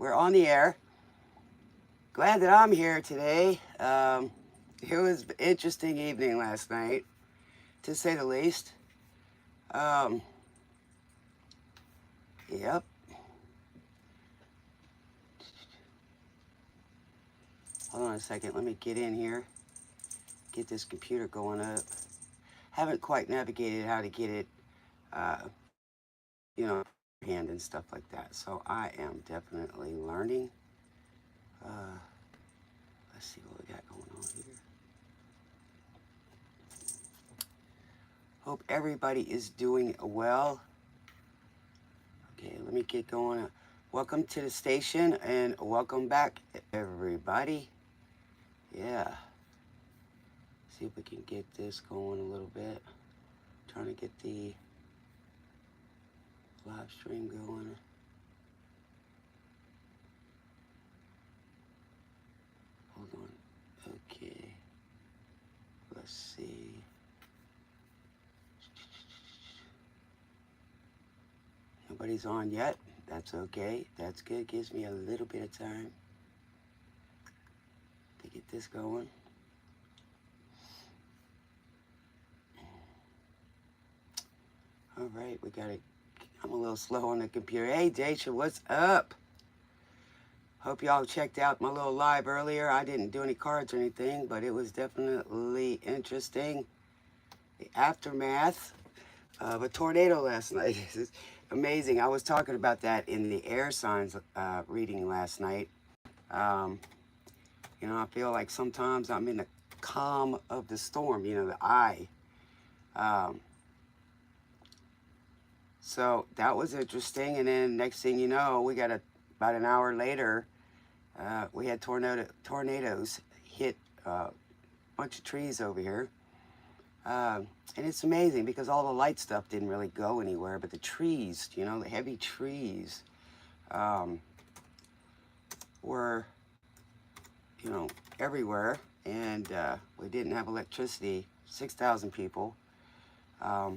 we're on the air. Glad that I'm here today. It was an interesting evening last night, to say the least. Um, yep. Hold on a second. Let me get in here. Get this computer going up. Haven't quite navigated how to get it, uh, hand and stuff like that. So I am definitely learning. Uh, let's see what we got going on here. Hope everybody is doing well. Okay, let me get going. Welcome to the station and welcome back, everybody. Yeah. See if we can get this going a little bit. Trying to get the live stream going. Hold on. Okay. Let's see. Nobody's on yet. That's okay. That's good. Gives me a little bit of time to get this going. All right, we got it. I'm a little slow on the computer. Hey, Daisha, what's up? Hope y'all checked out my little live earlier. I didn't do any cards or anything, but it was definitely interesting. The aftermath of a tornado last night. It's amazing. I was talking about that in the air signs reading last night. I feel like sometimes I'm in the calm of the storm, the eye. Um, so that was interesting. And then next thing you know, we got about an hour later, we had tornadoes hit a bunch of trees over here. And it's amazing because all the light stuff didn't really go anywhere, but the trees, the heavy trees were, everywhere. And we didn't have electricity, 6,000 people. I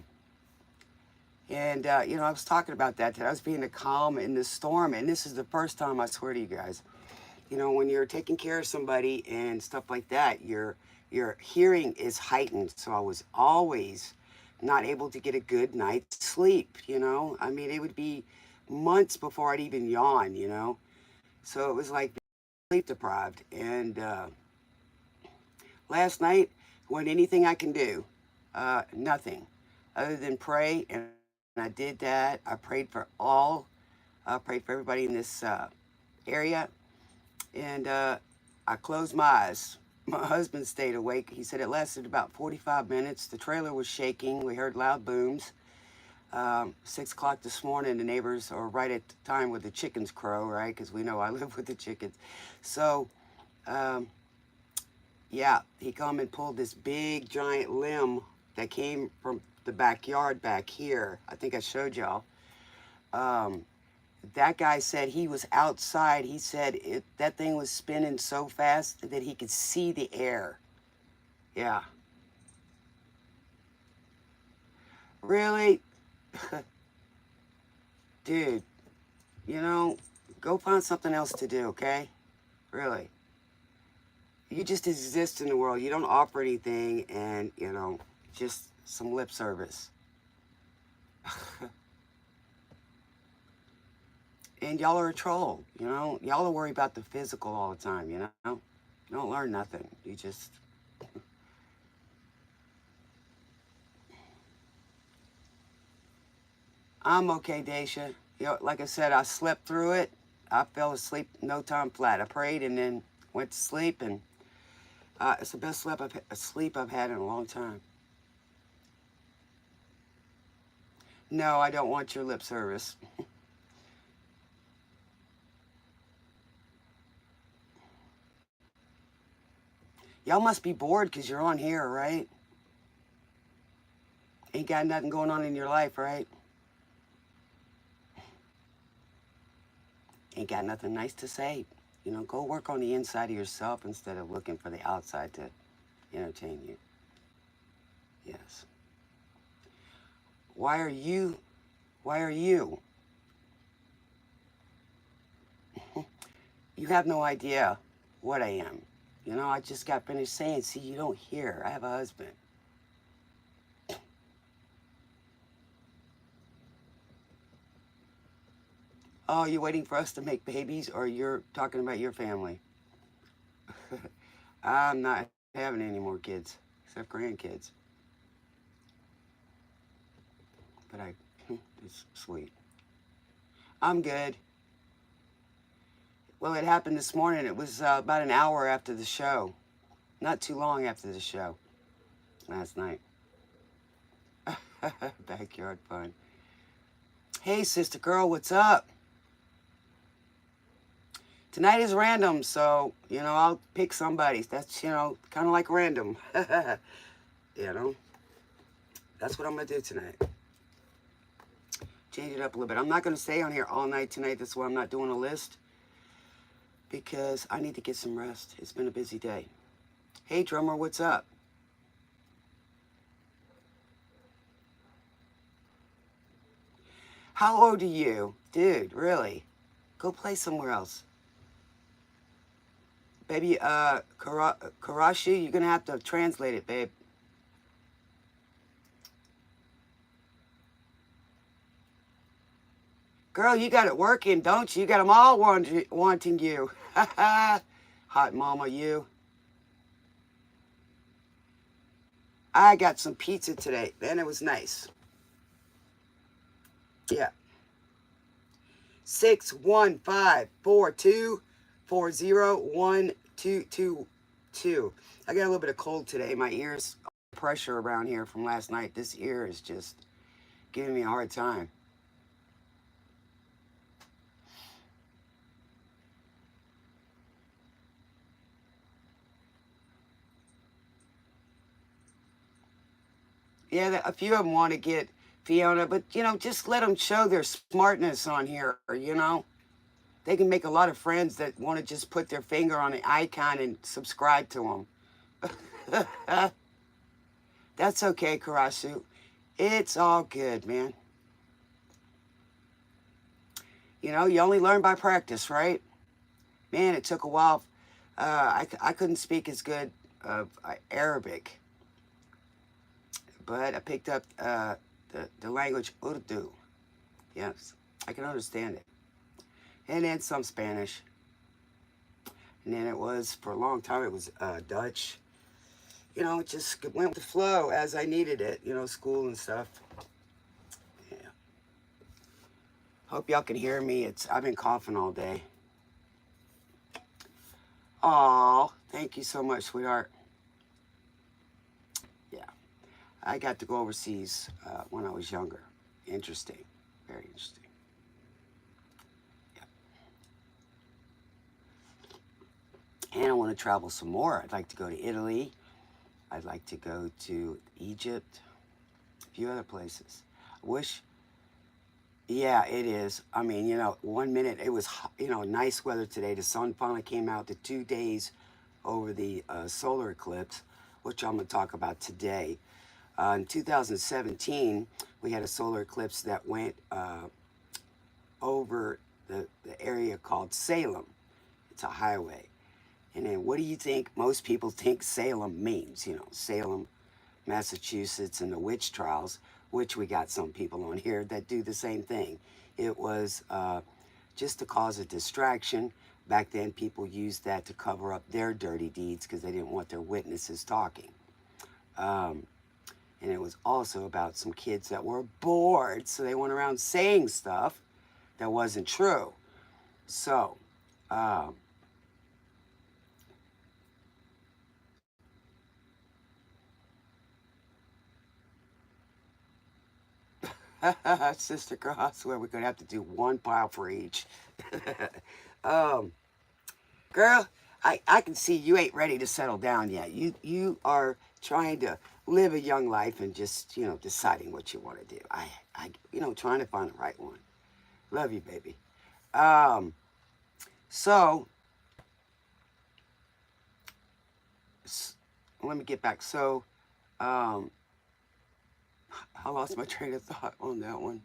was talking about that I was being calm in the storm. And this is the first time, I swear to you guys, when you're taking care of somebody and stuff like that, your hearing is heightened. So I was always not able to get a good night's sleep, I mean, it would be months before I'd even yawn, So it was like sleep deprived. And last night, wasn't anything I can do, nothing, other than pray. And I did that. I prayed for everybody in this area. And I closed my eyes. My husband stayed awake. He said it lasted about 45 minutes. The trailer was shaking. We heard loud booms. 6 o'clock this morning, the neighbors are right at the time where the chickens crow, right? Because we know I live with the chickens. So, yeah, he come and pulled this big, giant limb that came from the backyard back here. I think I showed y'all. That guy said he was outside. He said that thing was spinning so fast that he could see the air. Yeah. Really? Dude, go find something else to do, okay? Really. You just exist in the world. You don't offer anything and, just some lip service. And y'all are a troll, Y'all are worried about the physical all the time, You don't learn nothing. You just... I'm okay, Daisha. Like I said, I slept through it. I fell asleep no time flat. I prayed and then went to sleep, and it's the best sleep I've had in a long time. No, I don't want your lip service. Y'all must be bored because you're on here, right? Ain't got nothing going on in your life, right? Ain't got nothing nice to say. Go work on the inside of yourself instead of looking for the outside to entertain you. Yes. Why are you? You have no idea what I am. You know, I just got finished saying, see, you don't hear. I have a husband. Oh, you're waiting for us to make babies, or you're talking about your family? I'm not having any more kids, except grandkids. But it's sweet. I'm good. Well, it happened this morning. It was about an hour after the show. Not too long after the show last night. Backyard fun. Hey, sister girl, what's up? Tonight is random, so, you know, I'll pick somebody. That's, you know, kind of like random. You know, that's what I'm going to do tonight. Change it up a little bit. I'm not going to stay on here all night tonight. That's why I'm not doing a list, because I need to get some rest. It's been a busy day. Hey, drummer, what's up? How old are you? Dude, really? Go play somewhere else. Baby, Karashi, you're going to have to translate it, babe. Girl, you got it working, don't you? You got them all wanting you. Hot mama, you. I got some pizza today. Man, it was nice. Yeah. 61542401222. I got a little bit of cold today. My ears pressure around here from last night. This ear is just giving me a hard time. Yeah, a few of them want to get Fiona, but, you know, just let them show their smartness on here, you know? They can make a lot of friends that want to just put their finger on the icon and subscribe to them. That's okay, Karasu. It's all good, man. You know, you only learn by practice, right? Man, it took a while. I couldn't speak as good of Arabic, but I picked up the language Urdu. Yes, I can understand it. And then some Spanish. And then it was, for a long time, it was Dutch. You know, it just went with the flow as I needed it, you know, school and stuff. Yeah. Hope y'all can hear me. I've been coughing all day. Aw, thank you so much, sweetheart. Yeah. I got to go overseas when I was younger. Interesting. Very interesting. And I want to travel some more. I'd like to go to Italy. I'd like to go to Egypt. A few other places. I wish, yeah, it is. I mean, you know, 1 minute it was, you know, nice weather today. The sun finally came out the 2 days over the solar eclipse, which I'm going to talk about today. In 2017, we had a solar eclipse that went over the area called Salem. It's a highway. And then what do you think most people think Salem means? You know, Salem, Massachusetts, and the witch trials, which we got some people on here that do the same thing. It was just to cause a distraction. Back then, people used that to cover up their dirty deeds because they didn't want their witnesses talking. And it was also about some kids that were bored, so they went around saying stuff that wasn't true. So, sister girl, I swear we're gonna have to do one pile for each. Girl, I can see you ain't ready to settle down yet. You are trying to live a young life and just, you know, deciding what you want to do. You know, trying to find the right one. Love you, baby. So let me get back. So, I lost my train of thought on that one.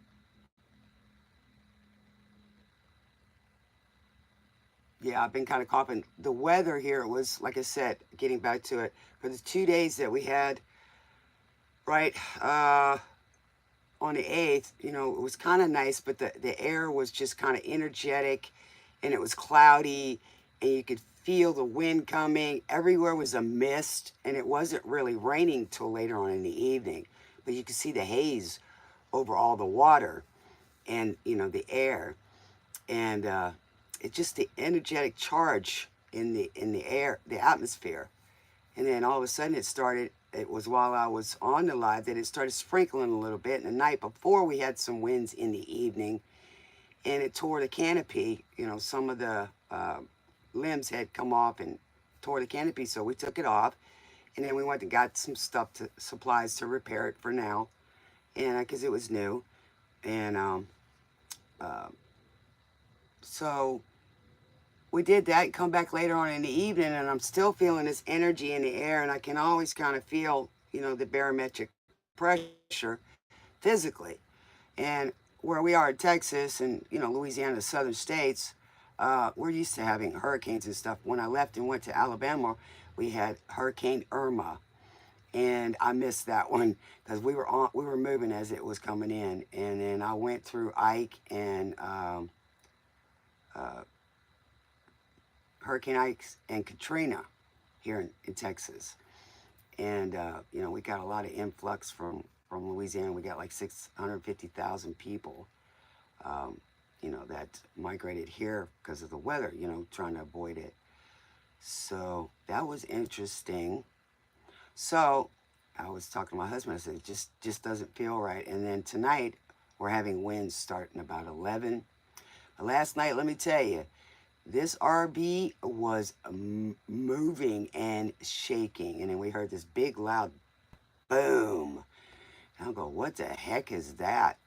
Yeah, I've been kind of coughing. The weather here was, like I said, getting back to it, for the 2 days that we had, right, on the 8th, it was kind of nice, but the air was just kind of energetic, and it was cloudy, and you could feel the wind coming. Everywhere was a mist, and it wasn't really raining till later on in the evening, but you could see the haze over all the water and, the air. And it's just the energetic charge in the air, the atmosphere. And then all of a sudden it was while I was on the live that it started sprinkling a little bit. And the night before we had some winds in the evening, and it tore the canopy. Some of the limbs had come off and tore the canopy, so we took it off. And then we went and got some supplies to repair it for now, and because it was new. And uh, so we did that and come back later on in the evening, and I'm still feeling this energy in the air, and I can always kind of feel, the barometric pressure physically. And where we are in Texas and, Louisiana, the southern states, we're used to having hurricanes and stuff. When I left and went to Alabama, we had Hurricane Irma, and I missed that one because we were moving as it was coming in. And then I went through Ike and uh, Hurricane Ike and Katrina here in Texas. And, we got a lot of influx from Louisiana. We got like 650,000 people, that migrated here because of the weather, trying to avoid it. So that was interesting. So I was talking to my husband. I said, it just doesn't feel right. And then tonight we're having winds starting about 11. Last night, let me tell you, this RV was moving and shaking. And then we heard this big loud boom. And I'll go, what the heck is that?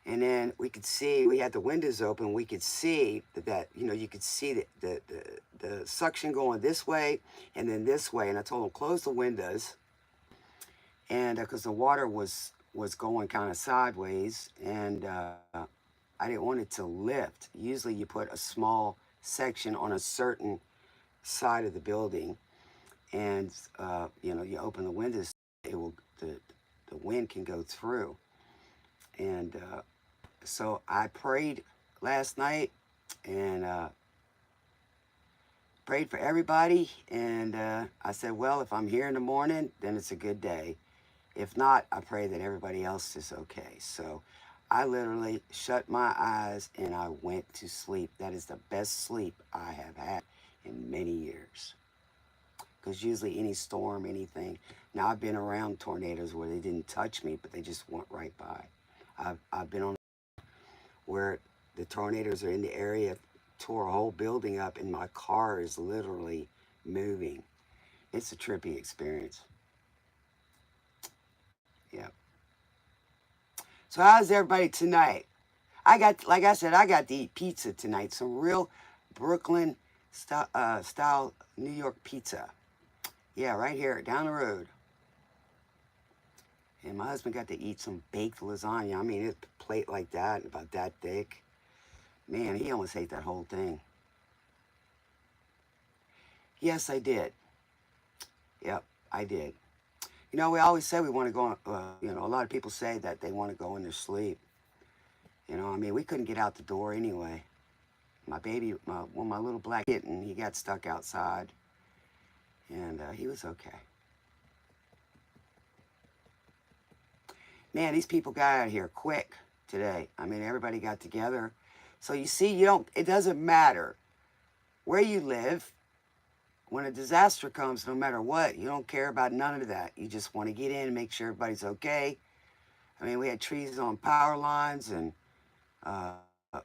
And then we had the windows open. We could see you could see the suction going this way and then this way. And I told them, close the windows. And because the water was going kind of sideways, and I didn't want it to lift. Usually you put a small section on a certain side of the building, and you open the windows, the wind can go through. And so I prayed last night, and prayed for everybody, and I said, well, if I'm here in the morning, then it's a good day. If not, I pray that everybody else is okay. So I literally shut my eyes and I went to sleep. That is the best sleep I have had in many years. Because usually any storm, anything. Now I've been around tornadoes where they didn't touch me, but they just went right by. I've been on where the tornadoes are in the area, tore a whole building up, and my car is literally moving. It's a trippy experience. Yeah. So how's everybody tonight? Like I said, I got to eat pizza tonight. Some real Brooklyn style New York pizza. Yeah, right here down the road. And my husband got to eat some baked lasagna. I mean, it's a plate like that, about that thick. Man, he almost ate that whole thing. Yes, I did. Yep, I did. We always say we want to go, a lot of people say that they want to go in their sleep. I mean, we couldn't get out the door anyway. My baby, my little black kitten, he got stuck outside. And he was okay. Man, these people got out here quick today. I mean, everybody got together. So you see, it doesn't matter where you live. When a disaster comes, no matter what, you don't care about none of that. You just want to get in and make sure everybody's okay. I mean, we had trees on power lines, and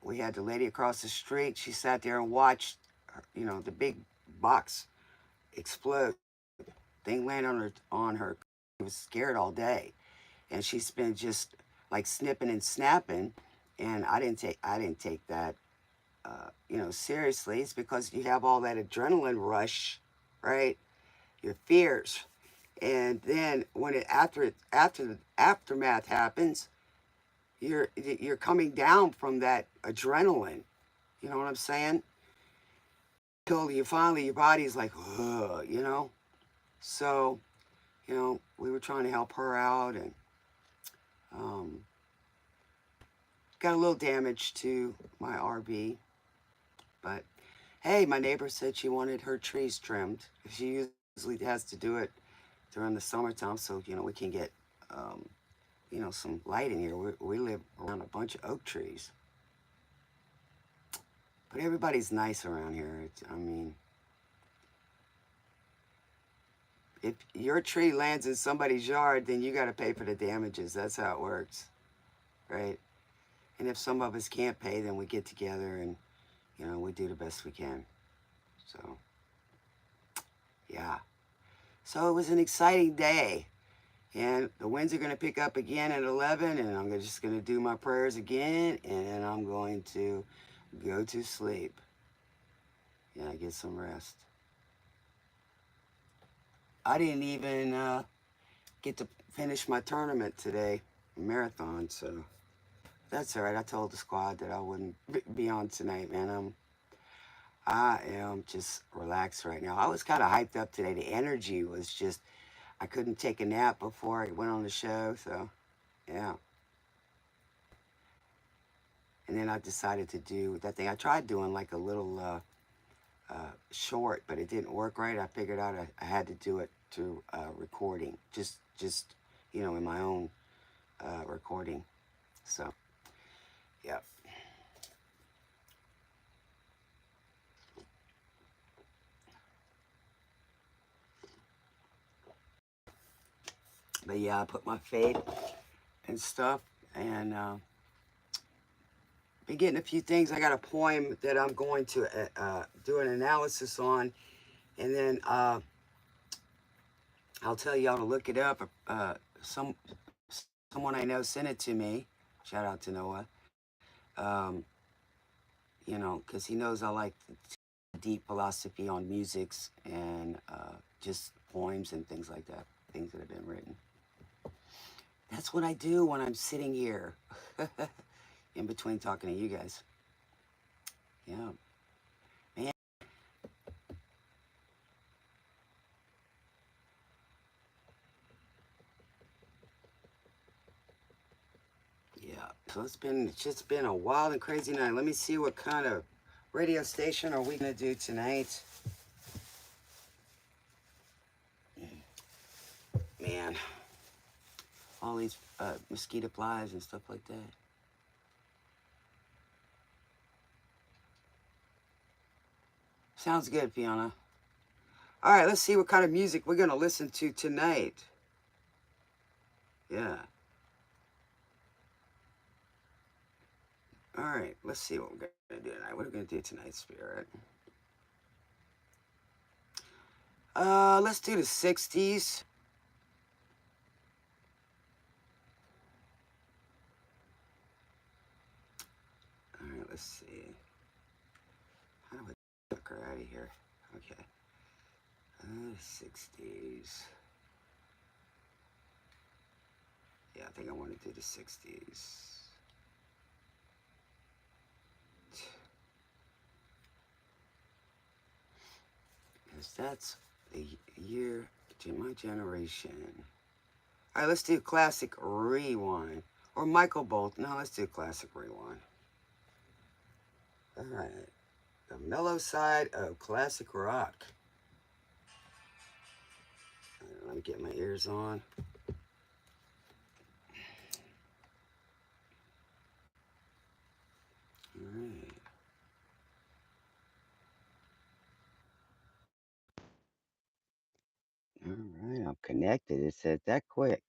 we had the lady across the street. She sat there and watched, the big box explode. Thing landed on her. She was scared all day, and she's been just like snipping and snapping. And I didn't take that, seriously. It's because you have all that adrenaline rush, right? Your fears, and then when after the aftermath happens, you're coming down from that adrenaline. You know what I'm saying? till you finally, your body's like, ugh, you know? So, we were trying to help her out and um, got a little damage to my RV. But hey, my neighbor said she wanted her trees trimmed. She usually has to do it during the summertime so, we can get, um, some light in here. We live around a bunch of oak trees. But everybody's nice around here. I mean, if your tree lands in somebody's yard, then you got to pay for the damages. That's how it works, right? And if some of us can't pay, then we get together and, we do the best we can. So, yeah. So it was an exciting day. And the winds are going to pick up again at 11, and I'm just going to do my prayers again, and then I'm going to go to sleep. Yeah, get some rest. I didn't even get to finish my tournament today, marathon, so that's all right. I told the squad that I wouldn't be on tonight, man. I am just relaxed right now. I was kind of hyped up today. The energy was just, I couldn't take a nap before I went on the show, so yeah. And then I decided to do that thing. I tried doing like a little short, but it didn't work right. I figured out I had to do it through recording, just in my own recording. So, yeah. But yeah, I put my faith and stuff, and been getting a few things. I got a poem that I'm going to do an analysis on, and then I'll tell y'all to look it up. Someone I know sent it to me. Shout out to Noah. Um, because he knows I like deep philosophy on musics and just poems and things like that, things that have been written. That's what I do when I'm sitting here in between talking to you guys. Yeah, man. Yeah, so it's just been a wild and crazy night. Let me see what kind of radio station are we gonna do tonight. Man, all these mosquito flies and stuff like that. Sounds good, Fiona. All right, let's see what kind of music we're gonna listen to tonight. Yeah. All right, let's see what we're gonna do tonight. What are we gonna do tonight, Spirit? Let's do the '60s. All right, let's see. How do I tuck her out of here? Okay. '60s. Yeah, I think I want to do the '60s. Because that's the year to my generation. All right, let's do classic rewind. Or Michael Bolton. No, let's do classic rewind. All right. The mellow side of classic rock. Let me get my ears on. All right. All right, I'm connected. It said that quick.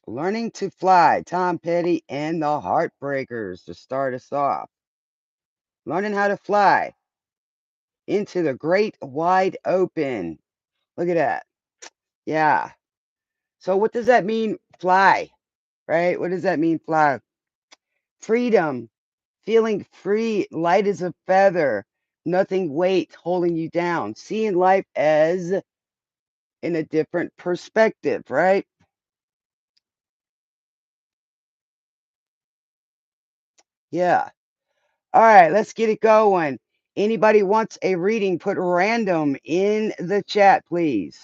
Learning to Fly, Tom Petty and the Heartbreakers to start us off. Learning how to fly into the great wide open. Look at that. Yeah. So what does that mean, fly? Right? What does that mean, fly? Freedom, feeling free, light as a feather, nothing weight holding you down, seeing life as in a different perspective, right? Yeah. All right, let's get it going. Anybody wants a reading, put random in the chat, please.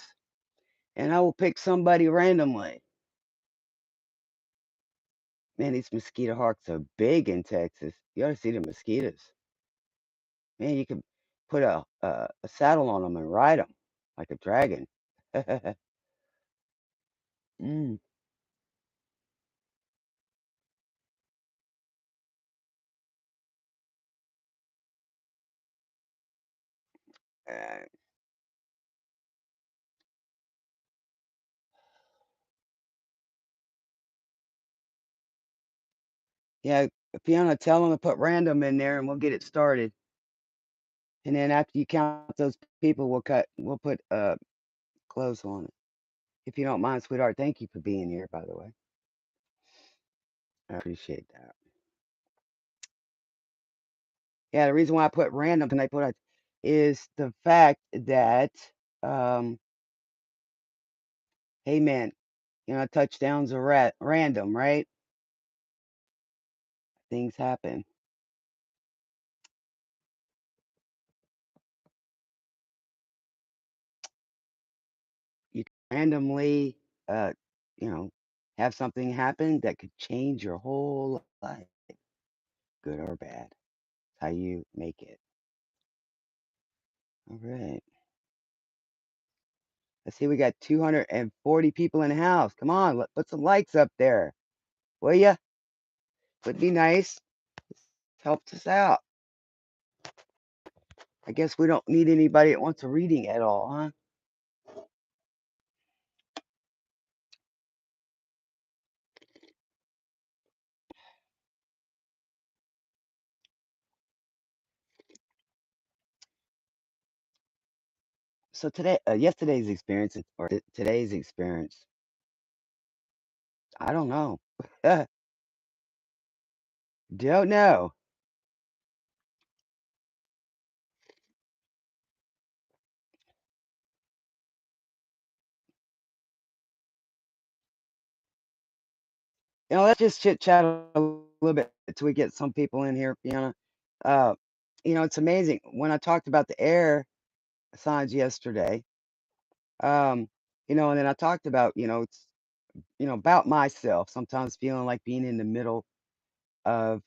And I will pick somebody randomly. Man, these mosquito hawks are big in Texas. You ought to see the mosquitoes. Man, you could put a saddle on them and ride them like a dragon. mm. uh, yeah, Fiona, tell them to put random in there and we'll get it started. And then after you count those people, we'll put close on it. If you don't mind, sweetheart, thank you for being here, by the way. I appreciate that. Yeah, the reason why I put random tonight is the fact that, um, hey man, touchdowns are random, right? Things happen. You can randomly, uh, you know, have something happen that could change your whole life, good or bad. How you make it. All right. Let's see, we got 240 people in the house. Come on, put some likes up there, will ya? Would be nice. This helps us out. I guess we don't need anybody that wants a reading at all, huh? So yesterday's experience or today's experience, I don't know. Don't know. Let's just chit chat a little bit until we get some people in here, Fiona. Uh, it's amazing. When I talked about the air signs yesterday, um, and then I talked about, it's, about myself, sometimes feeling like being in the middle of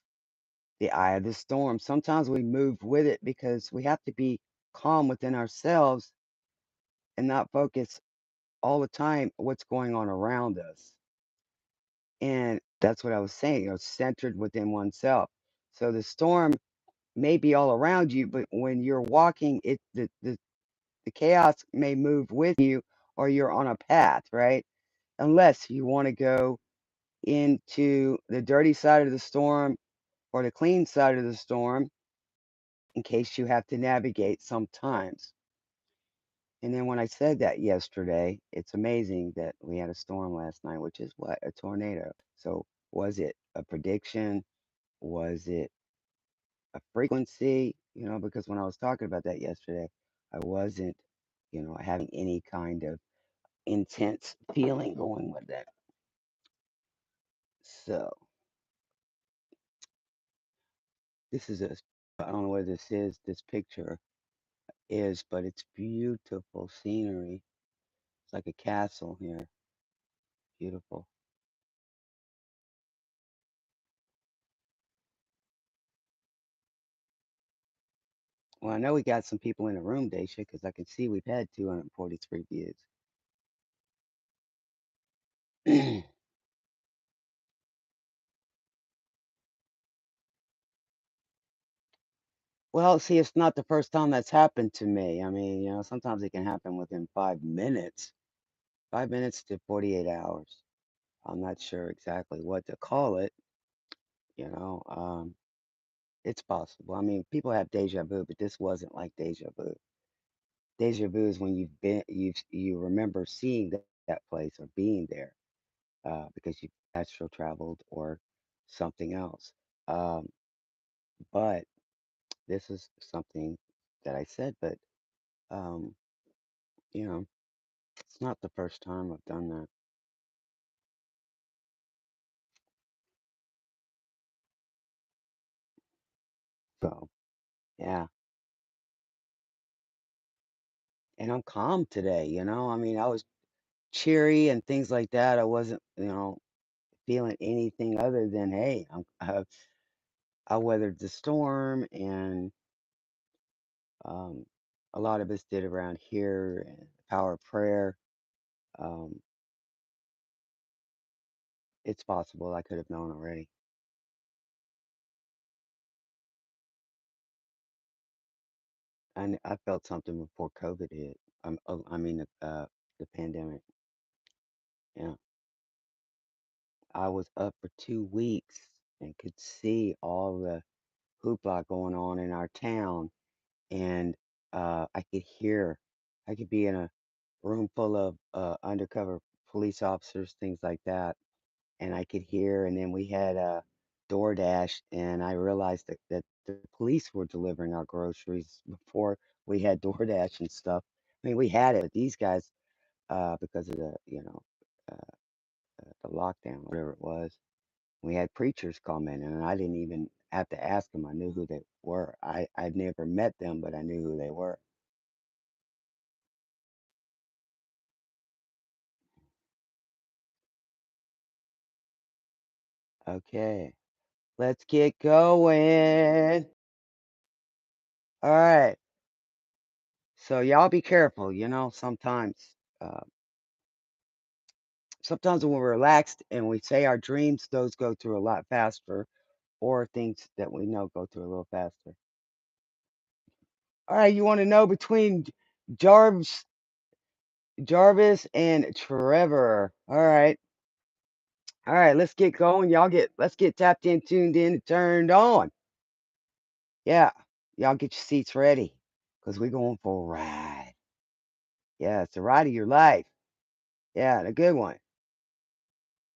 the eye of the storm. Sometimes we move with it because we have to be calm within ourselves and not focus all the time what's going on around us. And that's what I was saying, centered within oneself. So the storm may be all around you, but when you're walking, the chaos may move with you or you're on a path, right? Unless you want to go into the dirty side of the storm or the clean side of the storm in case you have to navigate sometimes. And then when I said that yesterday, it's amazing that we had a storm last night, which is what? A tornado. So was it a prediction? Was it a frequency? Because when I was talking about that yesterday, I wasn't, having any kind of intense feeling going with it. So this is I don't know what this picture is, but it's beautiful scenery. It's like a castle here. Beautiful. Well, I know we got some people in the room, Daisha, because I can see we've had 243 views. Well, see, it's not the first time that's happened to me. I mean, sometimes it can happen within 5 minutes, 5 minutes to 48 hours. I'm not sure exactly what to call it. You know, um, it's possible. I mean, people have deja vu, but this wasn't like deja vu. Deja vu is when you remember seeing that place or being there because you astral traveled or something else. Um, but this is something that I said, but um, you know, it's not the first time I've done that. So, yeah. And I'm calm today, I mean, I was cheery and things like that. I wasn't, feeling anything other than, hey, I weathered the storm, and um, a lot of us did around here, and the power of prayer. Um, it's possible I could have known already. And I felt something before COVID hit. I mean, the pandemic. Yeah. I was up for 2 weeks and could see all the hoopla going on in our town. And I could hear, I could be in a room full of undercover police officers, things like that, and I could hear. And then we had DoorDash, and I realized that the police were delivering our groceries before we had DoorDash and stuff. I mean, we had it, but these guys, because of the the lockdown, whatever it was, we had preachers come in, and I didn't even have to ask them. I knew who they were. I'd never met them, but I knew who they were. Okay, let's get going. All right. So y'all be careful. Uh, sometimes when we're relaxed and we say our dreams, those go through a lot faster, or things that we know go through a little faster. All right, you want to know between Jarvis, Jarvis and Trevor. All right, let's get going. Let's get tapped in, tuned in, and turned on. Yeah, y'all get your seats ready, because we're going for a ride. Yeah, it's the ride of your life. Yeah, and a good one.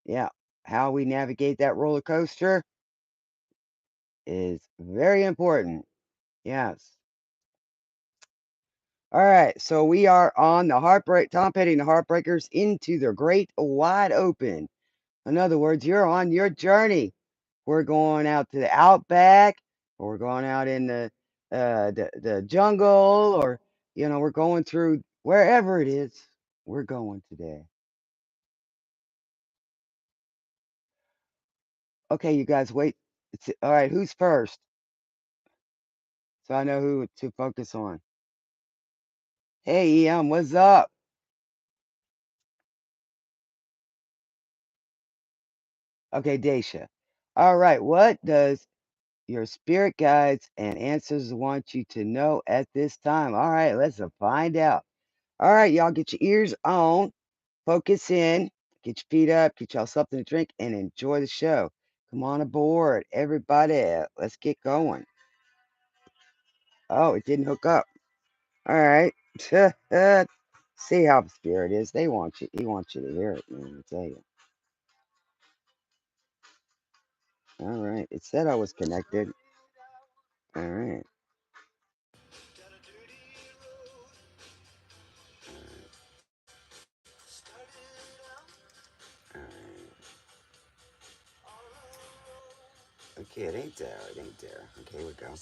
Yeah. How we navigate that roller coaster is very important. Yes. All right. So we are on the heartbreak, Tom Petty and the Heartbreakers into the great wide open. In other words, you're on your journey. We're going out to the outback, or we're going out in the jungle, or we're going through wherever it is we're going today. Okay, you guys, wait. All right. Who's first? So I know who to focus on. Hey, Em, what's up? Okay, Daisha. All right, what does your spirit guides and answers want you to know at this time? All right, let's find out. All right, y'all, get your ears on, focus in, get your feet up, get y'all something to drink, and enjoy the show. Come on aboard, everybody. Let's get going. Oh, it didn't hook up. All right. See how the spirit is. They want you. He wants you to hear it, man. I tell you. All right. It said I was connected. All right. All right. Okay, it ain't there. It ain't there. Okay, here we go.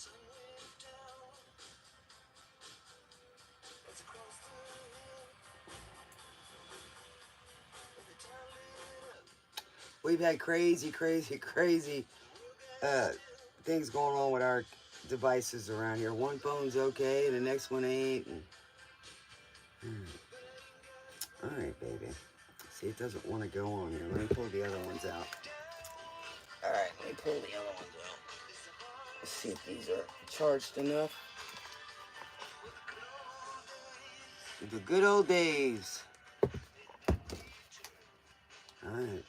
We've had crazy, crazy, crazy uh, things going on with our devices around here. One phone's okay, and the next one ain't. All right, baby. See, it doesn't want to go on here. Let me pull the other ones out. All right, let me pull the other ones out. Let's see if these are charged enough. The good old days. All right.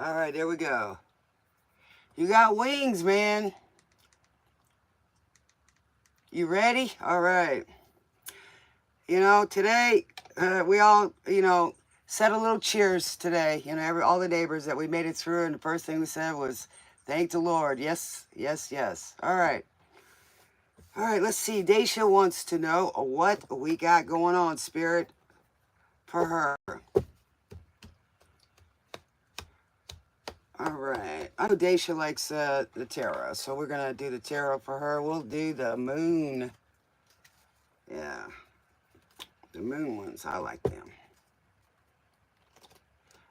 All right, there we go. You got wings, man. You ready? All right. Today we all, said a little cheers today. All the neighbors that we made it through, and the first thing we said was, "Thank the Lord." Yes, yes, yes. All right. All right, let's see. Daisha wants to know what we got going on, Spirit, for her. All right. I know Daisha likes the tarot, so we're going to do the tarot for her. We'll do the moon. Yeah, the moon ones. I like them.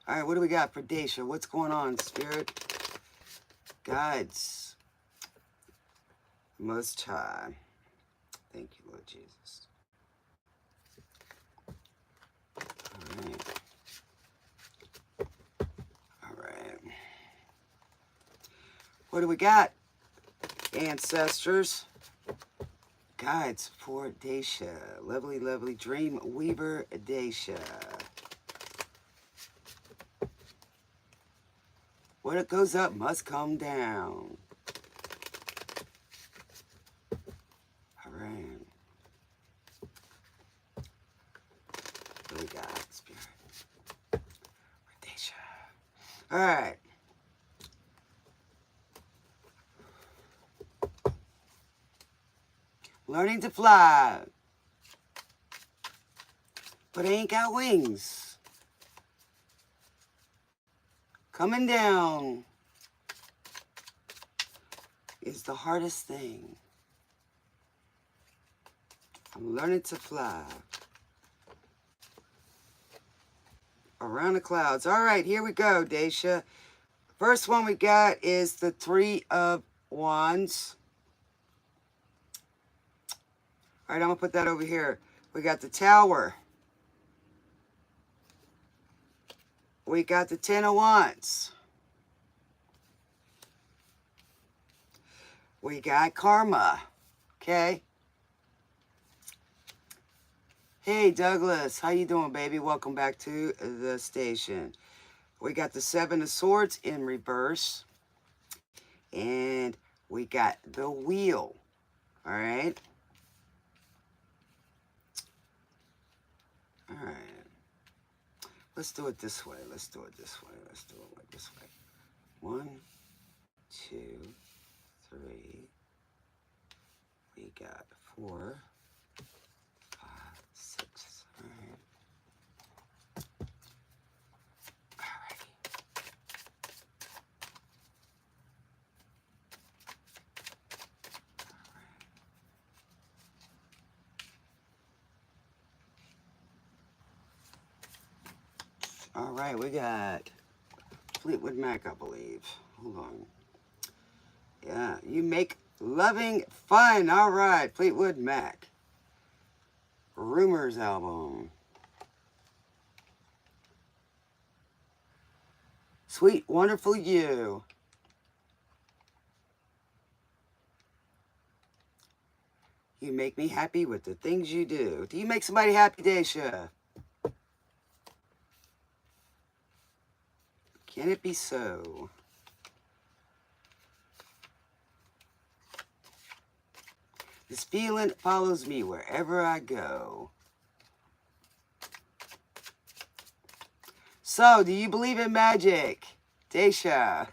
All right, what do we got for Daisha? What's going on, Spirit? Guides. Most High. Thank you, Lord Jesus. All right. All right. What do we got? Ancestors. Guides for Daisha. Lovely, lovely dream weaver Daisha. What goes up must come down. All right. What do we got, Spirit? For Daisha. All right. Learning to fly. But I ain't got wings. Coming down is the hardest thing. I'm learning to fly. Around the clouds. All right, here we go, Daisha. First one we got is the Three of Wands. All right, I'm going to put that over here. We got the Tower. We got the Ten of Wands. We got Karma. Okay. Hey, Douglas. How you doing, baby? Welcome back to the station. We got the Seven of Swords in reverse. And we got the Wheel. All right. All right. Let's do it this way. Let's do it this way. Let's do it like this way. 1, 2, 3. We got 4, 5, 6. All right. All righty. All right, we got Fleetwood Mac, I believe. Hold on. Yeah, you make loving fun. All right, Fleetwood Mac. Rumors album. Sweet, wonderful you. You make me happy with the things you do. Do you make somebody happy, Daisha? Can it be so? This feeling follows me wherever I go. So, do you believe in magic? Daisha,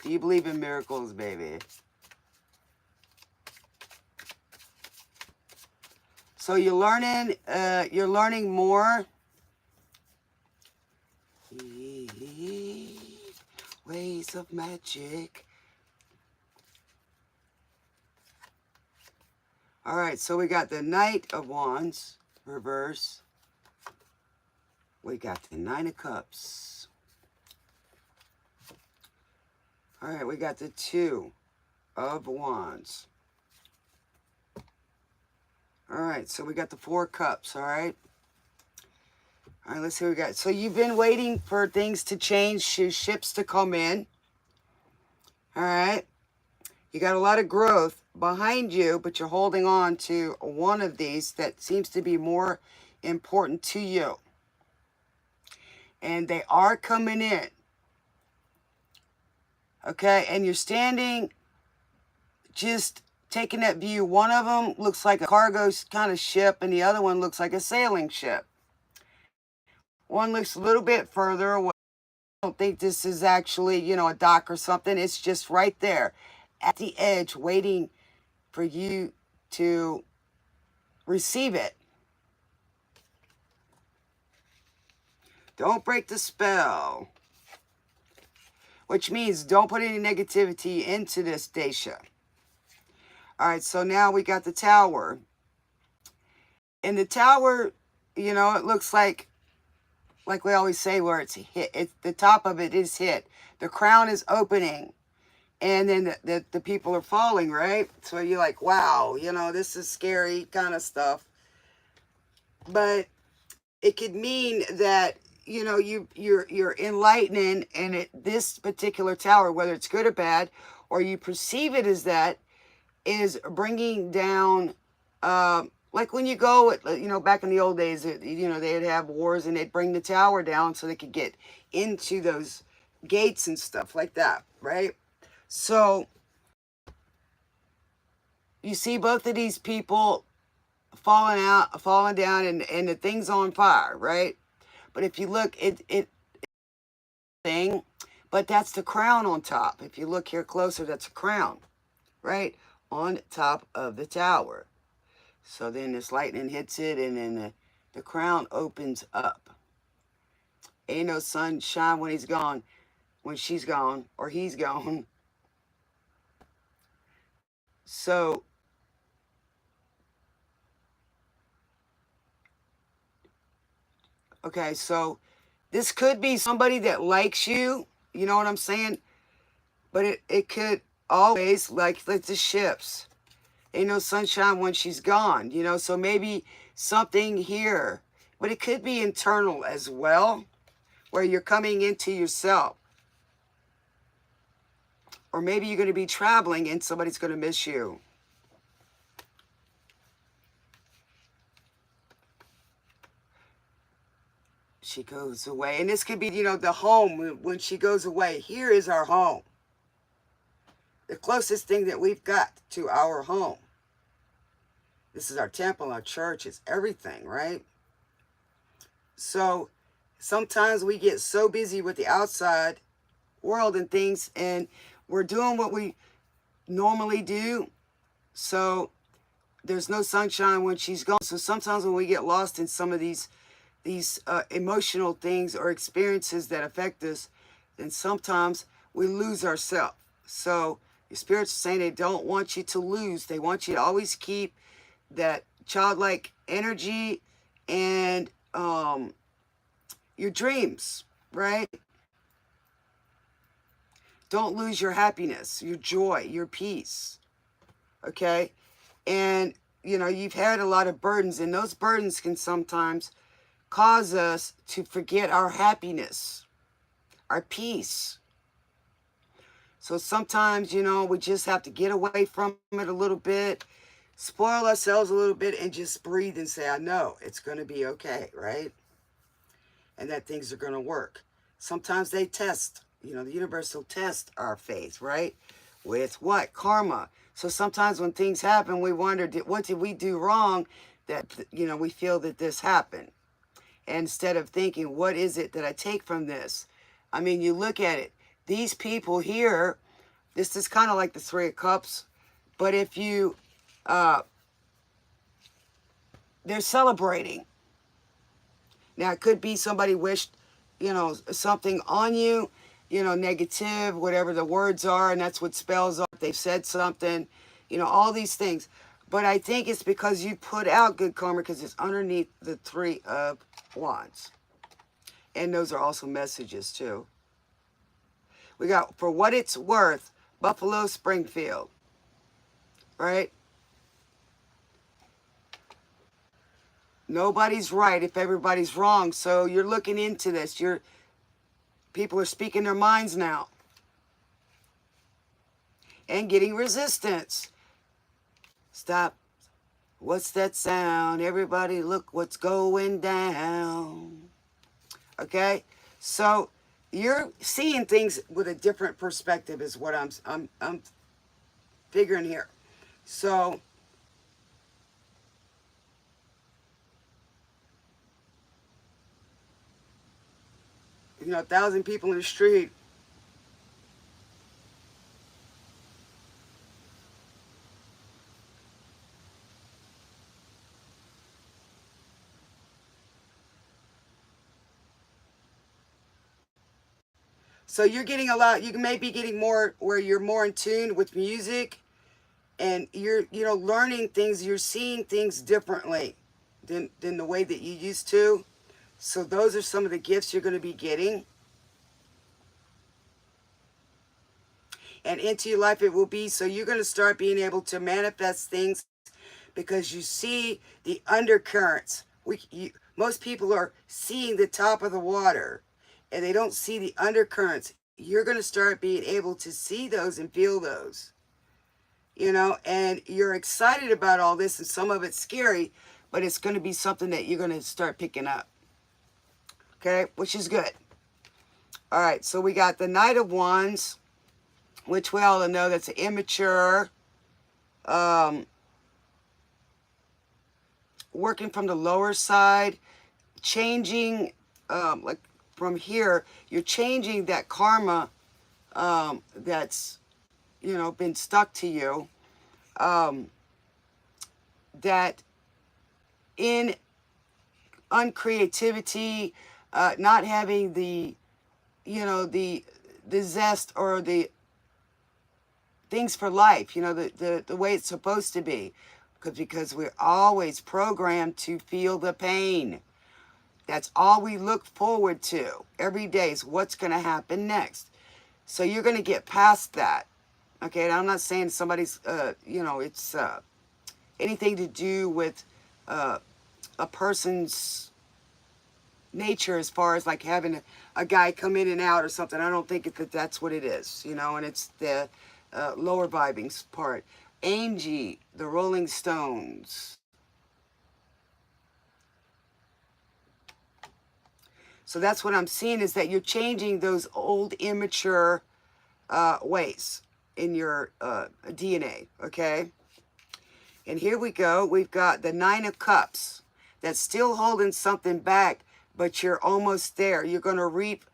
do you believe in miracles, baby? So you're learning more. Ways of magic. All right, so we got the Knight of Wands, reverse. We got the Nine of Cups. All right, we got the Two of Wands. All right, so we got the Four Cups, all right? All right, let's see what we got. So you've been waiting for things to change, ships to come in. All right. You got a lot of growth behind you, but you're holding on to one of these that seems to be more important to you. And they are coming in. Okay, and you're standing, just taking that view. One of them looks like a cargo kind of ship, and the other one looks like a sailing ship. One looks a little bit further away. I don't think this is actually, a dock or something. It's just right there at the edge waiting for you to receive it. Don't break the spell. Which means don't put any negativity into this, Daisha. All right, so now we got the tower. And the tower, you know, it looks like we always say, where it's hit. The top of it is hit. The crown is opening. And then the people are falling, right? So you're like, wow, you know, this is scary kind of stuff. But it could mean that, you know, you're enlightening, and this particular tower, whether it's good or bad, or you perceive it as that, is bringing down, like when you go, you know, back in the old days, you know, they'd have wars and they'd bring the tower down so they could get into those gates and stuff like that, right? So you see both of these people falling down, and the thing's on fire, right? But if you look, it thing, but that's the crown on top. If you look here closer, that's a crown, right? On top of the tower. So then this lightning hits it, and then the crown opens up. Ain't no sunshine when he's gone, when she's gone, or he's gone. So okay, so this could be somebody that likes you, you know what I'm saying? But it could always, like the ships. Ain't no sunshine when she's gone, you know? So maybe something here. But it could be internal as well, where you're coming into yourself. Or maybe you're going to be traveling and somebody's going to miss you. She goes away. And this could be, you know, the home when she goes away. Here is our home. The closest thing that we've got to our home. This is our temple, our church, it's everything, right? So sometimes we get so busy with the outside world and things, and we're doing what we normally do. So there's no sunshine when she's gone. So sometimes when we get lost in some of these emotional things or experiences that affect us, then sometimes we lose ourselves. So your spirits are saying they don't want you to lose. They want you to always keep that childlike energy and your dreams, right? Don't lose your happiness, your joy, your peace, okay? And, you know, you've had a lot of burdens, and those burdens can sometimes cause us to forget our happiness, our peace. So sometimes, you know, we just have to get away from it a little bit, spoil ourselves a little bit, and just breathe and say, I know it's going to be okay, right? And that things are going to work. Sometimes they test, you know, the universe will test our faith, right? With what? Karma. So sometimes when things happen, we wonder, what did we do wrong that, you know, we feel that this happened? And instead of thinking, what is it that I take from this? I mean, you look at it. These people here, this is kind of like the Three of Cups. But if you, they're celebrating. Now, it could be somebody wished, you know, something on you, you know, negative, whatever the words are, and that's what spells are. They've said something, you know, all these things. But I think it's because you put out good karma, because it's underneath the Three of Wands. And those are also messages, too. We got, for what it's worth, Buffalo Springfield, right? Nobody's right if everybody's wrong. So you're looking into this. People are speaking their minds now. And getting resistance. Stop. What's that sound? Everybody look what's going down. Okay? So you're seeing things with a different perspective is what I'm figuring here. So you know, 1,000 people in the street. So you're getting a lot, you may be getting more where you're more in tune with music, and you're, you know, learning things, you're seeing things differently than the way that you used to. So those are some of the gifts you're going to be getting. And into your life it will be, so you're going to start being able to manifest things because you see the undercurrents. Most people are seeing the top of the water and they don't see the undercurrents. You're going to start being able to see those and feel those, you know, and you're excited about all this, and some of it's scary, but it's going to be something that you're going to start picking up. Okay, which is good. All right, so we got the Knight of Wands, which we all know that's immature, working from the lower side, changing, like from here, you're changing that karma that's, you know, been stuck to you, that in uncreativity, not having the, you know, the zest or the things for life, you know, the way it's supposed to be, because we're always programmed to feel the pain. That's all we look forward to every day, is what's going to happen next. So you're going to get past that. Okay, and I'm not saying somebody's, you know, it's anything to do with a person's nature, as far as like having a guy come in and out or something. I don't think that that's what it is, you know, and it's the lower vibing part. Angie, the Rolling Stones. So that's what I'm seeing, is that you're changing those old immature ways in your DNA, okay? And here we go. We've got the Nine of Cups that's still holding something back, but you're almost there. You're going to reap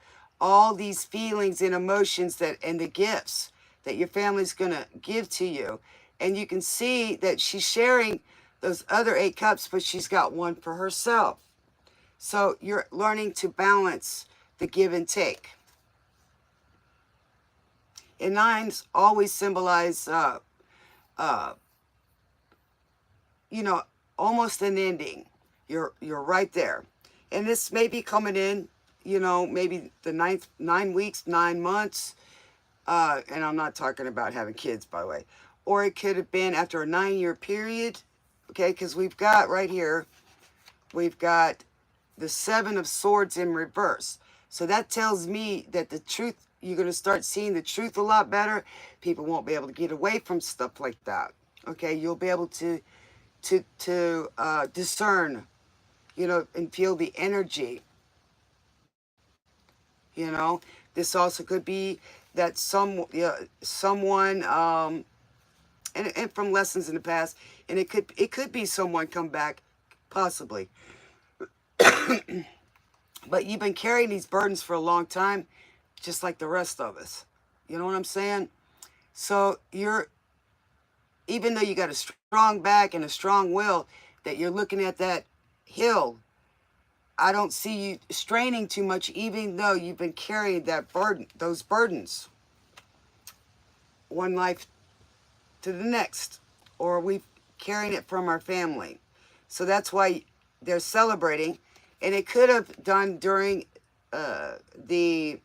all these feelings and emotions that, and the gifts that your family's going to give to you. And you can see that she's sharing those other 8 cups, but she's got one for herself. So you're learning to balance the give and take. And nines always symbolize, you know, almost an ending. You're right there. And this may be coming in, you know, maybe the 9 weeks, 9 months. And I'm not talking about having kids, by the way. Or it could have been after a 9-year period. Okay, because we've got right here, we've got the 7 of Swords in reverse. So that tells me that the truth, you're going to start seeing the truth a lot better. People won't be able to get away from stuff like that. Okay, you'll be able to discern, you know, and feel the energy. You know, this also could be that someone, and from lessons in the past, and it could be someone come back, possibly. But you've been carrying these burdens for a long time, just like the rest of us. You know what I'm saying? So you're, even though you got a strong back and a strong will, that you're looking at that hill, I don't see you straining too much, even though you've been carrying that burden, those burdens, one life to the next, or we've carrying it from our family. So that's why they're celebrating. And it could have done during the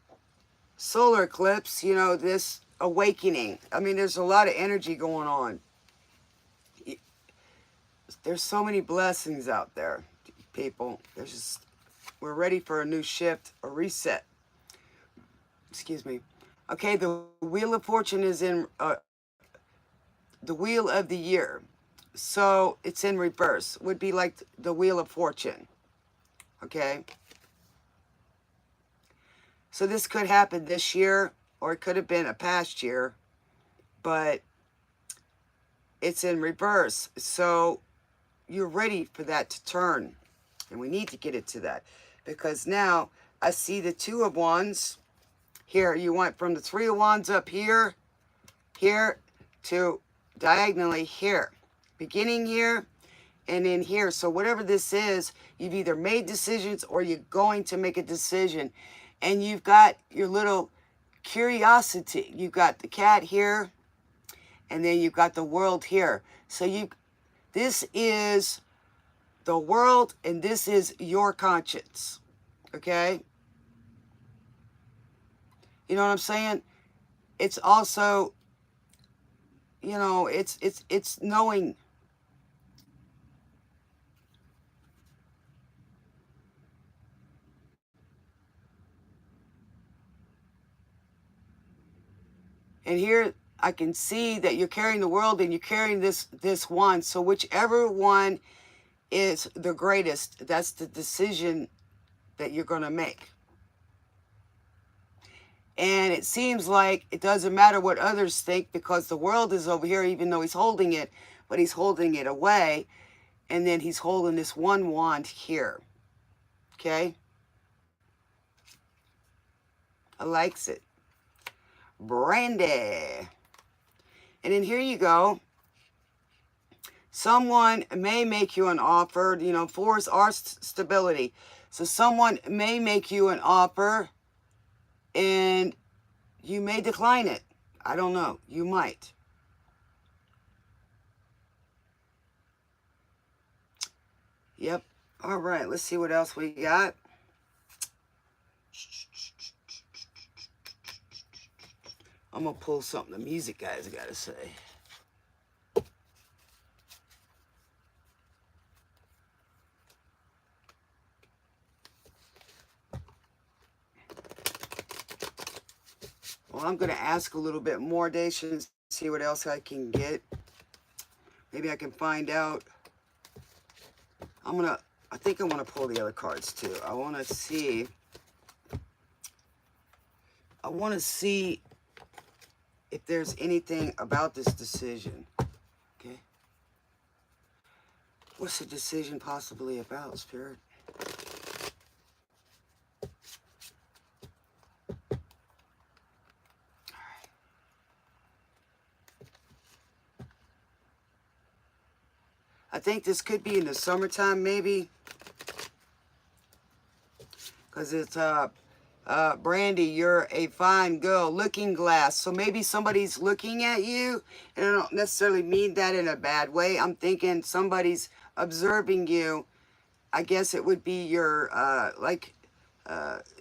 solar eclipse, you know, this awakening. I mean, there's a lot of energy going on. There's so many blessings out there, people. There's just, we're ready for a new shift, a reset. Excuse me. Okay, the Wheel of Fortune is in the Wheel of the Year. So it's in reverse. Would be like the Wheel of Fortune. Okay. So this could happen this year, or it could have been a past year, but it's in reverse. So you're ready for that to turn. And we need to get it to that, because now I see the 2 of Wands here. You went from the 3 of Wands up here, here, to diagonally here, beginning here, and in here. So whatever this is, you've either made decisions or you're going to make a decision. And you've got your little curiosity. You've got the cat here, and then you've got the world here. So this is the world, and this is your conscience. Okay? You know what I'm saying? It's also, you know, it's knowing. And here I can see that you're carrying the world and you're carrying this one. So whichever one is the greatest, that's the decision that you're going to make. And it seems like it doesn't matter what others think because the world is over here, even though he's holding it, but he's holding it away. And then he's holding this one wand here. Okay? I likes it. Brandy. And then here you go. Someone may make you an offer. You know, fours are stability. So someone may make you an offer and you may decline it. I don't know. You might. Yep. All right. Let's see what else we got. I'm going to pull something the music guys got to say. Well, I'm going to ask a little bit more, Dacia, and see what else I can get. Maybe I can find out. I think I want to pull the other cards too. I want to see if there's anything about this decision. Okay. What's the decision possibly about, Spirit? I think this could be in the summertime, maybe. Because it's, Brandy, you're a fine girl. Looking glass. So maybe somebody's looking at you. And I don't necessarily mean that in a bad way. I'm thinking somebody's observing you. I guess it would be your,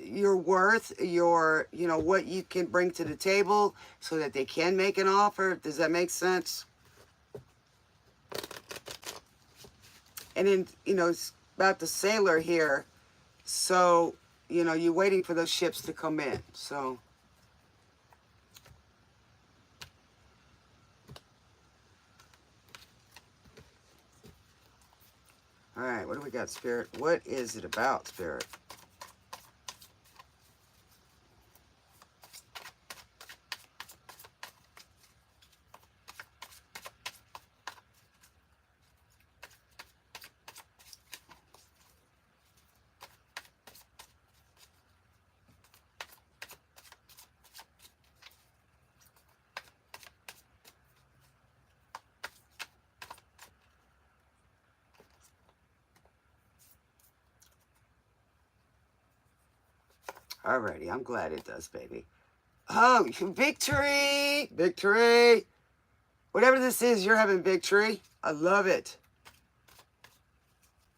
your worth, your, you know, what you can bring to the table so that they can make an offer. Does that make sense? And then, you know, it's about the sailor here. So, you know, you're waiting for those ships to come in. So, all right, what do we got, Spirit? What is it about, Spirit? Alrighty, I'm glad it does, baby. Oh, victory! Victory! Whatever this is, you're having victory. I love it.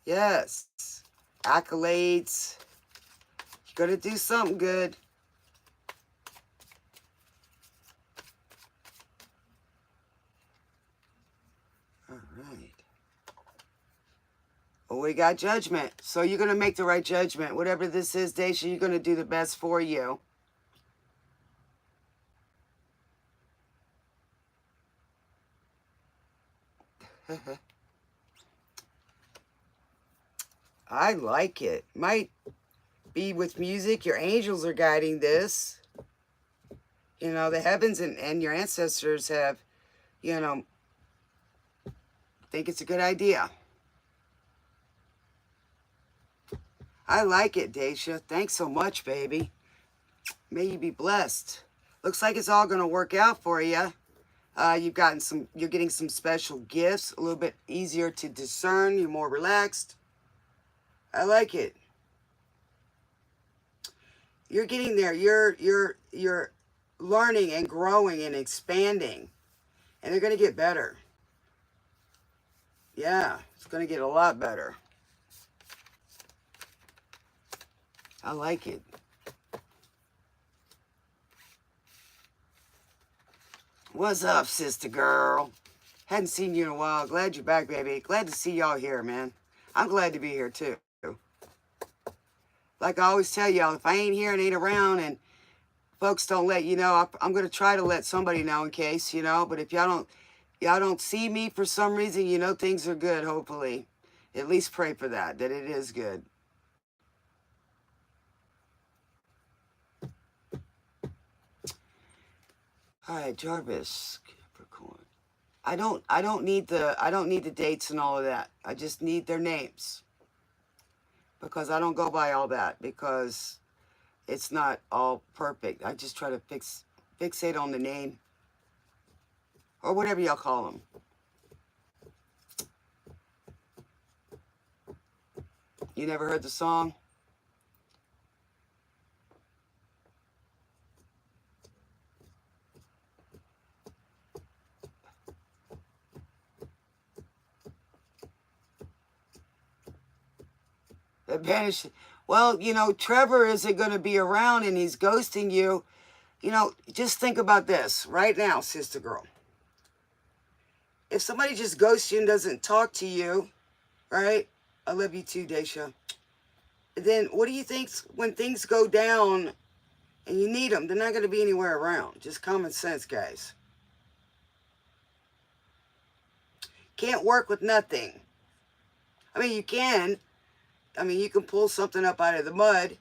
Yes. Accolades. You're going to do something good. All right. Well, we got judgment. So you're going to make the right judgment. Whatever this is, Dacia, you're going to do the best for you. I like it. Might be with music. Your angels are guiding this. You know, the heavens and your ancestors have, you know, think it's a good idea. I like it, Dacia. Thanks so much, baby. May you be blessed. Looks like it's all going to work out for you. You're getting some special gifts, a little bit easier to discern. You're more relaxed. I like it. You're getting there. You're learning and growing and expanding. And they're going to get better. Yeah, it's going to get a lot better. I like it. What's up, sister girl? Hadn't seen you in a while. Glad you're back, baby. Glad to see y'all here, man. I'm glad to be here, too. Like I always tell y'all, if I ain't here and ain't around and folks don't let you know, I'm going to try to let somebody know in case, But if y'all don't see me for some reason, things are good, hopefully. At least pray for that it is good. All right, Jarvis, Capricorn. I don't need the dates and all of that. I just need their names. Because I don't go by all that because it's not all perfect. I just try to fixate on the name or whatever y'all call them. You never heard the song? Vanish. Well, Trevor isn't going to be around and he's ghosting you. Just think about this right now, sister girl. If somebody just ghosts you and doesn't talk to you, right? I love you too, Daisha. Then what do you think when things go down and you need them? They're not going to be anywhere around. Just common sense, guys. Can't work with nothing. I mean, you can. I mean, you can pull something up out of the mud.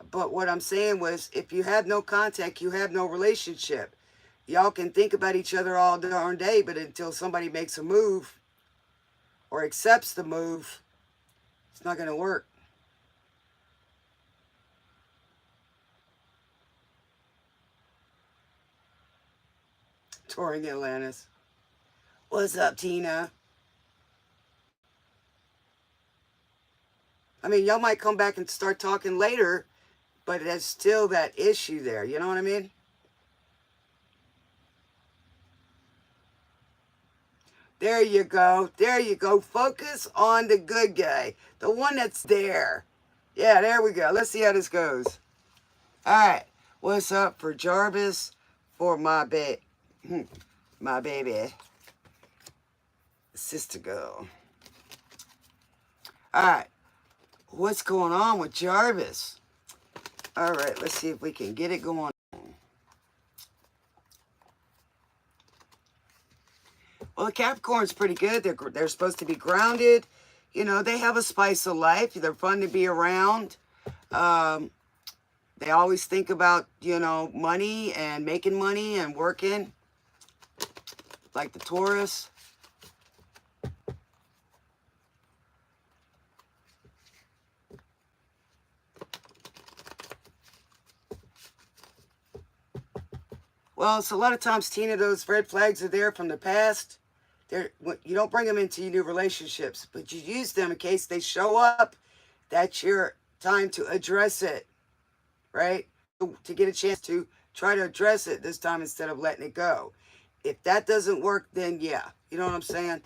But what I'm saying was, if you have no contact, you have no relationship. Y'all can think about each other all darn day, but until somebody makes a move or accepts the move, it's not going to work. Touring Atlantis. What's up, Tina? I mean, y'all might come back and start talking later, but there's still that issue there. You know what I mean? There you go. There you go. Focus on the good guy. The one that's there. Yeah, there we go. Let's see how this goes. All right. What's up for Jarvis? For my baby. Sister girl. All right. What's going on with Jarvis? All right. Let's see if we can get it going. Well, the Capricorn's pretty good. They're supposed to be grounded. They have a spice of life. They're fun to be around. They always think about, money and making money and working. Like the Taurus. Well, it's a lot of times, Tina, those red flags are there from the past. You don't bring them into your new relationships, but you use them in case they show up. That's your time to address it, right? To get a chance to try to address it this time instead of letting it go. If that doesn't work, then yeah. You know what I'm saying?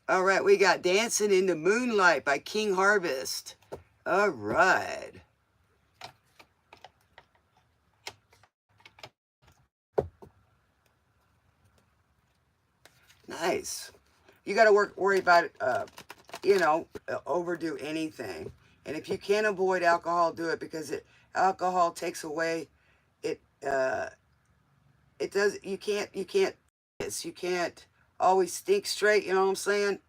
All right, we got Dancing in the Moonlight by King Harvest. All right. Nice. You got to worry about, overdo anything. And if you can't avoid alcohol, do it because alcohol takes away it. It does. You can't always think straight. You know what I'm saying?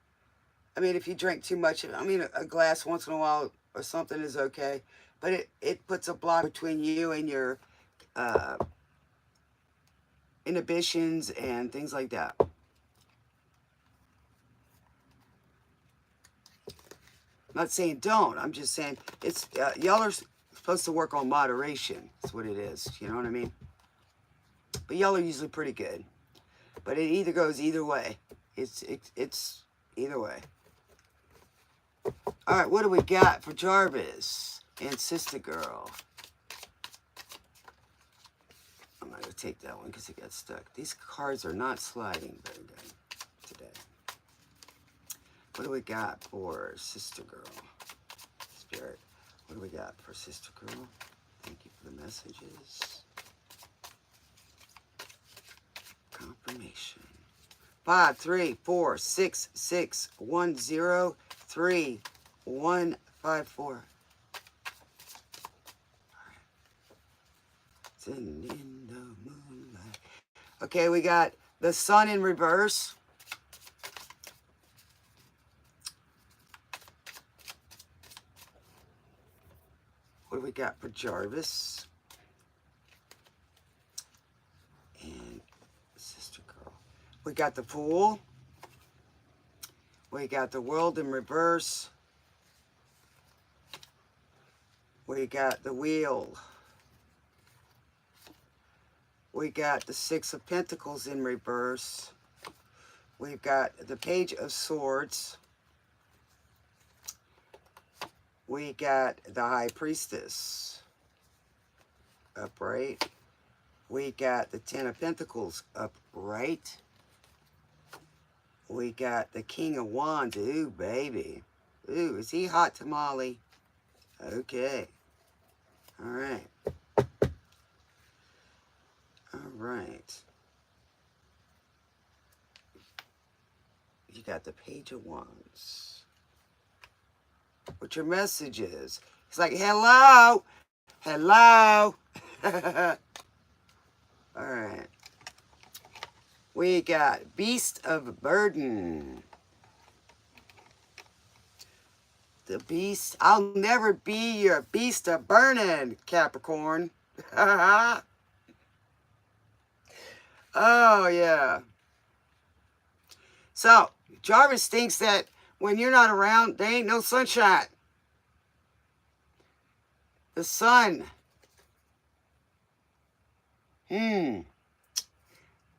I mean, if you drink too much, a glass once in a while or something is okay, but it puts a block between you and your inhibitions and things like that. I'm not saying don't. I'm just saying it's y'all are supposed to work on moderation. That's what it is. You know what I mean? But y'all are usually pretty good. But it either goes either way. It's either way. All right, what do we got for Jarvis and Sister Girl? to take that one because it got stuck. These cards are not sliding very good today. What do we got for Sister Girl? Spirit, what do we got for Sister Girl? Thank you for the messages. Confirmation. 5, 3, 4, 6, 6, 1, 0, 3, 1, 5, 4. Sitting in the moonlight. Okay, we got the Sun in reverse. What do we got for Jarvis? And Sister Girl. We got the Fool. We got the World in reverse. We got the Wheel. We got the Six of Pentacles in reverse. We've got the Page of Swords. We got the High Priestess upright. We got the Ten of Pentacles upright. We got the King of Wands. Ooh, baby. Ooh, is he hot tamale? Okay. All right. All right. You got the Page of Wands. What your message is? It's like, hello. Hello. All right. We got Beast of Burden. The beast. I'll never be your beast of burden, Capricorn. Oh, yeah. So, Jarvis thinks that when you're not around, there ain't no sunshine. The sun. You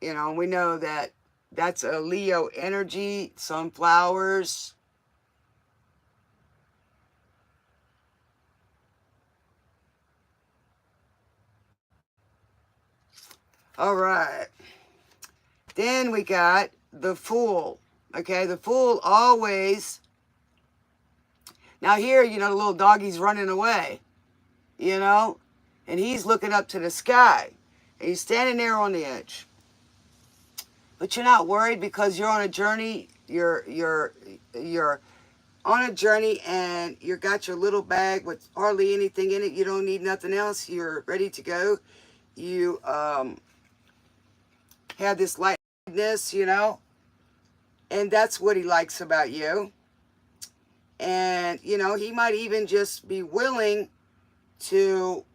know, we know that that's a Leo energy, sunflowers. All right. Then we got the Fool. Okay, the Fool always. Now here, you know, the little doggy's running away, you know, and he's looking up to the sky. And he's standing there on the edge. But you're not worried because you're on a journey. You're on a journey and you got your little bag with hardly anything in it. You don't need nothing else. You're ready to go. You have this lightness, you know, and that's what he likes about you. And, you know, he might even just be willing to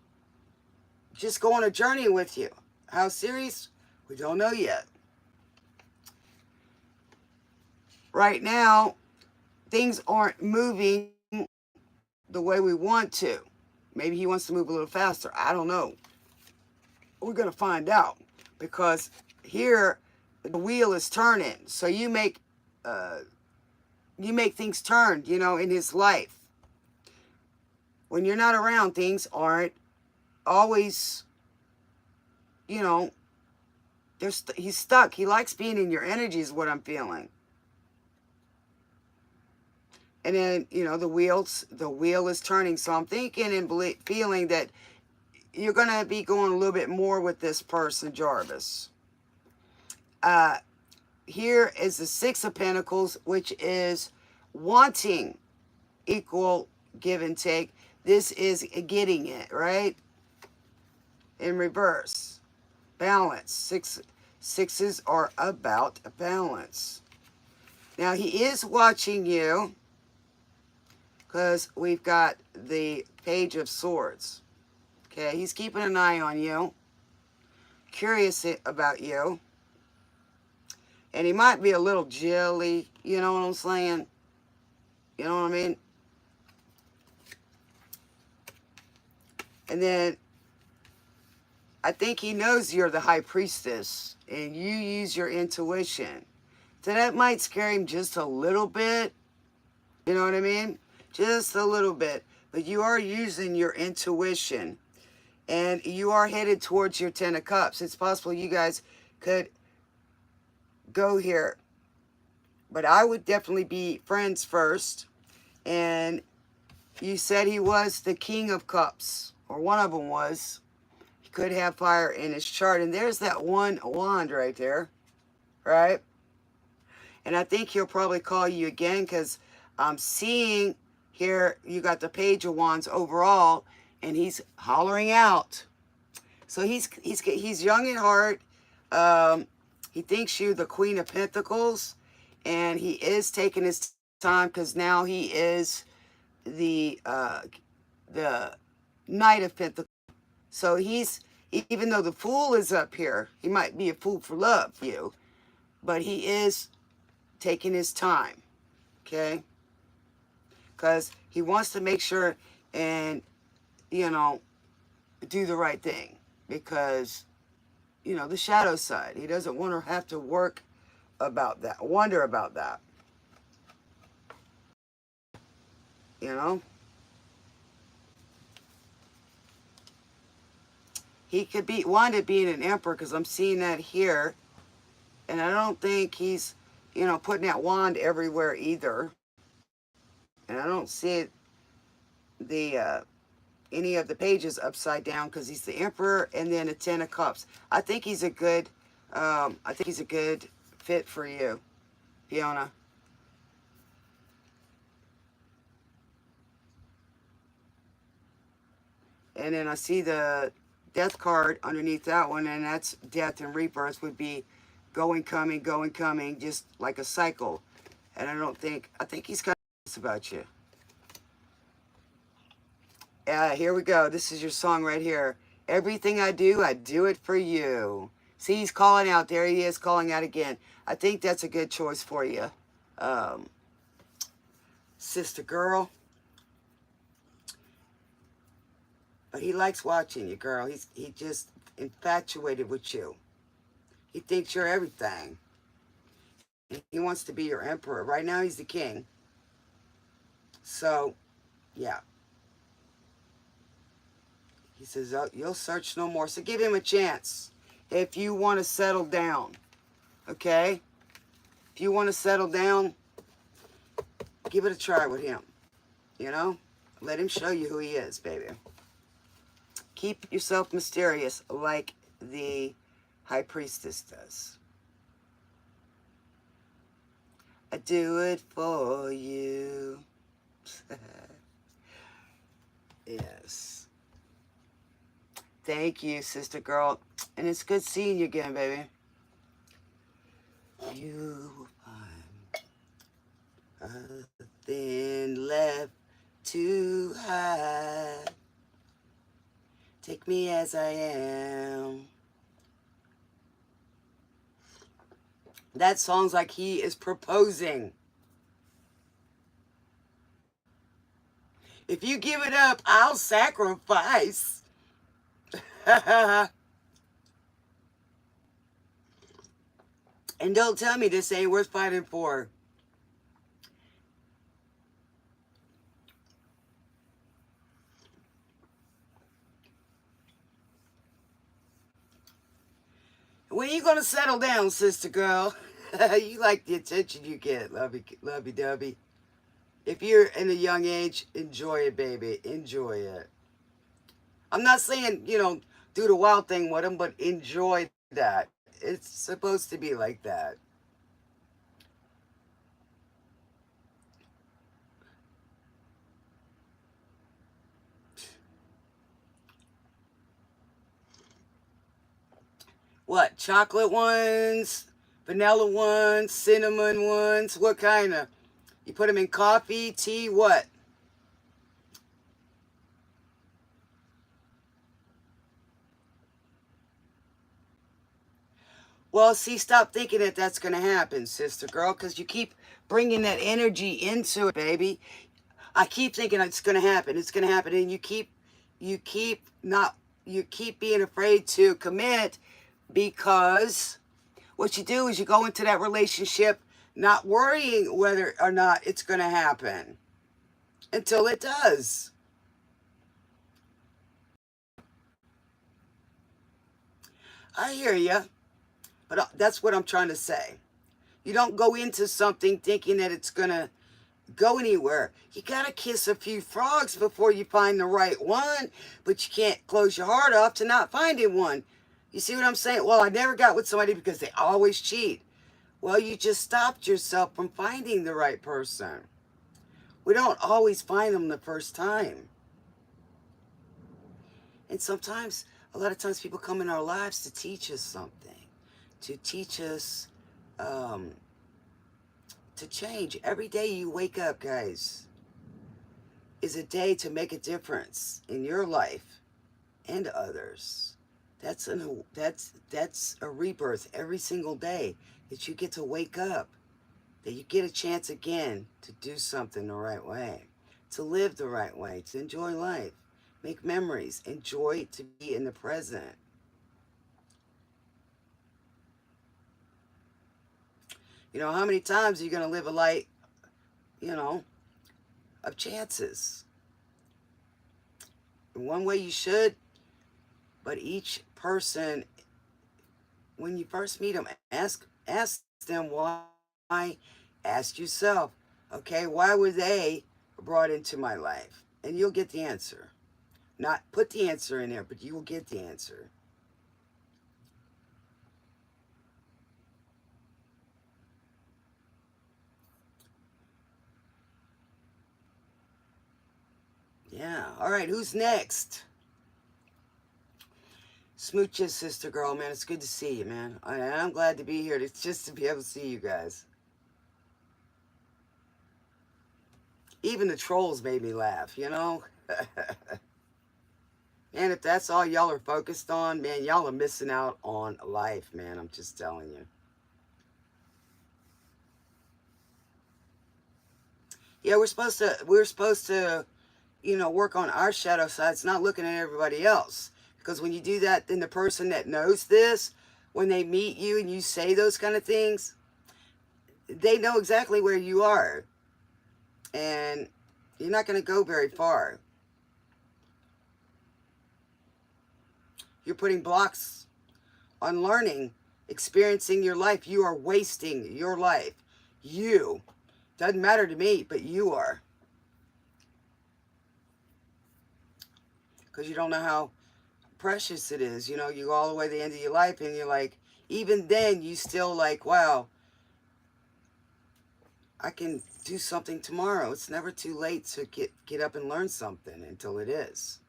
just go on a journey with you. How serious? We don't know yet. Right now, things aren't moving the way we want to. Maybe he wants to move a little faster. I don't know. We're going to find out. Because here, the wheel is turning. So you make things turn, you know, in his life. When you're not around, things aren't always, you know, he's stuck. He likes being in your energy is what I'm feeling. And then, you know, the wheel is turning. So I'm thinking and feeling that you're going to be going a little bit more with this person, Jarvis. Here is the Six of Pentacles, which is wanting equal give and take. This is getting it, right? In reverse. Balance. Sixes are about a balance. Now, he is watching you because we've got the Page of Swords. Okay, he's keeping an eye on you. Curious about you. And he might be a little jelly, you know what I'm saying? You know what I mean? And then I think he knows you're the High Priestess and you use your intuition. So that might scare him just a little bit. You know what I mean? Just a little bit. But you are using your intuition. And you are headed towards your Ten of Cups. It's possible you guys could go here. But I would definitely be friends first. And you said he was the King of Cups, or one of them was. He could have fire in his chart. And there's that one wand right there, right? And I think he'll probably call you again because I'm seeing here you got the Page of Wands overall, and he's hollering out. So he's young at heart. He thinks you're the Queen of Pentacles, and he is taking his time because now he is the Knight of Pentacles. So he's, even though the Fool is up here, he might be a fool for love, you, but he is taking his time, okay? Because he wants to make sure and, you know, do the right thing. Because, you know, the shadow side, he doesn't want to have to work about that, wonder about that. You know? He could be, wind up being an emperor because I'm seeing that here. And I don't think he's, you know, putting that wand everywhere either. And I don't see it, any of the pages upside down because he's the emperor and then a Ten of Cups. I think he's a good, fit for you, Fiona. And then I see the Death card underneath that one, and that's death and rebirth would be going, coming, just like a cycle. And I think he's kind of about you. Here we go. This is your song right here. Everything I do it for you. See, he's calling out. There he is calling out again. I think that's a good choice for you, sister girl. But he likes watching you, girl. He just infatuated with you. He thinks you're everything. He wants to be your emperor. Right now, he's the king. So, yeah. He says, oh, you'll search no more. So give him a chance if you want to settle down. Okay? If you want to settle down, give it a try with him. You know? Let him show you who he is, baby. Keep yourself mysterious like the High Priestess does. I do it for you. Yes. Thank you, sister girl. And it's good seeing you again, baby. You will find nothing left to hide. Take me as I am. That song's like he is proposing. If you give it up, I'll sacrifice. And don't tell me this ain't worth fighting for. When you gonna settle down, sister girl? You like the attention you get, lovey dovey. If you're in a young age, enjoy it, baby. Enjoy it. I'm not saying, you know, do the wild thing with them, but enjoy that. It's supposed to be like that. What? Chocolate ones? Vanilla ones? Cinnamon ones? What kind of? You put them in coffee, tea, what? Well, see, stop thinking that that's going to happen, sister girl, because you keep bringing that energy into it, baby. I keep thinking it's going to happen. It's going to happen. And you keep being afraid to commit because what you do is you go into that relationship not worrying whether or not it's going to happen until it does. I hear you, but that's what I'm trying to say. You don't go into something thinking that it's going to go anywhere. You got to kiss a few frogs before you find the right one, but you can't close your heart off to not finding one. You see what I'm saying? Well, I never got with somebody because they always cheat. Well, you just stopped yourself from finding the right person. We don't always find them the first time. And sometimes, a lot of times, people come in our lives to teach us something, to teach us to change. Every day you wake up, guys, is a day to make a difference in your life and others. That's a rebirth every single day that you get to wake up, that you get a chance again to do something the right way, to live the right way, to enjoy life, make memories, enjoy to be in the present. You know, how many times are you going to live a life, you know, of chances? In one way you should, but each person, when you first meet them, ask them why. Ask yourself, okay, why were they brought into my life? And you'll get the answer. Not put the answer in there, but you will get the answer. Yeah. All right, who's next? Smooches, sister girl, man. It's good to see you, man. I'm glad to be here. It's just to be able to see you guys. Even the trolls made me laugh, you know? And if that's all y'all are focused on, man, y'all are missing out on life, man. I'm just telling you. Yeah, we're supposed to, you know, work on our shadow sides, not looking at everybody else. Because when you do that, then the person that knows this, when they meet you and you say those kind of things, they know exactly where you are. And you're not going to go very far. You're putting blocks on learning, experiencing your life. You are wasting your life. You. Doesn't matter to me, but you are. Because you don't know how precious it is. You know, you go all the way to the end of your life and you're like, even then you still like, wow, I can do something tomorrow. It's never too late to get up and learn something until it is.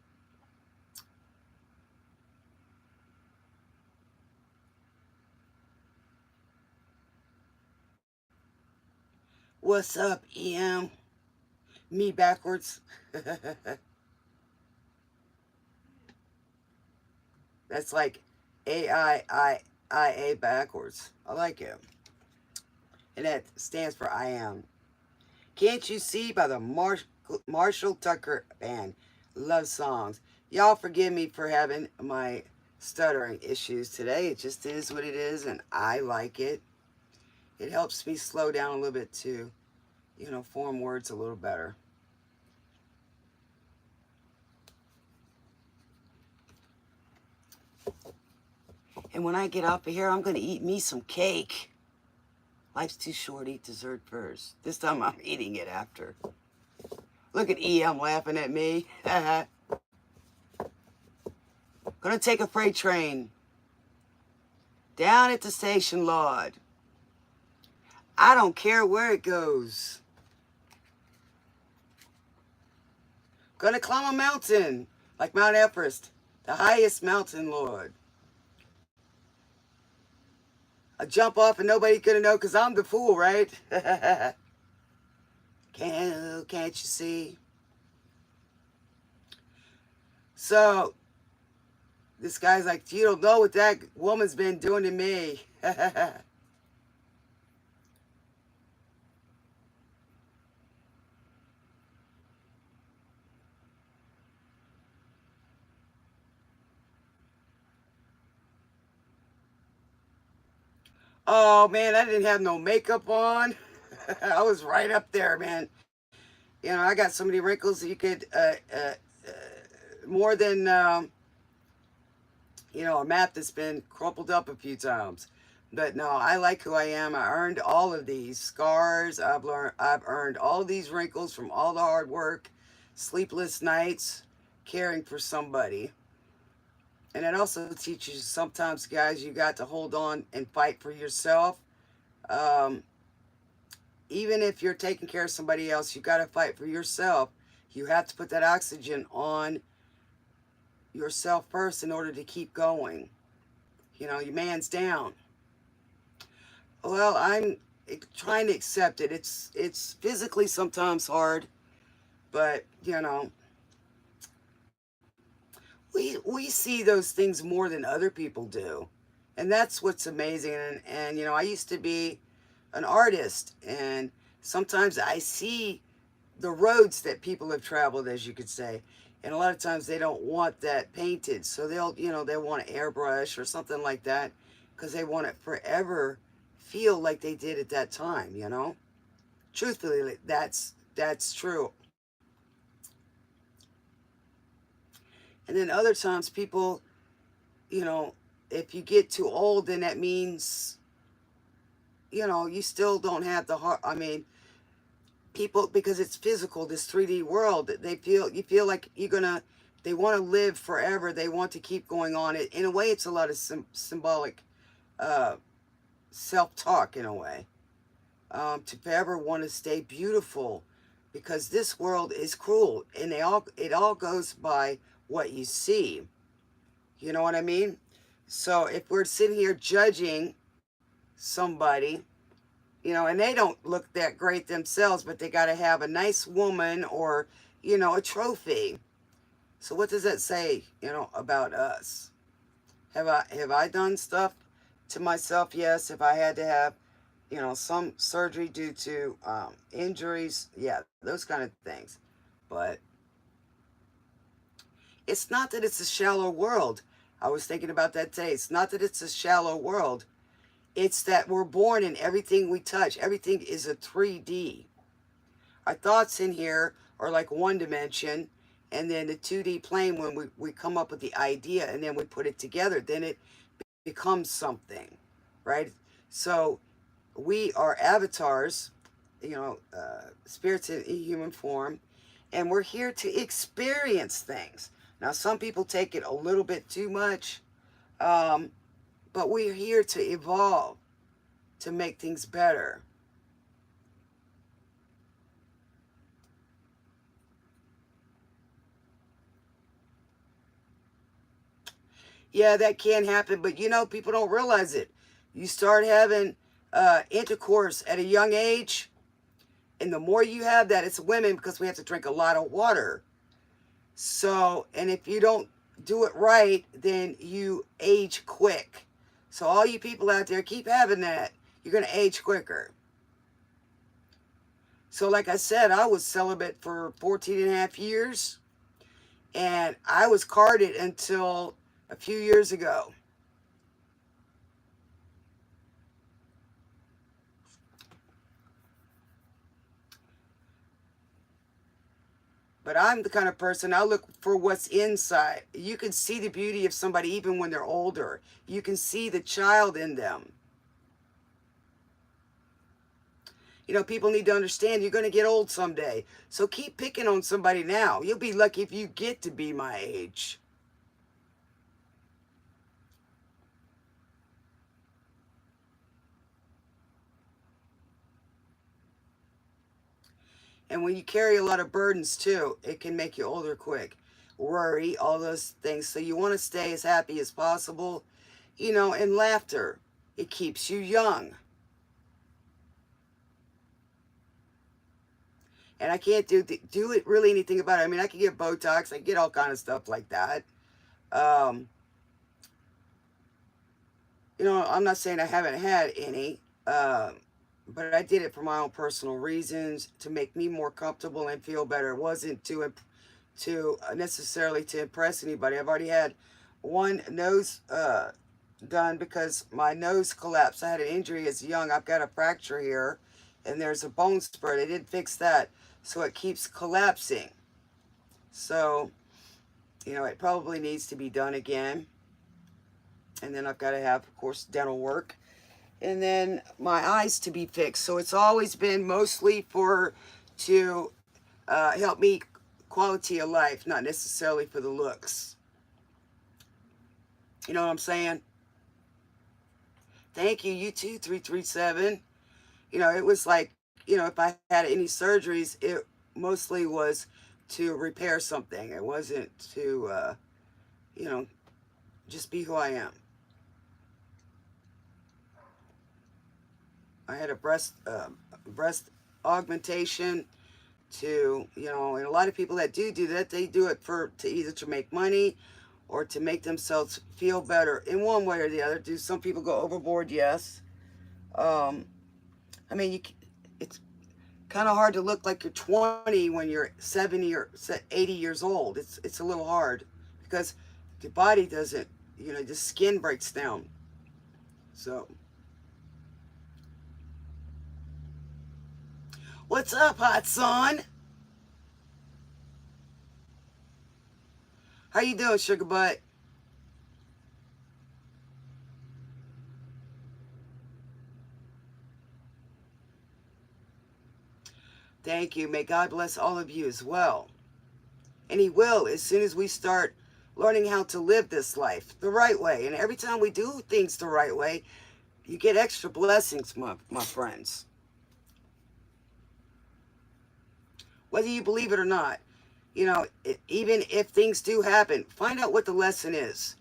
What's up, EM? Me backwards. That's like AIIIA backwards. I like it. And that stands for I am. Can't You See by the Marshall Tucker Band. Love songs. Y'all forgive me for having my stuttering issues today. It just is what it is, and I like it. It helps me slow down a little bit to, you know, form words a little better. And when I get off of here, I'm going to eat me some cake. Life's too short, eat dessert first. This time I'm eating it after. Look at EM laughing at me. Gonna take a freight train down at the station, Lord. I don't care where it goes. Gonna climb a mountain like Mount Everest, the highest mountain, Lord. I jump off and nobody's gonna know because I'm the fool, right? Can't you see? So this guy's like, you don't know what that woman's been doing to me. Oh man, I didn't have no makeup on. I was right up there, man. You know, I got so many wrinkles that you could more than a map that's been crumpled up a few times. But no, I like who I am. I earned all of these scars. I've earned all these wrinkles from all the hard work, sleepless nights, caring for somebody. And it also teaches you sometimes, guys, you got to hold on and fight for yourself. Um, Even if you're taking care of somebody else, you got to fight for yourself. You have to put that oxygen on yourself first in order to keep going. Your man's down. Well, I'm trying to accept it. It's physically sometimes hard, but we see those things more than other people do, and that's what's amazing. And I used to be an artist, and sometimes I see the roads that people have traveled, as you could say, and a lot of times they don't want that painted, so they want an airbrush or something like that because they want it forever feel like they did at that time. Truthfully, that's true. And then other times people, you know if you get too old, then that means you still don't have the heart. I mean, people, because it's physical, this 3D world, you feel like they want to live forever. They want to keep going on. In a way, it's a lot of symbolic uh, self-talk, in a way, to forever want to stay beautiful, because this world is cruel, and it all goes by what you see. You know what I mean? So if we're sitting here judging somebody, and they don't look that great themselves, but they got to have a nice woman, or a trophy. So what does that say, about us? Have I done stuff to myself? Yes. If I had to have, some surgery due to injuries, yeah, those kind of things. But it's not that it's a shallow world. I was thinking about that today. It's not that it's a shallow world. It's that we're born and everything we touch, everything is a 3D. Our thoughts in here are like one dimension, and then the 2D plane, when we come up with the idea and then we put it together, then it becomes something, right? So we are avatars, spirits in human form, and we're here to experience things. Now, some people take it a little bit too much, um, but we're here to evolve, to make things better. Yeah, that can happen, but people don't realize it. You start having intercourse at a young age, and the more you have that, it's women, because we have to drink a lot of water. So, and if you don't do it right, then you age quick. So, all you people out there, keep having that. You're going to age quicker. So, like I said, I was celibate for 14 and a half years, and I was carded until a few years ago. But I'm the kind of person, I look for what's inside. You can see the beauty of somebody even when they're older. You can see the child in them. People need to understand you're going to get old someday. So keep picking on somebody now. You'll be lucky if you get to be my age. And when you carry a lot of burdens too, it can make you older quick. Worry, all those things. So you want to stay as happy as possible, and laughter. It keeps you young. And I can't do it really anything about it. I mean, I can get Botox, I can get all kind of stuff like that. Um, I'm not saying I haven't had any, but I did it for my own personal reasons, to make me more comfortable and feel better. It wasn't to necessarily to impress anybody. I've already had one nose done because my nose collapsed. I had an injury as young. I've got a fracture here, and there's a bone spur. They didn't fix that, so it keeps collapsing. So it probably needs to be done again. And then I've got to have, of course, dental work. And then my eyes to be fixed. So it's always been mostly to help me quality of life, not necessarily for the looks. You know what I'm saying? Thank you. You too, 337. It was like, if I had any surgeries, it mostly was to repair something. It wasn't to, you know, just be who I am. I had a breast augmentation and a lot of people that do that, they do it to either to make money or to make themselves feel better in one way or the other. Do some people go overboard? Yes. Um, I mean, it's kind of hard to look like you're 20 when you're 70 or 80 years old. It's a little hard because the body doesn't, the skin breaks down. So, what's up, hot son? How you doing, sugar butt? Thank you. May God bless all of you as well. And He will as soon as we start learning how to live this life the right way. And every time we do things the right way, you get extra blessings, my friends. Whether you believe it or not, even if things do happen, find out what the lesson is.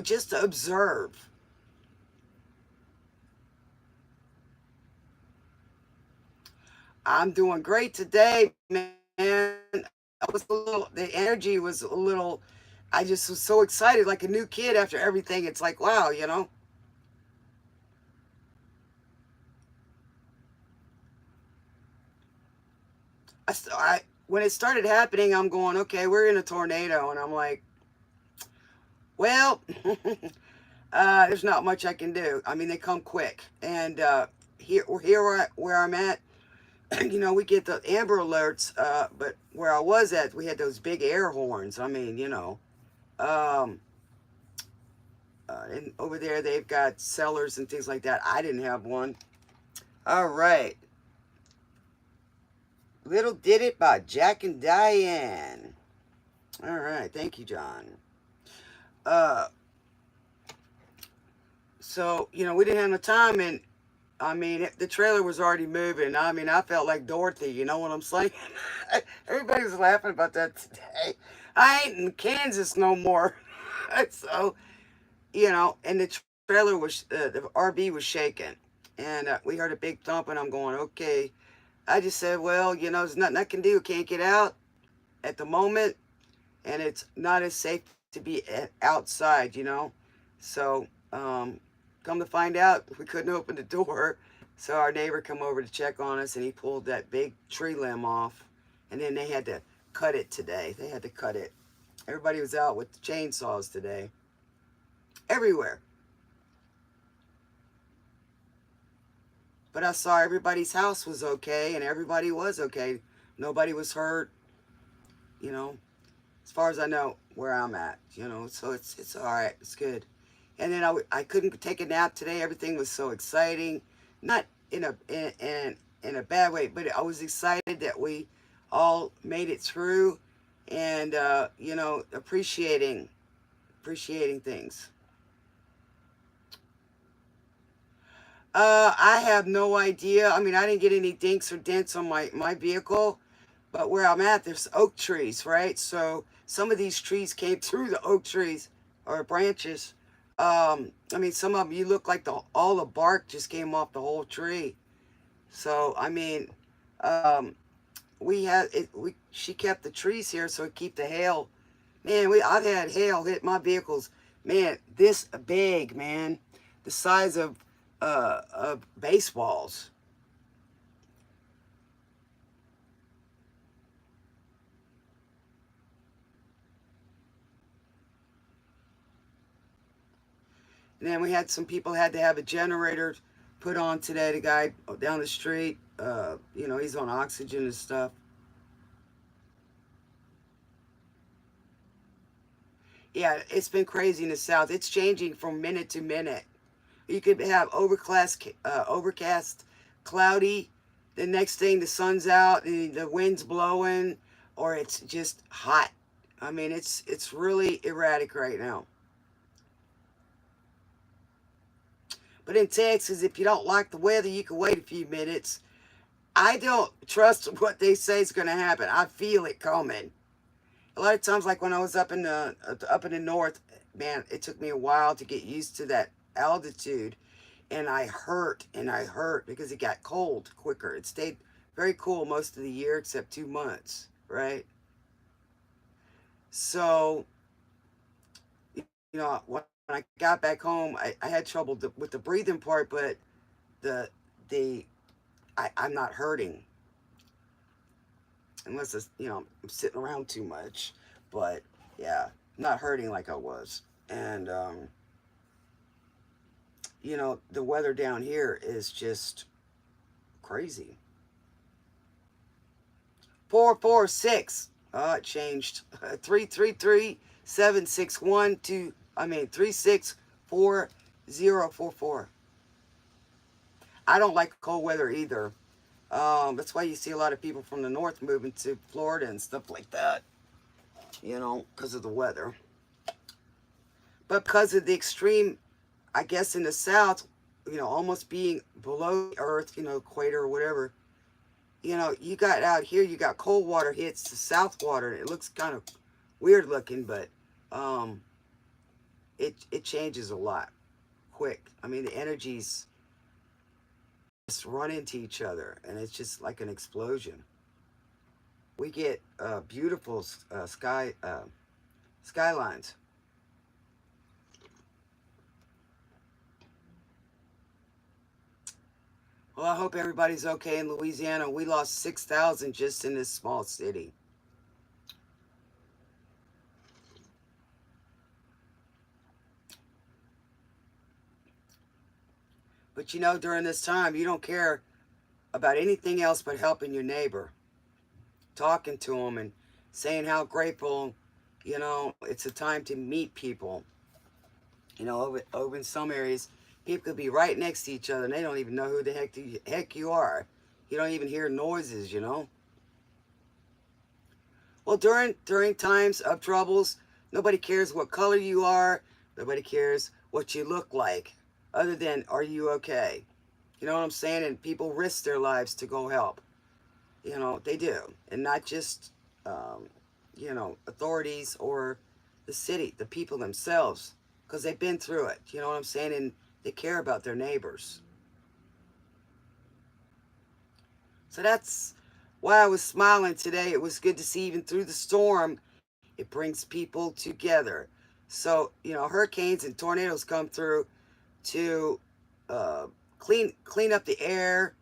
Just to observe. I'm doing great today, man. The energy was a little, I just was so excited, like a new kid after everything. It's like, wow. When it started happening, I'm going, okay, we're in a tornado. And I'm like, well, there's not much I can do. I mean, they come quick. And here where I'm at, we get the Amber Alerts, but where I was at, we had those big air horns. I mean, um, and over there they've got cellars and things like that. I didn't have one. All right. Little Did It by Jack and Diane. All right. Thank you, John. Uh, so, we didn't have no time, and I mean, the trailer was already moving. I mean, I felt like Dorothy, you know what I'm saying? Everybody was laughing about that today. I ain't in Kansas no more. So, and the trailer was, the RV was shaking. And we heard a big thump, and I'm going, okay. I just said, well, there's nothing I can do. Can't get out at the moment. And it's not as safe to be outside. So, come to find out, we couldn't open the door. So our neighbor come over to check on us, and he pulled that big tree limb off. And then they had to cut it today. They had to cut it. Everybody was out with chainsaws today. Everywhere. But I saw everybody's house was okay, and everybody was okay. Nobody was hurt, you know, as far as I know, where I'm at, so it's all right. It's good. And then I couldn't take a nap today. Everything was so exciting. Not in a bad way, but I was excited that we all made it through and, appreciating things. I have no idea. I mean, I didn't get any dinks or dents on my vehicle, but where I'm at, there's oak trees, right? So some of these trees came through the oak trees or branches. I mean, some of them, you look like all the bark just came off the whole tree. So, I mean, um, we had it. She kept the trees here so it keep the hail. Man, I've had hail hit my vehicles. Man, this big, man, the size of baseballs. And then we had some people had to have a generator put on today. The guy down the street, he's on oxygen and stuff. Yeah, it's been crazy in the South. It's changing from minute to minute. You could have overcast, cloudy. The next thing, the sun's out, the wind's blowing, or it's just hot. I mean, it's really erratic right now. But in Texas, if you don't like the weather, you can wait a few minutes. I don't trust what they say is going to happen. I feel it coming. A lot of times, like when I was up in the north, man, it took me a while to get used to that altitude, and I hurt because it got cold quicker. It stayed very cool most of the year except 2 months, right? So, when I got back home, I had trouble with the breathing part, but the the I'm not hurting unless I'm sitting around too much. But yeah, not hurting like I was. And the weather down here is just crazy. 446. Oh, it changed. 333-761 to, 364044. I don't like cold weather either. That's why you see a lot of people from the north moving to Florida and stuff like that, because of the weather. But because of the extreme, I guess in the south, almost being below the earth, equator or whatever, you got out here, you got cold water hits the south water, and it looks kind of weird looking, but um, it changes a lot quick. I mean, the energies just run into each other, and it's just like an explosion. We get beautiful skylines. Well, I hope everybody's okay in Louisiana. We lost 6,000 just in this small city. But during this time, you don't care about anything else but helping your neighbor, talking to them and saying how grateful, it's a time to meet people. Over in some areas, people could be right next to each other and they don't even know who the heck you are. You don't even hear noises. Well, during times of troubles, nobody cares what color you are. Nobody cares what you look like, other than are you okay? You know what I'm saying? And people risk their lives to go help. They do, and not just authorities or the city, the people themselves, because they've been through it. You know what I'm saying? And they care about their neighbors. So that's why I was smiling today. It was good to see even through the storm, it brings people together. So, hurricanes and tornadoes come through to uh, clean up the air,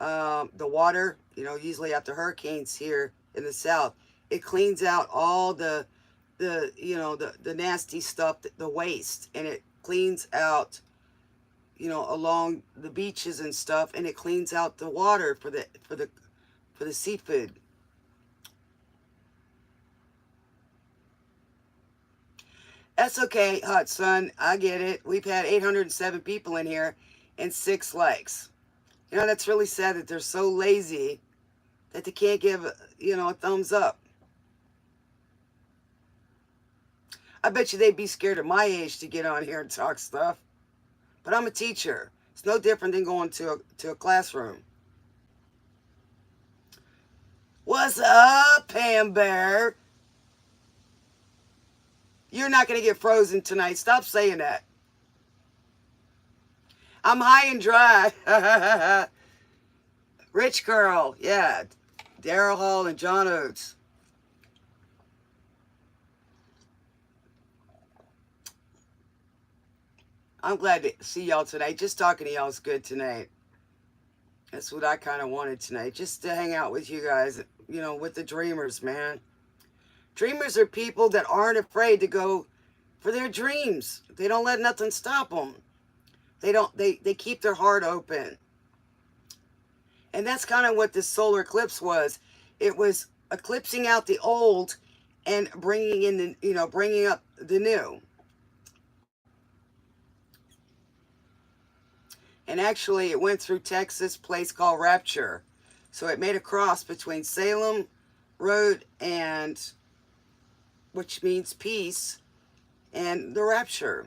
the water. Usually after hurricanes here in the south, it cleans out all the nasty stuff, the waste, and it cleans out along the beaches and stuff, and it cleans out the water for the seafood. That's okay, hot son. I get it. We've had 807 people in here and 6 likes. That's really sad that they're so lazy that they can't give a thumbs up. I bet you they'd be scared at my age to get on here and talk stuff. But I'm a teacher. It's no different than going to a classroom. What's up, Pam Bear? You're not going to get frozen tonight. Stop saying that. I'm high and dry. Rich girl. Yeah. Daryl Hall and John Oates. I'm glad to see y'all tonight. Just talking to y'all is good tonight. That's what I kind of wanted tonight. Just to hang out with you guys, with the dreamers, man. Dreamers are people that aren't afraid to go for their dreams. They don't let nothing stop them. They keep their heart open. And that's kind of what this solar eclipse was. It was eclipsing out the old and bringing in bringing up the new. And actually, it went through Texas, place called Rapture. So it made a cross between Salem Road and, which means peace, and the Rapture.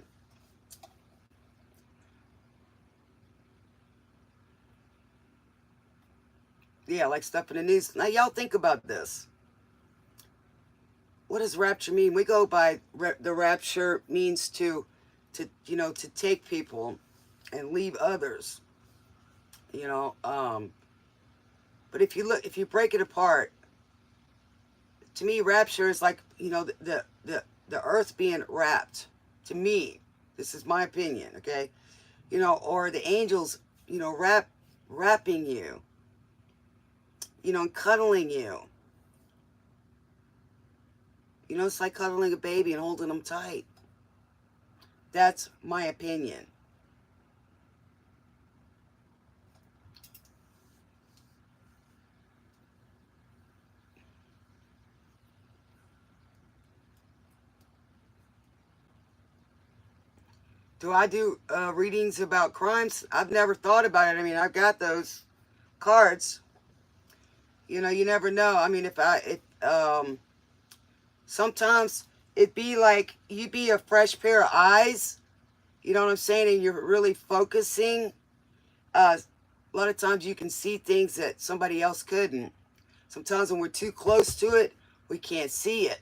Yeah, like stuff in the news. Now, y'all think about this. What does rapture mean? We go by the rapture means to take people and leave others. You know, but if you break it apart, to me, rapture is like the earth being wrapped. To me, this is my opinion. Okay, or the angels, wrapping you, and cuddling you. It's like cuddling a baby and holding them tight. That's my opinion. Do I do readings about crimes? I've never thought about it. I mean, I've got those cards. You never know. I mean, sometimes it'd be like you'd be a fresh pair of eyes. You know what I'm saying? And you're really focusing. A lot of times you can see things that somebody else couldn't. Sometimes when we're too close to it, we can't see it.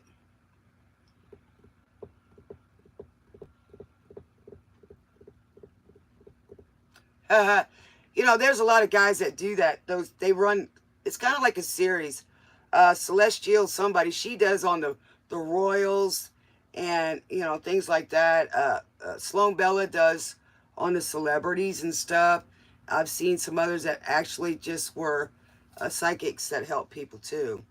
There's a lot of guys that do that. They run. It's kind of like a series. Celestial, somebody she does on the Royals, and things like that. Sloan Bella does on the celebrities and stuff. I've seen some others that actually just were psychics that help people too.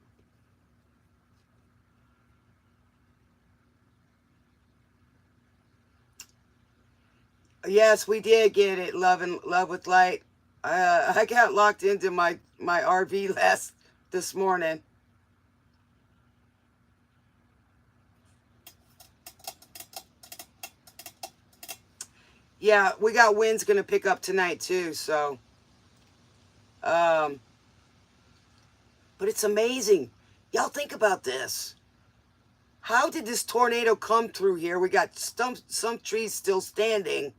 Yes, we did get it. Love with light. I got locked into my RV this morning. Yeah, we got winds gonna pick up tonight too. So, um, but it's amazing. Y'all think about this. How did this tornado come through here? We got some trees still standing,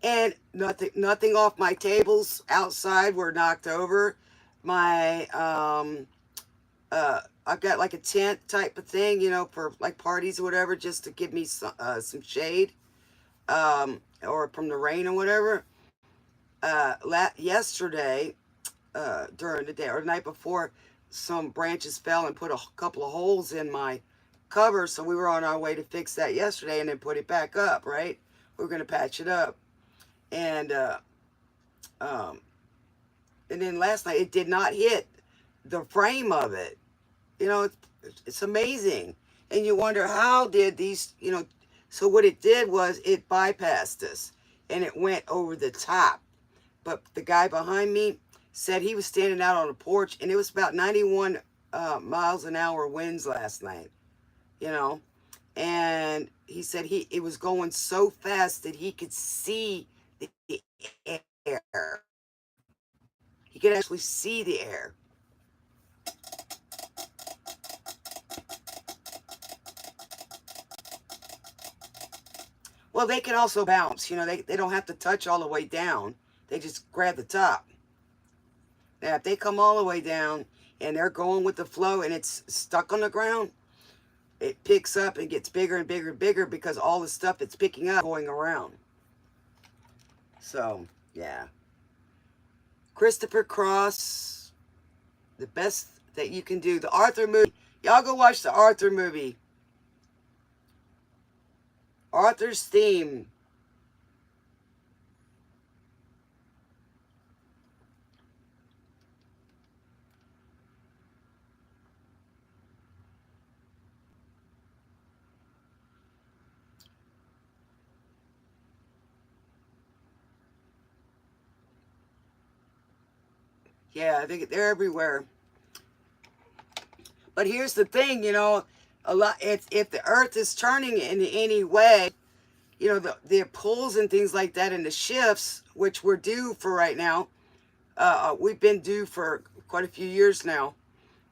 and nothing off my tables outside were knocked over. My I've got like a tent type of thing, for like parties or whatever, just to give me some shade, or from the rain or whatever. Yesterday, during the day or the night before, some branches fell and put a couple of holes in my cover. So we were on our way to fix that yesterday and then put it back up. Right, we were gonna patch it up, and um, and then last night it did not hit the frame of it. It's amazing, and you wonder how did these. So what it did was it bypassed us, and it went over the top. But the guy behind me said he was standing out on the porch, and it was about 91 miles an hour winds last night. You know, and he said it was going so fast that he could see the air. He could actually see the air. Well, they can also bounce. They don't have to touch all the way down. They just grab the top. Now, if they come all the way down and they're going with the flow and it's stuck on the ground, it picks up and gets bigger and bigger and bigger because all the stuff it's picking up going around. So, yeah. Christopher Cross, the best that you can do. The Arthur movie. Y'all go watch the Arthur movie. Arthur's theme. Yeah, I think they're everywhere. But here's the thing, a lot. If the earth is turning in any way, you know, the pulls and things like that and the shifts, which we're due for right now, we've been due for quite a few years now,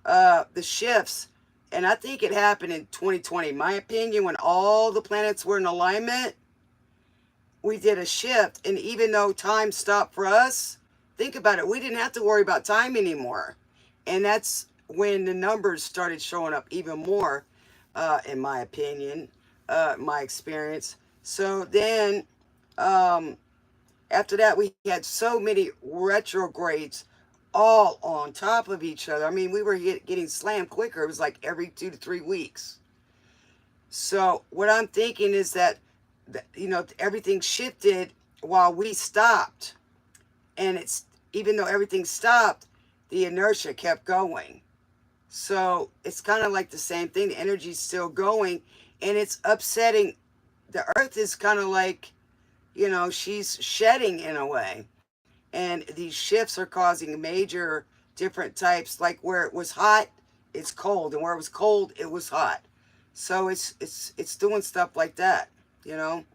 the shifts, and I think it happened in 2020. My opinion, when all the planets were in alignment, we did a shift, and even though time stopped for us, think about it, we didn't have to worry about time anymore. And that's when the numbers started showing up even more, in my opinion, my experience. So then, um, after that, we had so many retrogrades all on top of each other. I mean, we were getting slammed quicker. It was like every 2 to 3 weeks. So what I'm thinking is that, you know, everything shifted while we stopped. And it's, even though everything stopped, the inertia kept going. So it's kind of like the same thing. The energy's still going, and it's upsetting. The earth is kind of like, you know, she's shedding in a way. And these shifts are causing major different types, like where it was hot, it's cold, and where it was cold, it was hot. So it's doing stuff like that, you know.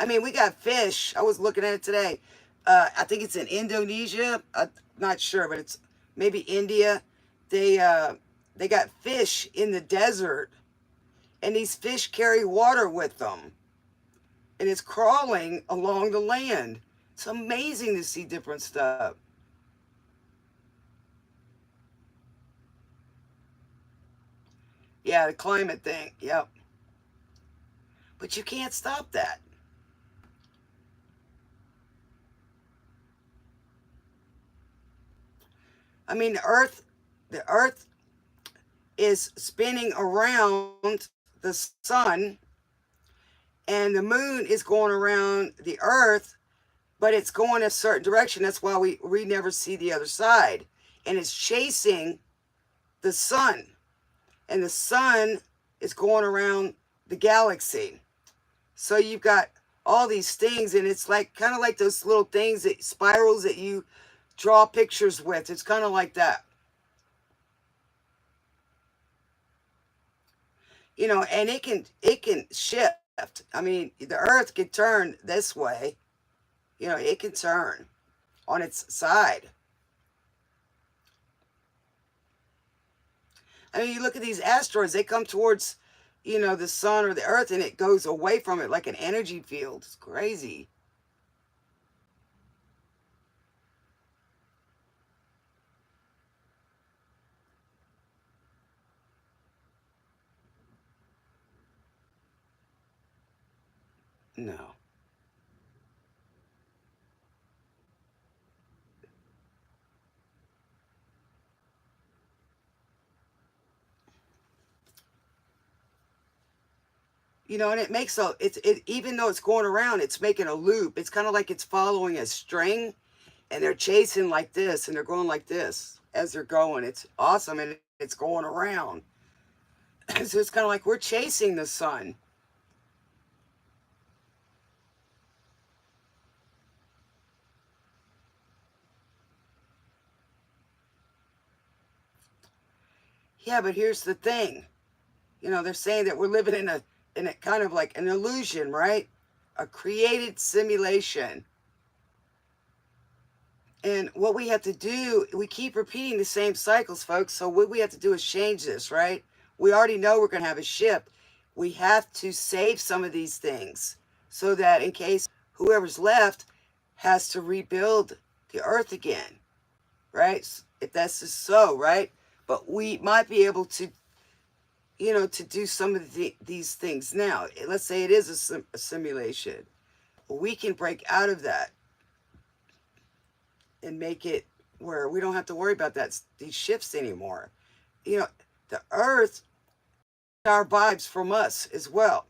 I mean, we got fish. I was looking at it today. I think it's in Indonesia. I'm not sure, but it's maybe India. They got fish in the desert, and these fish carry water with them, and it's crawling along the land. It's amazing to see different stuff. Yeah, the climate thing. Yep. But you can't stop that. I mean, the earth is spinning around the sun, and the moon is going around the earth, but it's going a certain direction. That's why we never see the other side. And it's chasing the sun. And the sun is going around the galaxy. So you've got all these things, and it's like kind of like those little things, that spirals that you draw pictures with. It's kind of like that. You know, and it can shift. I mean, the earth can turn this way. You know, it can turn on its side. I mean, you look at these asteroids, they come towards, you know, the sun or the earth, and it goes away from it like an energy field. It's crazy. No. You know, and it makes even though it's going around, it's making a loop. It's kind of like it's following a string, and they're chasing like this, and they're going like this as they're going. It's awesome, and it's going around. So it's kind of like we're chasing the sun. Yeah, but here's the thing. You know, they're saying that we're living in a kind of like an illusion, right? A created simulation. And what we have to do, we keep repeating the same cycles, folks. So what we have to do is change this, right? We already know we're going to have a shift. We have to save some of these things so that in case whoever's left has to rebuild the earth again, right? If that's just so, right? But we might be able to, you know, to do some of these things now. Let's say it is a simulation. We can break out of that and make it where we don't have to worry about these shifts anymore. You know, the earth, our vibes from us as well,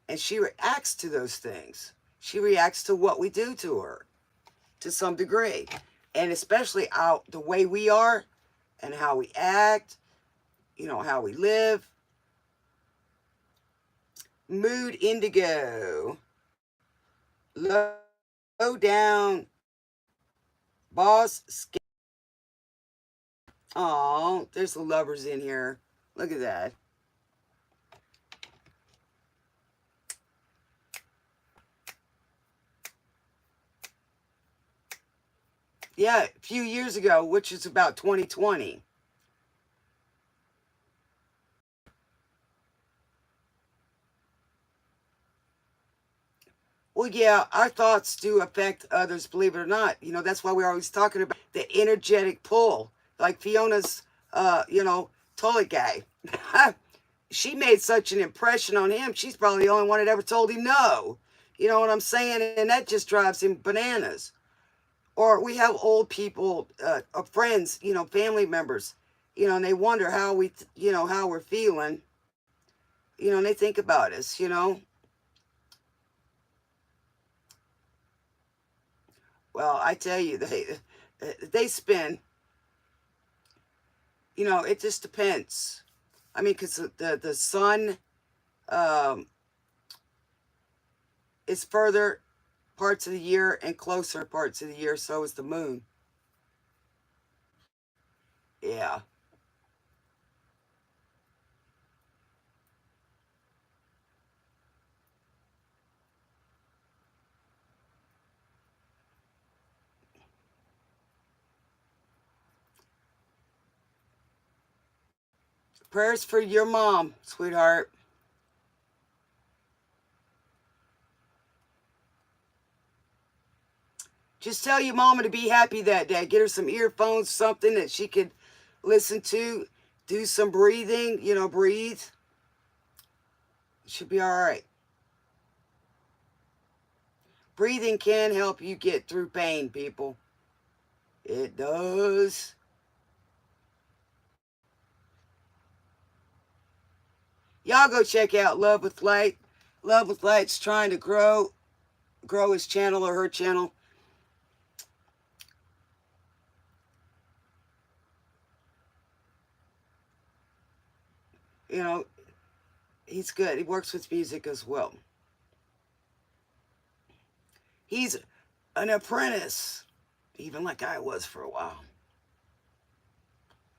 and she reacts to those things. She reacts to what we do to her to some degree, and especially out the way we are and how we act, you know, how we live. Mood indigo, low down boss. Oh, there's the lovers in here. Look at that. Yeah, a few years ago, which is about 2020. Well, yeah, our thoughts do affect others, believe it or not. That's why we're always talking about the energetic pull. Like Fiona's, toilet guy. She made such an impression on him, she's probably the only one that ever told him no. You know what I'm saying? And that just drives him bananas. Or we have old people, friends, family members, and they wonder how how we're feeling, and they think about us. Well, I tell you, they spend, it just depends. I mean, because the sun um, is further parts of the year and closer parts of the year, so is the moon. Yeah. Prayers for your mom, sweetheart. Just tell your mama to be happy that day. Get her some earphones, something that she could listen to. Do some breathing, breathe. Should be all right. Breathing can help you get through pain, people. It does. Y'all go check out Love with Light. Love with Light's trying to grow his channel or her channel. You know, he's good. He works with music as well. He's an apprentice, even like I was for a while.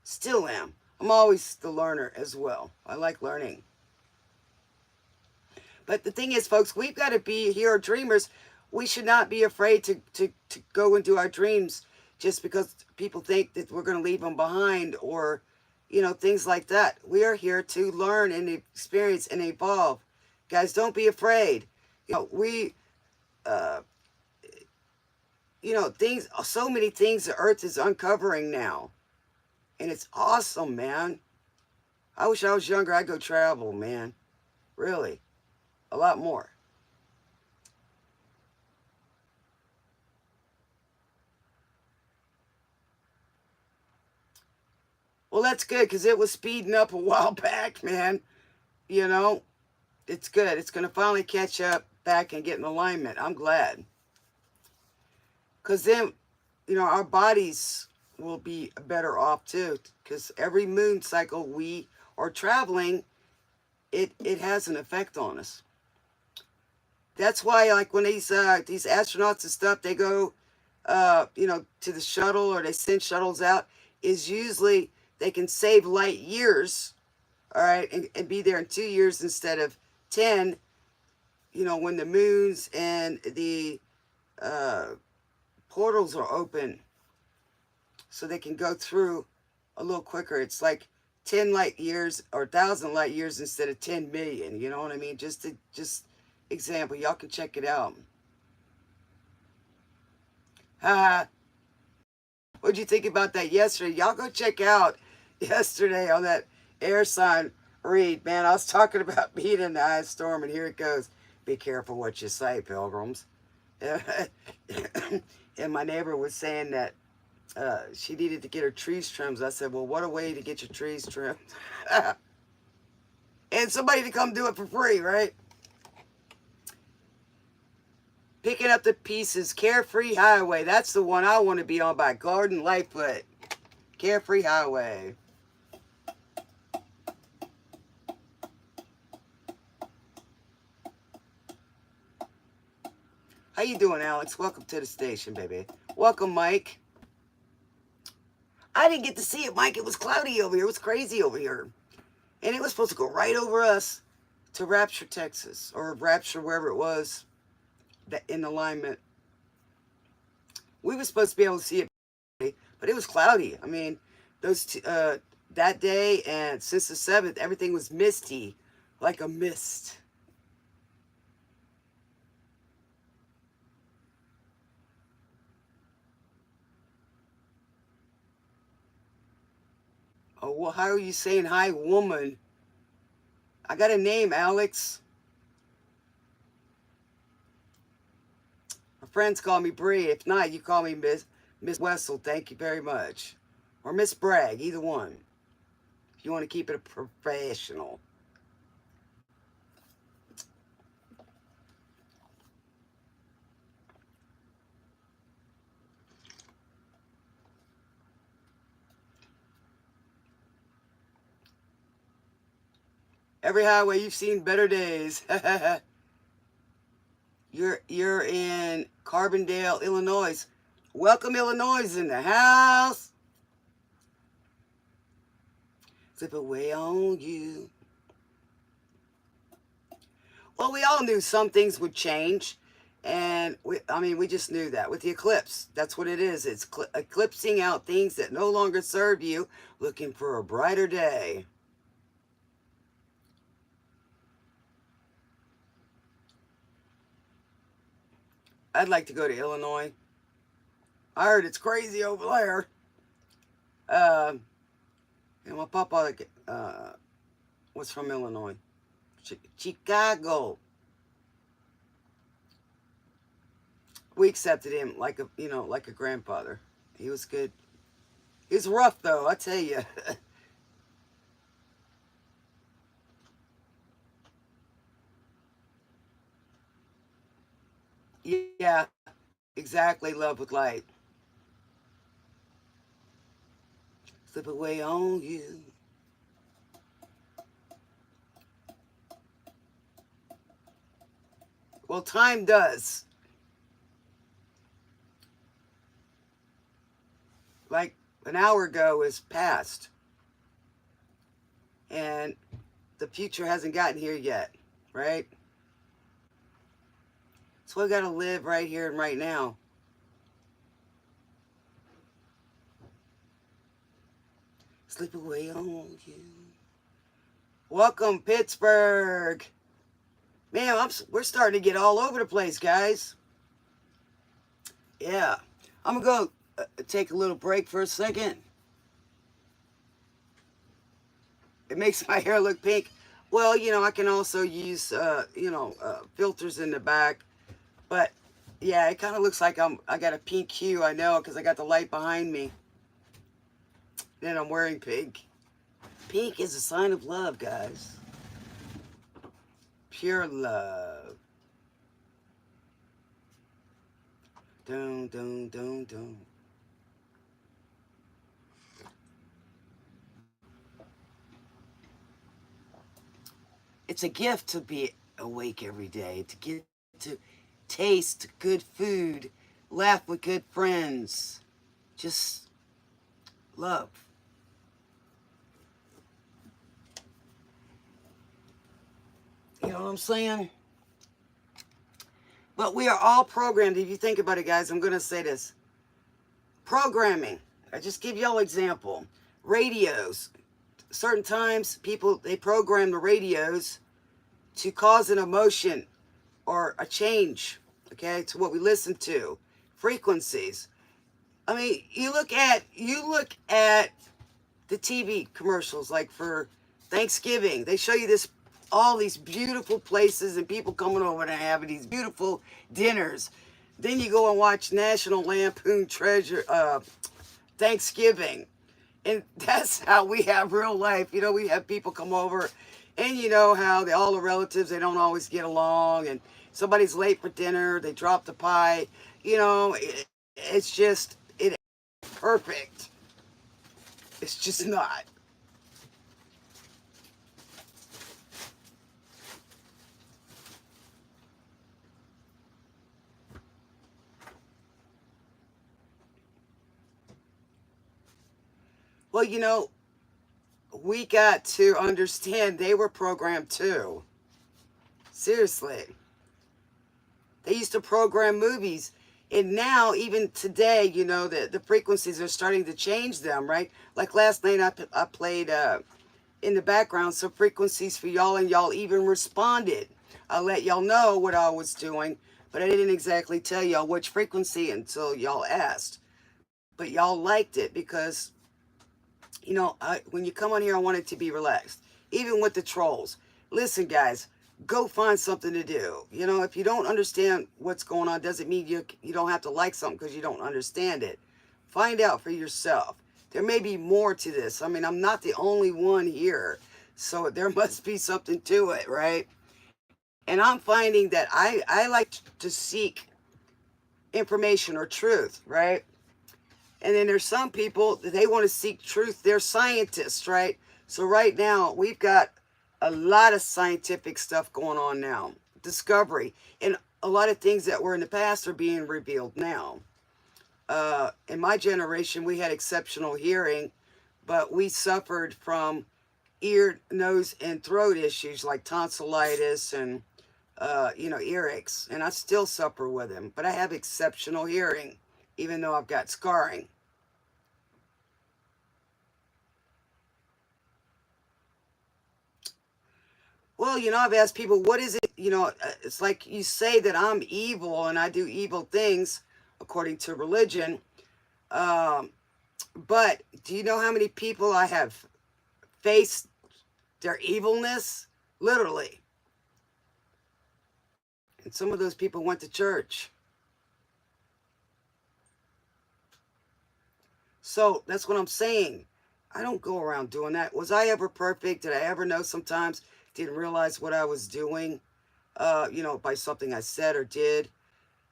Still am. I'm always the learner as well. I like learning. But the thing is, folks, we've got to be here dreamers. We should not be afraid to go and do our dreams just because people think that we're going to leave them behind or, things like that. We are here to learn and experience and evolve. Guys, don't be afraid. We, uh, things, so many things the earth is uncovering now. And it's awesome, man. I wish I was younger. I'd go travel, man. Really. A lot more. Well, that's good because it was speeding up a while back, man. You know, it's good. It's going to finally catch up back and get in alignment. I'm glad. Because then, our bodies will be better off too. Because every moon cycle we are traveling, it has an effect on us. That's why, like when these astronauts and stuff, they go, to the shuttle or they send shuttles out, is usually they can save light years, all right, and be there in 2 years instead of 10. When the moons and the uh, portals are open, so they can go through a little quicker. It's like 10 light years or 1,000 light years instead of 10 million. You know what I mean? Just example. Y'all can check it out. What'd you think about that yesterday? Y'all go check out yesterday on that air sign read. Man, I was talking about being in the ice storm, and here it goes. Be careful what you say, pilgrims. And my neighbor was saying that she needed to get her trees trimmed. I said, well, what a way to get your trees trimmed. And somebody to come do it for free, right? Picking up the pieces, Carefree Highway. That's the one I want to be on by Gordon Lightfoot. Carefree Highway. How you doing, Alex? Welcome to the station, baby. Welcome, Mike. I didn't get to see it, Mike. It was cloudy over here. It was crazy over here. And it was supposed to go right over us to Rapture, Texas, or Rapture, wherever it was, that in alignment. We were supposed to be able to see it, but it was cloudy. I mean, that day and since the 7th, everything was misty, like a mist. Oh, well, how are you saying hi, woman? I got a name, Alex. My friends call me Bree. If not, you call me Miss Wessel. Thank you very much. Or Miss Bragg, either one. If you want to keep it professional. Every highway, you've seen better days. You're in Carbondale, Illinois. Welcome, Illinois, is in the house. Slip away on you. Well, we all knew some things would change. And we just knew that with the eclipse. That's what it is. It's eclipsing out things that no longer serve you, looking for a brighter day. I'd like to go to Illinois. I heard it's crazy over there. My papa was from Illinois, Chicago. We accepted him like a grandfather. He was good. He was rough though, I tell you. Yeah, exactly. Love with light. Slip away on you. Well, time does. Like an hour ago is past. And the future hasn't gotten here yet, right? So we got to live right here and right now. Slip away on you. Welcome, Pittsburgh. Man, we're starting to get all over the place, guys. Yeah. I'm going to go take a little break for a second. It makes my hair look pink. Well, I can also use, filters in the back. But, yeah, it kind of looks like I got a pink hue, I know, because I got the light behind me. Then I'm wearing pink. Pink is a sign of love, guys. Pure love. Dun, dun, dun, dun. It's a gift to be awake every day, to get to taste good food, laugh with good friends, just love. You know what I'm saying? But we are all programmed. If you think about it, guys, I'm going to say this. Programming. I just give y'all an example. Radios. Certain times, they program the radios to cause an emotion or a change, okay, to what we listen to. Frequencies. I mean, you look at the TV commercials, like for Thanksgiving. They show you all these beautiful places and people coming over and having these beautiful dinners. Then you go and watch National Lampoon Thanksgiving. And that's how we have real life. We have people come over, and you know how all the relatives, they don't always get along, and somebody's late for dinner, they drop the pie. It's just, it ain't perfect. It's just not. Well, we got to understand they were programmed too. Seriously. They used to program movies. And now, even today, the frequencies are starting to change them, right? Like last night, I played in the background some frequencies for y'all, and y'all even responded. I let y'all know what I was doing, but I didn't exactly tell y'all which frequency until y'all asked. But y'all liked it because, when you come on here, I want it to be relaxed. Even with the trolls. Listen, guys, go find something to do. If you don't understand what's going on, doesn't mean you don't have to like something because you don't understand it. Find out for yourself. There may be more to this. I mean, I'm not the only one here. So there must be something to it, right? And I'm finding that I like to seek information or truth, right? And then there's some people that they want to seek truth. They're scientists, right? So right now we've got a lot of scientific stuff going on now. Discovery. And a lot of things that were in the past are being revealed now. In my generation, we had exceptional hearing, but we suffered from ear, nose, and throat issues like tonsillitis and, earaches. And I still suffer with them, but I have exceptional hearing, even though I've got scarring. Well, I've asked people, what is it? It's like you say that I'm evil and I do evil things according to religion. Um, but do you know how many people I have faced their evilness? Literally. And some of those people went to church. So that's what I'm saying. I don't go around doing that. Was I ever perfect? Did I ever know sometimes? Didn't realize what I was doing, by something I said or did.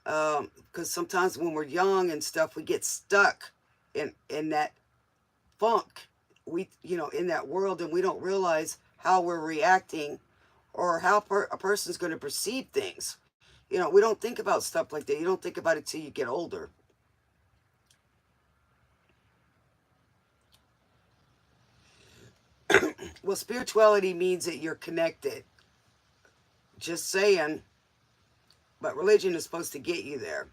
Because sometimes when we're young and stuff, we get stuck in that funk. In that world, and we don't realize how we're reacting or how a person's going to perceive things. We don't think about stuff like that. You don't think about it till you get older. Well, spirituality means that you're connected. Just saying. But religion is supposed to get you there.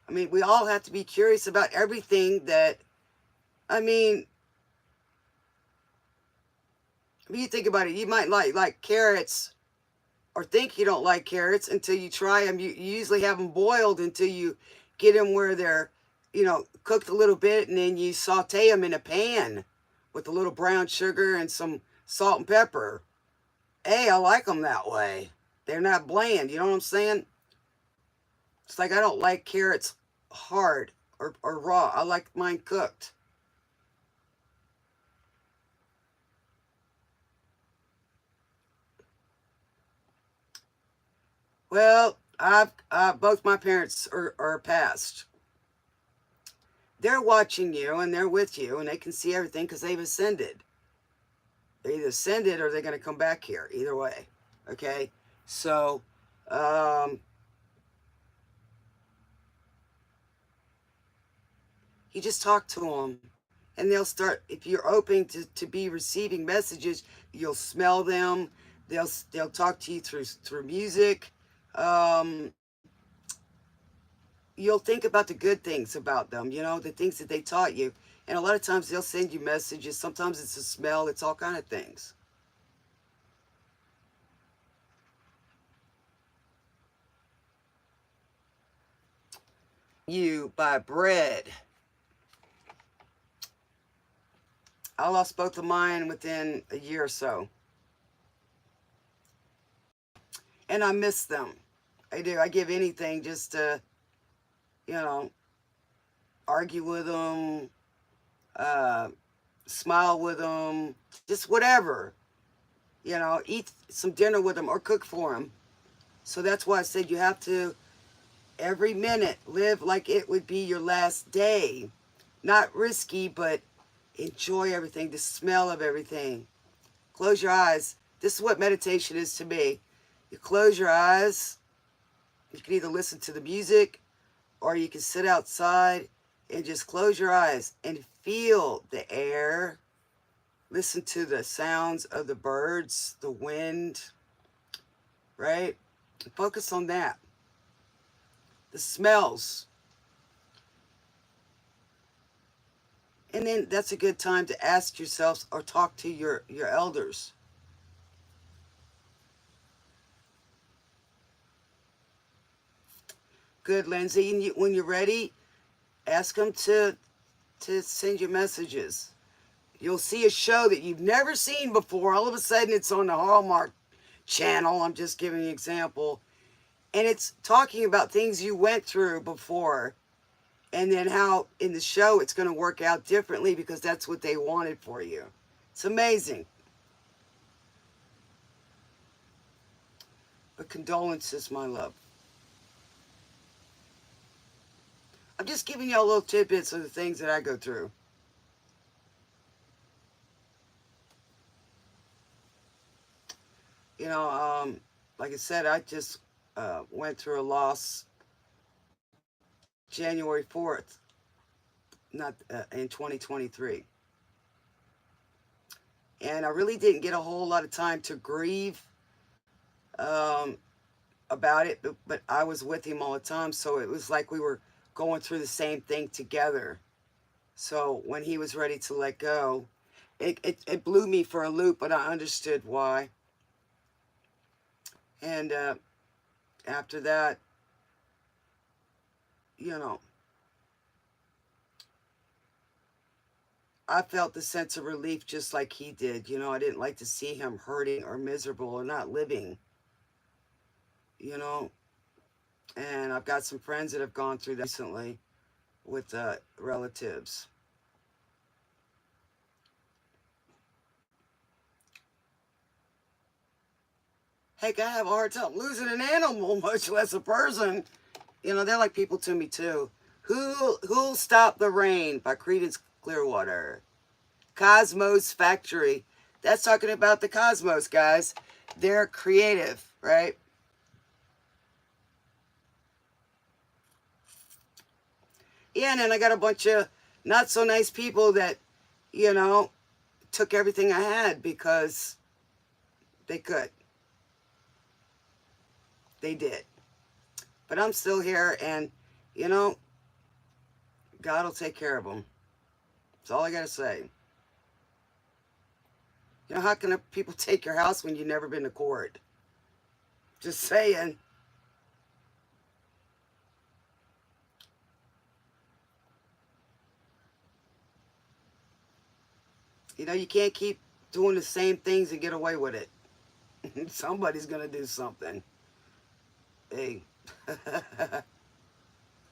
I mean, we all have to be curious about everything that, I mean, when you think about it, you might like carrots or think you don't like carrots until you try them. You usually have them boiled until you get them where they're, cooked a little bit, and then you saute them in a pan with a little brown sugar and some salt and pepper. Hey, I like them that way. They're not bland. You know what I'm saying? It's like I don't like carrots hard or raw. I like mine cooked. Well, I've both my parents are passed. They're watching you and they're with you and they can see everything because they've ascended. They either ascended or they're going to come back here. Either way, okay. So, um, you just talk to them, and they'll start. If you're open to be receiving messages, you'll smell them. They'll talk to you through music. Um, you'll think about the good things about them, the things that they taught you. And a lot of times they'll send you messages. Sometimes it's a smell, it's all kind of things. You buy bread. I lost both of mine within a year or so. And I miss them. I do. I give anything just to, you know, argue with them, uh, smile with them, just whatever. Eat some dinner with them or cook for them. So that's why I said you have to, every minute, live like it would be your last day. Not risky, but enjoy everything, the smell of everything. Close your eyes. This is what meditation is to me. You close your eyes. You can either listen to the music or you can sit outside and just close your eyes and feel the air. Listen to the sounds of the birds, the wind, right? Focus on that. The smells. And then that's a good time to ask yourselves or talk to your elders. Good, Lindsay. And when you're ready, ask them to send you messages. You'll see a show that you've never seen before. All of a sudden, it's on the Hallmark channel. I'm just giving an example. And it's talking about things you went through before. And then how in the show it's going to work out differently because that's what they wanted for you. It's amazing. But condolences, my love. I'm just giving y'all little tidbits of the things that I go through. You know, like I said, I just went through a loss January 4th, not in 2023. And I really didn't get a whole lot of time to grieve um, about it, but I was with him all the time. So it was like we were going through the same thing together. So when he was ready to let go, it blew me for a loop, but I understood why. And after that, you know, I felt the sense of relief just like he did. You know, I didn't like to see him hurting or miserable or not living, you know. And I've got some friends that have gone through that recently with relatives. Heck, I have a hard time losing an animal, much less a person. You know, they're like people to me too. Who'll Stop the Rain by Creedence Clearwater. Cosmos Factory. That's talking about the cosmos, guys. They're creative, right? Yeah, and then I got a bunch of not so nice people that, you know, took everything I had because they could. They did. But I'm still here, and, you know, God will take care of them. That's all I got to say. You know, how can people take your house when you've never been to court? Just saying. You know, you can't keep doing the same things and get away with it. Somebody's going to do something. Hey, you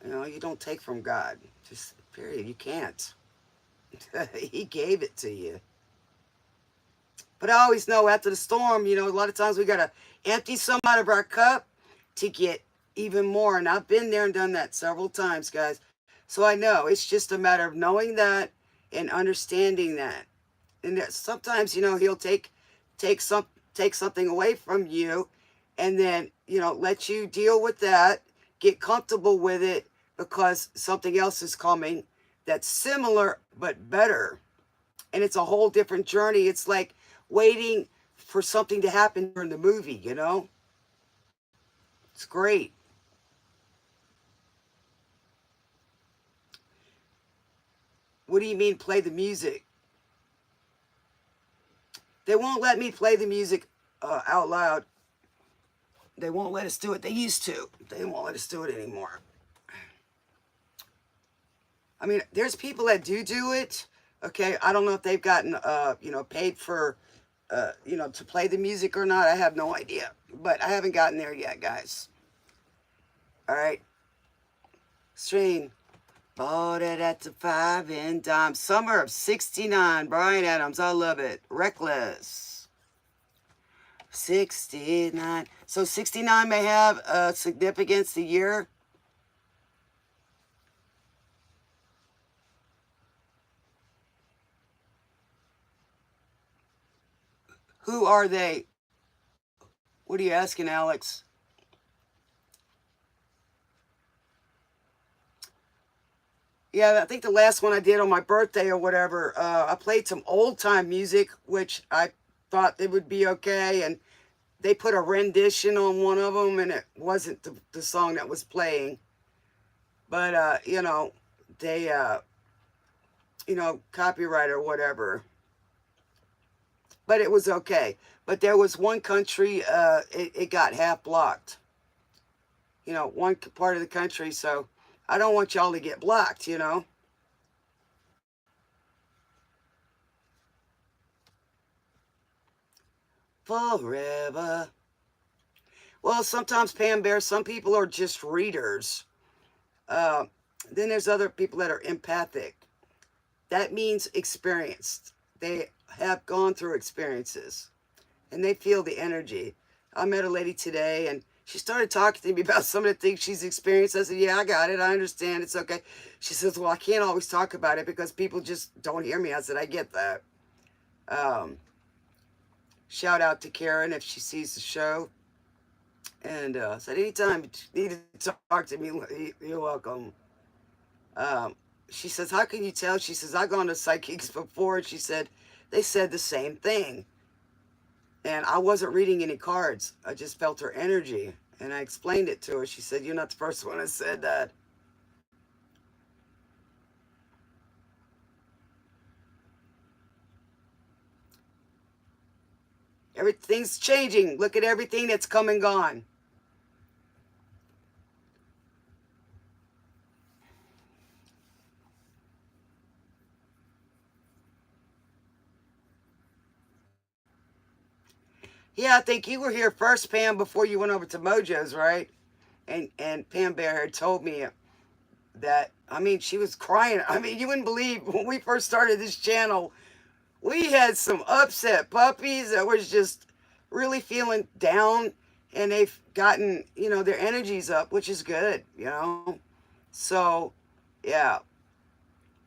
know, you don't take from God. Just, period. You can't. He gave it to you. But I always know after the storm, you know, a lot of times we got to empty some out of our cup to get even more. And I've been there and done that several times, guys. So I know it's just a matter of knowing that and understanding that. And that sometimes, you know, he'll take some take something away from you and then, you know, let you deal with that, get comfortable with it because something else is coming that's similar but better. And it's a whole different journey. It's like waiting for something to happen during the movie, you know? It's great. What do you mean play the music? They won't let me play the music out loud. They won't let us do it. They used to. They won't let us do it anymore. I mean, there's people that do it. Okay, I don't know if they've gotten, you know, paid for, you know, to play the music or not. I have no idea. But I haven't gotten there yet, guys. All right. Stream. Bought it at the 5 and dime. Summer of 69. Bryan Adams. I love it. Reckless. 69. So 69 may have a significance the year. Who are they? What are you asking, Alex? Yeah, I think the last one I did on my birthday or whatever, I played some old time music, which I thought it would be okay, and they put a rendition on one of them, and it wasn't the song that was playing. But they copyright or whatever. But it was okay. But there was one country, it got half blocked. One part of the country. So I don't want y'all to get blocked. Forever. Well, sometimes Pam Bear, some people are just readers. Uh, then there's other people that are empathic. That means experienced. They have gone through experiences and they feel the energy. I met a lady today and she started talking to me about some of the things she's experienced. I said, yeah, I got it. I understand. It's okay. She says, well, I can't always talk about it because people just don't hear me. I said, I get that. Shout out to Karen if she sees the show. And said, anytime you need to talk to me, you're welcome. Um, she says, how can you tell? She says, I've gone to psychics before. And she said, they said the same thing. And I wasn't reading any cards. I just felt her energy. And I explained it to her. She said, you're not the first one that said that. Everything's changing. Look at everything that's come and gone. Yeah, I think you were here first, Pam, before you went over to Mojo's, right? And Pam Bear had told me that, I mean, she was crying. I mean, you wouldn't believe when we first started this channel, we had some upset puppies that was just really feeling down, and they've gotten, their energies up, which is good. So, yeah,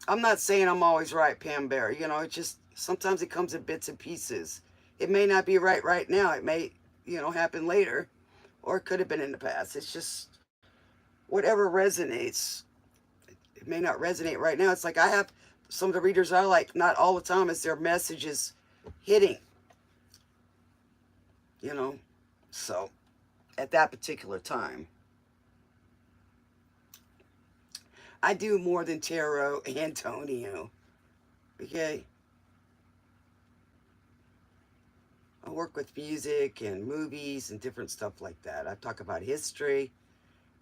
I'm not saying I'm always right, Pam Bear. It just, sometimes it comes in bits and pieces. It may not be right now. It may, happen later, or it could have been in the past. It's just whatever resonates. It may not resonate right now. It's like I have some of the readers I like, not all the time, as their messages hitting, you know. So at that particular time, I do more than tarot, Antonio. Okay. I work with music and movies and different stuff like that. I talk about history.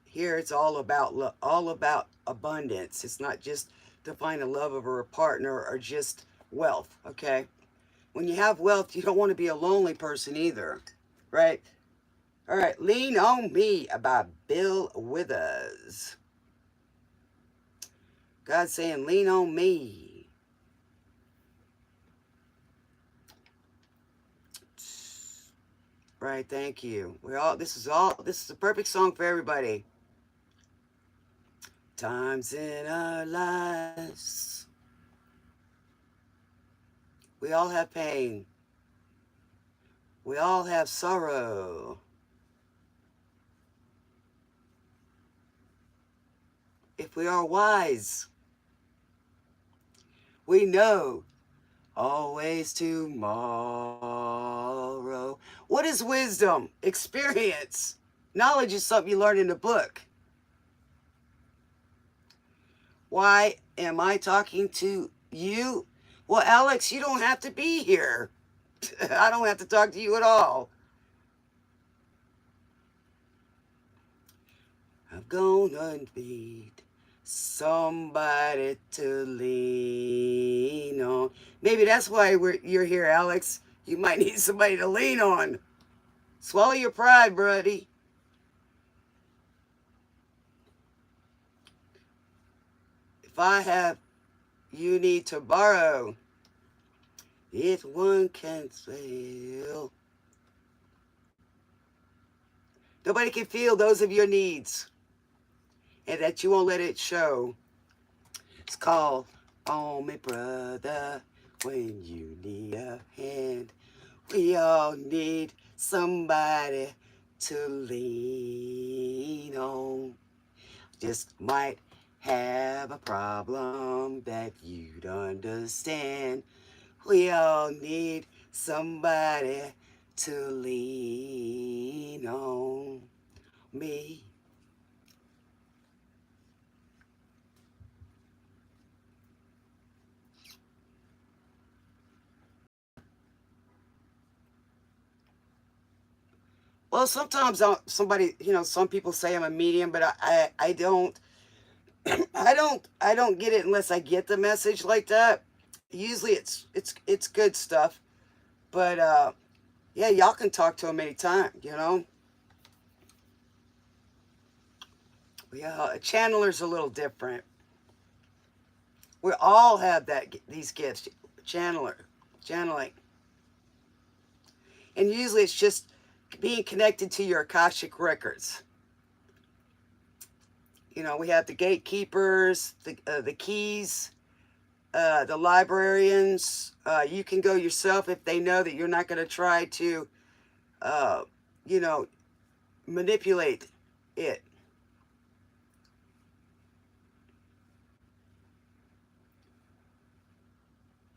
Here it's all about abundance. It's not just to find a love or a partner or just wealth, okay? When you have wealth, you don't want to be a lonely person either, right? All right, Lean on Me by Bill Withers. God's saying, lean on me. Right, thank you. This is a perfect song for everybody. Times in our lives, we all have pain. We all have sorrow. If we are wise, we know always tomorrow. What is wisdom? Experience. Knowledge is something you learn in a book. Why am I talking to you? Well, Alex, you don't have to be here. I don't have to talk to you at all. I'm gonna need somebody to lean on. Maybe that's why you're here, Alex. You might need somebody to lean on. Swallow your pride, buddy. If I have, you need to borrow. If one can fail. Nobody can feel those of your needs, and that you won't let it show. It's called On Me Brother When You Need a Hand. We all need somebody to lean on. Just might have a problem that you'd understand. We all need somebody to lean on. Me. Well, sometimes somebody, some people say I'm a medium, but I don't, I don't get it unless I get the message like that. Usually it's good stuff, but yeah, y'all can talk to him anytime. Yeah, a channeler's a little different. We all have these gifts, channeling, and usually it's just being connected to your Akashic records. We have the gatekeepers, the keys, the librarians. You can go yourself if they know that you're not going to try to, uh, you know, manipulate it.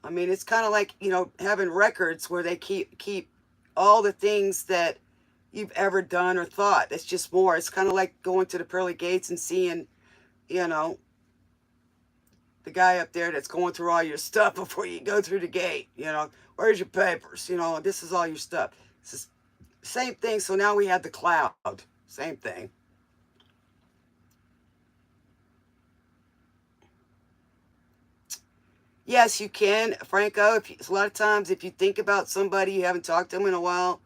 I mean, it's kind of like having records where they keep all the things that you've ever done or thought. It's just more. It's kind of like going to the pearly gates and seeing, you know, the guy up there that's going through all your stuff before you go through the gate. Where's your papers? This is all your stuff. It's the same thing. So now we have the cloud. Same thing. Yes, you can, Franco. A lot of times, if you think about somebody you haven't talked to them in a while,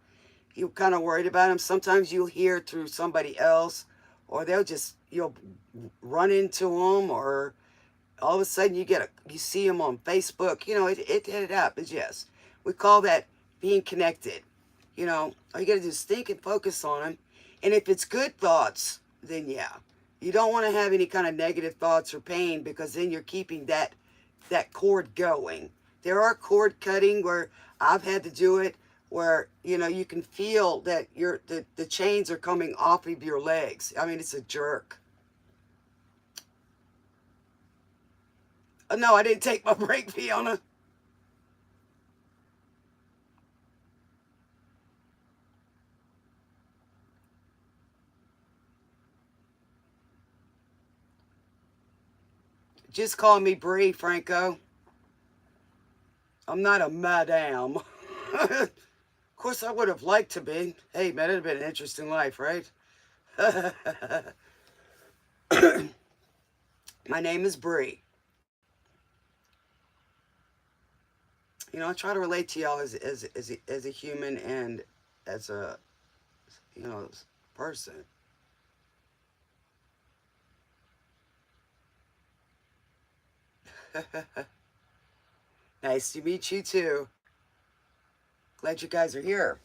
you're kind of worried about them. Sometimes you'll hear through somebody else, or you'll run into them, or all of a sudden you see them on Facebook. It happens. Yes, we call that being connected. All you got to do is think and focus on them, and if it's good thoughts, then yeah, you don't want to have any kind of negative thoughts or pain, because then you're keeping that cord going. There are cord cutting where I've had to do it, where you can feel that the chains are coming off of your legs. I mean, it's a jerk. No, I didn't take my break, Fiona. Just call me Bree, Franco. I'm not a madame. Of course, I would have liked to be. Hey, man, it'd have been an interesting life, right? My name is Bree. I try to relate to y'all as a human and as a person. Nice to meet you too. Glad you guys are here.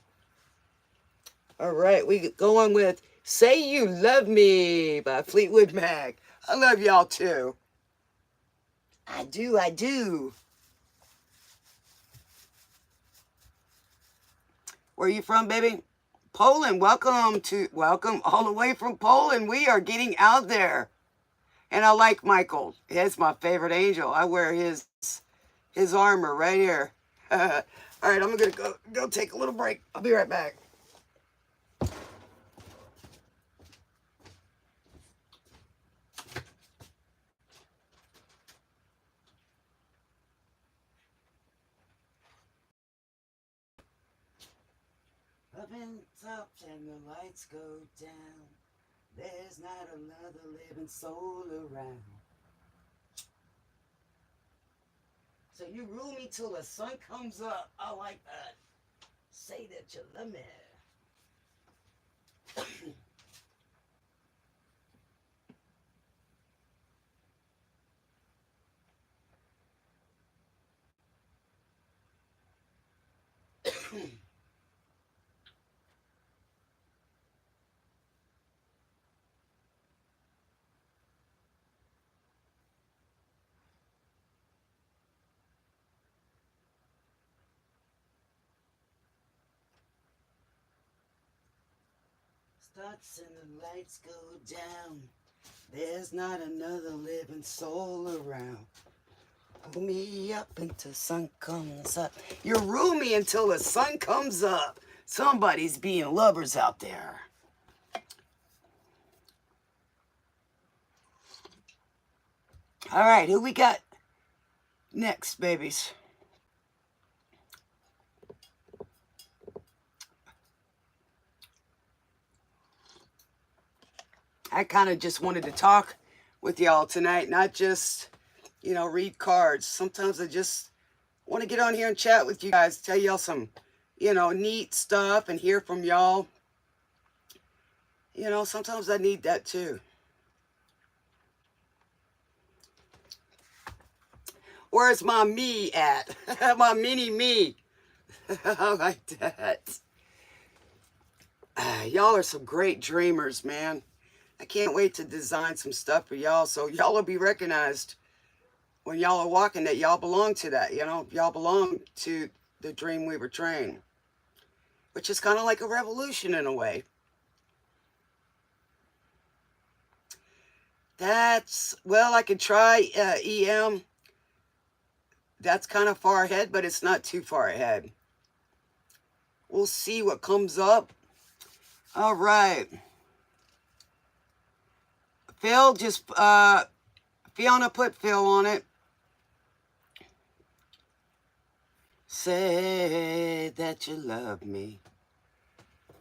All right, we go on with "Say You Love Me" by Fleetwood Mac. I love y'all too. I do, I do. Where are you from, baby? Poland. Welcome all the way from Poland. We are getting out there. And I like Michael. He's my favorite angel. I wear his armor right here. All right, I'm gonna go take a little break. I'll be right back. Up in the top and the lights go down. There's not another living soul around. So you rule me till the sun comes up. I like that. Say that you love me. Starts and the lights go down. There's not another living soul around. Pull me up until sun comes up. You rule me until the sun comes up. Somebody's being lovers out there. All right, who we got next, babies? I kind of just wanted to talk with y'all tonight, not just, read cards. Sometimes I just want to get on here and chat with you guys, tell y'all some, neat stuff and hear from y'all. Sometimes I need that too. Where's my me at? My mini me. I like that. Y'all are some great dreamers, man. I can't wait to design some stuff for y'all so y'all will be recognized when y'all are walking that y'all belong to that. Y'all belong to the Dreamweaver train, which is kind of like a revolution in a way. I could try EM. That's kind of far ahead, but it's not too far ahead. We'll see what comes up. All right. Phil, Fiona put Phil on it. Say that you love me.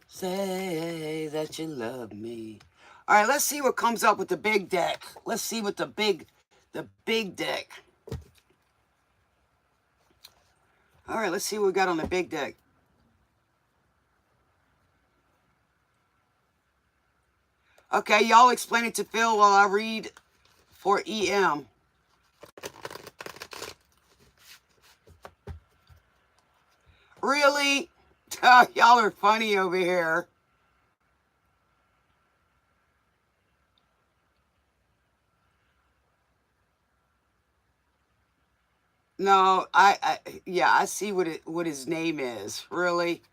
Say that you love me. All right, let's see what comes up with the big deck. Let's see what the big deck. All right, let's see what we got on the big deck. Okay, y'all explain it to Phil while I read for EM. Really? Y'all are funny over here. No, I see what his name is. Really?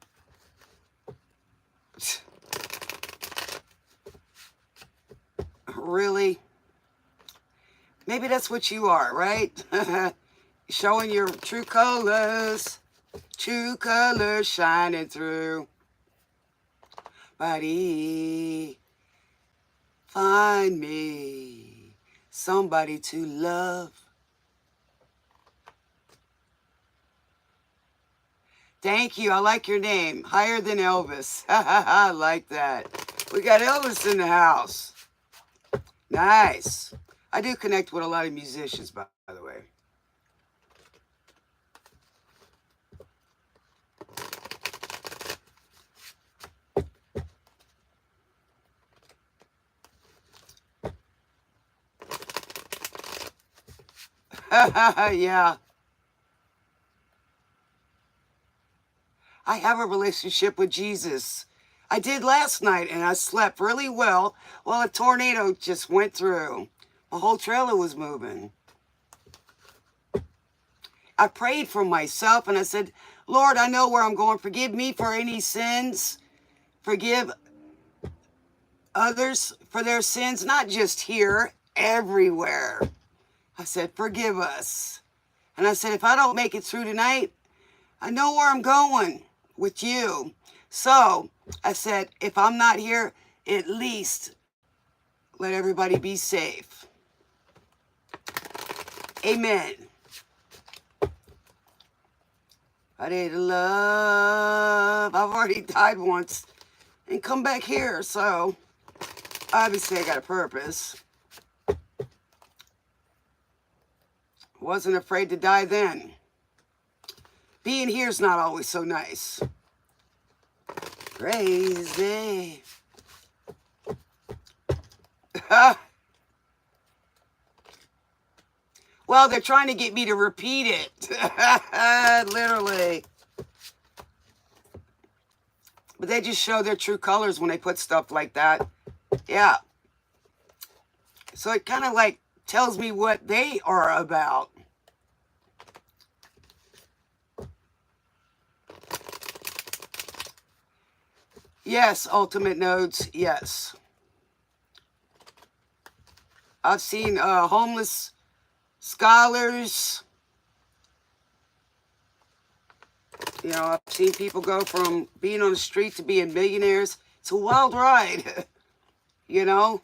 Really? Maybe that's what you are, right? Showing your true colors shining through. Buddy, find me somebody to love. Thank you. I like your name. Higher than Elvis. I like that. We got Elvis in the house. Nice. I do connect with a lot of musicians, by the way. Yeah. I have a relationship with Jesus. I did last night, and I slept really well while a tornado just went through. My whole trailer was moving. I prayed for myself, and I said, Lord, I know where I'm going. Forgive me for any sins. Forgive others for their sins, not just here, everywhere. I said, forgive us. And I said, if I don't make it through tonight, I know where I'm going with you. So I said, if I'm not here, at least let everybody be safe. Amen. I need love. I've already died once and come back here, so obviously I got a purpose. Wasn't afraid to die then. Being here's not always so nice. Crazy. Well, they're trying to get me to repeat it. Literally. But they just show their true colors when they put stuff like that. Yeah. So it kind of like tells me what they are about. Yes, ultimate nodes, yes. I've seen homeless scholars. You know, I've seen people go from being on the street to being millionaires. It's a wild ride, you know.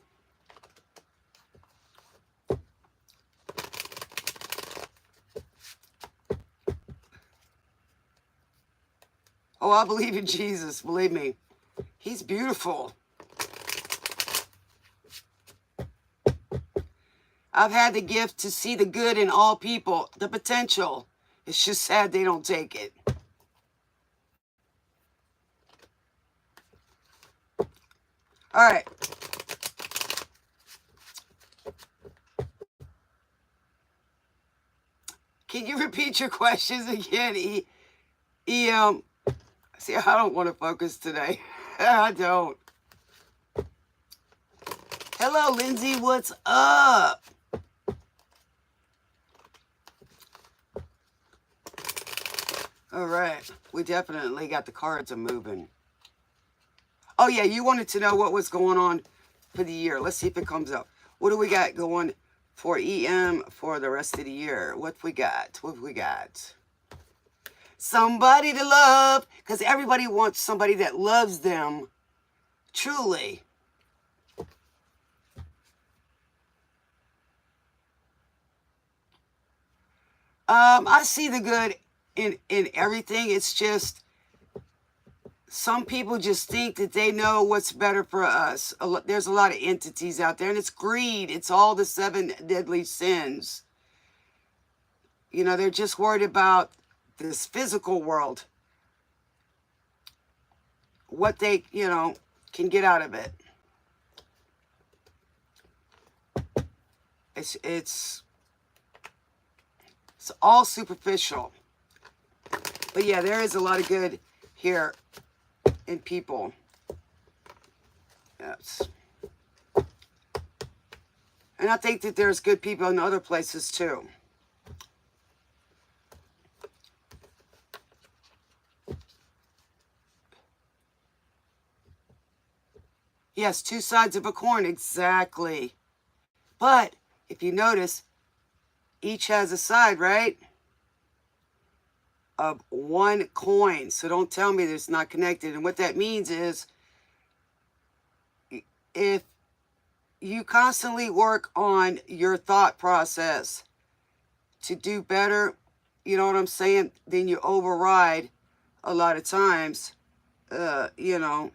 Oh, I believe in Jesus, believe me. He's beautiful. I've had the gift to see the good in all people, the potential. It's just sad they don't take it. All right. Can you repeat your questions again, EM? See, I don't want to focus today. I don't. Hello, Lindsay. What's up? All right. We definitely got the cards a moving. Oh, yeah. You wanted to know what was going on for the year. Let's see if it comes up. What do we got going for EM for the rest of the year? What we got? What we got? Somebody to love. Because everybody wants somebody that loves them truly. I see the good in everything. It's just some people just think that they know what's better for us. There's a lot of entities out there, and it's greed. It's all the 7 deadly sins. You know, they're just worried about this physical world, what they, you know, can get out of it. It's all superficial. But yeah, there is a lot of good here in people. Yes. And I think that there's good people in other places too. Yes, 2 sides of a coin, exactly. But if you notice, each has a side, right? Of 1 coin. So don't tell me that it's not connected. And what that means is if you constantly work on your thought process to do better, you know what I'm saying, then you override a lot of times, you know,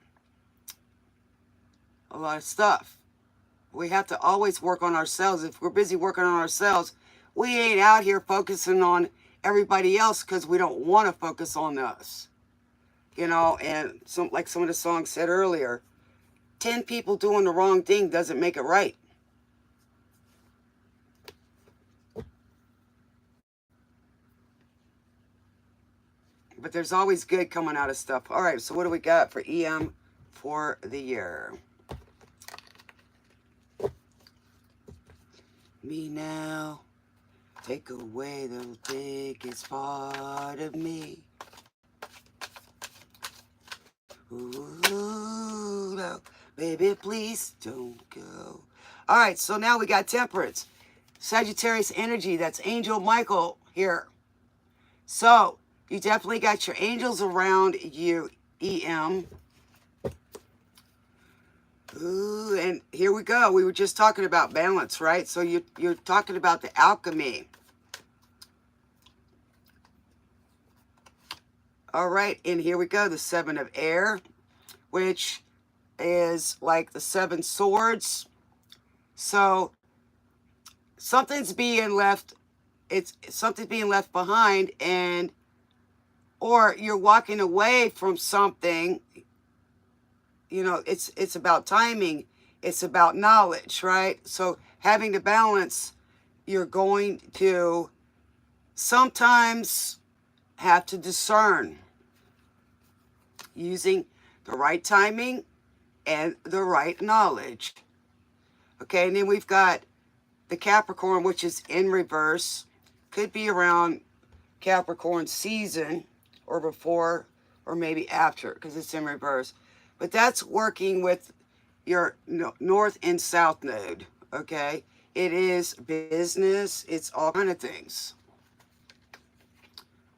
a lot of stuff. We have to always work on ourselves. If we're busy working on ourselves, we ain't out here focusing on everybody else because we don't want to focus on us. You know, and like some of the songs said earlier, 10 people doing the wrong thing doesn't make it right. But there's always good coming out of stuff. All right, so what do we got for EM for the year? Me now, take away the biggest part of me. Ooh, no, baby, please don't go. All right, so now we got Temperance. Sagittarius energy, that's Angel Michael here. So, you definitely got your angels around you, EM. Ooh, and here we go. We were just talking about balance, right? So you're talking about the alchemy. All right, and here we go. The 7 of air, which is like the 7 swords. So something's being left. Something's being left behind, and or you're walking away from something. You know, it's about timing. It's about knowledge, right? So having the balance, you're going to sometimes have to discern using the right timing and the right knowledge. Okay, and then we've got the Capricorn, which is in reverse. Could be around Capricorn season or before or maybe after because it's in reverse. But that's working with your north and south node, okay? It is business. It's all kind of things.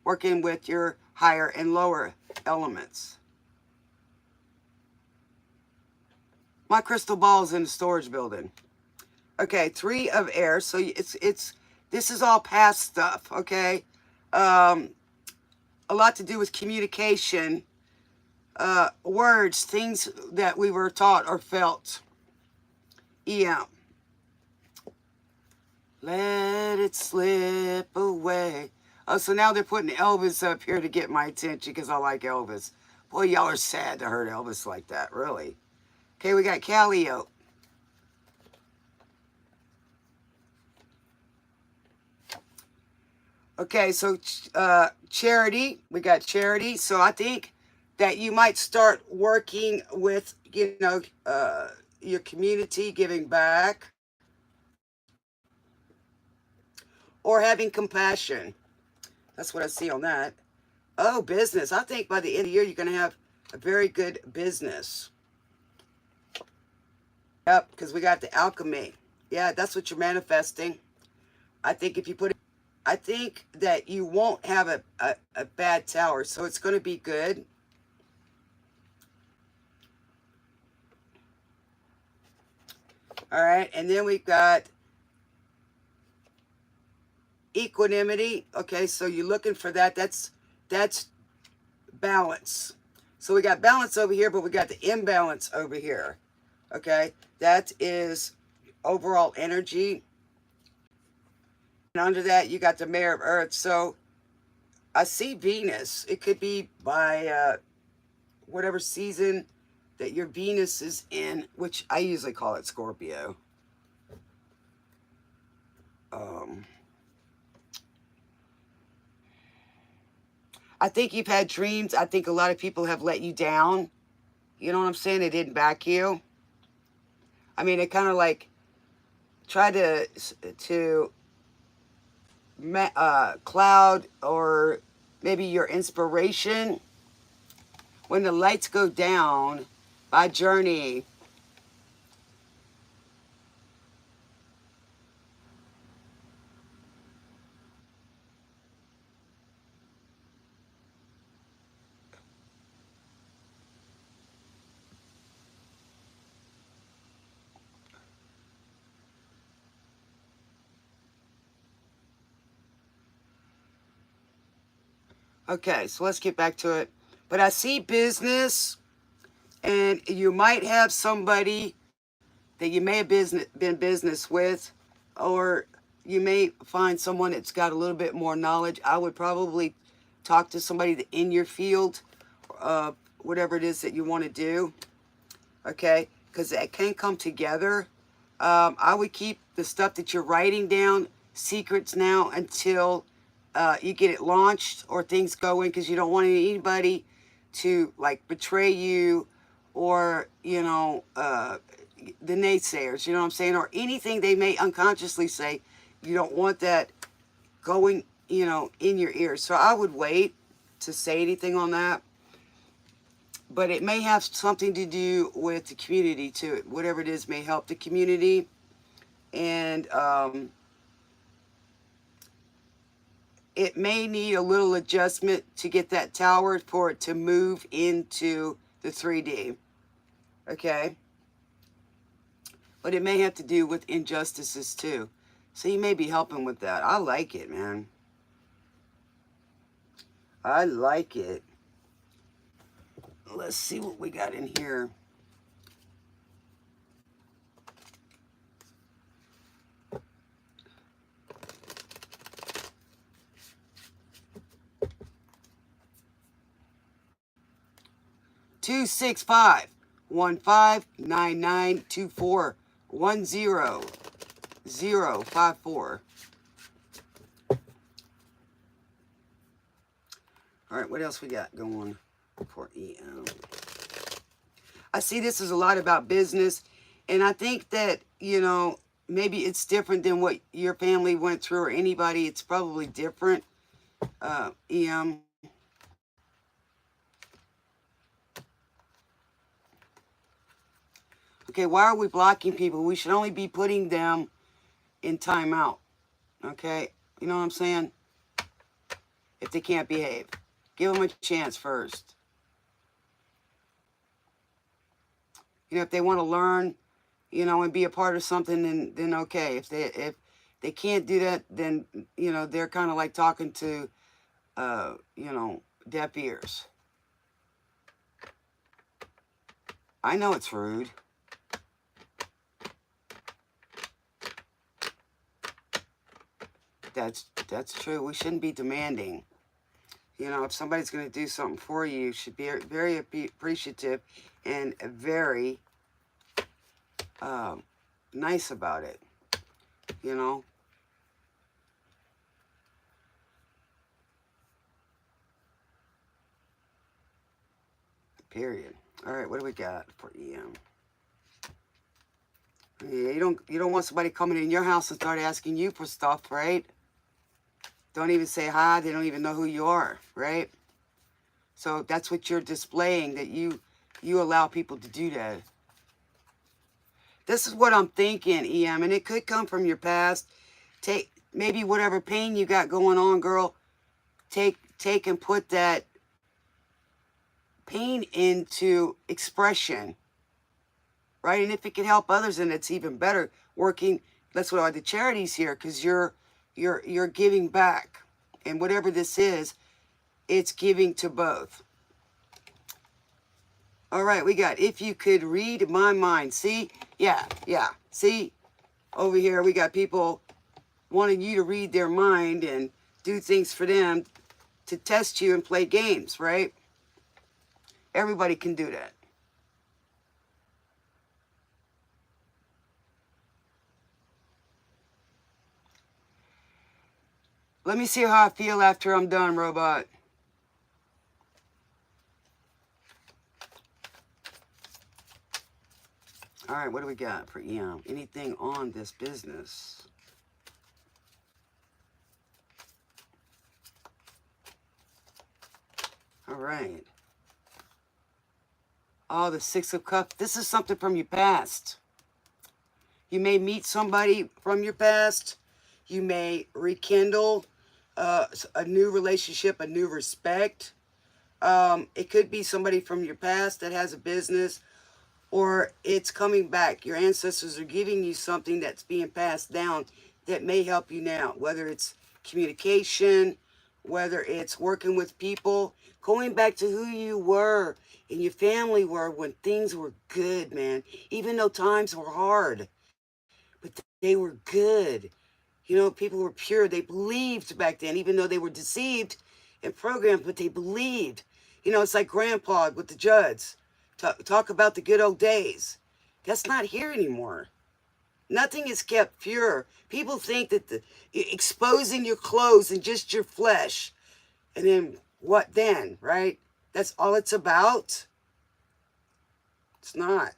Working with your higher and lower elements. My crystal ball is in the storage building. Okay, 3 of air. So this is all past stuff. Okay, a lot to do with communication, words, things that we were taught or felt. EM. Let it slip away. Oh, so now they're putting Elvis up here to get my attention because I like Elvis. Boy, y'all are sad to hurt Elvis like that, really. Okay, we got Calliope. Okay, so charity. We got charity. So I think that you might start working with, your community, giving back, or having compassion. That's what I see on that. Oh, business. I think by the end of the year, you're going to have a very good business. Yep, because we got the alchemy. Yeah, that's what you're manifesting. I think if you put it, I think that you won't have a bad tower, so it's going to be good. All right, and then we've got equanimity. Okay, so you're looking for that. That's balance. So we got balance over here, but we got the imbalance over here. Okay, that is overall energy. And under that, you got the Mayor of Earth. So I see Venus. It could be by whatever season that your Venus is in, which I usually call it Scorpio. I think you've had dreams. I think a lot of people have let you down. You know what I'm saying? They didn't back you. I mean, they kind of like try to cloud or maybe your inspiration. When the lights go down by Journey. Okay, so let's get back to it. But I see business, and you might have somebody that you may have been business with, or you may find someone that's got a little bit more knowledge. I would probably talk to somebody in your field, whatever it is that you want to do, okay? Because it can come together. I would keep the stuff that you're writing down secrets now until you get it launched or things go in, because you don't want anybody to like betray you, or the naysayers, you know what I'm saying, or anything they may unconsciously say. You don't want that going, in your ears. So I would wait to say anything on that. But it may have something to do with the community too. Whatever it is may help the community. And it may need a little adjustment to get that tower for it to move into the 3D. Okay? But it may have to do with injustices too. So you may be helping with that. I like it, man. I like it. Let's see what we got in here. Two 1-5-9-9-2-4-1-0-0-5-4. All right, what else we got going for EM? I see this is a lot about business, and I think that, maybe it's different than what your family went through or anybody. It's probably different, EM. Okay, why are we blocking people? We should only be putting them in timeout. Okay? You know what I'm saying? If they can't behave, give them a chance first. If they want to learn, and be a part of something, then okay. If they can't do that, then they're kind of like talking to deaf ears. I know it's rude. That's true. We shouldn't be demanding. If somebody's going to do something for you, you should be very appreciative and very nice about it. Period. All right, what do we got for EM? Yeah, you don't want somebody coming in your house and start asking you for stuff, right? Don't even say hi. They don't even know who you are, right? So that's what you're displaying, that you allow people to do that. This is what I'm thinking, EM, and it could come from your past. Take maybe whatever pain you got going on, girl. Take and put that pain into expression, right? And if it can help others, then it's even better. Working, that's what the charities here, because you're giving back, and whatever this is, it's giving to both. All right, we got, if you could read my mind. See? Yeah. See? Over here, we got people wanting you to read their mind and do things for them to test you and play games, right? Everybody can do that. Let me see how I feel after I'm done, robot. All right, what do we got for EM? Anything on this business? All right. Oh, the Six of Cups. This is something from your past. You may meet somebody from your past. You may rekindle a new relationship, a new respect. It could be somebody from your past that has a business, or it's coming back. Your ancestors are giving you something that's being passed down that may help you now, whether it's communication, whether it's working with people, going back to who you were and your family were when things were good, man. Even though times were hard, but they were good. People were pure. They believed back then, even though they were deceived and programmed, but they believed. It's like Grandpa with the Judds. Talk about the good old days. That's not here anymore. Nothing is kept pure. People think that exposing your clothes and just your flesh, and then what then, right? That's all it's about? It's not.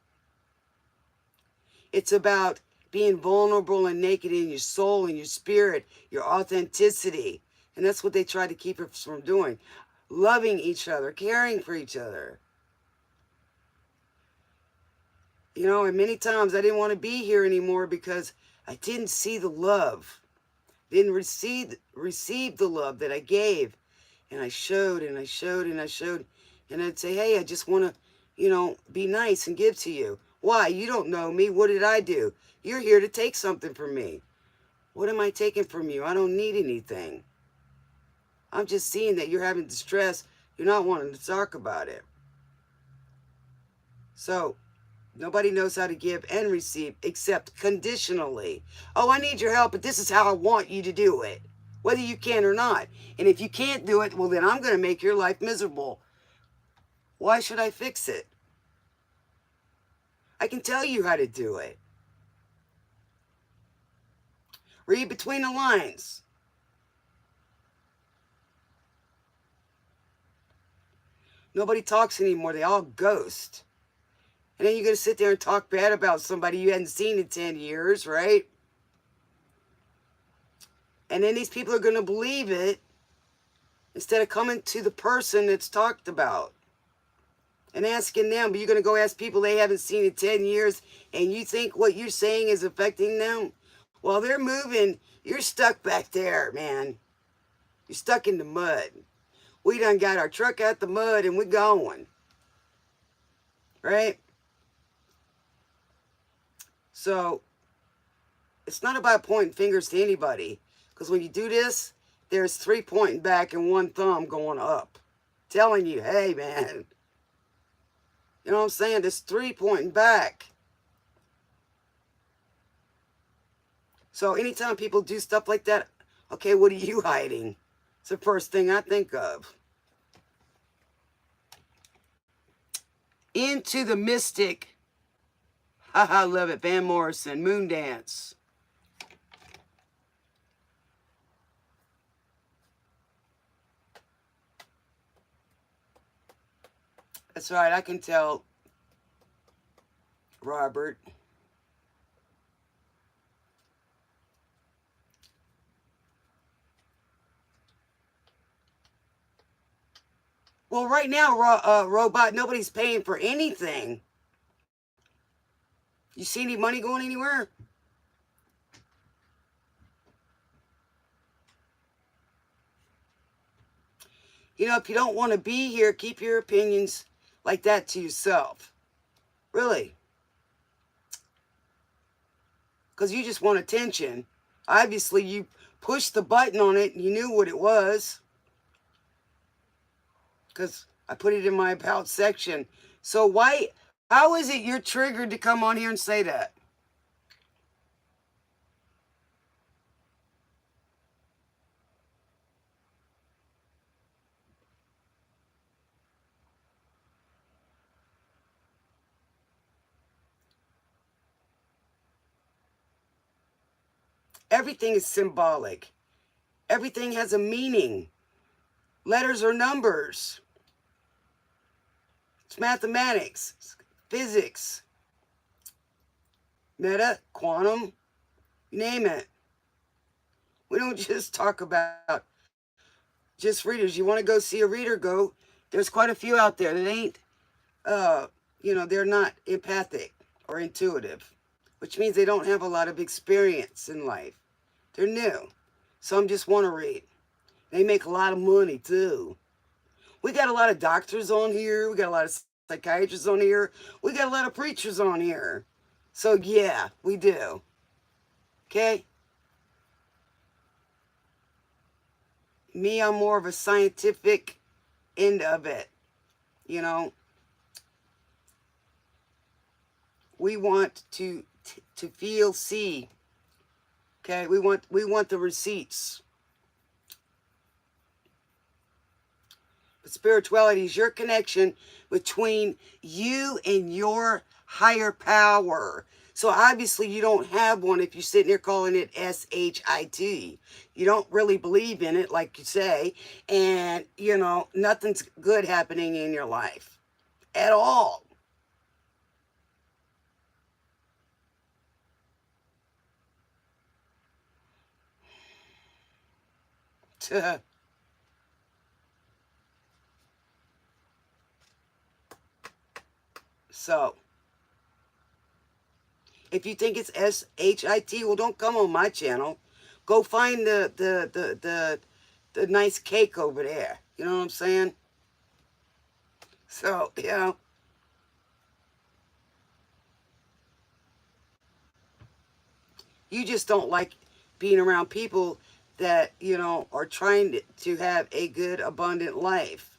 It's about being vulnerable and naked in your soul and your spirit, your authenticity. And that's what they try to keep us from doing. Loving each other, caring for each other. And many times I didn't want to be here anymore because I didn't see the love. Didn't receive the love that I gave. And I showed and I showed and I showed. And I'd say, hey, I just want to, be nice and give to you. Why? You don't know me. What did I do? You're here to take something from me. What am I taking from you? I don't need anything. I'm just seeing that you're having distress. You're not wanting to talk about it. So, nobody knows how to give and receive except conditionally. Oh, I need your help, but this is how I want you to do it, whether you can or not. And if you can't do it, well, then I'm going to make your life miserable. Why should I fix it? I can tell you how to do it. Read between the lines. Nobody talks anymore. They all ghost. And then you're going to sit there and talk bad about somebody you hadn't seen in 10 years, right? And then these people are going to believe it instead of coming to the person that's talked about and asking them. But you're going to go ask people they haven't seen in 10 years, and you think what you're saying is affecting them? While they're moving, you're stuck back there, man. You're stuck in the mud. We done got our truck out the mud and we're going. Right? So, it's not about pointing fingers to anybody. Because when you do this, there's 3 pointing back and 1 thumb going up. Telling you, hey, man. You know what I'm saying? There's 3 pointing back. So anytime people do stuff like that, okay, what are you hiding? It's the first thing I think of. Into the Mystic. Haha, love it. Van Morrison, Moondance. That's right, I can tell, Robert. Well, right now, Robot, nobody's paying for anything. You see any money going anywhere? You know, if you don't want to be here, keep your opinions like that to yourself. Really. Because you just want attention. Obviously, you pushed the button on it and you knew what it was. Because I put it in my about section. So why, how is it you're triggered to come on here and say that? Everything is symbolic. Everything has a meaning. Letters are numbers. It's mathematics, it's physics, meta, quantum, you name it. We don't just talk about just readers. You want to go see a reader, go. There's quite a few out there that ain't, they're not empathic or intuitive, which means they don't have a lot of experience in life. They're new. Some just want to read. They make a lot of money too. We got a lot of doctors on here. We got a lot of psychiatrists on here. We got a lot of preachers on here. So yeah, we do. Okay? Me, I'm more of a scientific end of it. You know? We want to feel, see. Okay? We want the receipts. But spirituality is your connection between you and your higher power. So obviously you don't have one if you're sitting there calling it S-H-I-T. You don't really believe in it, like you say, and, nothing's good happening in your life at all. So, if you think it's S-H-I-T, well, don't come on my channel. Go find the nice cake over there. You know what I'm saying? So, you just don't like being around people that, are trying to have a good, abundant life.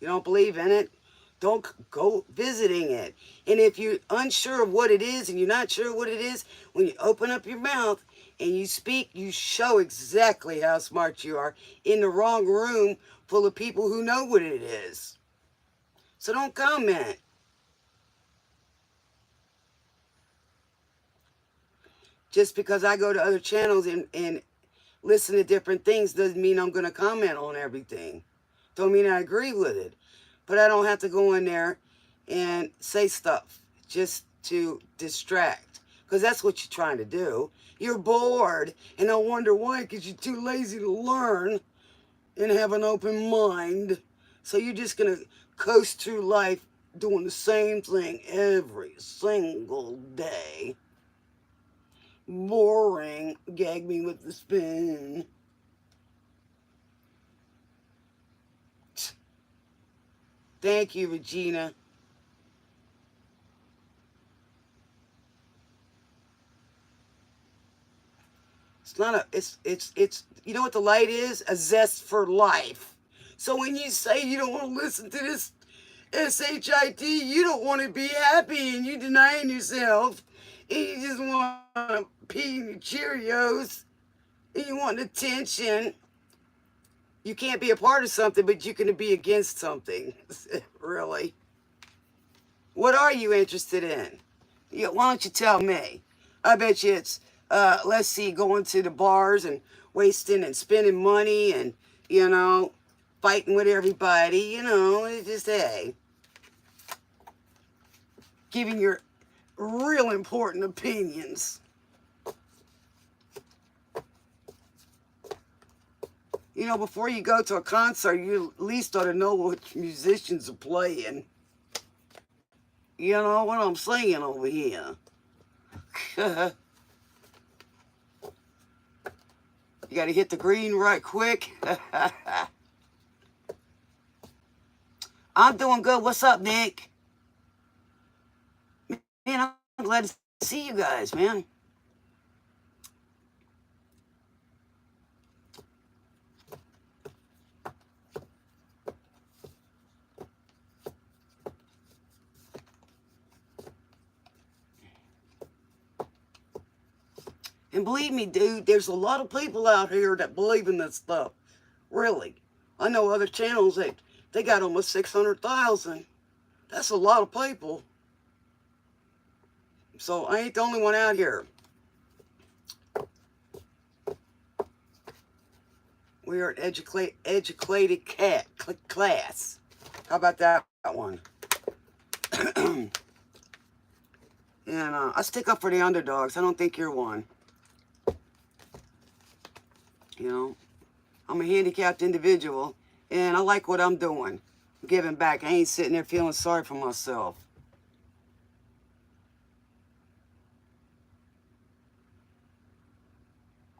You don't believe in it? Don't go visiting it. And if you're unsure of what it is and you're not sure what it is, when you open up your mouth and you speak, you show exactly how smart you are in the wrong room full of people who know what it is. So don't comment. Just because I go to other channels and listen to different things doesn't mean I'm going to comment on everything. Don't mean I agree with it. But I don't have to go in there and say stuff just to distract. Because that's what you're trying to do. You're bored and I wonder why, because you're too lazy to learn and have an open mind. So you're just going to coast through life doing the same thing every single day. Boring. Gag me with the spoon. Thank you, Regina. It's not a, it's, you know what the light is? A zest for life. So when you say you don't want to listen to this SHIT, you don't want to be happy and you denying yourself and you just want to pee in your Cheerios and you want attention. You can't be a part of something, but you can be against something. Really. What are you interested in? Yeah, why don't you tell me? I bet you it's, let's see, going to the bars and wasting and spending money and, fighting with everybody. It's just, hey, giving your real important opinions. Before you go to a concert, you at least ought to know what musicians are playing. You know what I'm saying over here? You got to hit the green right quick. I'm doing good. What's up, Nick? Man, I'm glad to see you guys, man. And believe me, dude, there's a lot of people out here that believe in this stuff. Really. I know other channels that they got almost 600,000. That's a lot of people. So I ain't the only one out here. We are an educated class. How about that one? And I stick up for the underdogs. I don't think you're one. I'm a handicapped individual, and I like what I'm doing. I'm giving back. I ain't sitting there feeling sorry for myself.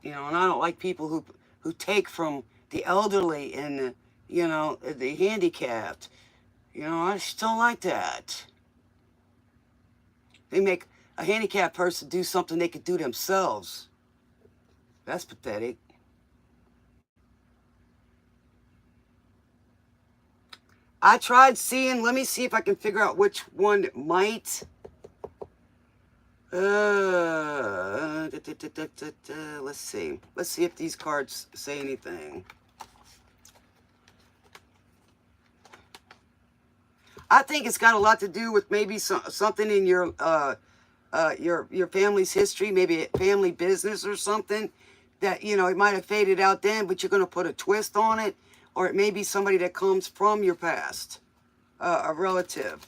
And I don't like people who take from the elderly and the handicapped. I just don't like that. They make a handicapped person do something they could do themselves. That's pathetic. I tried seeing, let me see if I can figure out which one might. Let's see. Let's see if these cards say anything. I think it's got a lot to do with maybe something in your family's history, maybe a family business or something that, it might have faded out then, but you're going to put a twist on it. Or it may be somebody that comes from your past, a relative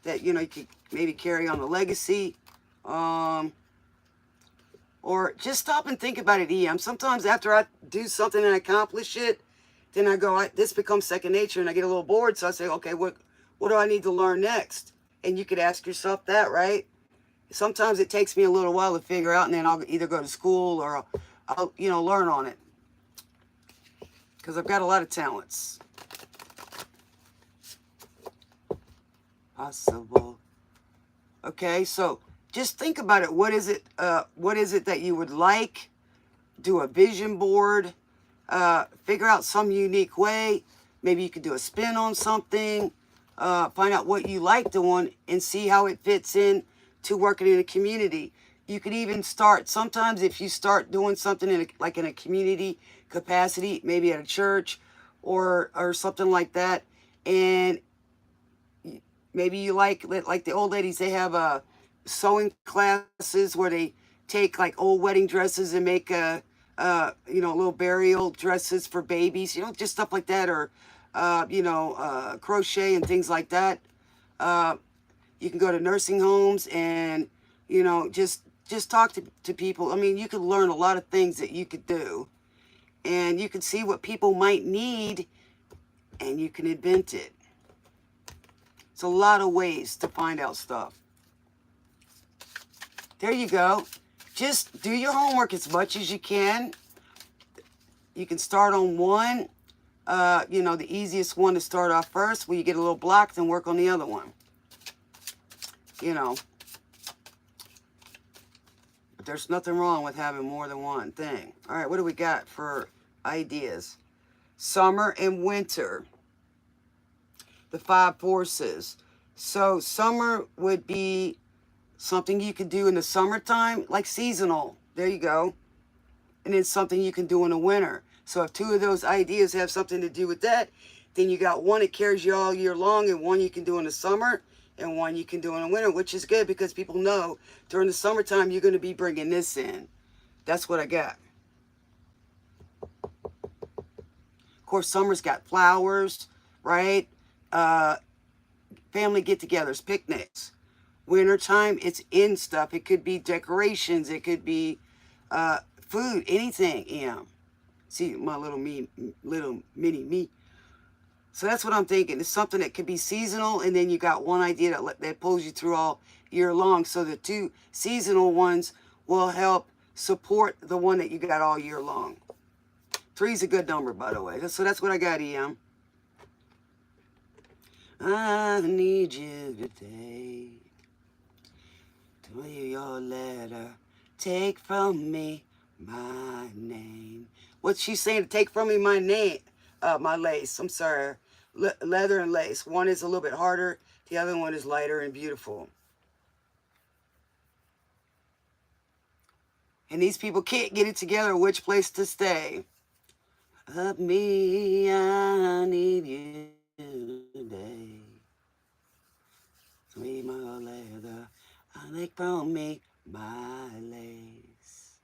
that, you could maybe carry on the legacy. Or just stop and think about it, EM. Sometimes after I do something and accomplish it, then I go, this becomes second nature, and I get a little bored. So I say, okay, what do I need to learn next? And you could ask yourself that, right? Sometimes it takes me a little while to figure out, and then I'll either go to school or I'll learn on it. Because I've got a lot of talents. Possible. Okay, so just think about it. What is it that you would like? Do a vision board. Figure out some unique way. Maybe you could do a spin on something. Find out what you like doing and see how it fits in to working in a community. You could even start, sometimes if you start doing something in a community capacity, maybe at a church or something like that, and maybe you like the old ladies, they have sewing classes where they take like old wedding dresses and make little burial dresses for babies, just stuff like that, or crochet and things like that. You can go to nursing homes and just talk to people. I mean, you could learn a lot of things that you could do, and you can see what people might need, and you can invent it. It's a lot of ways to find out stuff. There you go. just do your homework as much as you can. You can start on one, you know, the easiest one to start off first. When you get a little blocked, and work on the other one. You know, but there's nothing wrong with having more than one thing. All right, what do we got for ideas? Summer and winter. The 5 forces. So summer would be something you could do in the summertime, like seasonal. There you go. And then something you can do in the winter. So if 2 of those ideas have something to do with that, then you got one that carries you all year long, and one you can do in the summer, and one you can do in the winter, which is good because people know during the summertime you're going to be bringing this in. That's what I got. Of course, summer's got flowers, right? Family get-togethers, picnics. Wintertime, it's in stuff. It could be decorations. It could be food, anything. Yeah. See, my little mini me. So that's what I'm thinking. It's something that could be seasonal, and then you got one idea that pulls you through all year long. So the 2 seasonal ones will help support the one that you got all year long. 3 is a good number, by the way. So that's what I got, EM. I need you today. To leave your letter. Take from me my name. What's she saying? Take from me my name. My lace. I'm sorry. Leather and lace. One is a little bit harder. The other one is lighter and beautiful. And these people can't get it together which place to stay. Of me, I need you today. Sweet my leather, I take from me my lace.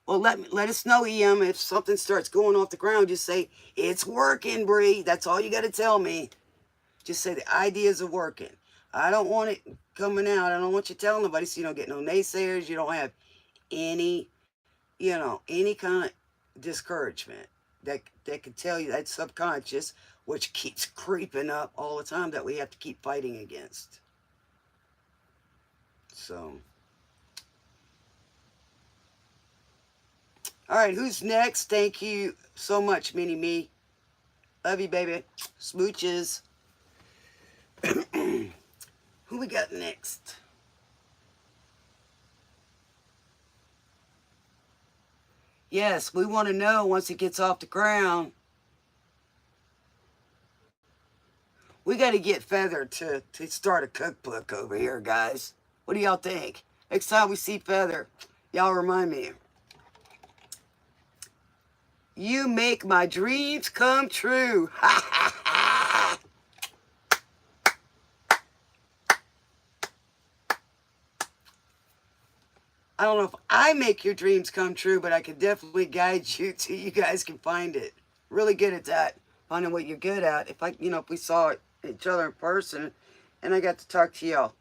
Well, let us know, EM, if something starts going off the ground. Just say, it's working, Bree. That's all you got to tell me. Just say the ideas are working. I don't want it coming out. I don't want you telling nobody so you don't get no naysayers. You don't have any, you know, any kind of discouragement that could tell you that subconscious, which keeps creeping up all the time, that we have to keep fighting against. So, all right, who's next? Thank you so much, Mini Me. Love you, baby. Smooches. Who we got next? Yes, we want to know once it gets off the ground. We got to get Feather to start a cookbook over here, guys. What do y'all think? Next time we see Feather, y'all remind me. You make my dreams come true. Ha ha ha. I don't know if I make your dreams come true, but I can definitely guide you till you guys can find it. Really good at that. Finding what you're good at. If if we saw each other in person and I got to talk to y'all,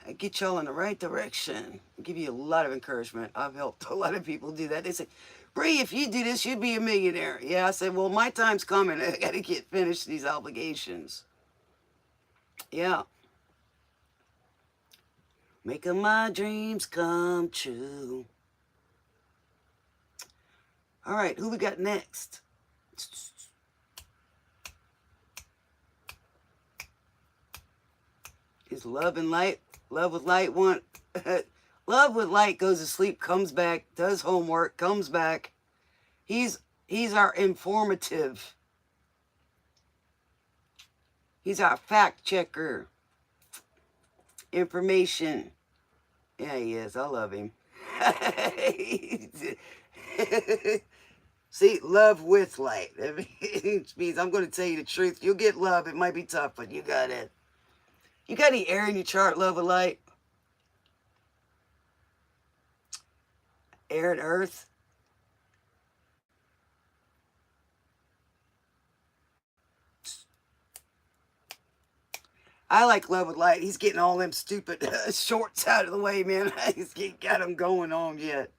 I get y'all in the right direction. Give you a lot of encouragement. I've helped a lot of people do that. They say, Bree, if you do this, you'd be a millionaire. Yeah, I said, well, my time's coming. I got to get finished these obligations. Yeah. Making my dreams come true. All right, who we got next? Is Love and Light? Love with Light one. Love with Light goes to sleep, comes back, does homework, comes back. He's our informative. He's our fact checker. Information. Yeah, he is. I love him. See, love with light. It means I'm going to tell you the truth. You'll get love. It might be tough, but you got it. You got any air in your chart, love with light? Air and earth? I like Love with Light. He's getting all them stupid shorts out of the way, man. He's got them going on yet.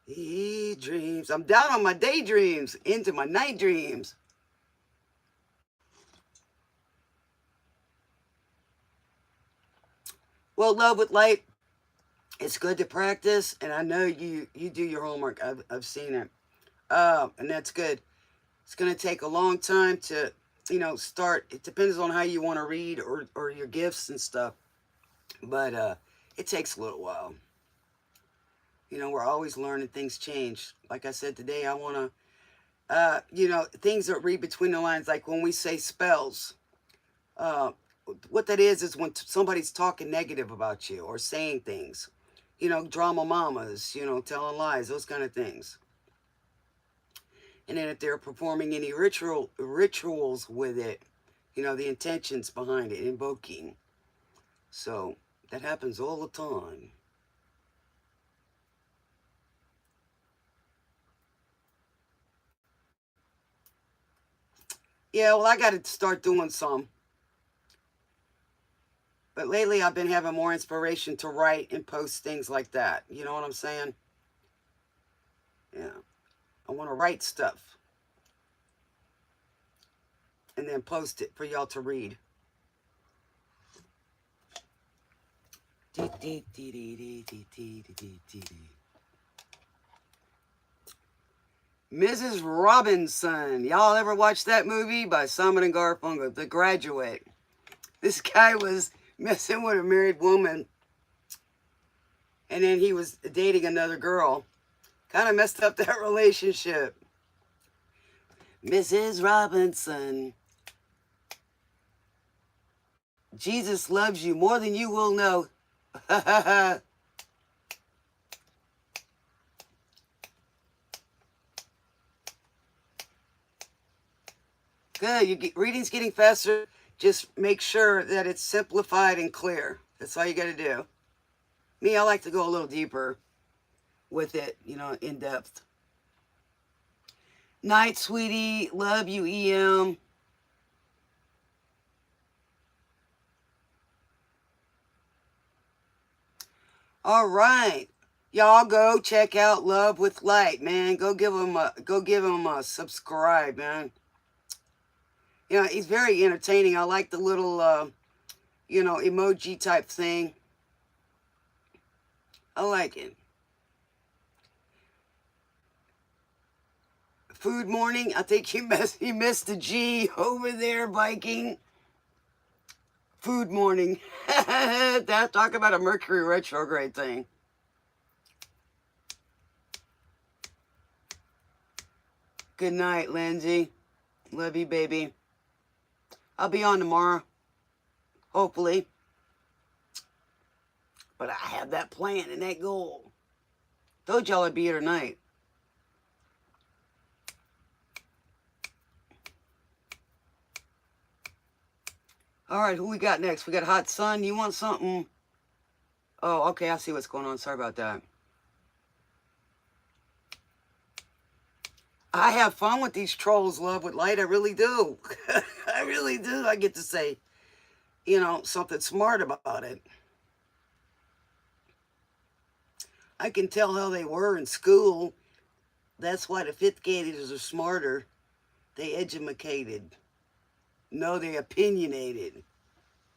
He dreams. I'm down on my daydreams, into my night dreams. Well, Love with Light, it's good to practice, and I know you do your homework. I've seen it, and that's good. It's going to take a long time to, start. It depends on how you want to read or your gifts and stuff, but it takes a little while. We're always learning. Things change. Like I said today, I want to, things that read between the lines, like when we say spells. Uh, what that is when somebody's talking negative about you or saying things. Drama mamas, telling lies, those kind of things. And then if they're performing any rituals with it, the intentions behind it, invoking. So that happens all the time. Yeah, well, I got to start doing some. But lately, I've been having more inspiration to write and post things like that. You know what I'm saying? Yeah. I want to write stuff and then post it for y'all to read. Mrs. Robinson. Y'all ever watch that movie by Simon and Garfunkel, The Graduate? This guy was messing with a married woman, and then he was dating another girl. Kind of messed up that relationship. Mrs. Robinson. Jesus loves you more than you will know. Good. Reading's getting faster. Just make sure that it's simplified and clear. That's all you got to do. Me, I like to go a little deeper with it, in depth. Night, sweetie. Love you, EM. All right. Y'all go check out Love with Light, man. Go give him a subscribe, man. He's very entertaining. I like the little emoji type thing. I like it. Food morning. I think he missed the G over there, Viking. Food morning. Talk about a Mercury retrograde thing. Good night, Lindsay. Love you, baby. I'll be on tomorrow. Hopefully. But I have that plan and that goal. Told y'all I'd be here tonight. All right, who we got next? We got Hot Sun. You want something? Oh, okay. I see what's going on. Sorry about that. I have fun with these trolls, Love with Light. I really do. I really do. I get to say, something smart about it. I can tell how they were in school. That's why the fifth graders are smarter. They educated. No, they opinionated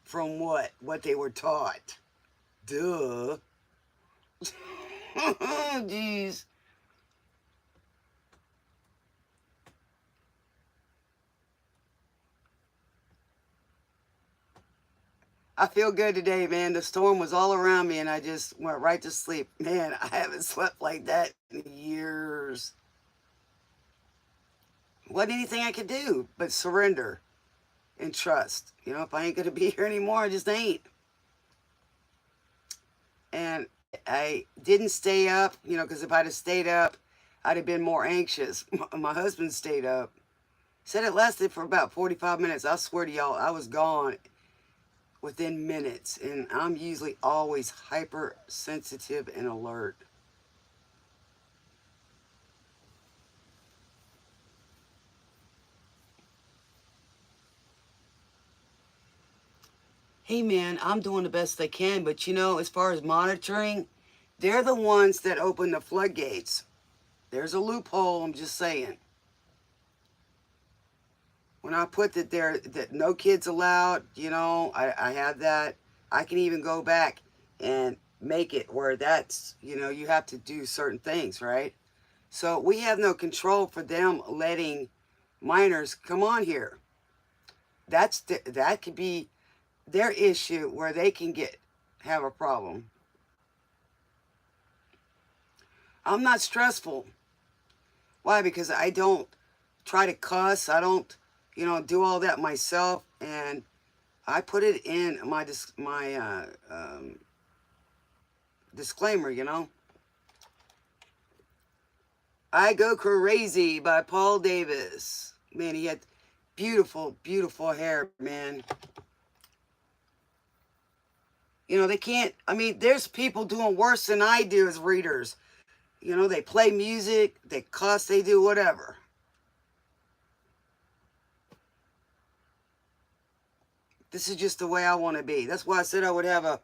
from what they were taught. Duh. Jeez. I feel good today, man. The storm was all around me and I just went right to sleep. Man, I haven't slept like that in years. Wasn't anything I could do but surrender and trust. If I ain't going to be here anymore, I just ain't. And I didn't stay up, because if I'd have stayed up, I'd have been more anxious. My husband stayed up. Said it lasted for about 45 minutes. I swear to y'all, I was gone within minutes. And I'm usually always hypersensitive and alert. Hey man, I'm doing the best I can, but as far as monitoring, they're the ones that open the floodgates. There's a loophole, I'm just saying. When I put that no kids allowed, I have that. I can even go back and make it where that's, you have to do certain things, right? So we have no control for them letting minors come on here. That could be their issue where they can have a problem. I'm not stressful. Why? Because I don't try to cuss. I don't, do all that myself, and I put it in my disclaimer. I Go Crazy by Paul Davis. Man, he had beautiful, beautiful hair, man. They can't, there's people doing worse than I do as readers. They play music, they cuss, they do whatever. This is just the way I want to be. That's why I said I would have a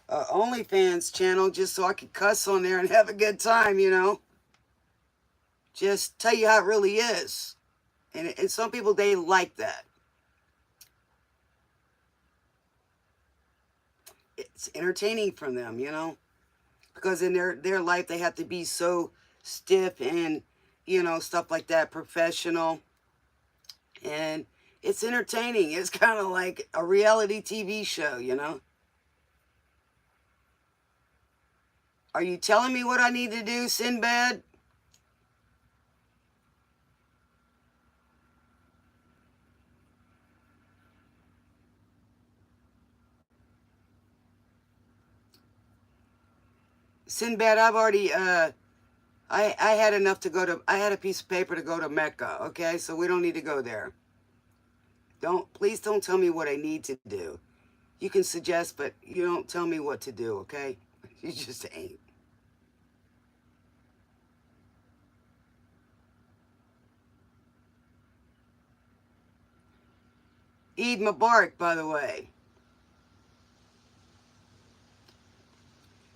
OnlyFans channel just so I could cuss on there and have a good time, Just tell you how it really is. And some people, they like that. It's entertaining for them, because in their life they have to be so stiff and, stuff like that, professional. And it's entertaining. It's kind of like a reality TV show, Are you telling me what I need to do, Sinbad? Sinbad, I've already, I had enough to go to, I had a piece of paper to go to Mecca, okay? So we don't need to go there. Please don't tell me what I need to do. You can suggest, but you don't tell me what to do, okay? You just ain't. Eid Mubarak, by the way.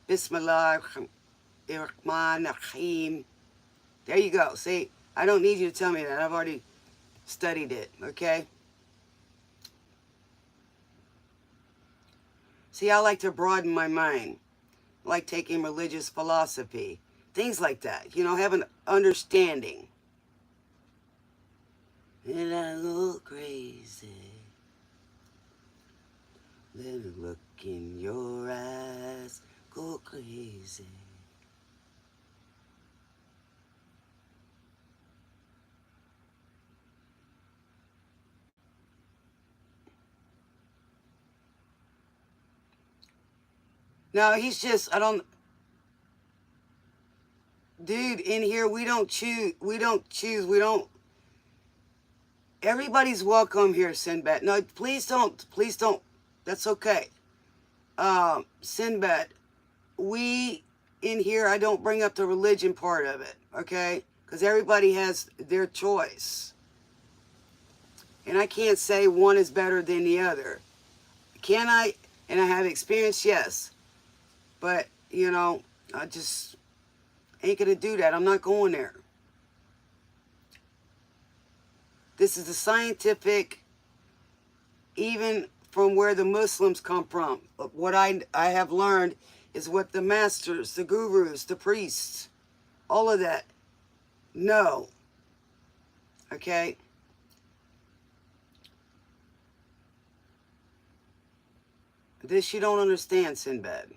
Bismillah ar-Rahman ar-Rahim. There you go. See, I don't need you to tell me that. I've already studied it, okay? See, I like to broaden my mind. I like taking religious philosophy. Things like that. Have an understanding. And I go crazy. Let me look in your eyes. Go crazy. No, he's just, I don't, dude, in here, we don't choose, everybody's welcome here, Sinbad. No, please don't, that's okay. Sinbad, we, in here, I don't bring up the religion part of it, okay? Because everybody has their choice. And I can't say one is better than the other. Can I? And I have experience, yes. But, I just ain't going to do that. I'm not going there. This is the scientific, even from where the Muslims come from. What I have learned is what the masters, the gurus, the priests, all of that know. Okay? This you don't understand, Sinbad.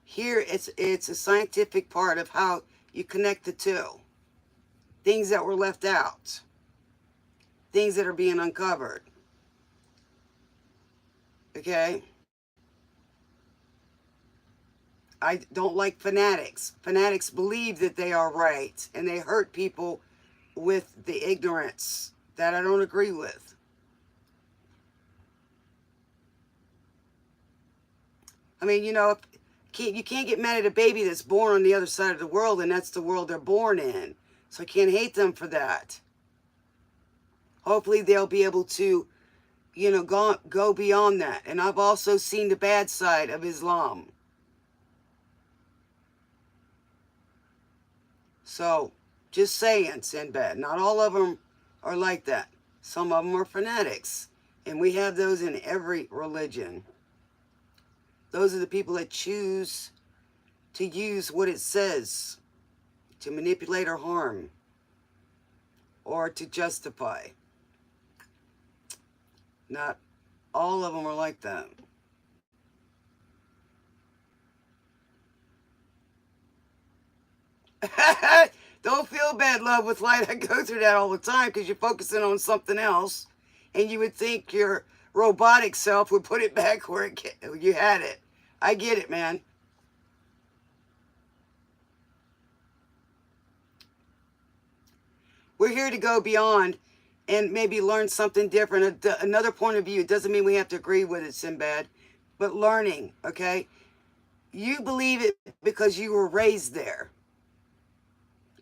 Here, it's a scientific part of how you connect the two. Things that were left out. Things that are being uncovered. Okay? I don't like fanatics. Fanatics believe that they are right, and they hurt people with the ignorance that I don't agree with. I mean, you can't get mad at a baby that's born on the other side of the world, and that's the world they're born in. So I can't hate them for that. Hopefully they'll be able to, go beyond that. And I've also seen the bad side of Islam. So, just saying, Sinbad, not all of them are like that. Some of them are fanatics. And we have those in every religion. Those are the people that choose to use what it says to manipulate or harm or to justify. Not all of them are like that. Don't feel bad, love with light. I go through that all the time because you're focusing on something else, and you would think your robotic self would put it back where you had it. I get it, man. We're here to go beyond and maybe learn something different, another point of view. It doesn't mean we have to agree with it, Sinbad, but learning, okay? You believe it because you were raised there.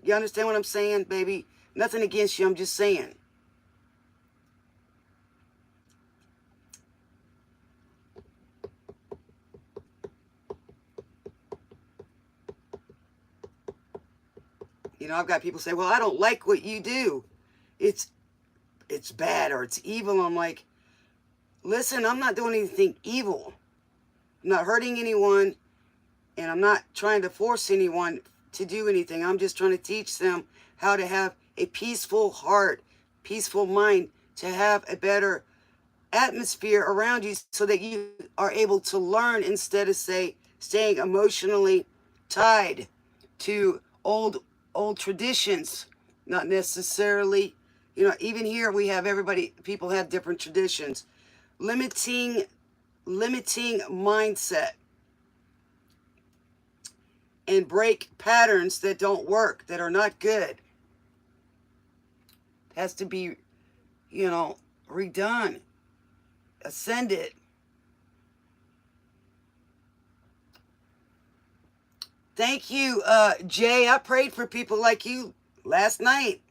You understand what I'm saying, baby? Nothing against you, I'm just saying. You know, I've got people say, well, I don't like what you do. It's bad or it's evil. I'm like, listen, I'm not doing anything evil. I'm not hurting anyone, and I'm not trying to force anyone to do anything. I'm just trying to teach them how to have a peaceful heart, peaceful mind, to have a better atmosphere around you so that you are able to learn instead of staying emotionally tied to old traditions. Not necessarily, you know, even here we have people have different traditions. Limiting mindset and break patterns that don't work, that are not good. It has to be, you know, redone, ascended. Thank you, Jay. I prayed for people like you last night.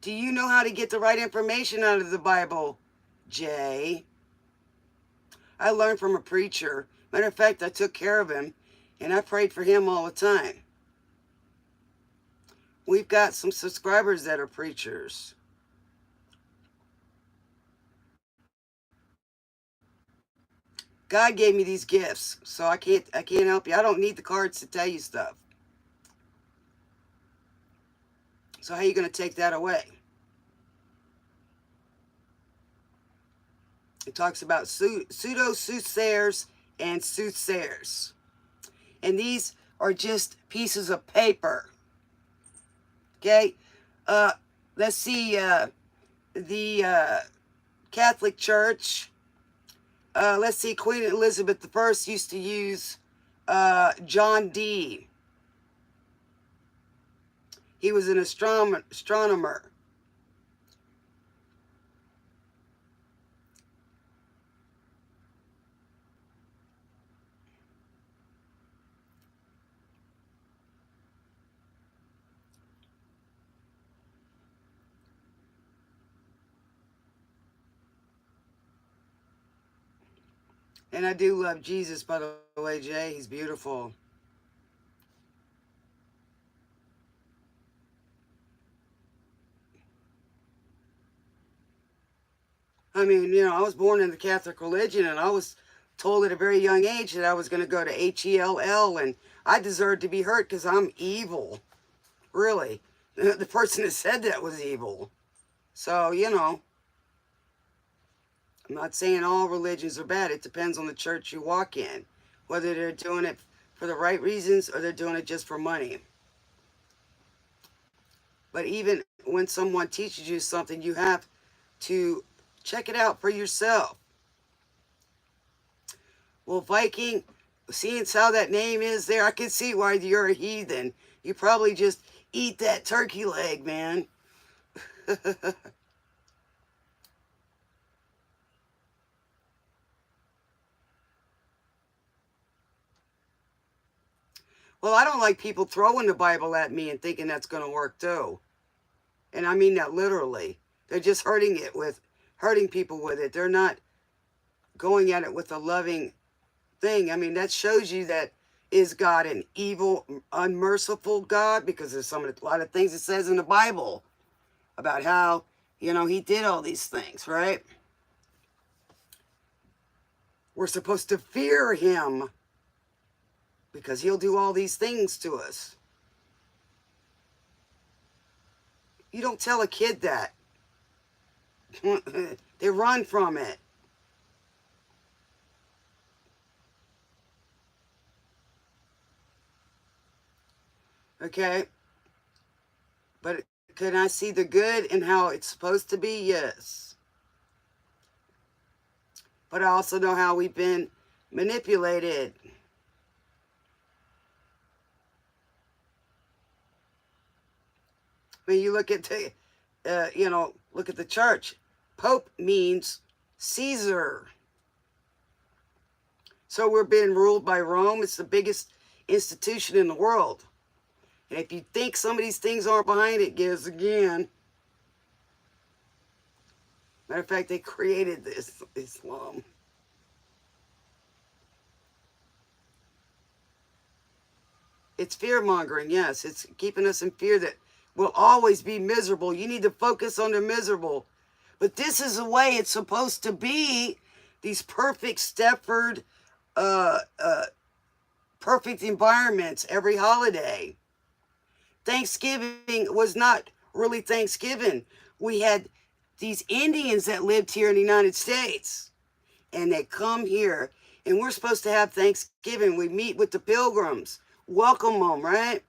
Do you know how to get the right information out of the Bible, Jay? I learned from a preacher. Matter of fact, I took care of him, and I prayed for him all the time. We've got some subscribers that are preachers. God gave me these gifts, so I can't help you. I don't need the cards to tell you stuff. So how are you going to take that away? It talks about pseudo-soothsayers and soothsayers. And these are just pieces of paper. Okay? Let's see, the Catholic Church. Let's see, Queen Elizabeth I used to use John Dee. He was an astronomer. And I do love Jesus, by the way, Jay. He's beautiful. I mean, you know, I was born in the Catholic religion, and I was told at a very young age that I was going to go to Hell, and I deserved to be hurt because I'm evil. Really. The person that said that was evil. So, you know, I'm not saying all religions are bad. It depends on the church you walk in, whether they're doing it for the right reasons or they're doing it just for money. But even when someone teaches you something, you have to check it out for yourself. Well, Viking, seeing how that name is there, I can see why you're a heathen. You probably just eat that turkey leg, man. Well, I don't like people throwing the Bible at me and thinking that's going to work too. And I mean that literally. They're just hurting people with it. They're not going at it with a loving thing. I mean, that shows you that, is God an evil, unmerciful God? Because there's a lot of things it says in the Bible about how You know, he did all these things, right? We're supposed to fear him because he'll do all these things to us. You don't tell a kid that. They run from it. Okay? But can I see the good and how it's supposed to be? Yes. But I also know how we've been manipulated. When you look at the, look at the church. Pope means Caesar. So we're being ruled by Rome. It's the biggest institution in the world. And if you think some of these things aren't behind it, guess again. Matter of fact, they created this Islam. It's fear-mongering, yes. It's keeping us in fear that we'll always be miserable. You need to focus on the miserable. But this is the way it's supposed to be. These perfect Stepford, perfect environments every holiday. Thanksgiving was not really Thanksgiving. We had these Indians that lived here in the United States. And they come here. And we're supposed to have Thanksgiving. We meet with the pilgrims. Welcome them, right?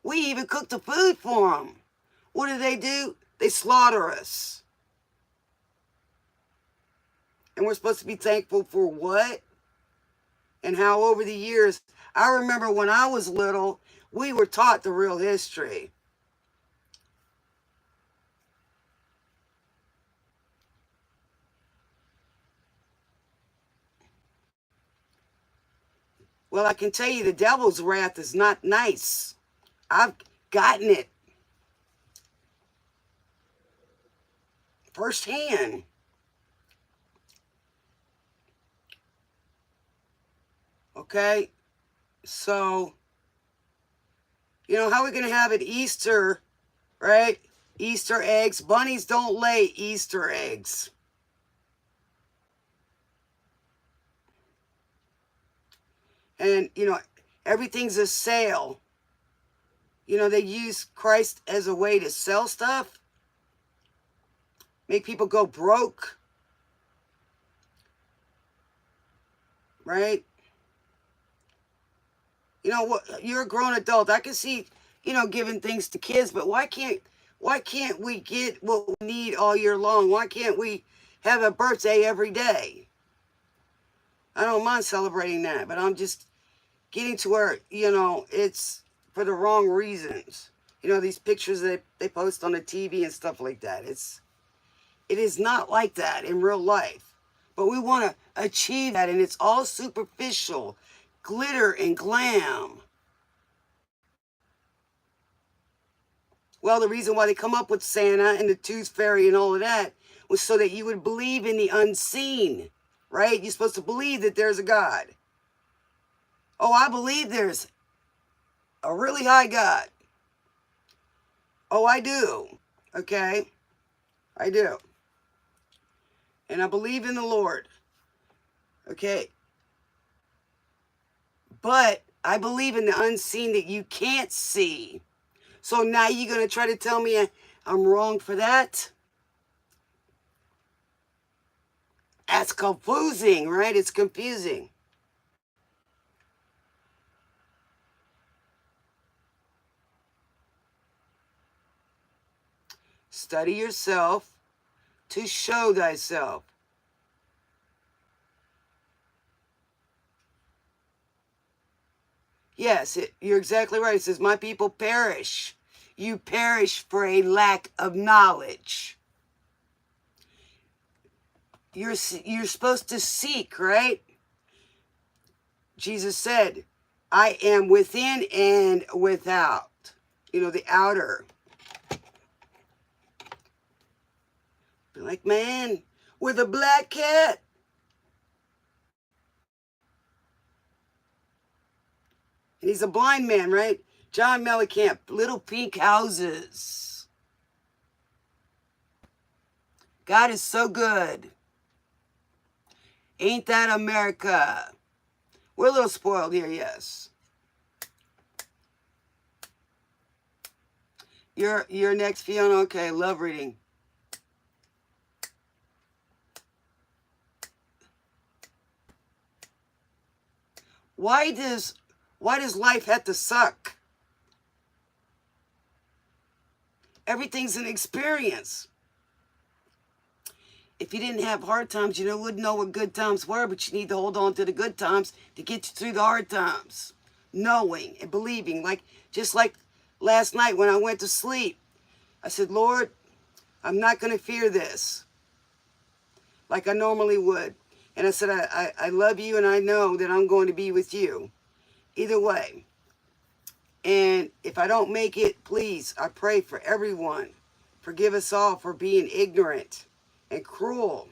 We even cook the food for them. What do? They slaughter us. And we're supposed to be thankful for what? And how over the years, I remember when I was little, we were taught the real history. Well, I can tell you the devil's wrath is not nice. I've gotten it firsthand. Okay? So, how are we going to have it Easter, right? Easter eggs. Bunnies don't lay Easter eggs. And, everything's a sale. They use Christ as a way to sell stuff, make people go broke, right? You're a grown adult. I can see, giving things to kids, but why can't we get what we need all year long? Why can't we have a birthday every day? I don't mind celebrating that, but I'm just getting to where, it's for the wrong reasons. These pictures that they post on the TV and stuff like that. It is not like that in real life. But we want to achieve that, and it's all superficial, glitter and glam. Well, the reason why they come up with Santa and the Tooth Fairy and all of that was so that you would believe in the unseen, right? You're supposed to believe that there's a God. Oh, I believe there's a really high God. Oh, I do. Okay? I do. And I believe in the Lord. Okay? But I believe in the unseen that you can't see. So now you're going to try to tell me I'm wrong for that? That's confusing, right? It's confusing. Study yourself to show thyself. Yes, you're exactly right. It says, my people perish. You perish for a lack of knowledge. You're supposed to seek, right? Jesus said, I am within and without. The outer. Like, man, with a black cat. And he's a blind man, right? John Mellencamp, Little Pink Houses. God is so good. Ain't that America? We're a little spoiled here, yes. You're next, Fiona. Okay, love reading. Why does life have to suck? Everything's an experience. If you didn't have hard times, you wouldn't know what good times were, but you need to hold on to the good times to get you through the hard times. Knowing and believing, just like last night when I went to sleep, I said, Lord, I'm not going to fear this like I normally would. And I said, I love you and I know that I'm going to be with you either way. And if I don't make it, please, I pray for everyone. Forgive us all for being ignorant and cruel.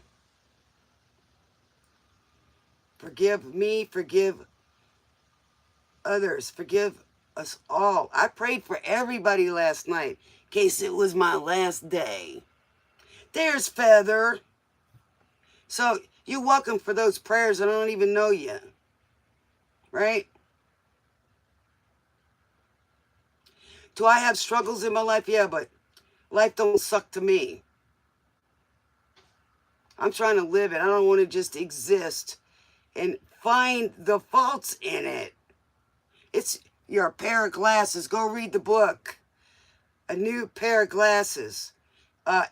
Forgive me, forgive others, forgive us all. I prayed for everybody last night in case it was my last day. There's Feather. So you're welcome for those prayers. I don't even know you. Right? Do I have struggles in my life? Yeah, but life don't suck to me. I'm trying to live it. I don't want to just exist and find the faults in it. It's your pair of glasses. Go read the book. A New Pair of Glasses.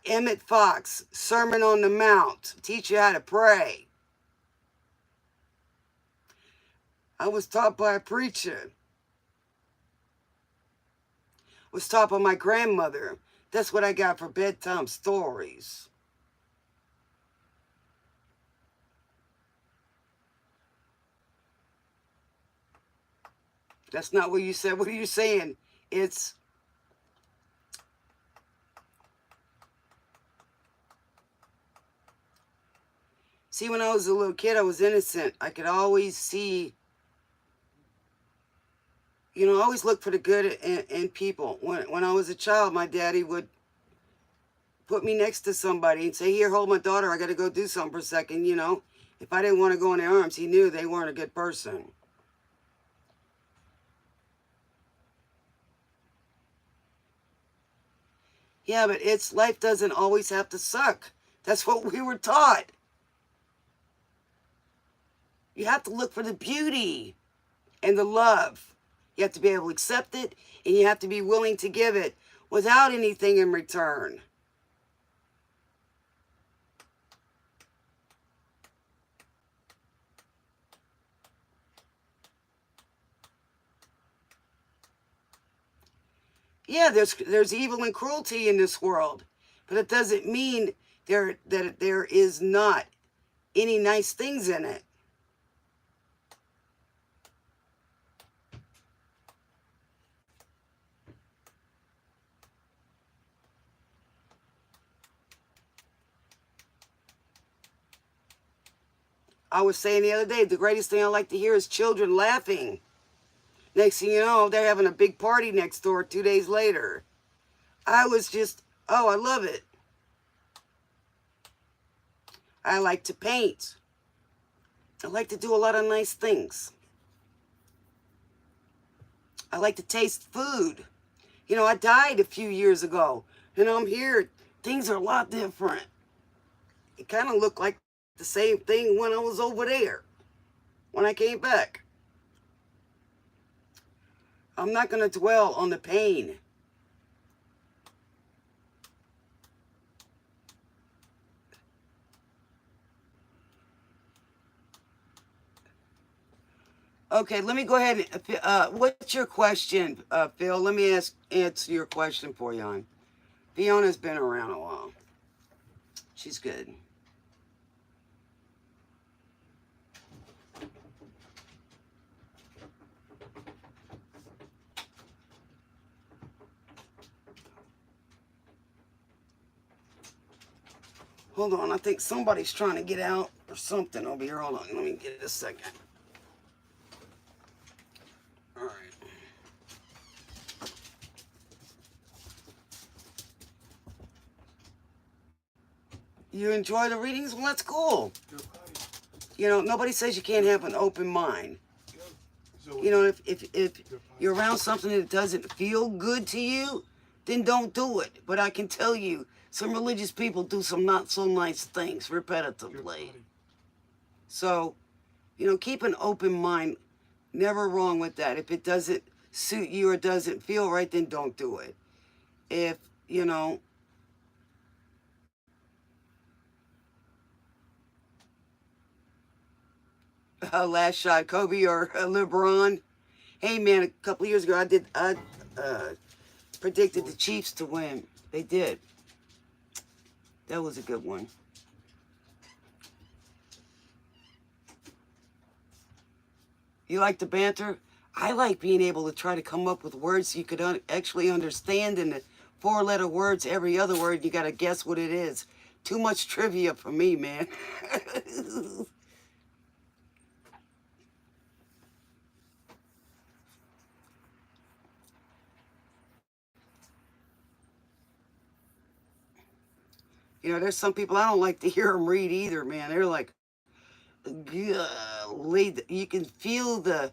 Emmett Fox, Sermon on the Mount. Teach you how to pray. I was taught by a preacher. Was taught by my grandmother. That's what I got for bedtime stories. That's not what you said. What are you saying? It's... See, when I was a little kid, I was innocent. I could always see... I always look for the good in people. When I was a child, my daddy would put me next to somebody and say, here, hold my daughter. I got to go do something for a second, If I didn't want to go in their arms, he knew they weren't a good person. Yeah, but life doesn't always have to suck. That's what we were taught. You have to look for the beauty and the love. You have to be able to accept it, and you have to be willing to give it without anything in return. Yeah, there's evil and cruelty in this world, but it doesn't mean that there is not any nice things in it. I was saying the other day, the greatest thing I like to hear is children laughing. Next thing you know, they're having a big party next door 2 days later. I was just, oh, I love it. I like to paint. I like to do a lot of nice things. I like to taste food. I died a few years ago, and I'm here. Things are a lot different. It kind of looked like the same thing when I was over there, when I came back. I'm not going to dwell on the pain. Okay, let me go ahead and, what's your question, Phil? Let me answer your question for you on. Fiona's been around a while. She's good. Hold on, I think somebody's trying to get out or something over here. Hold on, let me get a second. All right. you enjoy the readings, well, that's cool. You know, nobody says you can't have an open mind. You know, if you're around something that doesn't feel good to you, then don't do it. But I can tell you, some religious people do some not so nice things repetitively. So, you know, keep an open mind. Never wrong with that. If it doesn't suit you or doesn't feel right, then don't do it. If, you know, last shot, Kobe or LeBron. Hey man, a couple of years ago, I predicted the Chiefs to win. They did. That was a good one. You like the banter? I like being able to try to come up with words you could actually understand, in the four-letter words, every other word, you got to guess what it is. Too much trivia for me, man. You know, there's some people I don't like to hear them read either, man. They're like, you can feel the,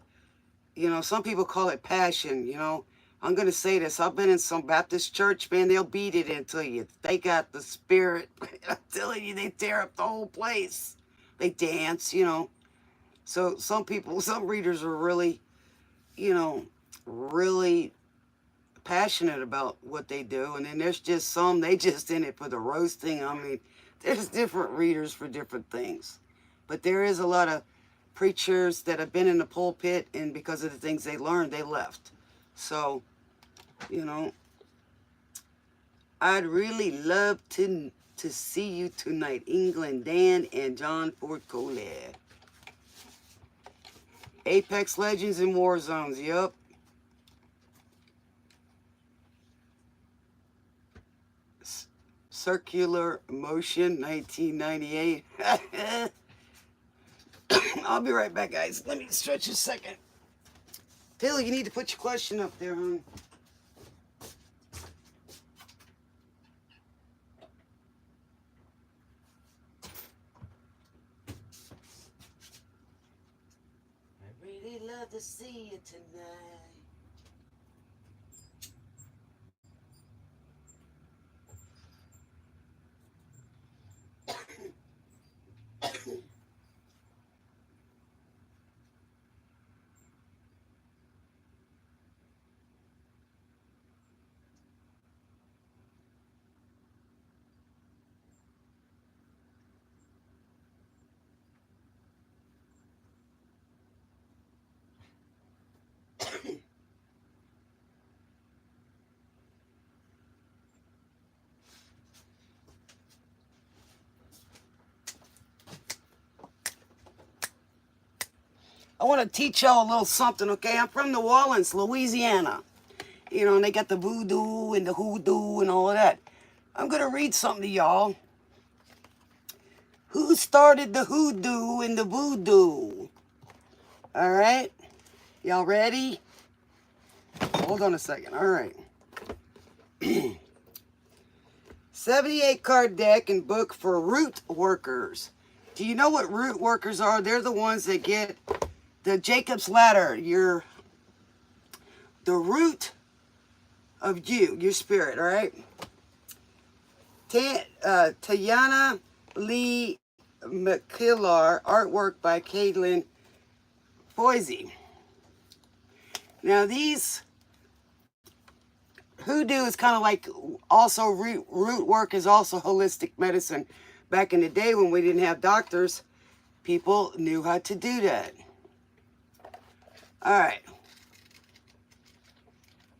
you know, some people call it passion, you know. I'm going to say this. I've been in some Baptist church, man. They'll beat it into you. They got the spirit. I'm telling you, they tear up the whole place. They dance, you know. So some people, some readers are really, you know, really passionate about what they do. And then there's just some, they just in it for the roasting. I mean, there's different readers for different things. But there is a lot of preachers that have been in the pulpit, and because of the things they learned, they left. So, you know, I'd really love to see you tonight, England Dan and John Ford Colette. Apex Legends and War Zones, yep. Circular Motion, 1998. I'll be right back, guys. Let me stretch a second. Phil, you need to put your question up there, hon. I really love to see you tonight. I want to teach y'all a little something, okay? I'm from New Orleans, Louisiana. You know, and they got the voodoo and the hoodoo and all of that. I'm going to read something to y'all. Who started the hoodoo and the voodoo? All right? Y'all ready? Hold on a second. All right. 78 card deck and book for root workers. Do you know what root workers are? They're the ones that get the Jacob's ladder. The root of you, your spirit, all right? Tayana Lee McKillar, artwork by Caitlin Foisey. Now these hoodoo is kind of like also root work is also holistic medicine. Back in the day when we didn't have doctors, people knew how to do that. All right.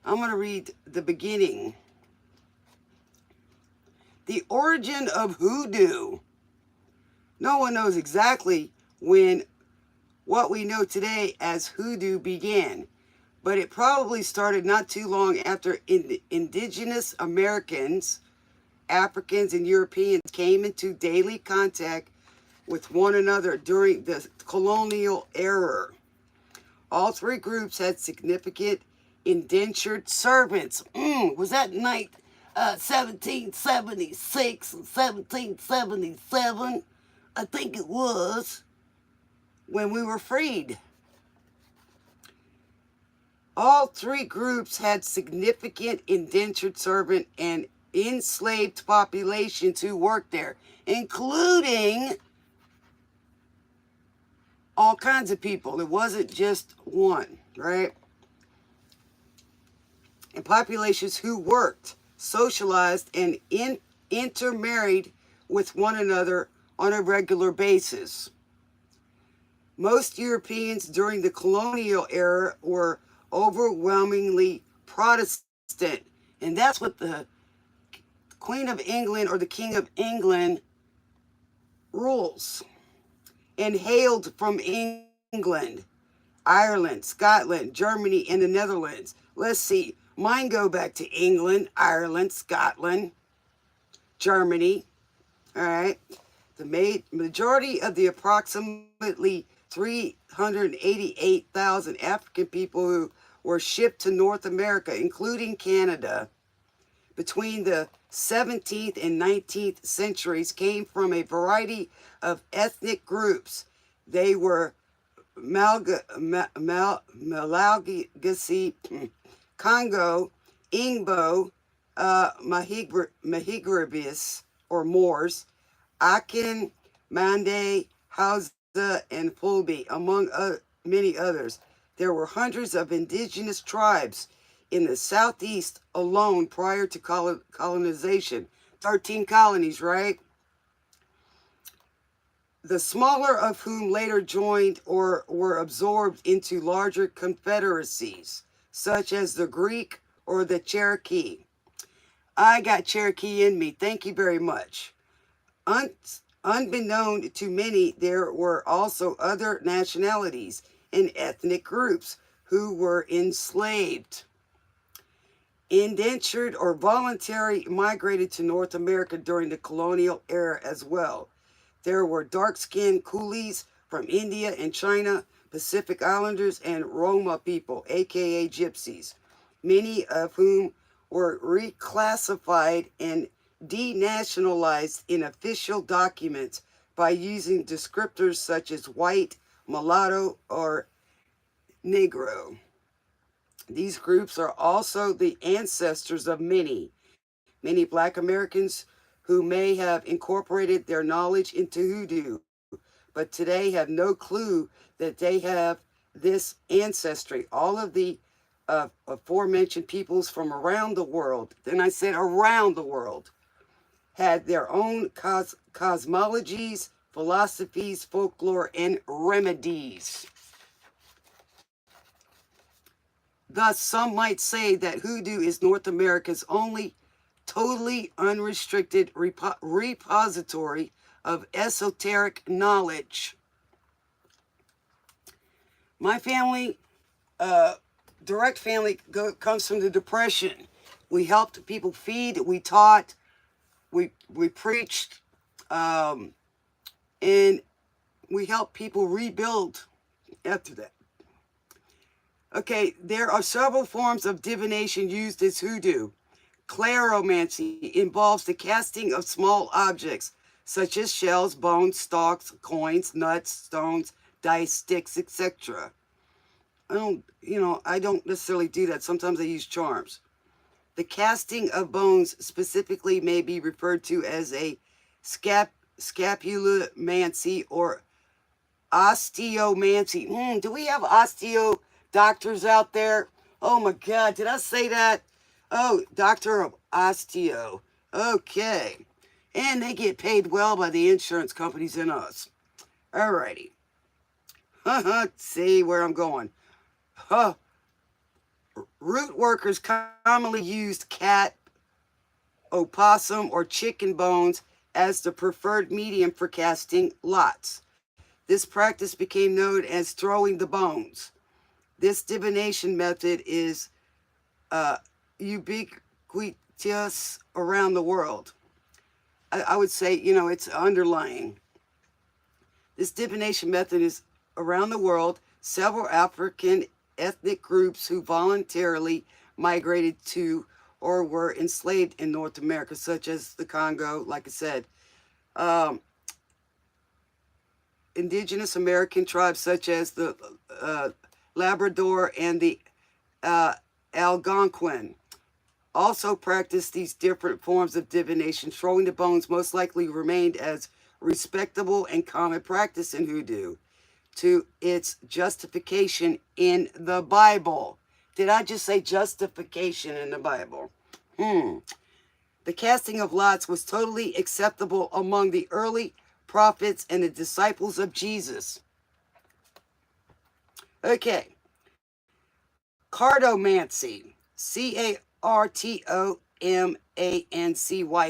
I'm going to read the beginning. The origin of hoodoo. No one knows exactly when what we know today as hoodoo began, but it probably started not too long after indigenous Americans, Africans, and Europeans came into daily contact with one another during the colonial era. All three groups had significant indentured servants. Was that night 1776 and 1777, I think it was, when we were freed. All three groups had significant indentured servant and enslaved populations who worked there, including all kinds of people. It wasn't just one, right? And populations who worked, socialized, and intermarried with one another on a regular basis. Most Europeans during the colonial era were overwhelmingly Protestant, and that's what the Queen of England or the King of England rules, and hailed from England, Ireland, Scotland, Germany, and the Netherlands. Let's see, mine go back to England, Ireland, Scotland, Germany. All right. The majority of the approximately 388,000 African people who were shipped to North America, including Canada, between the 17th and 19th centuries came from a variety of ethnic groups. They were Malagasy, Congo, Igbo, Mahigirabis, or Moors, Akin, Mande, Hausa, and Fulbe, among many others. There were hundreds of indigenous tribes in the southeast alone prior to colonization. 13 colonies, right? The smaller of whom later joined or were absorbed into larger confederacies, such as the Greek or the Cherokee. I got Cherokee in me. Thank you very much. Unbeknown to many, there were also other nationalities and ethnic groups who were enslaved, indentured, or voluntarily migrated to North America during the colonial era as well. There were dark-skinned coolies from India and China, Pacific Islanders, and Roma people, aka Gypsies, many of whom were reclassified and denationalized in official documents by using descriptors such as white, mulatto, or negro. These groups are also the ancestors of many Black Americans who may have incorporated their knowledge into hoodoo, but today have no clue that they have this ancestry. All of the aforementioned peoples from around the world, then I said around the world, had their own cosmologies, philosophies, folklore, and remedies. Thus, some might say that hoodoo is North America's only totally unrestricted repository of esoteric knowledge. My family, direct family, comes from the Depression. We helped people feed, we taught, we preached, and we helped people rebuild after that. Okay, there are several forms of divination used as hoodoo. Clairomancy involves the casting of small objects, such as shells, bones, stalks, coins, nuts, stones, dice, sticks, etc. I don't necessarily do that. Sometimes I use charms. The casting of bones specifically may be referred to as a scapulomancy or osteomancy. Do we have osteo doctors out there? Oh my God, did I say that? Oh, doctor of osteo. Okay. And they get paid well by the insurance companies and us. Alrighty. See where I'm going. Root workers commonly used cat, opossum, or chicken bones as the preferred medium for casting lots. This practice became known as throwing the bones. This divination method is ubiquitous around the world. I would say, it's underlying. This divination method is around the world. Several African ethnic groups who voluntarily migrated to or were enslaved in North America, such as the Congo, like I said. Um, Indigenous American tribes such as the Labrador and the Algonquin also practiced these different forms of divination. Throwing the bones most likely remained as respectable and common practice in hoodoo to its justification in the Bible. Did I just say justification in the Bible? The casting of lots was totally acceptable among the early prophets and the disciples of Jesus. Okay. Cartomancy. Cartomancy.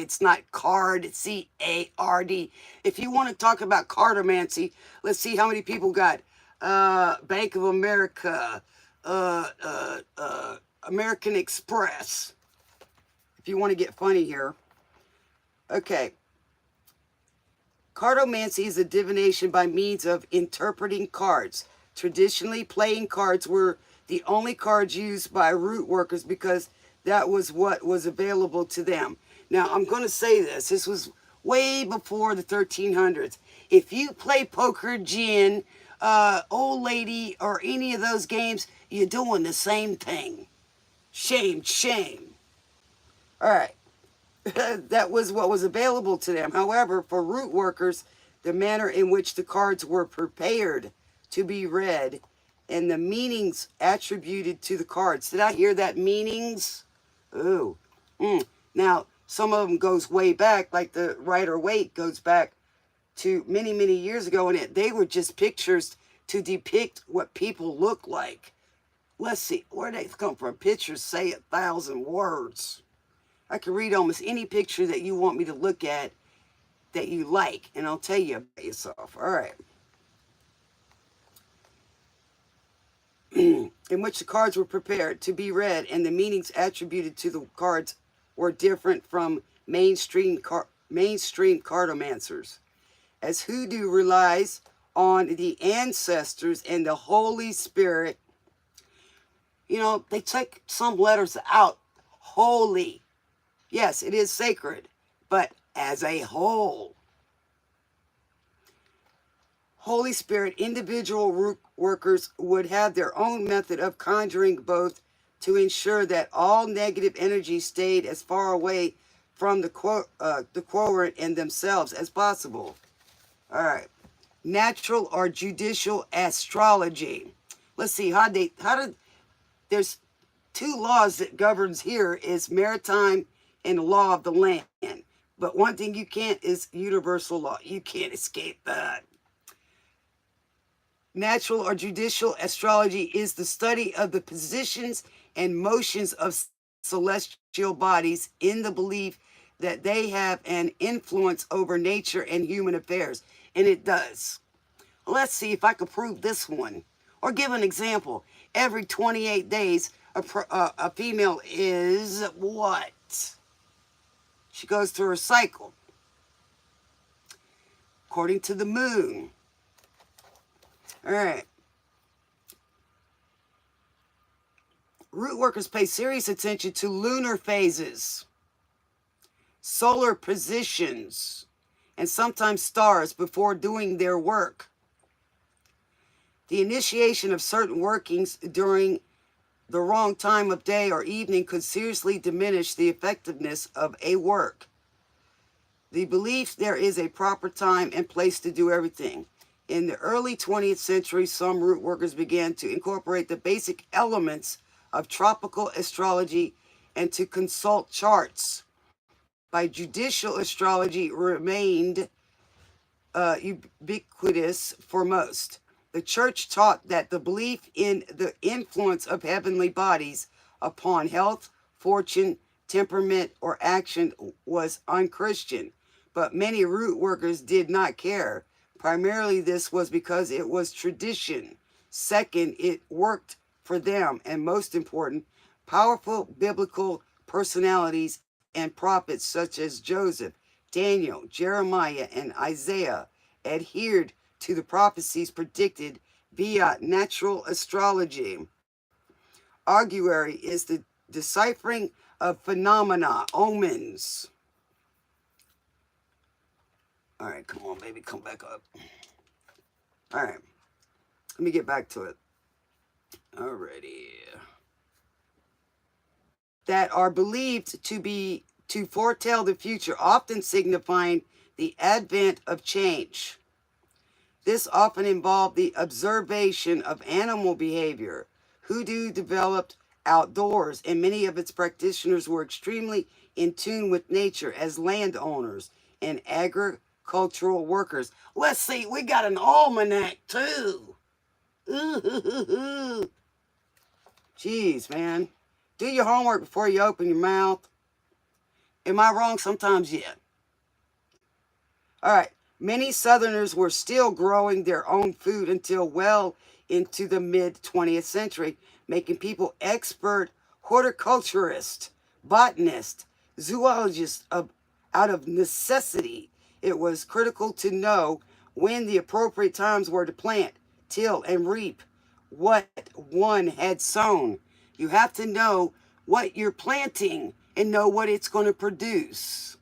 It's not card, it's C-A-R-D. If you want to talk about cartomancy, let's see how many people got Bank of America, American Express. If you want to get funny here. Okay. Cartomancy is a divination by means of interpreting cards. Traditionally, playing cards were the only cards used by root workers because that was what was available to them. Now, I'm going to say this. This was way before the 1300s. If you play poker, gin, old lady, or any of those games, you're doing the same thing. Shame, shame. All right. That was what was available to them. However, for root workers, the manner in which the cards were prepared to be read and the meanings attributed to the cards. Did I hear that? Meanings? Ooh. Now, some of them goes way back, like the Rider-Waite goes back to many, many years ago, and they were just pictures to depict what people look like. Let's see, where they come from? Pictures say 1,000 words. I can read almost any picture that you want me to look at that you like, and I'll tell you about yourself. All right. In which the cards were prepared to be read and the meanings attributed to the cards were different from mainstream cartomancers. As hoodoo relies on the ancestors and the Holy Spirit, you know, they take some letters out. Holy. Yes, it is sacred, but as a whole. Holy Spirit, individual root workers would have their own method of conjuring both to ensure that all negative energy stayed as far away from the quorant and themselves as possible. All right. Natural or judicial astrology. Let's see, there's two laws that governs here is maritime and the law of the land. But one thing you can't is universal law. You can't escape that. Natural or judicial astrology is the study of the positions and motions of celestial bodies in the belief that they have an influence over nature and human affairs. And it does. Let's see if I can prove this one. Or give an example. Every 28 days, a female is what? She goes through her cycle. According to the moon. All right. Root workers pay serious attention to lunar phases, solar positions, and sometimes stars before doing their work. The initiation of certain workings during the wrong time of day or evening could seriously diminish the effectiveness of a work. The belief there is a proper time and place to do everything. In the early 20th century, some root workers began to incorporate the basic elements of tropical astrology and to consult charts. By judicial astrology remained ubiquitous for most. The church taught that the belief in the influence of heavenly bodies upon health, fortune, temperament, or action was unchristian, but many root workers did not care. Primarily, this was because it was tradition. Second, it worked for them. And most important, powerful biblical personalities and prophets such as Joseph, Daniel, Jeremiah, and Isaiah adhered to the prophecies predicted via natural astrology. Augury is the deciphering of phenomena, omens. All right, come on, baby, come back up. All right, let me get back to it. Alrighty. That are believed to foretell the future, often signifying the advent of change. This often involved the observation of animal behavior. Hoodoo developed outdoors, and many of its practitioners were extremely in tune with nature as landowners and agricultural workers. Let's see, we got an almanac too. Ooh, jeez, man. Do your homework before you open your mouth. Am I wrong? Sometimes, yeah. All right. Many Southerners were still growing their own food until well into the mid-20th century, making people expert horticulturists, botanists, zoologists out of necessity. It was critical to know when the appropriate times were to plant, till, and reap what one had sown. You have to know what you're planting and know what it's going to produce.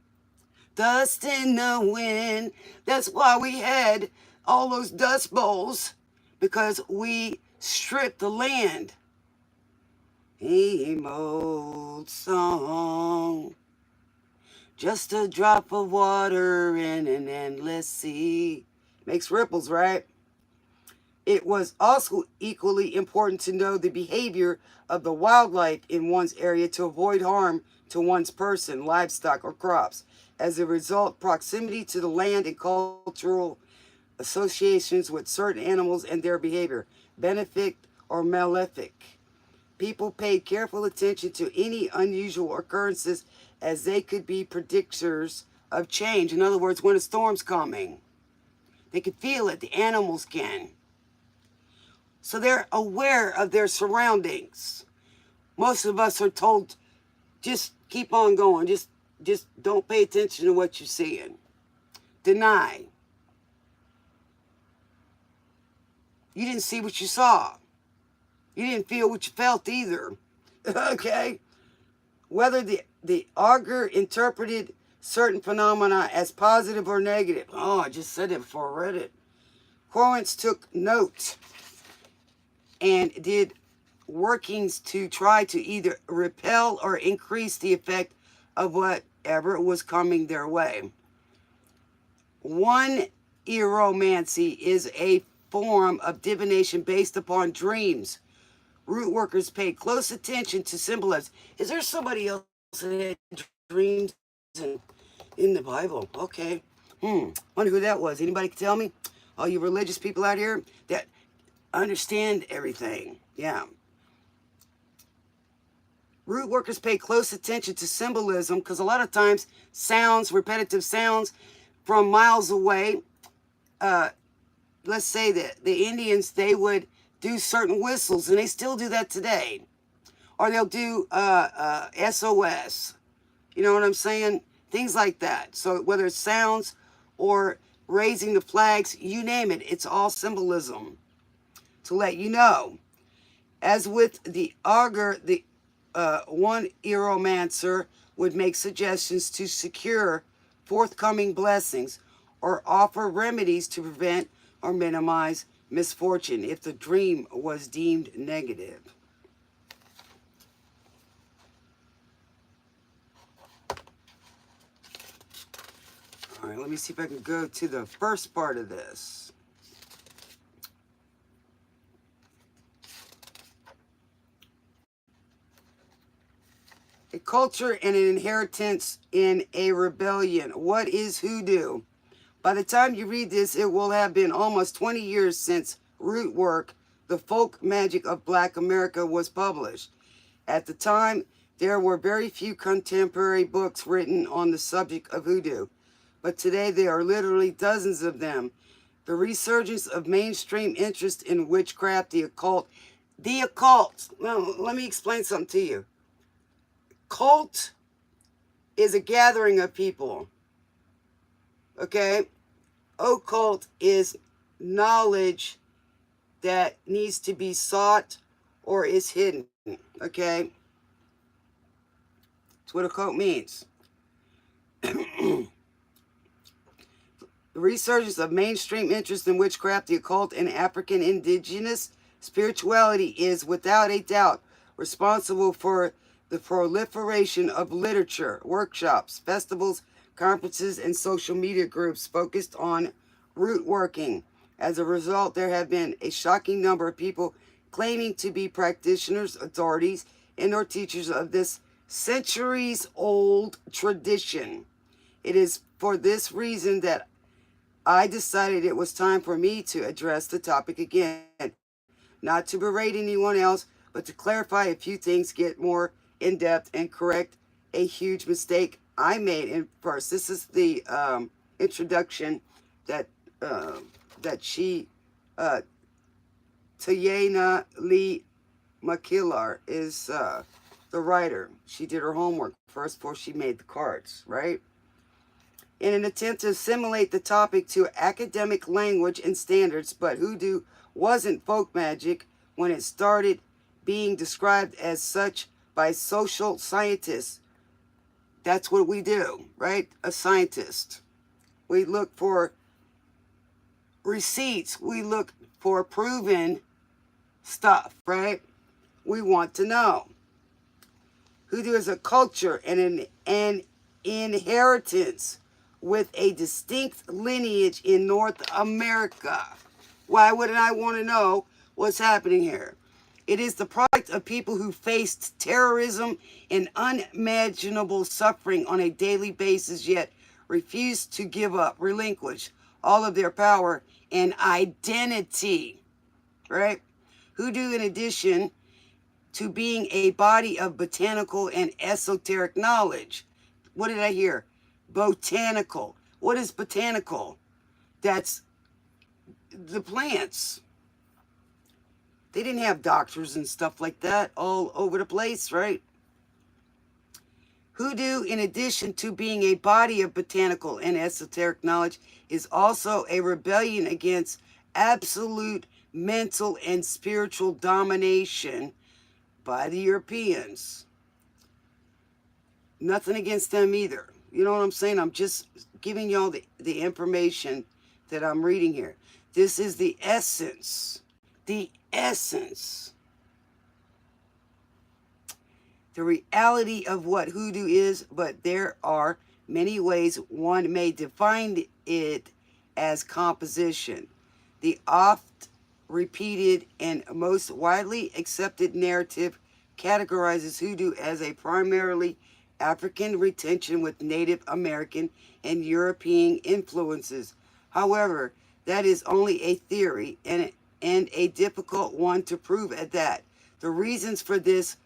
Dust in the wind. That's why we had all those dust bowls, because we stripped the land. Same old song. Just a drop of water in an endless sea. Makes ripples, right? It was also equally important to know the behavior of the wildlife in one's area to avoid harm to one's person, livestock, or crops. As a result, proximity to the land and cultural associations with certain animals and their behavior, benefic or malefic. People paid careful attention to any unusual occurrences as they could be predictors of change. In other words, when a storm's coming, they can feel it, the animals can. So they're aware of their surroundings. Most of us are told, just keep on going. Just don't pay attention to what you're seeing. Deny. You didn't see what you saw. You didn't feel what you felt either. Okay? Whether the augur interpreted certain phenomena as positive or negative. Oh, I just said it before I read it. Corwins took note and did workings to try to either repel or increase the effect of whatever was coming their way. One eromancy is a form of divination based upon dreams. Root workers paid close attention to symbolism. Is there somebody else that had dreams in the Bible? Okay. Wonder who that was. Anybody can tell me? All you religious people out here that understand everything. Yeah. Root workers pay close attention to symbolism because a lot of times sounds, repetitive sounds from miles away, let's say that the Indians, they would do certain whistles, and they still do that today. Or they'll do SOS. You know what I'm saying? Things like that. So whether it's sounds or raising the flags, you name it, it's all symbolism to let you know. As with the augur, the one eromancer would make suggestions to secure forthcoming blessings or offer remedies to prevent or minimize misfortune if the dream was deemed negative. All right, let me see if I can go to the first part of this. A culture and an inheritance in a rebellion. What is hoodoo? By the time you read this, it will have been almost 20 years since Root Work, The Folk Magic of Black America, was published. At the time, there were very few contemporary books written on the subject of hoodoo, but today there are literally dozens of them. The resurgence of mainstream interest in witchcraft, the occult. Well, let me explain something to you. Cult is a gathering of people. Okay? Occult is knowledge that needs to be sought or is hidden. Okay? That's what occult means. The resurgence of mainstream interest in witchcraft, the occult, and African indigenous spirituality is without a doubt responsible for the proliferation of literature, workshops, festivals, conferences, and social media groups focused on root working. As a result, there have been a shocking number of people claiming to be practitioners, authorities, and or teachers of this centuries-old tradition. It is for this reason that I decided it was time for me to address the topic again, not to berate anyone else, but to clarify a few things, get more in depth, and correct a huge mistake I made in first. This is the introduction that she, Tayana Lee McKillar, is the writer. She did her homework first before she made the cards, right? In an attempt to assimilate the topic to academic language and standards, but hoodoo wasn't folk magic when it started being described as such by social scientists. That's what we do, right? A scientist. We look for receipts. We look for proven stuff, right? We want to know. Hoodoo is a culture and an inheritance with a distinct lineage in North America. Why wouldn't I want to know what's happening here? It is the product of people who faced terrorism and unimaginable suffering on a daily basis, yet refused to give up, relinquish all of their power and identity, right? Hoodoo, in addition to being a body of botanical and esoteric knowledge. What did I hear? Botanical. What is botanical? That's the plants. They didn't have doctors and stuff like that all over the place, right? Hoodoo, in addition to being a body of botanical and esoteric knowledge, is also a rebellion against absolute mental and spiritual domination by the Europeans. Nothing against them either. You know what I'm saying? I'm just giving y'all the information that I'm reading here. This is the essence. The essence. The reality of what hoodoo is, but there are many ways one may define it as composition. The oft repeated and most widely accepted narrative categorizes hoodoo as a primarily African retention with Native American and European influences. However, that is only a theory and a difficult one to prove at that. The reasons for this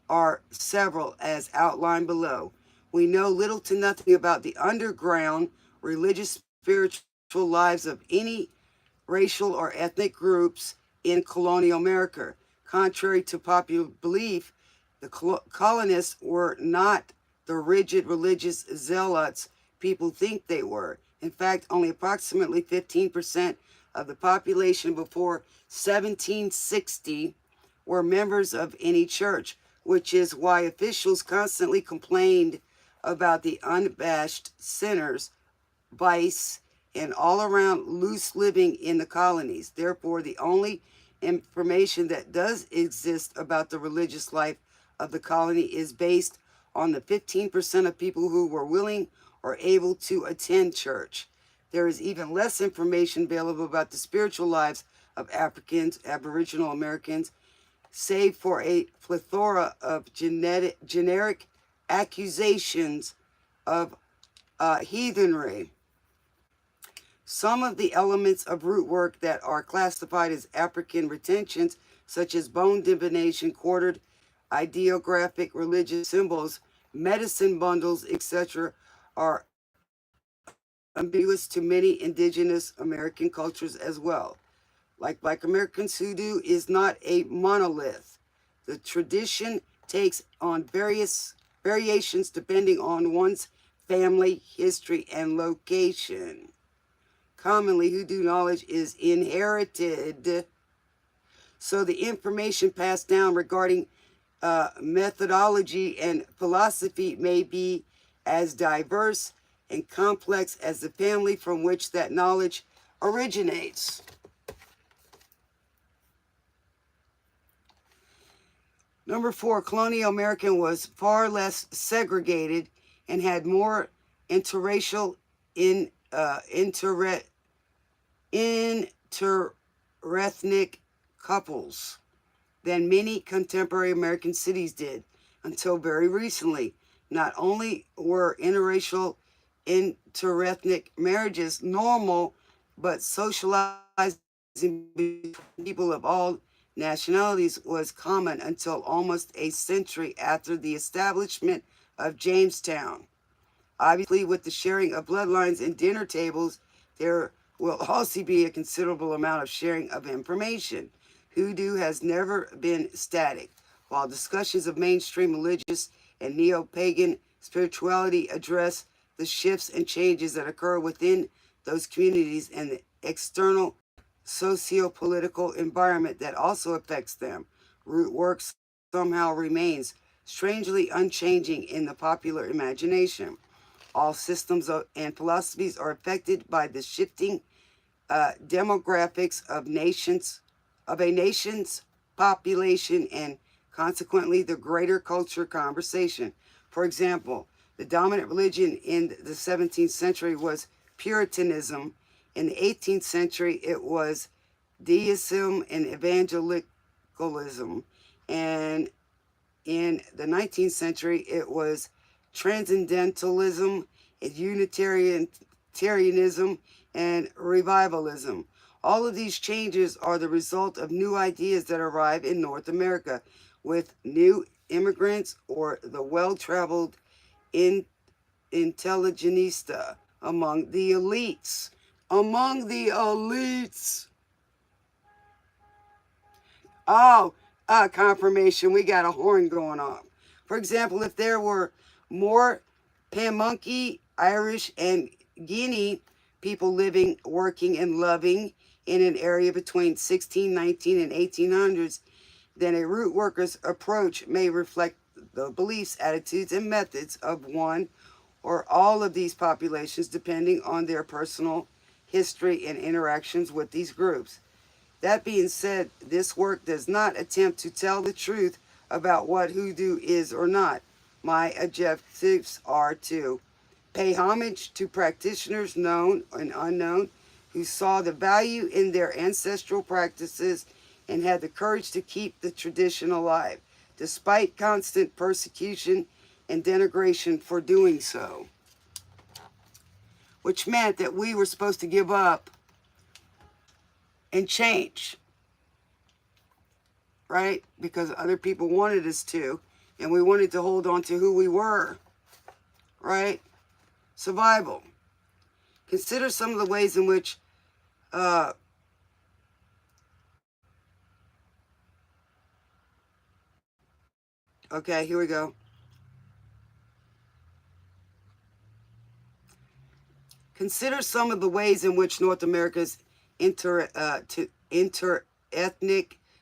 are several as outlined below. We know little to nothing about the underground religious spiritual lives of any racial or ethnic groups in colonial America. Contrary to popular belief, the colonists were not the rigid religious zealots people think they were. In fact, only approximately 15% of the population before 1760 were members of any church, which is why officials constantly complained about the unabashed sinners, vice, and all around loose living in the colonies. Therefore, the only information that does exist about the religious life of the colony is based on the 15% of people who were willing or able to attend church. There is even less information available about the spiritual lives of Africans, Aboriginal Americans, save for a plethora of generic accusations of heathenry. Some of the elements of root work that are classified as African retentions, such as bone divination, quartered ideographic religious symbols, medicine bundles, etc., are ambiguous to many indigenous American cultures as well. Like Black Americans, hoodoo is not a monolith. The tradition takes on various variations depending on one's family, history, and location. Commonly, hoodoo knowledge is inherited. So the information passed down regarding methodology and philosophy may be as diverse and complex as the family from which that knowledge originates. Number 4, colonial America was far less segregated and had more interracial in interethnic couples than many contemporary American cities did until very recently. Not only were interracial interethnic marriages normal, but socializing between people of all nationalities was common until almost a century after the establishment of Jamestown. Obviously, with the sharing of bloodlines and dinner tables, there will also be a considerable amount of sharing of information. Hoodoo has never been static. While discussions of mainstream religious and neo-pagan spirituality address the shifts and changes that occur within those communities and the external socio-political environment that also affects them, root work somehow remains strangely unchanging in the popular imagination. All systems and philosophies are affected by the shifting demographics of a nation's population and consequently the greater culture conversation. For example, the dominant religion in the 17th century was Puritanism. In the 18th century, it was deism and evangelicalism. And in the 19th century, it was transcendentalism, Unitarianism, and revivalism. All of these changes are the result of new ideas that arrive in North America with new immigrants or the well-traveled intelligentista among the elites. Among the elites. Oh, confirmation. We got a horn going off. For example, if there were more Pamunkey, Irish, and Guinea people living, working, and loving in an area between 1619 and 1800s, then a root worker's approach may reflect the beliefs, attitudes, and methods of one or all of these populations depending on their personal history and interactions with these groups. That being said, this work does not attempt to tell the truth about what hoodoo is or not. My objectives are to pay homage to practitioners known and unknown who saw the value in their ancestral practices and had the courage to keep the tradition alive, despite constant persecution and denigration for doing so. Which meant that we were supposed to give up and change, right? Because other people wanted us to, and we wanted to hold on to who we were, right? Survival. Consider some of the ways in which okay, here we go. Consider some of the ways in which North America's inter-ethnic,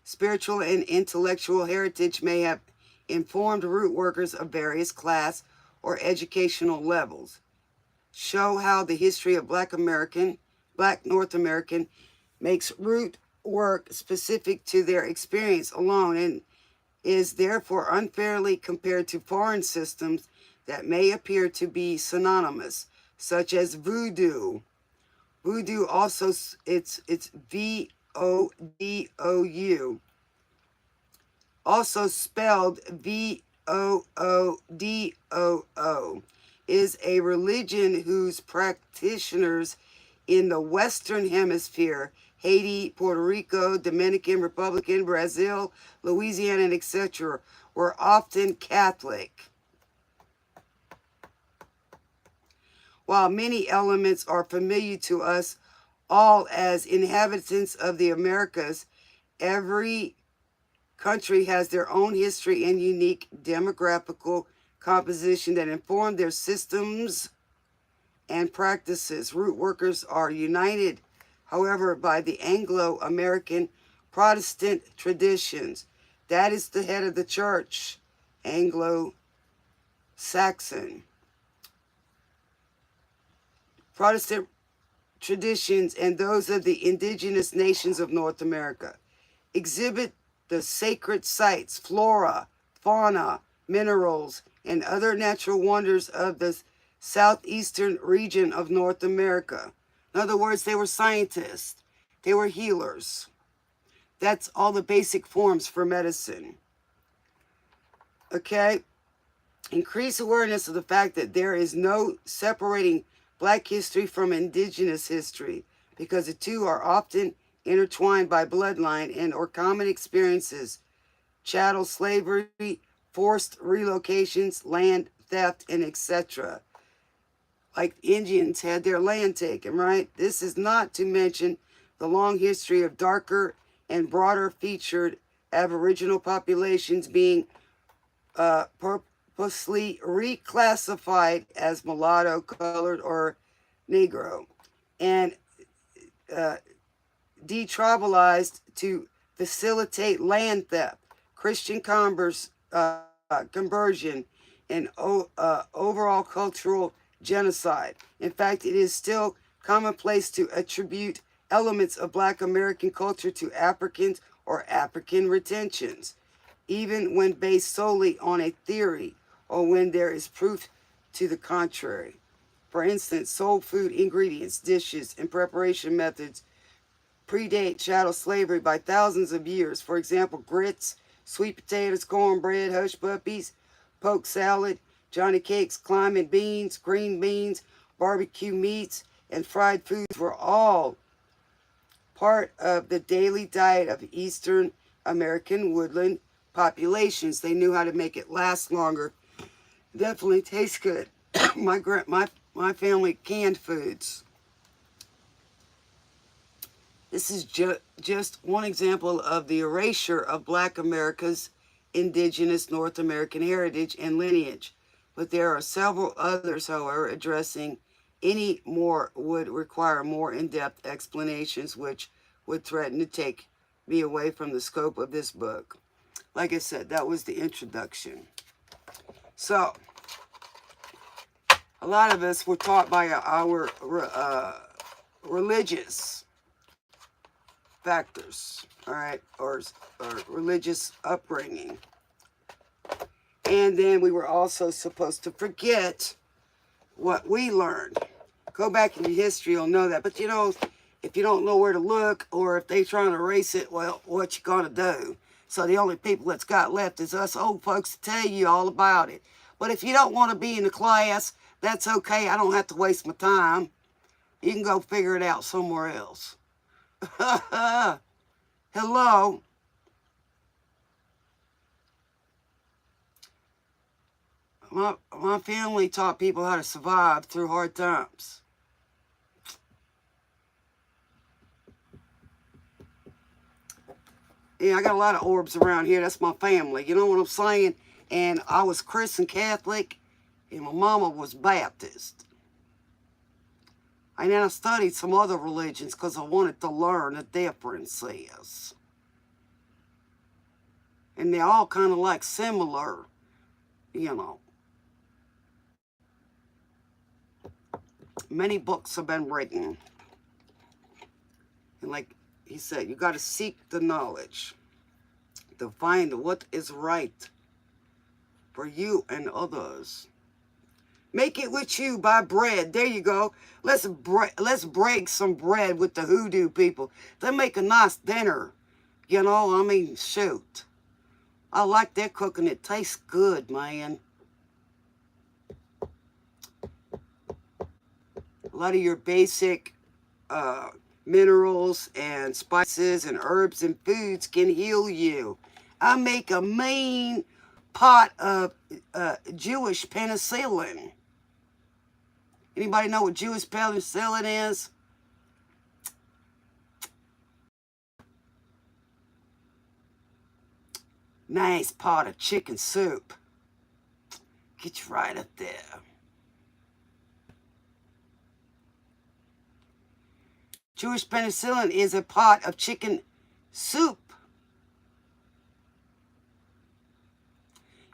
spiritual, and intellectual heritage may have informed root workers of various class or educational levels. Show how the history of Black North American makes root work specific to their experience alone and is therefore unfairly compared to foreign systems that may appear to be synonymous, such as voodoo. Voodoo also, it's VODOU, also spelled VOODOO, is a religion whose practitioners in the Western Hemisphere, Haiti, Puerto Rico, Dominican Republic, Brazil, Louisiana, and etc., were often Catholic. While many elements are familiar to us all as inhabitants of the Americas, every country has their own history and unique demographical composition that inform their systems and practices. Root workers are united, however, by the Anglo-American Protestant traditions. That is the head of the church, Anglo-Saxon. Protestant traditions and those of the indigenous nations of North America exhibit the sacred sites, flora, fauna, minerals, and other natural wonders of the southeastern region of North America. In other words, they were scientists, they were healers. That's all the basic forms for medicine. Okay? Increase awareness of the fact that there is no separating Black history from indigenous history, because the two are often intertwined by bloodline and or common experiences: chattel slavery, forced relocations, land theft, and etc. Like Indians had their land taken, right? This is not to mention the long history of darker and broader featured Aboriginal populations being purposely reclassified as mulatto, colored, or Negro, and detribalized to facilitate land theft, Christian conversion, and overall cultural genocide. In fact, it is still commonplace to attribute elements of Black American culture to Africans or African retentions, even when based solely on a theory or when there is proof to the contrary. For instance, soul food ingredients, dishes, and preparation methods predate chattel slavery by thousands of years. For example, grits, sweet potatoes, cornbread, hush puppies, poke salad, Johnny cakes, climbing beans, green beans, barbecue meats, and fried foods were all part of the daily diet of Eastern American woodland populations. They knew how to make it last longer. Definitely tastes good. my family canned foods. This is just one example of the erasure of Black America's indigenous North American heritage and lineage. But there are several others, however, addressing any more would require more in-depth explanations, which would threaten to take me away from the scope of this book. Like I said, that was the introduction. So, a lot of us were taught by our religious factors, all right, or religious upbringing. And then we were also supposed to forget what we learned. Go back in your history, you'll know that. But you know, if you don't know where to look, or if they're trying to erase it, well, what you gonna do? So the only people that's got left is us old folks to tell you all about it. But if you don't want to be in the class, that's okay. I don't have to waste my time. You can go figure it out somewhere else. Hello. My family taught people how to survive through hard times. Yeah, I got a lot of orbs around here. That's my family. You know what I'm saying? And I was Christian Catholic, and my mama was Baptist. And then I studied some other religions because I wanted to learn the differences. And they're all kind of like similar, you know. Many books have been written. And like he said, you got to seek the knowledge to find what is right for you and others. Make it with you by bread. There you go. Let's break some bread with the hoodoo people. They make a nice dinner. You know, I mean, shoot. I like their cooking. It tastes good, man. A lot of your basic minerals and spices and herbs and foods can heal you. I make a mean pot of Jewish penicillin. Anybody know what Jewish penicillin is? Nice pot of chicken soup. Get you right up there. Jewish penicillin is a pot of chicken soup.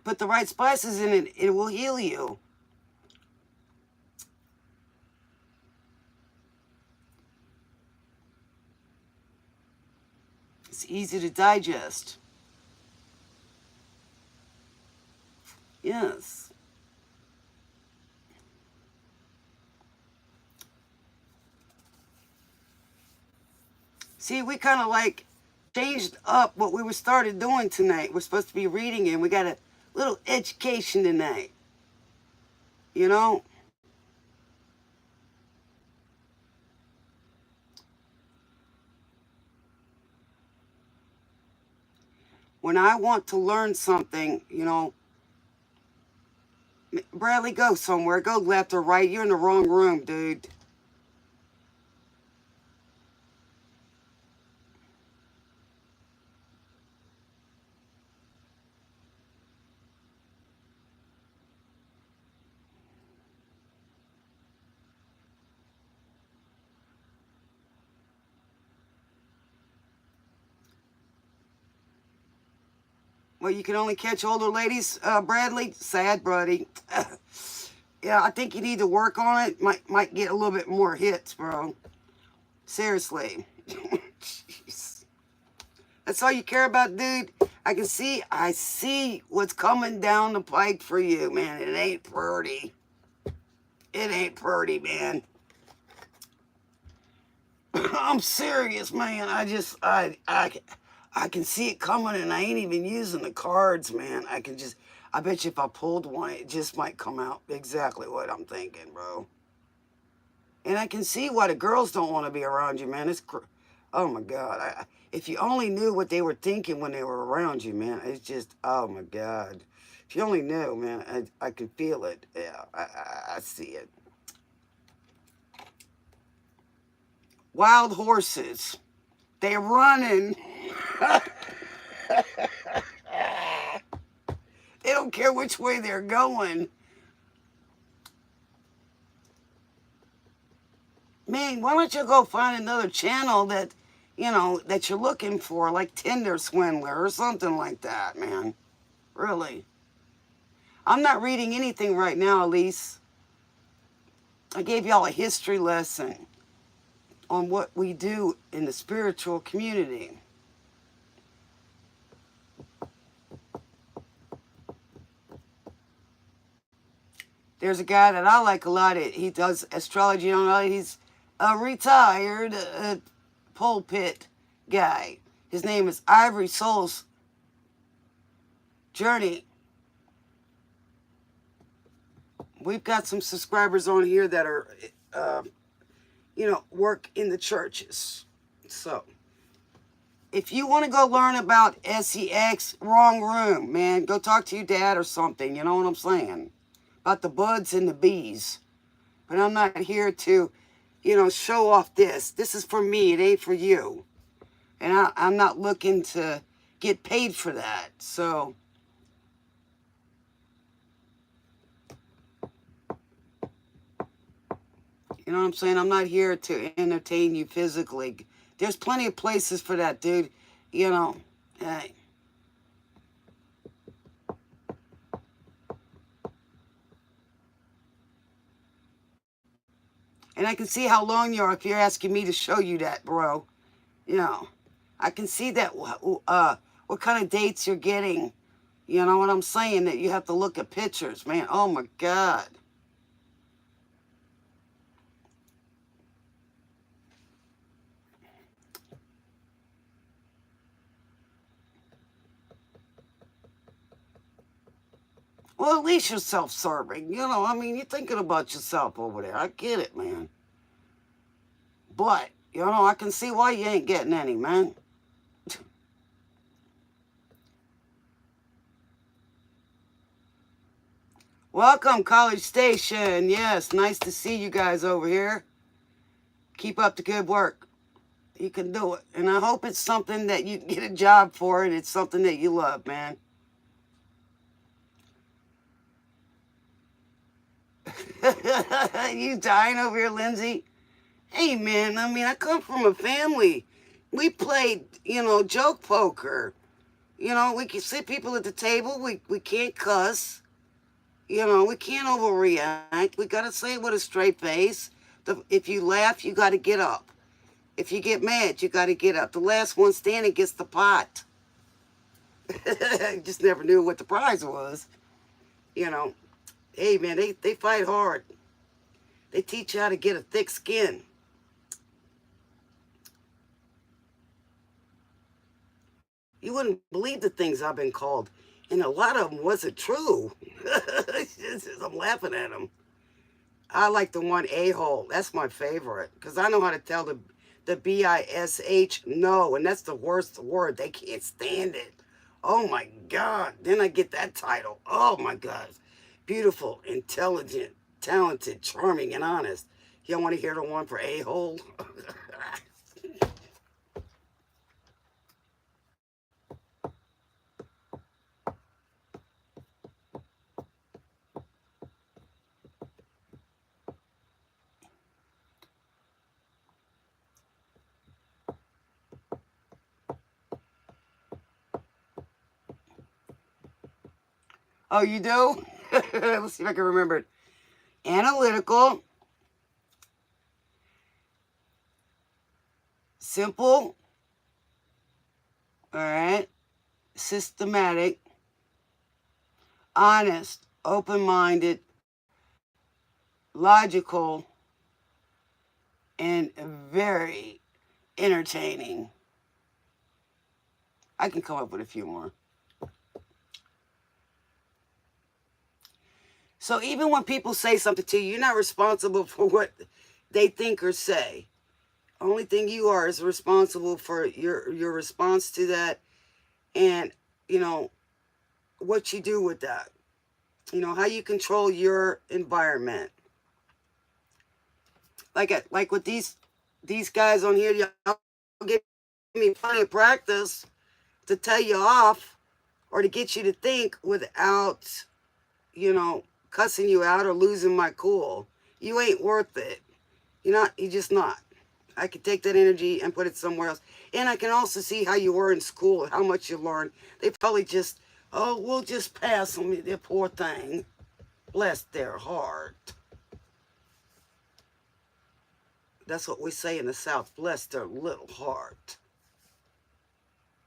Put the right spices in it, it will heal you. It's easy to digest. Yes. See, we kind of like changed up what we were started doing tonight. We're supposed to be reading and we got a little education tonight. You know? When I want to learn something, you know, Bradley, go somewhere. Go left or right. You're in the wrong room, dude. Well, you can only catch older ladies, Bradley. Sad, buddy. Yeah, I think you need to work on it. Might get a little bit more hits, bro. Seriously. Jeez. That's all you care about, dude. I see what's coming down the pike for you, man. It ain't pretty. It ain't pretty, man. I'm serious, man. I can see it coming and I ain't even using the cards, man. I bet you if I pulled one, it just might come out exactly what I'm thinking, bro. And I can see why the girls don't want to be around you, man. Oh my God. If you only knew what they were thinking when they were around you, man, it's just, oh my God. If you only knew, man, I can feel it. Yeah, I see it. Wild horses. They're running. They don't care which way they're going. Man, why don't you go find another channel that, you know, that you're looking for, like Tinder Swindler or something like that, man. Really. I'm not reading anything right now, Elise. I gave y'all a history lesson on what we do in the spiritual community. There's a guy that I like a lot. He does astrology on. He's a retired pulpit guy. His name is Ivory Soul's Journey. We've got some subscribers on here that are, you know, work in the churches. So, if you want to go learn about SEX, wrong room, man. Go talk to your dad or something. You know what I'm saying? About the buds and the bees. But I'm not here to, you know, show off this. This is for me. It ain't for you. And I'm not looking to get paid for that. So, you know what I'm saying? I'm not here to entertain you physically. There's plenty of places for that, dude. You know, hey. And I can see how long you are if you're asking me to show you that, bro. You know, I can see that, what kind of dates you're getting. You know what I'm saying? That you have to look at pictures, man. Oh, my God. Well, at least you're self-serving. You know, I mean, you're thinking about yourself over there. I get it, man. But, you know, I can see why you ain't getting any, man. Welcome, College Station. Yes, nice to see you guys over here. Keep up the good work. You can do it. And I hope it's something that you can get a job for and it's something that you love, man. You dying over here, Lindsay? Hey, man, I mean, I come from a family. We played, you know, joke poker. You know, we can sit people at the table. We can't cuss. You know, we can't overreact. We got to say it with a straight face. If you laugh, you got to get up. If you get mad, you got to get up. The last one standing gets the pot. Just never knew what the prize was. You know, hey man, they fight hard. They teach you how to get a thick skin. You wouldn't believe the things I've been called, and a lot of them wasn't true. I'm laughing at them. I like the one a-hole. That's my favorite because I know how to tell the bish no, and that's the worst word. They can't stand it. Oh my God! Then I get that title. Oh my God! Beautiful, intelligent, talented, charming, and honest. You want to hear the one for a-hole? Oh, you do? Let's see if I can remember it. Analytical, simple, all right, systematic, honest, open minded, logical, and very entertaining. I can come up with a few more. So even when people say something to you, you're not responsible for what they think or say. Only thing you are is responsible for your response to that, and you know what you do with that. You know how you control your environment. Like with these guys on here, y'all give me plenty of practice to tell you off or to get you to think without, cussing you out or losing my cool. You ain't worth it. You're just not. I could take that energy and put it somewhere else. And I can also see how you were in school, how much you learned. They probably just, oh, we'll just pass on me, their poor thing. Bless their heart. That's what we say in the South. Bless their little heart.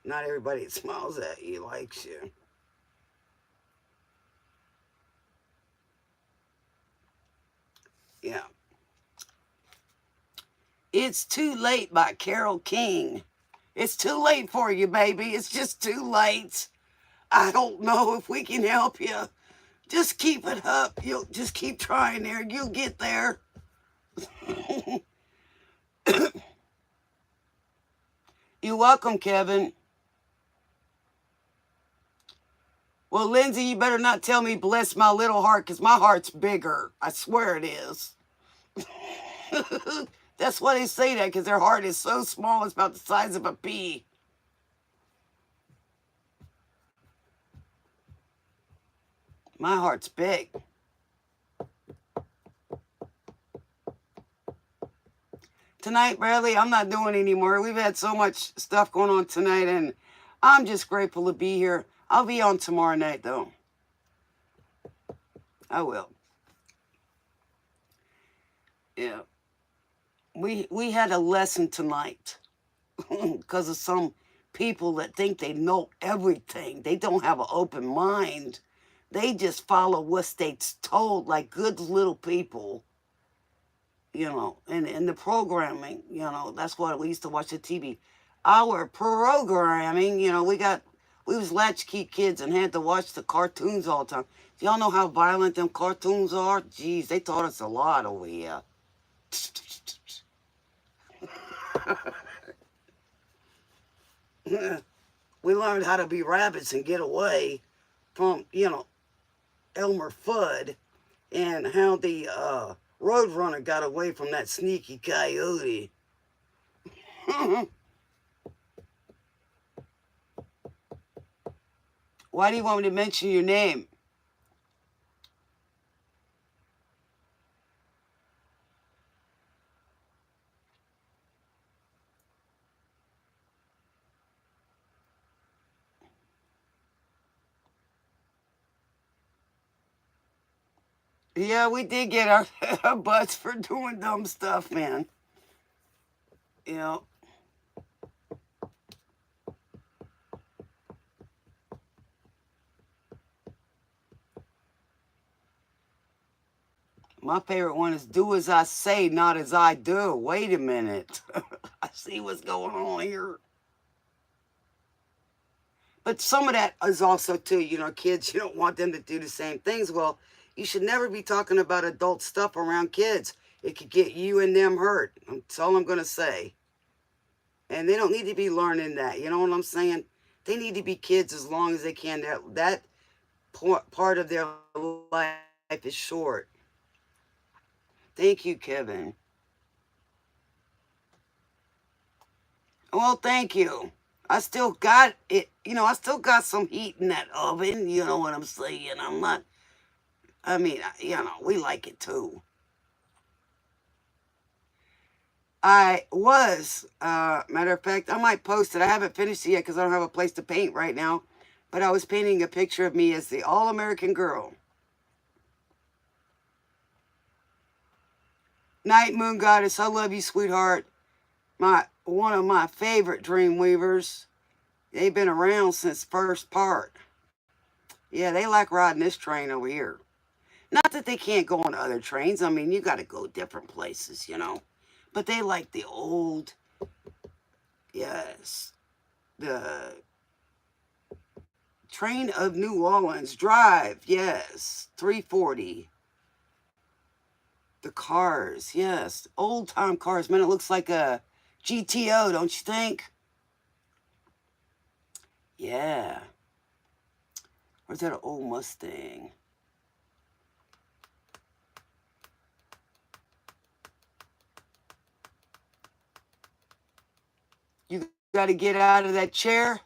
Not everybody that smiles at you likes you. Yeah. It's Too Late by Carole King. It's too late for you, baby. It's just too late. I don't know if we can help you. Just keep it up. You'll just keep trying there. You'll get there. You're welcome, Kevin. Well, Lindsay, you better not tell me bless my little heart because my heart's bigger. I swear it is. That's why they say that because their heart is so small it's about the size of a pea. My heart's big. Tonight, Bradley, I'm not doing anymore. We've had so much stuff going on tonight, and I'm just grateful to be here. I'll be on tomorrow night, though. I will. Yeah. We had a lesson tonight because of some people that think they know everything. They don't have an open mind. They just follow what they're told like good little people, and the programming, that's what we used to watch the TV. Our programming, we was latchkey kids and had to watch the cartoons all the time. Do y'all know how violent them cartoons are? Jeez, they taught us a lot over here. We learned how to be rabbits and get away from, Elmer Fudd and how the Roadrunner got away from that sneaky coyote. Why do you want me to mention your name? Yeah, we did get our, our butts for doing dumb stuff, man. You know, my favorite one is do as I say, not as I do. Wait a minute. I see what's going on here. But some of that is also, too, kids, you don't want them to do the same things. Well, you should never be talking about adult stuff around kids. It could get you and them hurt. That's all I'm going to say. And they don't need to be learning that. You know what I'm saying? They need to be kids as long as they can. That part of their life is short. Thank you, Kevin. Well, thank you. I still got it. I still got some heat in that oven. You know what I'm saying? I'm not, I mean, we like it too. Matter of fact, I might post it. I haven't finished it yet because I don't have a place to paint right now. But I was painting a picture of me as the all-American girl. Night Moon Goddess, I love you, sweetheart. One of my favorite dream weavers. They've been around since first part. Yeah, they like riding this train over here. Not that they can't go on other trains. I mean, you got to go different places. But they like the old, yes, the train of New Orleans Drive, yes, 340. The cars, yes, old time cars. Man, it looks like a GTO, don't you think? Yeah. Or is that an old Mustang? You got to get out of that chair.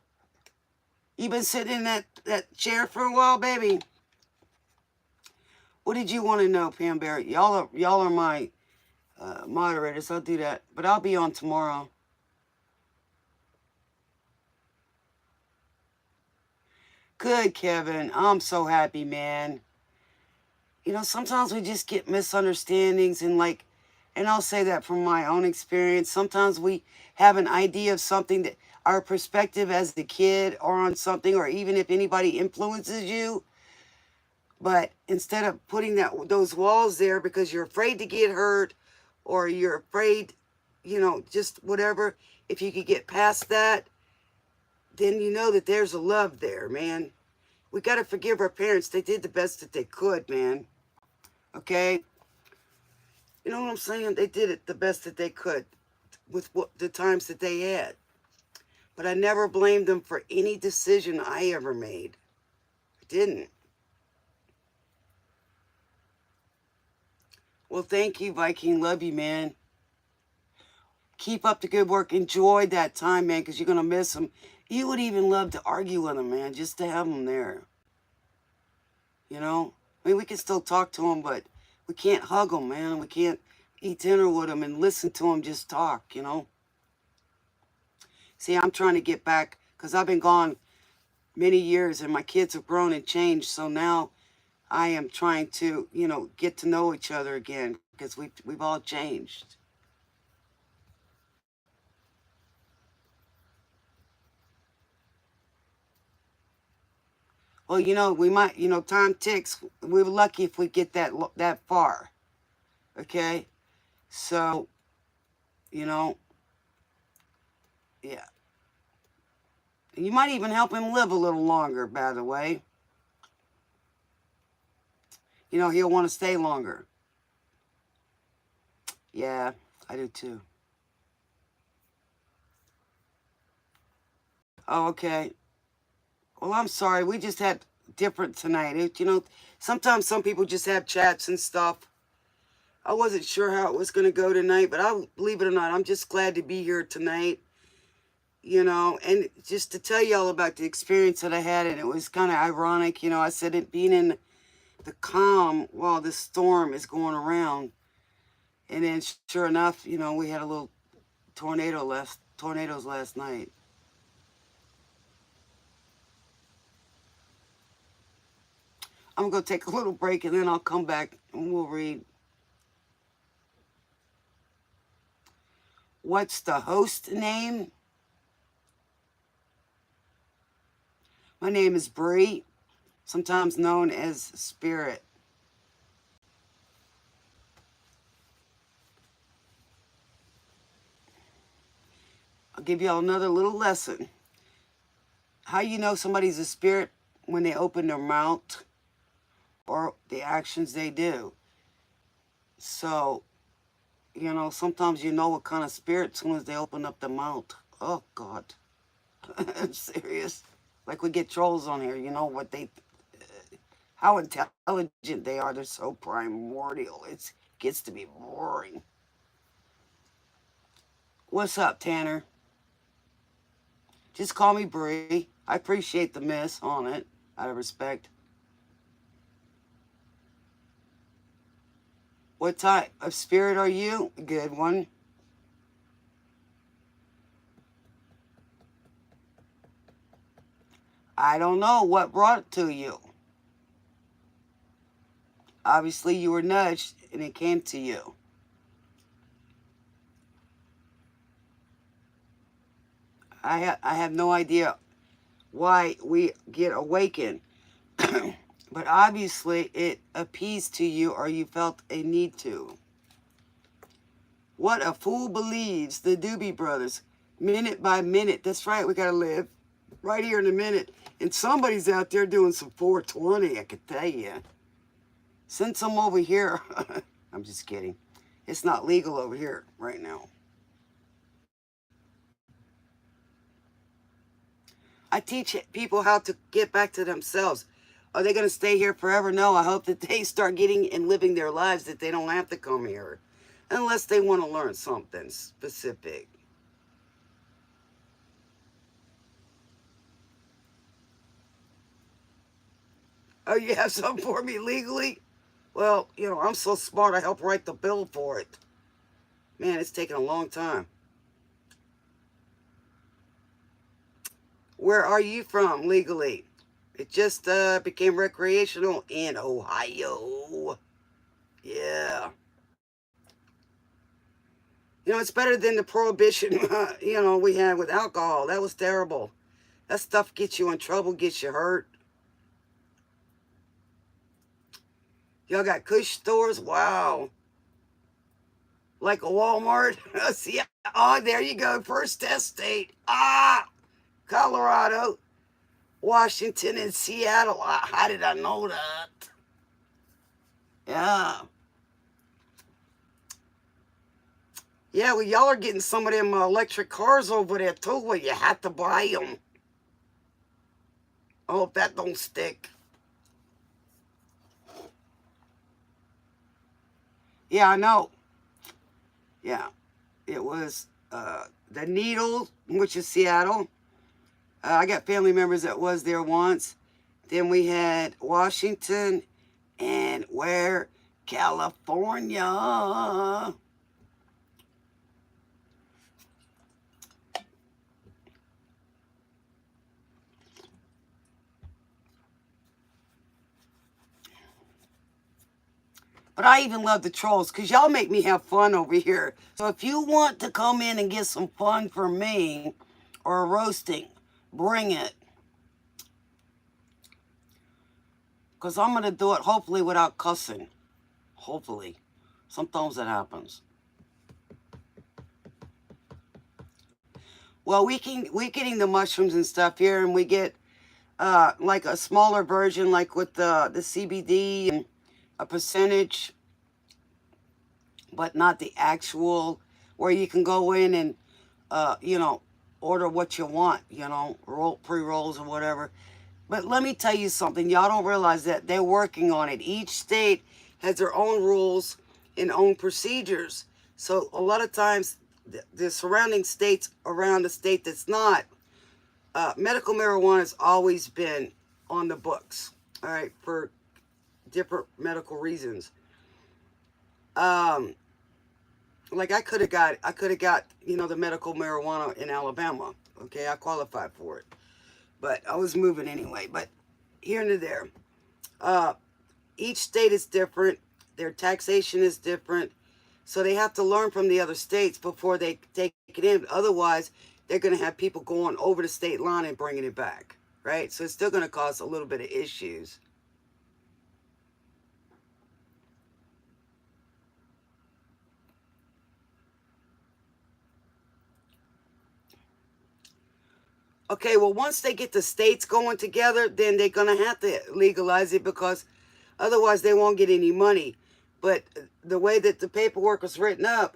You been sitting in that chair for a while, baby. What did you want to know, Pam Barrett? Y'all are my moderators. I'll do that, but I'll be on tomorrow. Good, Kevin. I'm so happy, man. Sometimes we just get misunderstandings and I'll say that from my own experience. Sometimes we have an idea of something that our perspective as the kid or on something, or even if anybody influences you, but instead of putting those walls there because you're afraid to get hurt or you're afraid, just whatever, if you could get past that, then you know that there's a love there, man. We got to forgive our parents. They did the best that they could, man. Okay? You know what I'm saying? They did it the best that they could with the times that they had. But I never blamed them for any decision I ever made. I didn't. Well, thank you, Viking. Love you, man. Keep up the good work. Enjoy that time, man, because you're going to miss them. You would even love to argue with them, man, just to have them there. I mean, we can still talk to them, but we can't hug them, man. We can't eat dinner with them and listen to them just talk. See, I'm trying to get back because I've been gone many years and my kids have grown and changed. So now I am trying to, get to know each other again because we've all changed. Well, we might, time ticks. We're lucky if we get that far. Okay? So, you know, yeah. You might even help him live a little longer, by the way. He'll want to stay longer. Yeah, I do too. Oh, okay. Well, I'm sorry. We just had different tonight. Sometimes some people just have chats and stuff. I wasn't sure how it was going to go tonight, but believe it or not, I'm just glad to be here tonight. And just to tell y'all about the experience that I had, and it was kind of ironic. I said it being in the calm while the storm is going around. And then sure enough, we had a little tornadoes last night. I'm going to take a little break and then I'll come back and we'll read. What's the host name? My name is Bree, sometimes known as Spirit. I'll give y'all another little lesson. How you know somebody's a spirit? When they open their mouth or the actions they do. So, sometimes you know what kind of spirit as soon as they open up the mouth. Oh, God. I'm serious. Like we get trolls on here, you know what how intelligent they are. They're so primordial. It gets to be boring. What's up, Tanner? Just call me Bree. I appreciate the miss on it, out of respect. What type of spirit are you? Good one. I don't know what brought it to you. Obviously, you were nudged and it came to you. I have no idea why we get awakened. But obviously, it appeased to you or you felt a need to. What a fool believes, the Doobie Brothers. Minute by minute. That's right, we got to live right here in a minute. And somebody's out there doing some 420, I could tell you. Send some over here. I'm just kidding. It's not legal over here right now. I teach people how to get back to themselves. Are they going to stay here forever? No, I hope that they start getting and living their lives that they don't have to come here. Unless they want to learn something specific. Oh, you have something for me legally? Well, I'm so smart I helped write the bill for it. Man, it's taken a long time. Where are you from legally? It just became recreational in Ohio. Yeah. It's better than the prohibition, we had with alcohol. That was terrible. That stuff gets you in trouble, gets you hurt. Y'all got Kush stores? Wow. Like a Walmart? See, there you go. First test state. Colorado, Washington, and Seattle. How did I know that? Yeah. Yeah, well, y'all are getting some of them electric cars over there, too, where you have to buy them. I hope that don't stick. Yeah, I know. Yeah. It was the Needle, which is Seattle. I got family members that was there once. Then we had Washington and where? California. But I even love the trolls because y'all make me have fun over here. So if you want to come in and get some fun from me or roasting, bring it. Because I'm going to do it hopefully without cussing. Hopefully. Sometimes that happens. Well, we getting the mushrooms and stuff here, and we get like a smaller version, like with the CBD and a percentage, but not the actual, where you can go in and, order what you want, pre-rolls or whatever. But let me tell you something. Y'all don't realize that they're working on it. Each state has their own rules and own procedures. So a lot of times, the surrounding states around the state that's not, medical marijuana has always been on the books, all right, for different medical reasons. Like I could have got, the medical marijuana in Alabama. Okay, I qualified for it, but I was moving anyway. But here and there, Uh, each state is different. Their taxation is different. So they have to learn from the other states before they take it in. Otherwise, they're going to have people going over the state line and bringing it back, right? So it's still going to cause a little bit of issues. Okay, well, once they get the states going together, then they're going to have to legalize it because otherwise they won't get any money. But the way that the paperwork was written up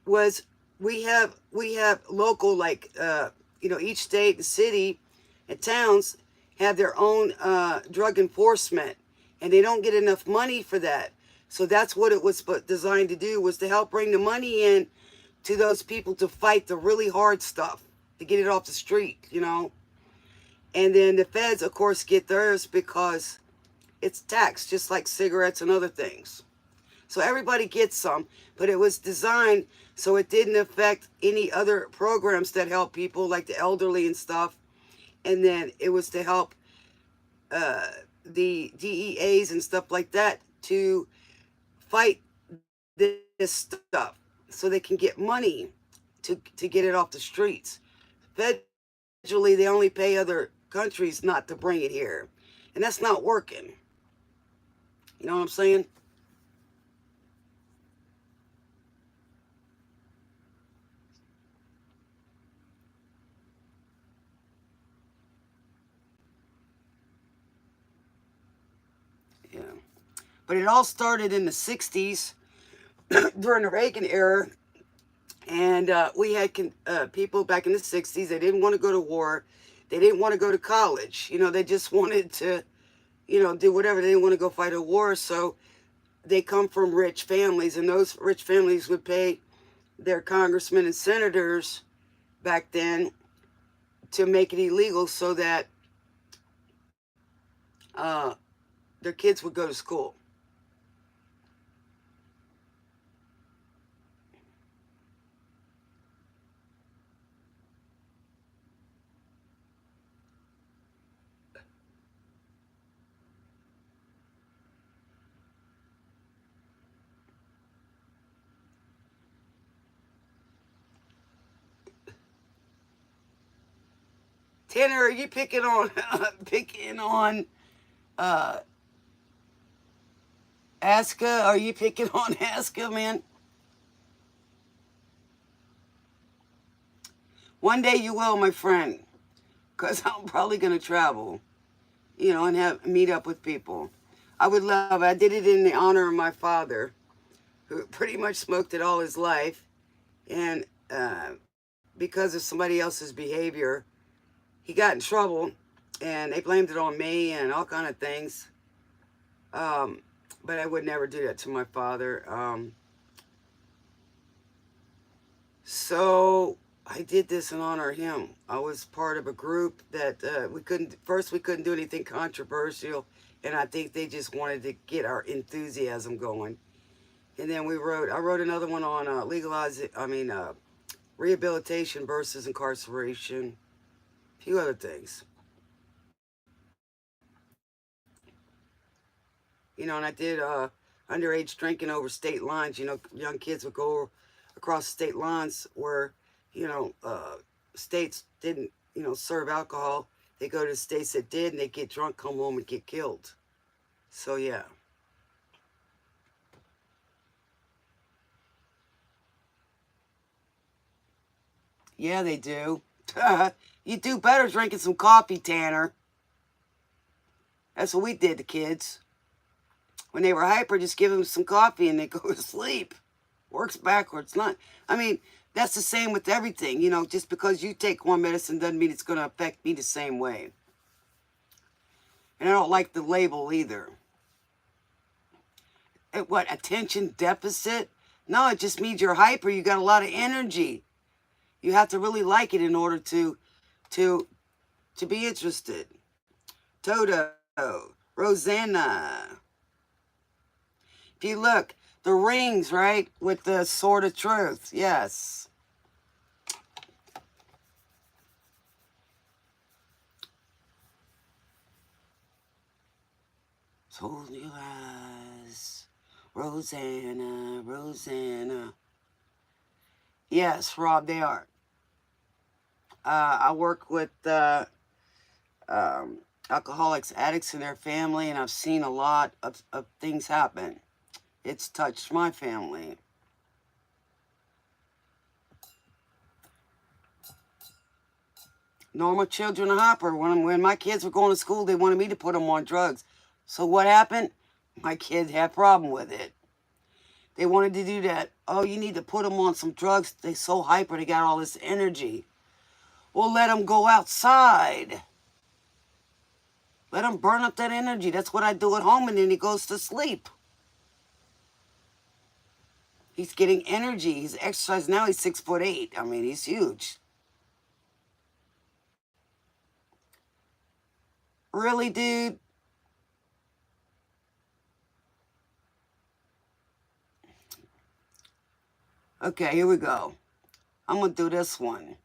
was we have local, like each state, the city, and towns have their own drug enforcement, and they don't get enough money for that. So that's what it was designed to do, was to help bring the money in to those people to fight the really hard stuff, to get it off the street. And then the feds, of course, get theirs because it's taxed, just like cigarettes and other things. So everybody gets some, but it was designed so it didn't affect any other programs that help people, like the elderly and stuff. And then it was to help the DEAs and stuff like that to fight this stuff so they can get money to get it off the streets. Federally, they only pay other countries not to bring it here. And that's not working. You know what I'm saying? Yeah. But it all started in the 60s during the Reagan era. And we had people back in the 60s, they didn't want to go to war. They didn't want to go to college. They just wanted to, do whatever. They didn't want to go fight a war. So they come from rich families, and those rich families would pay their congressmen and senators back then to make it illegal so that their kids would go to school. Tanner, are you picking on uh, Aska? Are you picking on Aska, man? One day you will, my friend, because I'm probably gonna travel, and meet up with people. I would love. I did it in the honor of my father, who pretty much smoked it all his life, and because of somebody else's behavior, he got in trouble, and they blamed it on me and all kind of things. Um, but I would never do that to my father. So I did this in honor of him. I was part of a group that we couldn't do anything controversial, and I think they just wanted to get our enthusiasm going. And then I wrote another one on rehabilitation versus incarceration, a few other things. And I did underage drinking over state lines. Young kids would go across state lines where, states didn't, serve alcohol. They go to states that did, and they get drunk, come home, and get killed. So, yeah. Yeah, they do. You do better drinking some coffee, Tanner. That's what we did to kids. When they were hyper, just give them some coffee and they go to sleep. Works backwards. That's the same with everything. Just because you take one medicine doesn't mean it's going to affect me the same way. And I don't like the label either. What, attention deficit? No, it just means you're hyper. You got a lot of energy. You have to really like it in order to be interested. Toto, Rosanna. If you look, the rings, right, with the sword of truth. Yes. Close your eyes. Rosanna, Rosanna. Yes, Rob, they are. I work with um, alcoholics, addicts, and their family, and I've seen a lot of things happen. It's touched my family. Norma Children of Hopper, when my kids were going to school, they wanted me to put them on drugs. So what happened? My kids had a problem with it. They wanted to do that. Oh, you need to put them on some drugs. They're so hyper. They got all this energy. Well, let them go outside. Let him burn up that energy. That's what I do at home, and then he goes to sleep. He's getting energy. He's exercising. Now he's 6'8". I mean, he's huge. Really, dude? Okay, here we go. I'm going to do this one.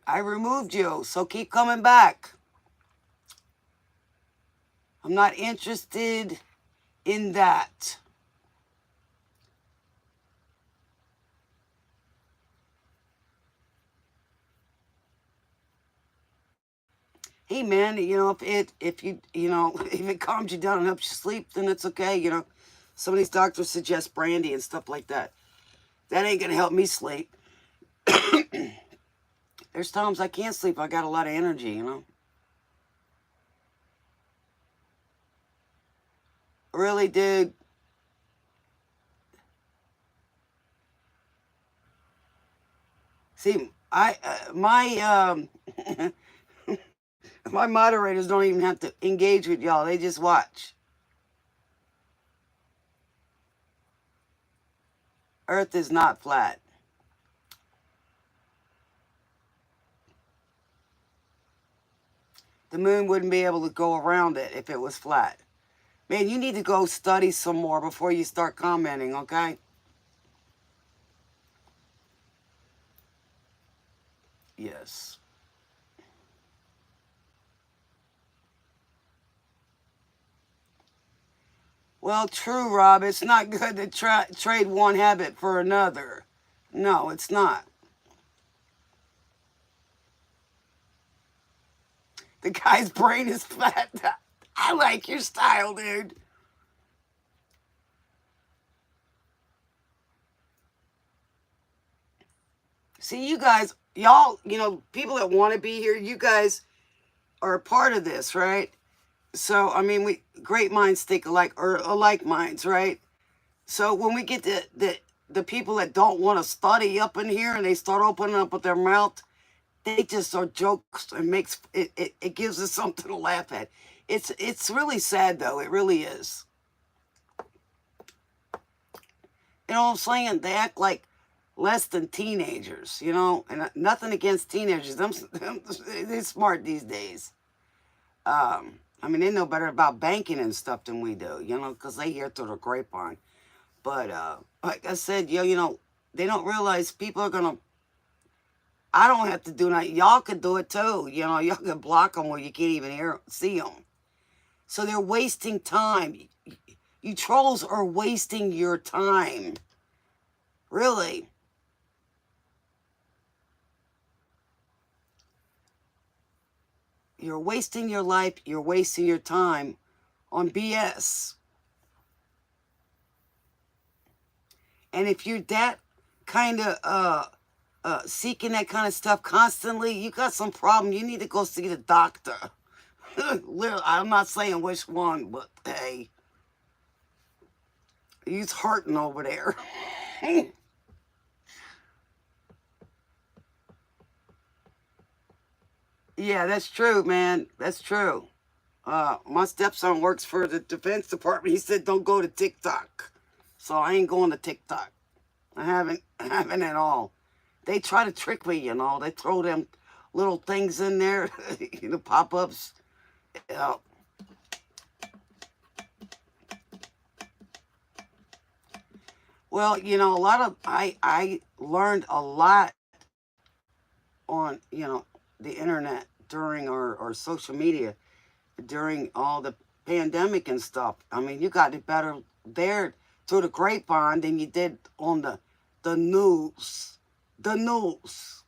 I removed you, so keep coming back. I'm not interested in that. Hey, man, you know, if you know, if it calms you down and helps you sleep, then it's okay. You know, some of these doctors suggest brandy and stuff like that. That ain't going to help me sleep. There's times I can't sleep. I got a lot of energy, you know. Really, dude. See, my my moderators don't even have to engage with y'all. They just watch. Earth is not flat. The moon wouldn't be able to go around it if it was flat. Man, you need to go study some more before you start commenting, okay? Yes. Well, true, Rob. It's not good to trade one habit for another. No, it's not. The guy's brain is flat. I like your style, dude. See, you guys, y'all, you know, people that want to be here, you guys are a part of this, right? So, I mean, we great minds think alike, or alike minds, right? So when we get the people that don't want to study up in here and they start opening up with their mouth, they just are jokes and makes it gives us something to laugh at. It's really sad though. It really is. You know what I'm saying? They act like less than teenagers, you know, and nothing against teenagers. They're smart these days. I mean, they know better about banking and stuff than we do, you know, because they hear through the grapevine. But like I said, you know, they don't realize people are gonna. I don't have to do that. Y'all could do it too. You know, y'all could block them where you can't even see them. So they're wasting time. You trolls are wasting your time. Really. You're wasting your life. You're wasting your time on BS. And if you're that kind of seeking that kind of stuff constantly, you got some problem. You need to go see the doctor. Literally, I'm not saying which one, but hey, he's hurting over there. Yeah, that's true, man. That's true. My stepson works for the Defense Department. He said don't go to TikTok. So I ain't going to TikTok. I haven't at all. They try to trick me, you know. They throw them little things in there, you know, pop-ups. Uh, well, you know, I learned a lot on, the internet during or social media during all the pandemic and stuff. I mean, you got it better there through the grapevine than you did on the news. The news.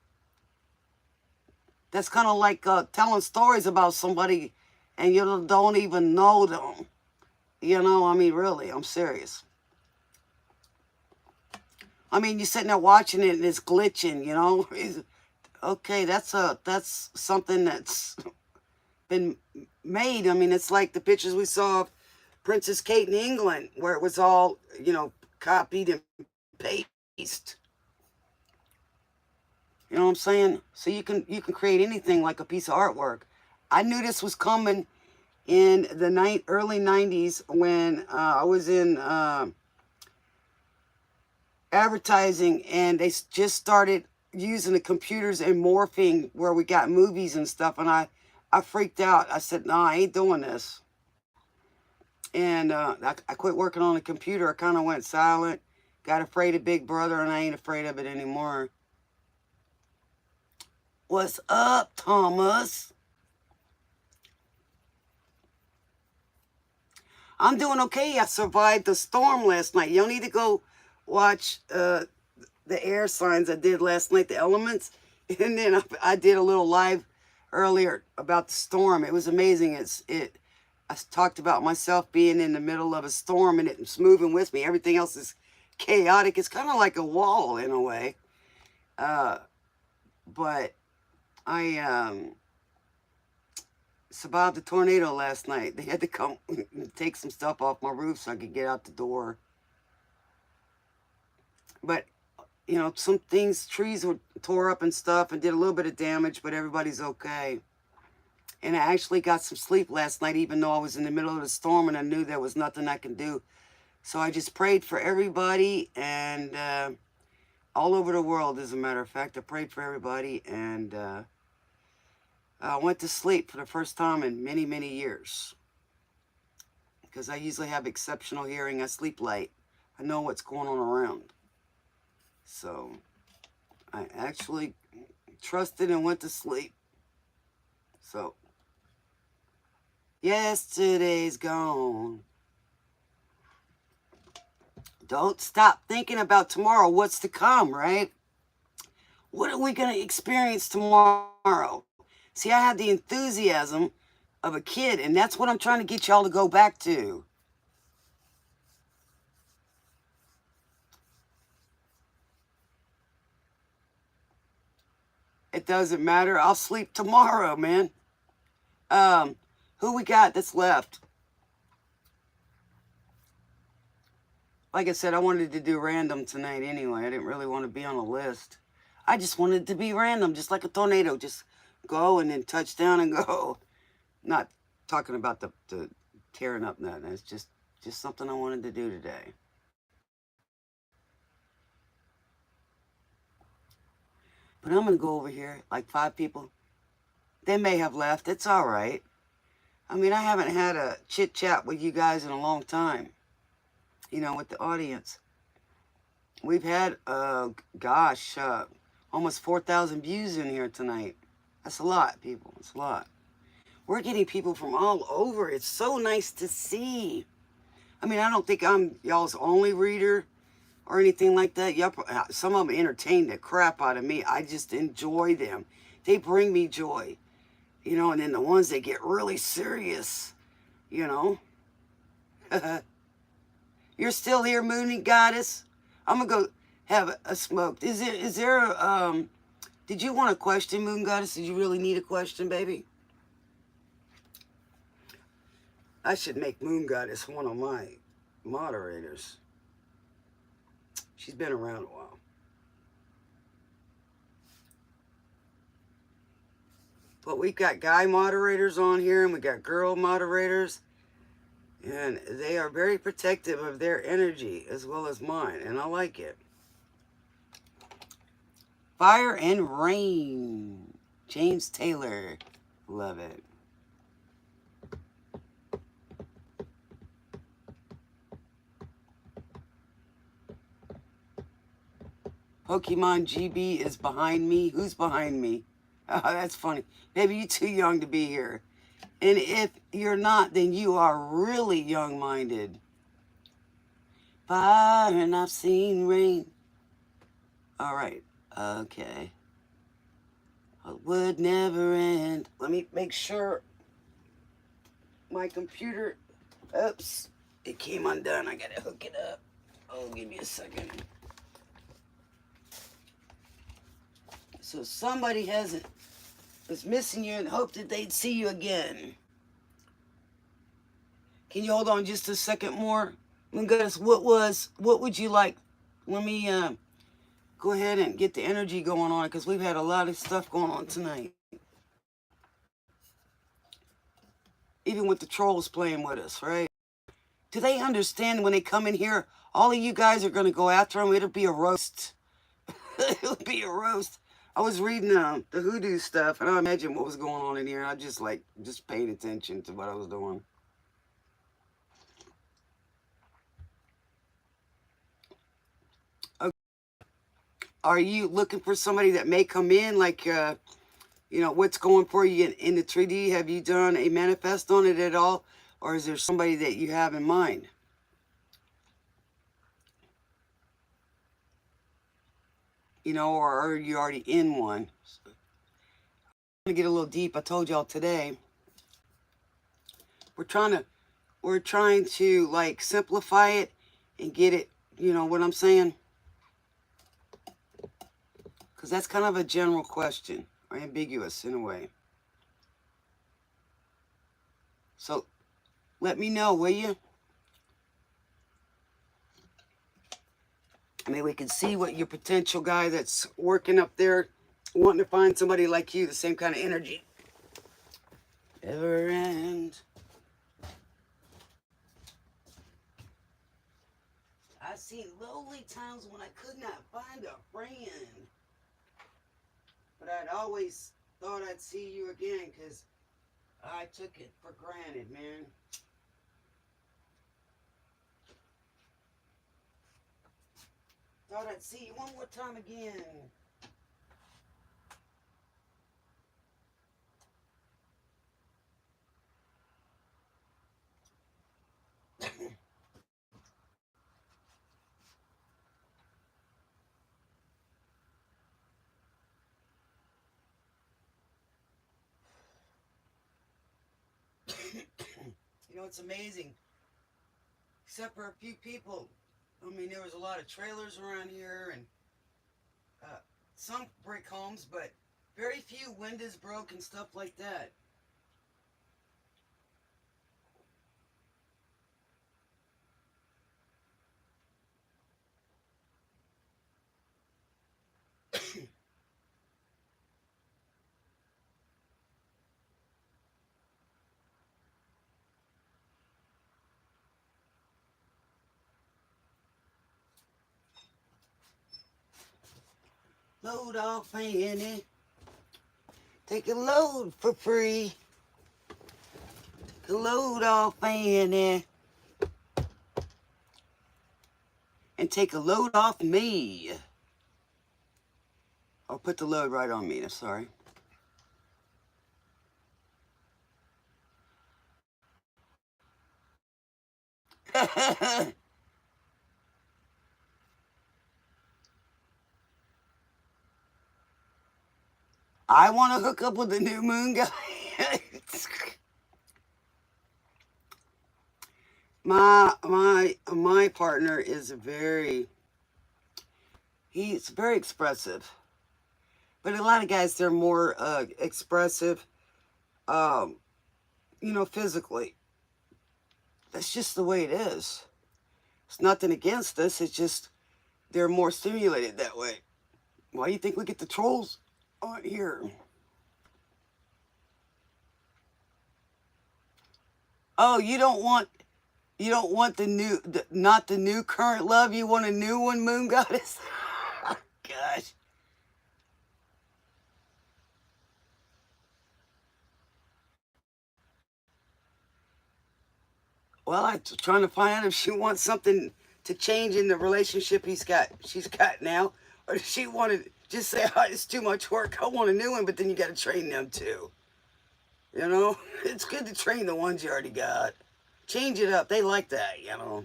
That's kind of like telling stories about somebody and you don't even know them. I mean, really, I'm serious. I mean, you're sitting there watching it and it's glitching, Okay, that's something that's been made. I mean, it's like the pictures we saw of Princess Kate in England, where it was all, copied and pasted. You know what I'm saying? So you can create anything like a piece of artwork. I knew this was coming in the early 90s when I was in advertising, and they just started using the computers and morphing where we got movies and stuff, and I freaked out. I said, no, I ain't doing this. And I quit working on the computer. I kind of went silent, got afraid of Big Brother, and I ain't afraid of it anymore. What's up, Thomas? I'm doing okay. I survived the storm last night. You'll need to go watch the air signs I did last night, the elements. And then I did a little live earlier about the storm. It was amazing. I talked about myself being in the middle of a storm and it's moving with me. Everything else is chaotic. It's kind of like a wall in a way. But I survived the tornado last night. They had to come take some stuff off my roof so I could get out the door. But, some trees were tore up and stuff and did a little bit of damage, but everybody's okay. And I actually got some sleep last night, even though I was in the middle of the storm and I knew there was nothing I could do. So I just prayed for everybody and all over the world, as a matter of fact. I prayed for everybody and I went to sleep for the first time in many, many years. Because I usually have exceptional hearing. I sleep light. I know what's going on around. So I actually trusted and went to sleep. So yesterday's gone. Don't stop thinking about tomorrow. What's to come, right? What are we going to experience tomorrow? See, I had the enthusiasm of a kid, and that's what I'm trying to get y'all to go back to. It doesn't matter. I'll sleep tomorrow, man. Who we got that's left? Like I said, I wanted to do random tonight anyway. I didn't really want to be on a list. I just wanted to be random, just like a tornado. Just go and then touch down and go. Not talking about the tearing up nothing. It's just something I wanted to do today. But I'm going to go over here, like 5 people. They may have left. It's all right. I mean, I haven't had a chit-chat with you guys in a long time. With the audience. We've had, almost 4,000 views in here tonight. That's a lot, people. It's a lot. We're getting people from all over. It's so nice to see. I mean, I don't think I'm y'all's only reader or anything like that. Some of them entertain the crap out of me. I just enjoy them. They bring me joy. And then the ones that get really serious, You're still here, Moon Goddess? I'm going to go have a smoke. Did you want a question, Moon Goddess? Did you really need a question, baby? I should make Moon Goddess one of my moderators. She's been around a while. But we've got guy moderators on here and we got girl moderators. And they are very protective of their energy as well as mine. And I like it. Fire and Rain. James Taylor. Love it. Pokemon GB is behind me. Who's behind me? Oh, that's funny. Maybe you're too young to be here. And if you're not, then you are really young-minded. Fire and I've seen rain. All right. Okay. It would never end. Let me make sure my computer. Oops. It came undone. I gotta hook it up. Oh, give me a second. So somebody was missing you and hoped that they'd see you again. Can you hold on just a second more? Goodness, what would you like? Let me go ahead and get the energy going on because we've had a lot of stuff going on tonight. Even with the trolls playing with us, right? Do they understand when they come in here, all of you guys are going to go after them? It'll be a roast. It'll be a roast. I was reading the hoodoo stuff, and I imagine what was going on in here. I just paid attention to what I was doing. Okay. Are you looking for somebody that may come in, like, what's going for you in the 3D? Have you done a manifest on it at all? Or is there somebody that you have in mind? Or are you already in one? I'm going to get a little deep. I told y'all today, we're trying to like simplify it and get it, you know what I'm saying? Because that's kind of a general question, or ambiguous in a way. So let me know, will you? I mean, we can see what your potential guy that's working up there, wanting to find somebody like you, the same kind of energy. Ever end. I see lonely times when I could not find a friend. But I'd always thought I'd see you again because I took it for granted, man. Thought I'd see you one more time again. It's amazing. Except for a few people. I mean, there was a lot of trailers around here and some brick homes, but very few windows broke and stuff like that. Load off Annie. Take a load for free. Take a load off Annie. And take a load off me. I'll put the load right on me, I'm sorry. I want to hook up with the new moon guy. my partner is he's very expressive. But a lot of guys, they're more expressive, physically. That's just the way it is. It's nothing against us. It's just they're more stimulated that way. Why do you think we get the trolls on here? Oh, you don't want not the new current love. You want a new one, Moon Goddess? Gosh. Well, I'm trying to find out if she wants something to change in the relationship she's got now, or does Just say, oh, it's too much work. I want a new one, but then you got to train them too. You know, it's good to train the ones you already got. Change it up. They like that, you know.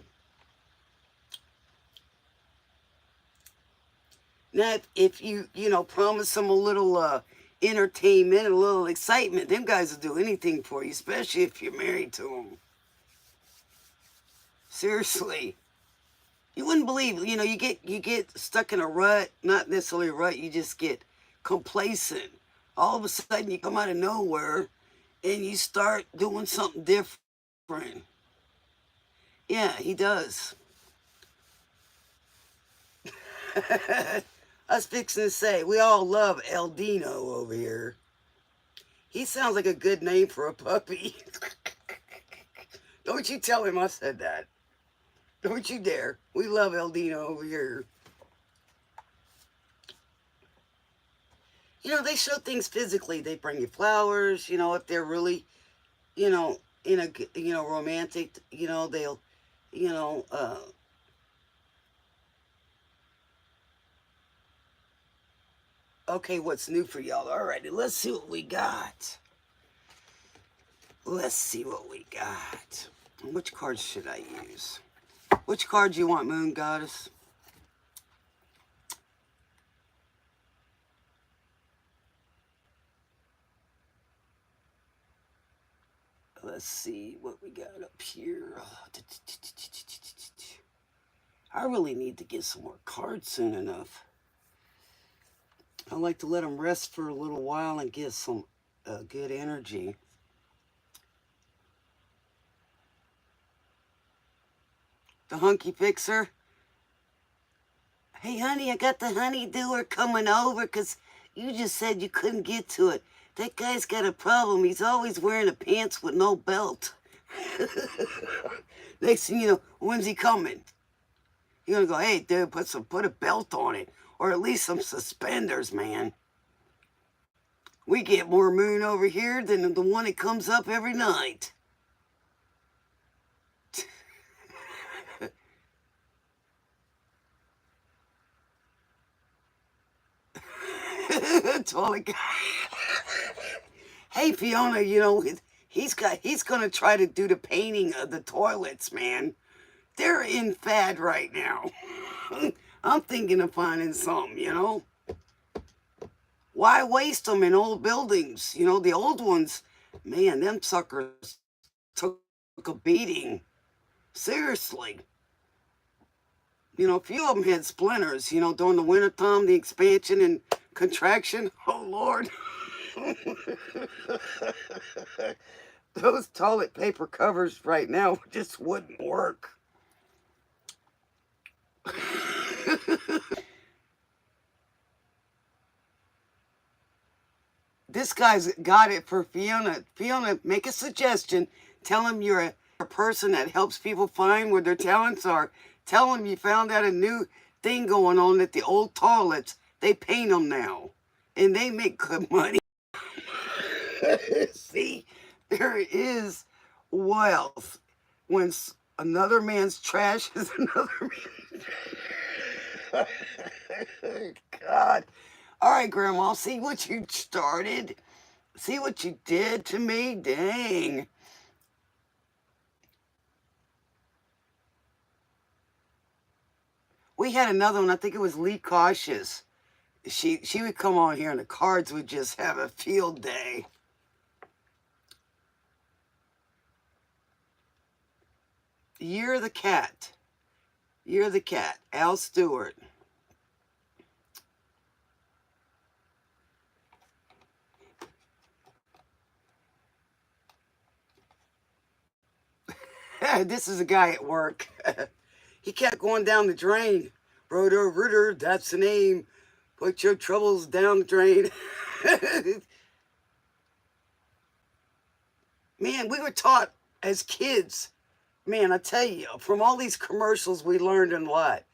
Now, if you know, promise them a little entertainment, a little excitement, them guys will do anything for you, especially if you're married to them. Seriously. You wouldn't believe, you know, you get stuck in a rut, not necessarily a rut, you just get complacent. All of a sudden you come out of nowhere and you start doing something different. Yeah, he does. I was fixing to say, we all love El Dino over here. He sounds like a good name for a puppy. Don't you tell him I said that. Don't you dare. We love El Dino over here. You know, they show things physically. They bring you flowers, you know, if they're really, you know, in a, you know, romantic, you know, they'll, you know, okay, what's new for y'all? Alrighty, let's see what we got. Let's see what we got. Which cards should I use? Which card do you want, Moon Goddess? Let's see what we got up here. I really need to get some more cards soon enough. I like to let them rest for a little while and get some good energy. The Hunky Fixer. Hey, honey, I got the honeydewer coming over because you just said you couldn't get to it. That guy's got a problem. He's always wearing a pants with no belt. Next thing you know, when's he coming? You're gonna go, hey, dude, put a belt on it, or at least some suspenders, man. We get more moon over here than the one that comes up every night. Toilet guy. Hey, Fiona, you know, he's gonna try to do the painting of the toilets, man. They're in fad right now. I'm thinking of finding some, you know. Why waste them in old buildings? You know, the old ones, man, them suckers took a beating. Seriously. You know, a few of them had splinters, you know, during the wintertime, the expansion and contraction. Oh, Lord. Those toilet paper covers right now just wouldn't work. This guy's got it for Fiona. Fiona, make a suggestion. Tell him you're a person that helps people find where their talents are. Tell him you found out a new thing going on at the old toilets. They paint them now. And they make good money. See, there is wealth when another man's trash is another man's. God. All right, Grandma, see what you started? See what you did to me? Dang. We had another one, I think it was Lee Cautious. She would come on here and the cards would just have a field day. Year of the Cat. Year of the Cat. Al Stewart. This is a guy at work. He kept going down the drain. Rotor Ritter, that's the name. Put your troubles down the drain. Man, we were taught as kids. Man, I tell you, from all these commercials, we learned a lot.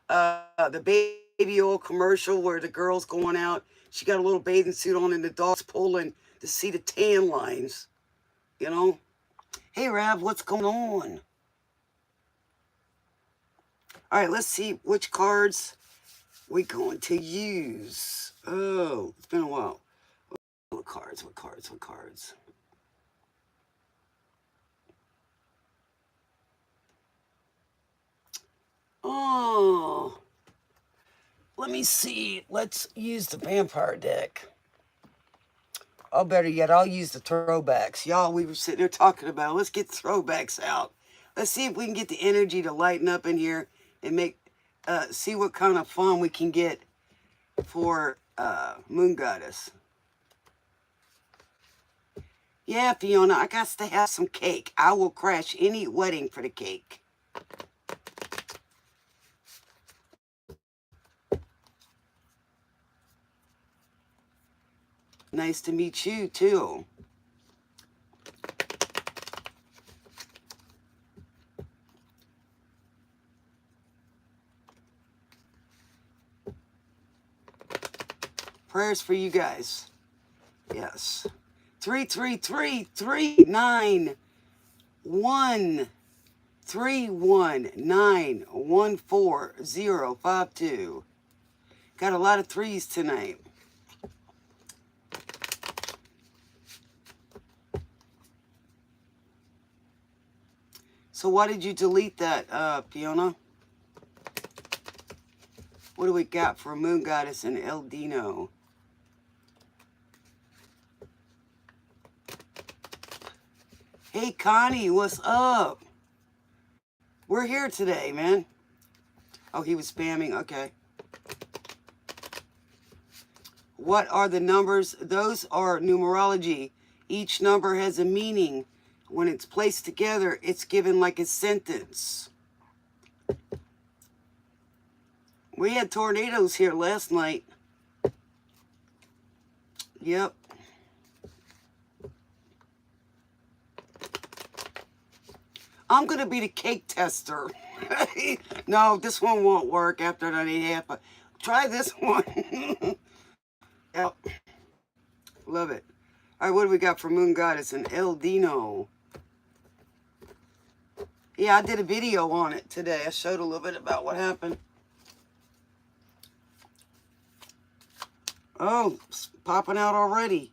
The baby oil commercial where the girl's going out. She got a little bathing suit on and the dog's pulling to see the tan lines. You know? Hey, Rav, what's going on? All right, let's see which cards. we going to use? Oh, it's been a while. What cards? What cards? What cards? Oh, let me see. Let's use the vampire deck. Oh, better yet, I'll use the throwbacks. Y'all, we were sitting there talking about it. Let's get throwbacks out. Let's see if we can get the energy to lighten up in here and make, see what kind of fun we can get for Moon Goddess. Yeah, Fiona, I got to have some cake. I will crash any wedding for the cake. Nice to meet you, too. Prayers for you guys. Yes. 333-391-319-14052. Got a lot of threes tonight. So why did you delete that, Fiona? What do we got for Moon Goddess and El Dino? Hey, Connie, what's up? We're here today, man. Oh, he was spamming. Okay. What are the numbers? Those are numerology. Each number has a meaning. When it's placed together, it's given like a sentence. We had tornadoes here last night. Yep. I'm going to be the cake tester. No, this one won't work after 9.5, but try this one. Yep. Love it. All right, what do we got for Moon Goddess and El Dino? Yeah, I did a video on it today. I showed a little bit about what happened. Oh, it's popping out already.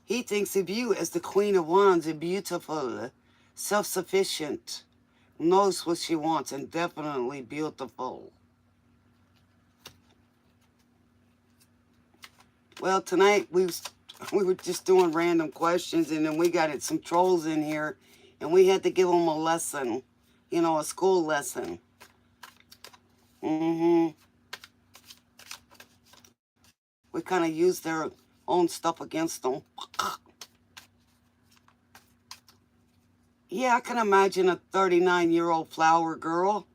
He thinks of you as the Queen of Wands, beautiful, self-sufficient, knows what she wants, and definitely beautiful. Well, tonight we were just doing random questions, and then we got some trolls in here, and we had to give them a lesson, you know, a school lesson. We kind of used their own stuff against them. Yeah, I can imagine a 39-year-old flower girl.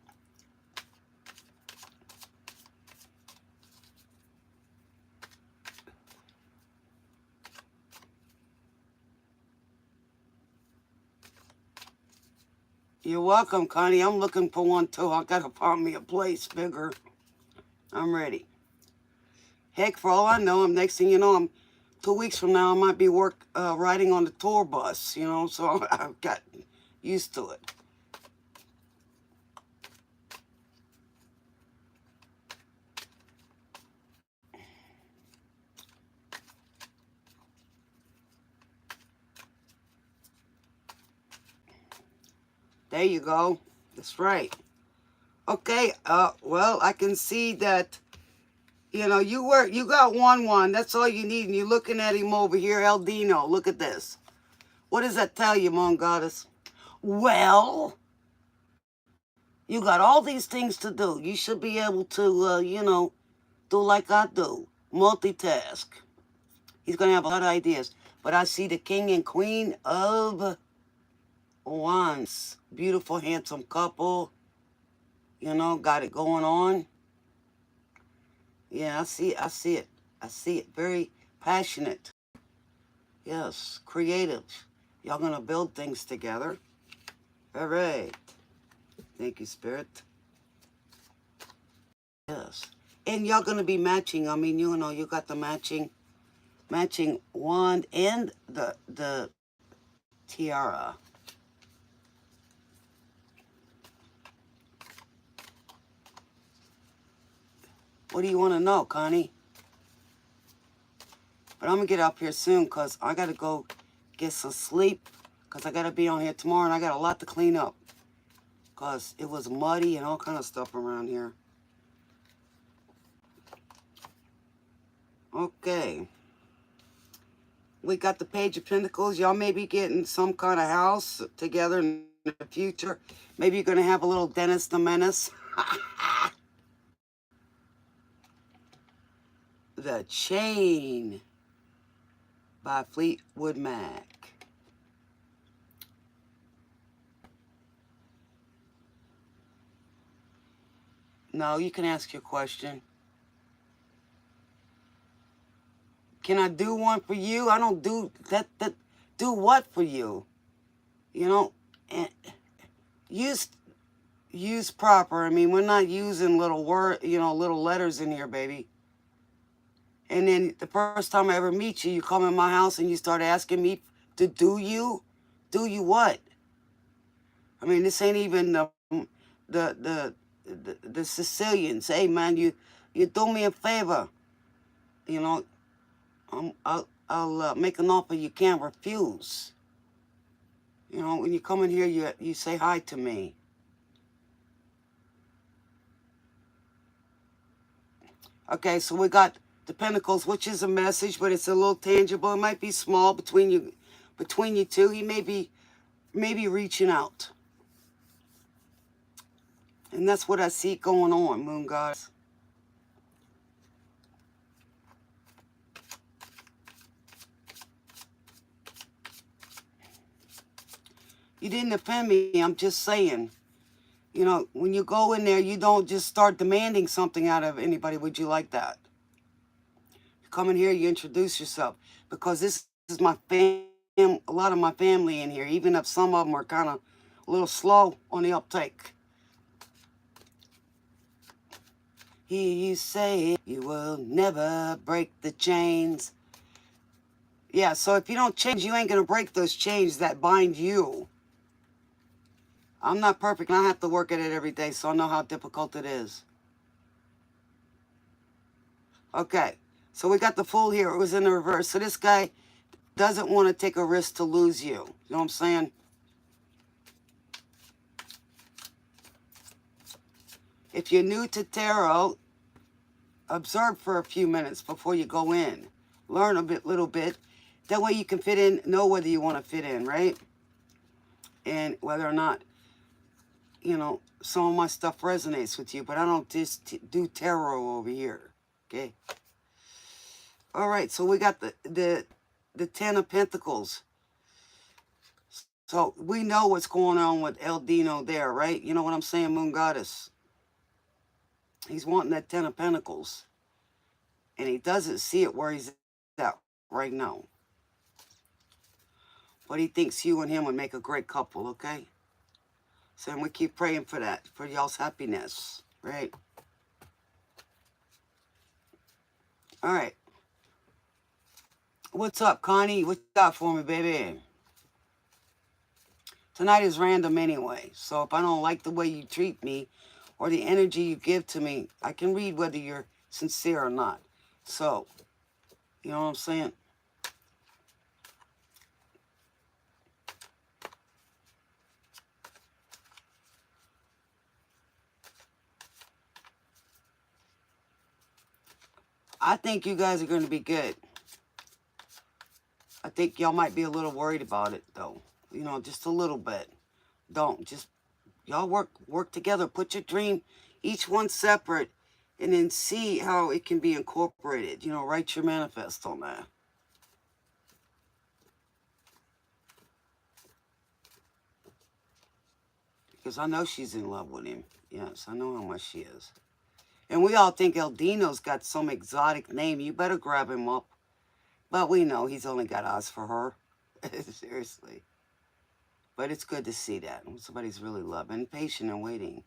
You're welcome, Connie. I'm looking for one too. I gotta find me a place bigger. I'm ready. Heck, for all I know, next thing you know, 2 weeks from now, I might be riding on the tour bus, you know, so I've got used to it. There you go. That's right. Okay, well, I can see that, you know, you got 1-1. That's all you need. And you're looking at him over here, El Dino. Look at this. What does that tell you, Moon Goddess? Well, you got all these things to do. You should be able to, you know, do like I do. Multitask. He's going to have a lot of ideas. But I see the king and queen of wands. Beautiful, handsome couple. You know, got it going on. Yeah, I see it. I see it. Very passionate. Yes, creative. Y'all going to build things together. All right. Thank you, Spirit. Yes. And y'all going to be matching. I mean, you know, you got the matching wand and the tiara. What do you want to know, Connie? But I'm going to get up here soon because I got to go get some sleep because I got to be on here tomorrow and I got a lot to clean up because it was muddy and all kind of stuff around here. Okay. We got the Page of Pentacles. Y'all may be getting some kind of house together in the future. Maybe you're going to have a little Dennis the Menace. The Chain by Fleetwood Mac. No, you can ask your question. Can I do one for you? I don't do that. Do what for you? You know, and use proper. I mean, we're not using little little letters in here, baby. And then the first time I ever meet you, you come in my house and you start asking me to do you what? I mean, this ain't even the Sicilians. Hey man, you do me a favor. You know, I'll make an offer you can't refuse. You know, when you come in here, you say hi to me. Okay, so we got the Pentacles, which is a message, but it's a little tangible. It might be small between you two. He may be reaching out. And that's what I see going on, Moon Goddess. You didn't offend me. I'm just saying. You know, when you go in there, you don't just start demanding something out of anybody. Would you like that? You come in here, you introduce yourself. Because this is my a lot of my family in here, even if some of them are kind of a little slow on the uptake. Hear you say you will never break the chains. Yeah, so if you don't change, you ain't going to break those chains that bind you. I'm not perfect, and I have to work at it every day, so I know how difficult it is. Okay, so we got the Fool here. It was in the reverse. So this guy doesn't want to take a risk to lose you. You know what I'm saying? If you're new to tarot, observe for a few minutes before you go in. Learn little bit. That way you can fit in, know whether you want to fit in, right? And whether or not, you know, some of my stuff resonates with you. But I don't just do tarot over here, okay? All right, so we got the Ten of Pentacles. So we know what's going on with El Dino there, right? You know what I'm saying, Moon Goddess? He's wanting that Ten of Pentacles. And he doesn't see it where he's at right now. But he thinks you and him would make a great couple, okay? So we keep praying for that, for y'all's happiness, right? All right. What's up, Connie? What you got for me, baby? Tonight is random anyway. So if I don't like the way you treat me or the energy you give to me, I can read whether you're sincere or not. So, you know what I'm saying? I think you guys are going to be good. I think y'all might be a little worried about it, though. You know, just a little bit. Don't. Just, y'all work together. Put your dream, each one separate, and then see how it can be incorporated. You know, write your manifest on that. Because I know she's in love with him. Yes, I know how much she is. And we all think El Dino's got some exotic name. You better grab him up. But we know he's only got eyes for her. Seriously. But it's good to see that. When somebody's really loving, patient, and waiting.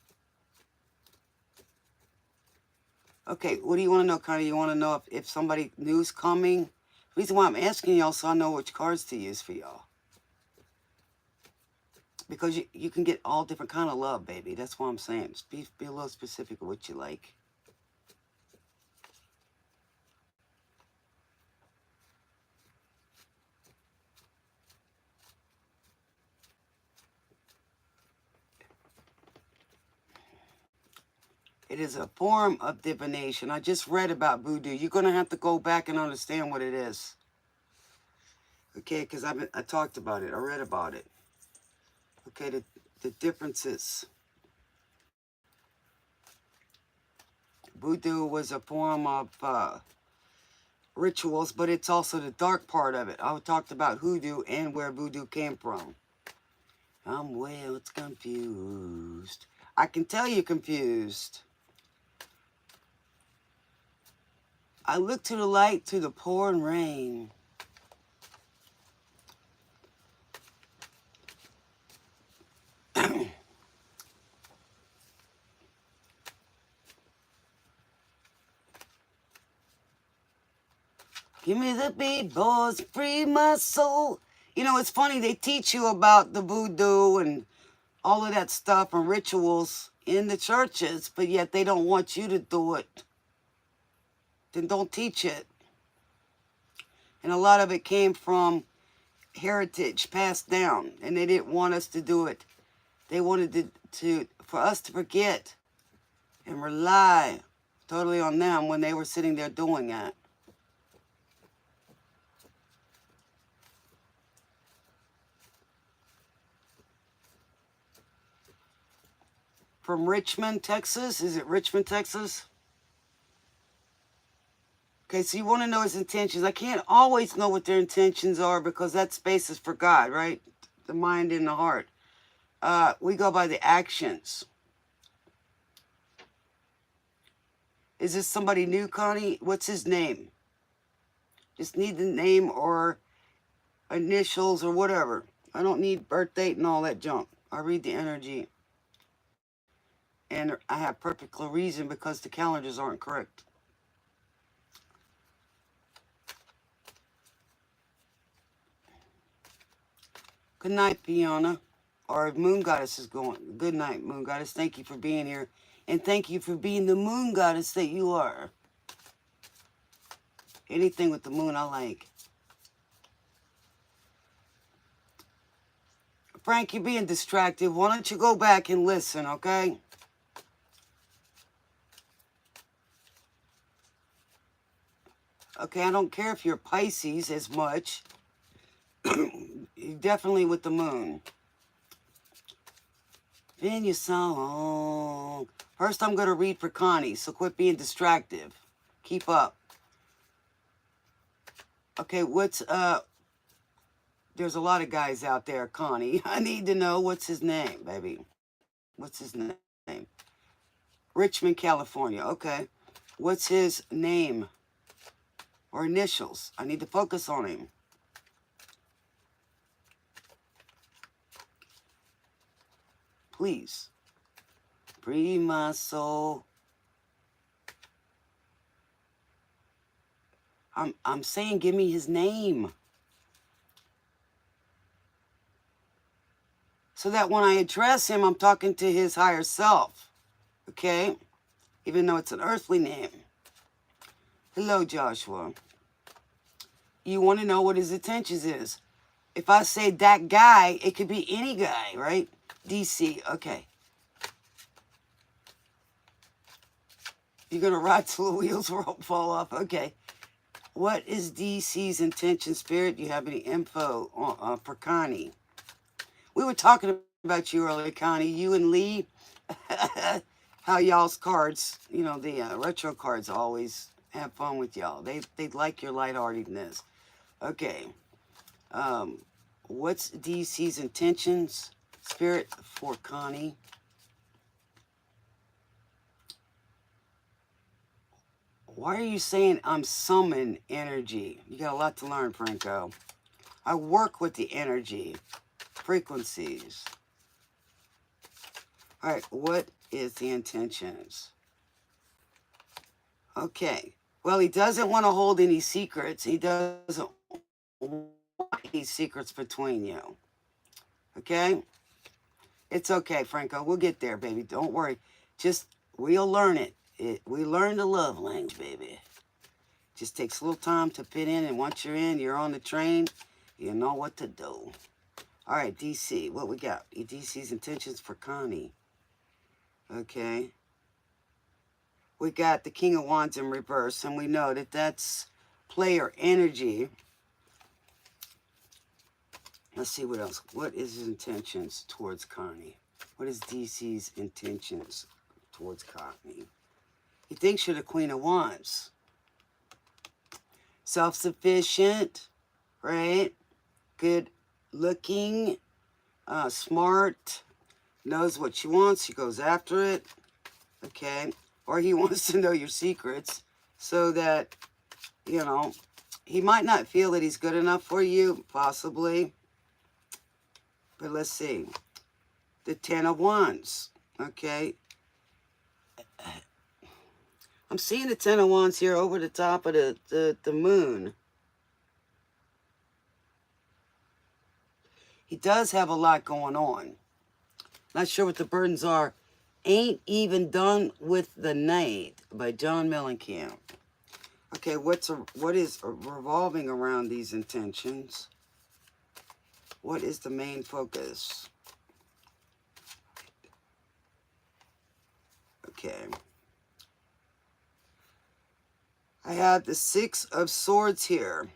Okay, what do you want to know, Connie? You want to know if somebody new's coming? The reason why I'm asking y'all so I know which cards to use for y'all. Because you can get all different kind of love, baby. That's what I'm saying. Just be a little specific of what you like. It is a form of divination. I just read about voodoo. You're going to have to go back and understand what it is. Okay, because I talked about it. I read about it. Okay, the differences. Voodoo was a form of rituals, but it's also the dark part of it. I talked about hoodoo and where voodoo came from. I'm well confused. I can tell you're confused. I look to the light through the pouring rain. Give me the beat, boys, free my soul. You know, it's funny, they teach you about the voodoo and all of that stuff and rituals in the churches, but yet they don't want you to do it. Then don't teach it. And a lot of it came from heritage passed down, and they didn't want us to do it. They wanted for us to forget and rely totally on them when they were sitting there doing that. From Richmond, Texas. Is it Richmond, Texas? Okay, so you want to know his intentions. I can't always know what their intentions are because that space is for God, right? The mind and the heart. We go by the actions. Is this somebody new, Connie? What's his name? Just need the name or initials or whatever. I don't need birth date and all that junk. I read the energy. And I have perfect reason because the calendars aren't correct. Good night, Fiona. Our moon goddess is going. Good night, moon goddess. Thank you for being here. And thank you for being the moon goddess that you are. Anything with the moon I like. Frank, you're being distracted. Why don't you go back and listen, okay? Okay, I don't care if you're Pisces as much. Definitely with the moon. Then your song. First, I'm going to read for Connie, so quit being distractive. Keep up. Okay, there's a lot of guys out there, Connie. I need to know what's his name, baby. What's his name? Richmond, California. Okay. What's his name or initials? I need to focus on him. Please. Free my soul. I'm saying give me his name. So that when I address him, I'm talking to his higher self. Okay? Even though it's an earthly name. Hello, Joshua. You want to know what his intentions is. If I say that guy, it could be any guy, right? DC, okay. You're going to ride till the wheels fall off? Okay. What is DC's intention, Spirit? Do you have any info for Connie? We were talking about you earlier, Connie. You and Lee. How y'all's cards, you know, the retro cards always have fun with y'all. They like your lightheartedness. Okay. What's DC's intentions, Spirit, for Connie? Why are you saying I'm summon energy? You got a lot to learn, Franco. I work with the energy, frequencies. All right, what is the intentions? Okay. Well, he doesn't want to hold any secrets. He doesn't want any secrets between you. Okay? It's okay, Franco. We'll get there, baby. Don't worry. We'll learn it. We learn the love language, baby. Just takes a little time to fit in, and once you're in, you're on the train, you know what to do. All right, DC, what we got? DC's intentions for Connie. Okay. we got the King of Wands in reverse, and we know that that's player energy. Let's see what else. What is his intentions towards Connie? What is DC's intentions towards Connie? He thinks you're the Queen of Wands. Self-sufficient, right? Good looking, smart, knows what she wants. She goes after it, okay? Or he wants to know your secrets so that, you know, he might not feel that he's good enough for you, possibly. But let's see. The Ten of Wands, okay? I'm seeing the Ten of Wands here over the top of the moon. He does have a lot going on. Not sure what the burdens are. Ain't Even Done with the Night by John Mellencamp. Okay, what is revolving around these intentions? What is the main focus? Okay. I have the Six of Swords here,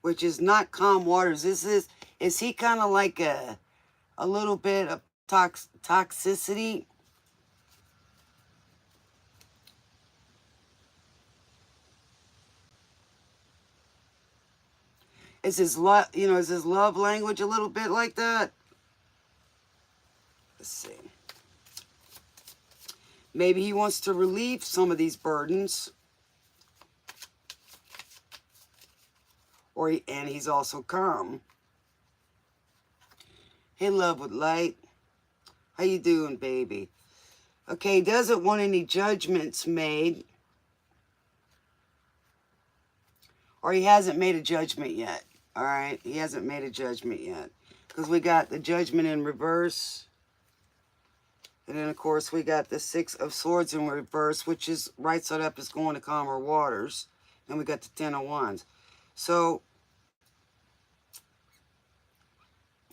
which is not calm waters. Is he kind of like a little bit of toxicity? Is his love, is his love language a little bit like that? Let's see. Maybe he wants to relieve some of these burdens. And he's also calm. Hey, love with light. How you doing, baby? Okay, he doesn't want any judgments made. Or he hasn't made a judgment yet. All right? He hasn't made a judgment yet. Because we got the Judgment in reverse. And then, of course, we got the Six of Swords in reverse, which is right side up is going to calmer waters. Then we got the Ten of Wands. So,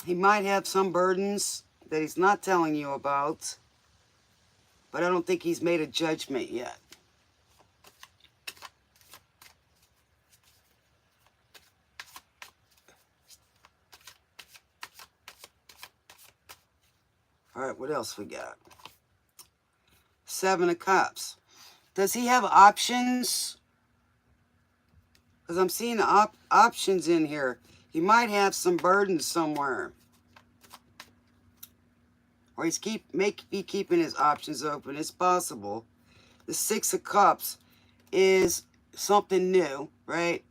he might have some burdens that he's not telling you about. But I don't think he's made a judgment yet. All right, what else we got? Seven of Cups. Does he have options? Because I'm seeing options in here. He might have some burdens somewhere. Or he's be keeping his options open. It's possible. The Six of Cups is something new, right?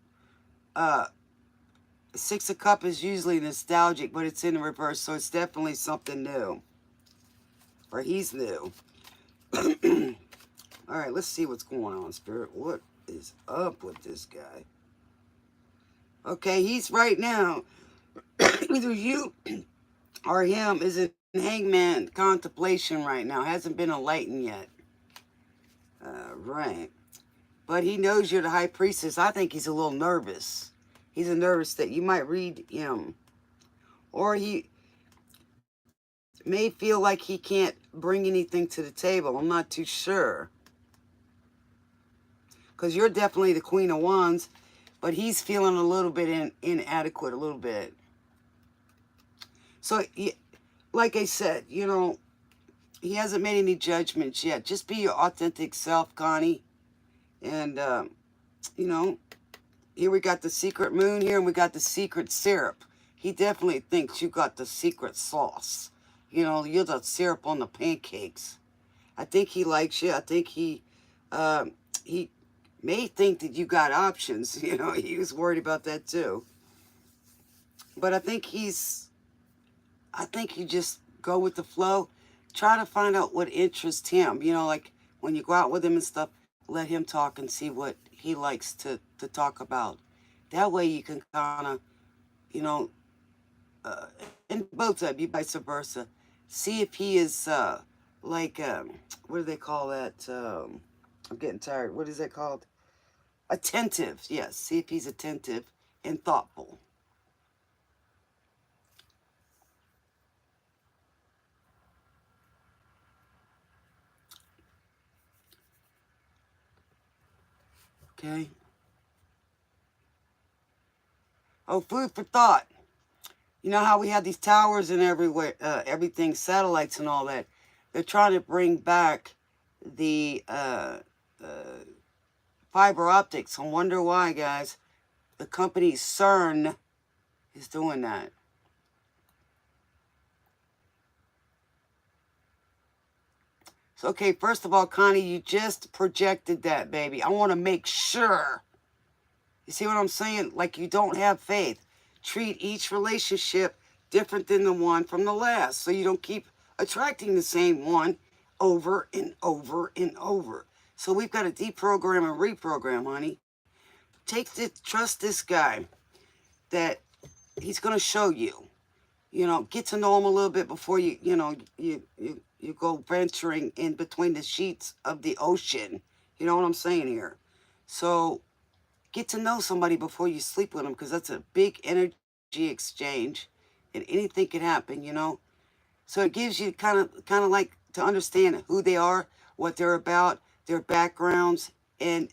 The Six of Cups is usually nostalgic, but it's in the reverse, so it's definitely something new. Or he's new. All right, let's see what's going on, Spirit. What is up with this guy? Okay, he's right now, either you or him is in hangman contemplation right now. Hasn't been enlightened yet. Right. But he knows you're the high priestess. I think he's a little nervous. He's nervous that you might read him. Or he may feel like he can't bring anything to the table. I'm not too sure. Because you're definitely the Queen of Wands. But he's feeling a little bit inadequate, a little bit. So, like I said, he hasn't made any judgments yet. Just be your authentic self, Connie. And, here we got the secret moon here, and we got the secret syrup. He definitely thinks you got the secret sauce. You're the syrup on the pancakes. I think he likes you. I think he may think that you got options. He was worried about that too. But I think you just go with the flow. Try to find out what interests him. Like when you go out with him and stuff, let him talk and see what he likes to talk about. That way you can kind of, and both of you, vice versa, see if he is what do they call that? I'm getting tired. What is that called? Attentive. Yes, see if he's attentive and thoughtful. Okay. Oh, food for thought. You know how we have these towers and everywhere, everything, satellites and all that. They're trying to bring back the fiber optics. I wonder why, guys. The company CERN is doing that. So, okay, first of all, Connie, you just projected that, baby. I want to make sure. You see what I'm saying? Like you don't have faith. Treat each relationship different than the one from the last, so you don't keep attracting the same one over and over and over. So we've got to deprogram and reprogram, honey. Trust this guy that he's going to show you. You know, get to know him a little bit before you go venturing in between the sheets of the ocean. You know what I'm saying here? So get to know somebody before you sleep with them, because that's a big energy exchange and anything can happen, you know. So it gives you kind of like to understand who they are, what they're about, their backgrounds, and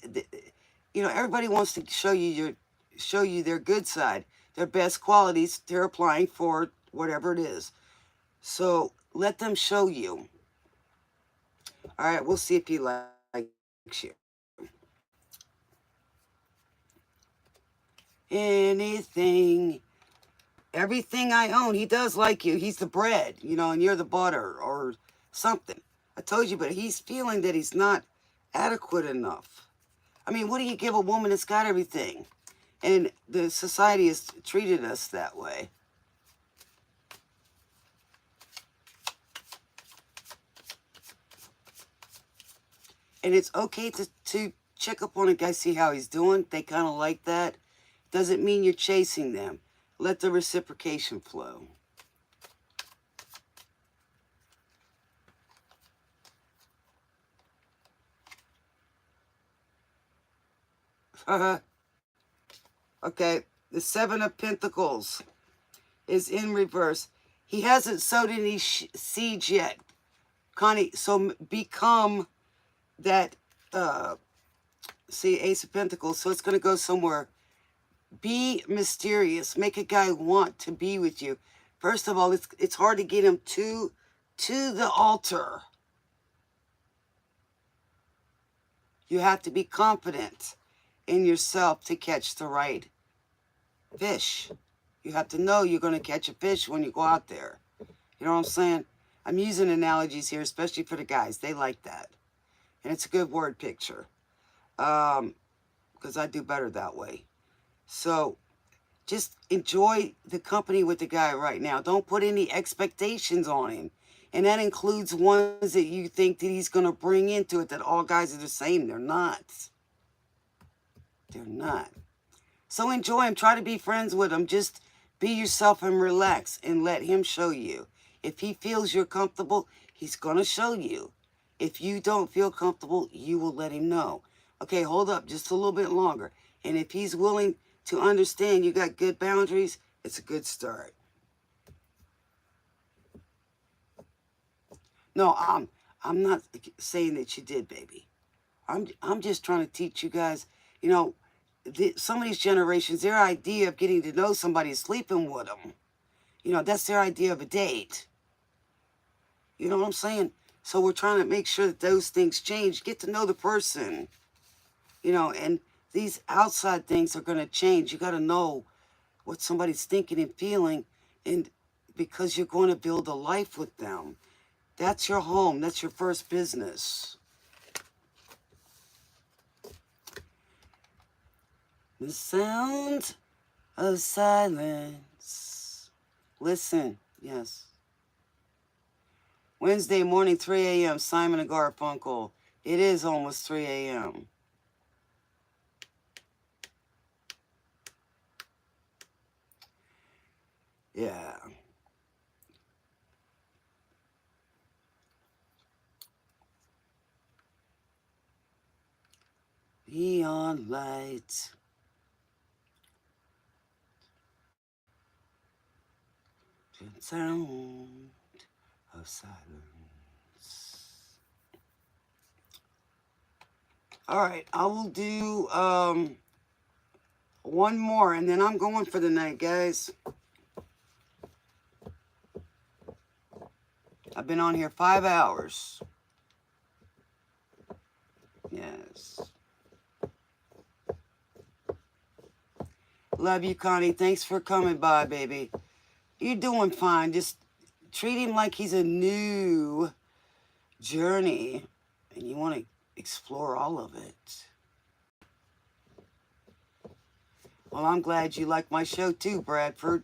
everybody wants to show you their good side, their best qualities they're applying for whatever it is. So let them show you. All right, we'll see if he likes you. Anything, everything I own, he does like you. He's the bread, and you're the butter or something. I told you, but he's feeling that he's not adequate enough. I mean, what do you give a woman that's got everything? And the society has treated us that way. And it's okay to check up on a guy, see how he's doing. They kind of like that. Doesn't mean you're chasing them. Let the reciprocation flow. Okay, the Seven of Pentacles is in reverse. He hasn't sowed any seeds yet, Connie. So become that, see, Ace of Pentacles. So it's going to go somewhere. Be mysterious. Make a guy want to be with you. First of all, it's hard to get him to the altar. You have to be confident in yourself to catch the right fish. You have to know you're going to catch a fish when you go out there. You know what I'm saying? I'm using analogies here, especially for the guys. They like that. And it's a good word picture. Because I do better that way. So just enjoy the company with the guy right now. Don't put any expectations on him. And that includes ones that you think that he's going to bring into it, that all guys are the same. They're not. They're not. So enjoy him. Try to be friends with him. Just be yourself and relax and let him show you. If he feels you're comfortable, he's going to show you. If you don't feel comfortable, you will let him know. Okay, hold up just a little bit longer. And if he's willing to understand you got good boundaries, it's a good start. No, I'm not saying that you did, baby. I'm just trying to teach you guys, some of these generations, their idea of getting to know somebody is sleeping with them. That's their idea of a date. You know what I'm saying? So we're trying to make sure that those things change. Get to know the person, and these outside things are going to change. You got to know what somebody's thinking and feeling, and because you're going to build a life with them. That's your home. That's your first business. The sound of silence. Listen, yes. Wednesday morning, 3 a.m., Simon and Garfunkel. It is almost 3 a.m. Yeah. Neon light. The sound of silence. All right, I will do one more, and then I'm going for the night, guys. I've been on here 5 hours. Yes. Love you, Connie. Thanks for coming by, baby. You're doing fine. Just treat him like he's a new journey, and you want to explore all of it. Well, I'm glad you like my show too, Bradford.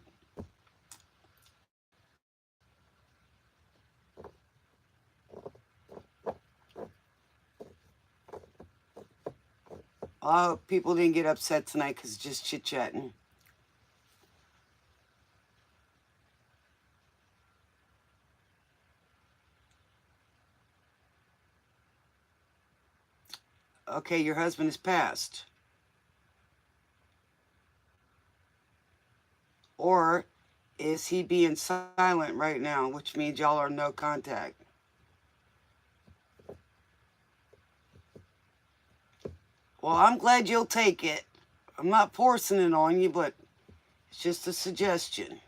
I hope people didn't get upset tonight because it's just chit-chatting. Okay, your husband is passed. Or is he being silent right now, which means y'all are no contact? Well, I'm glad you'll take it. I'm not forcing it on you, but it's just a suggestion.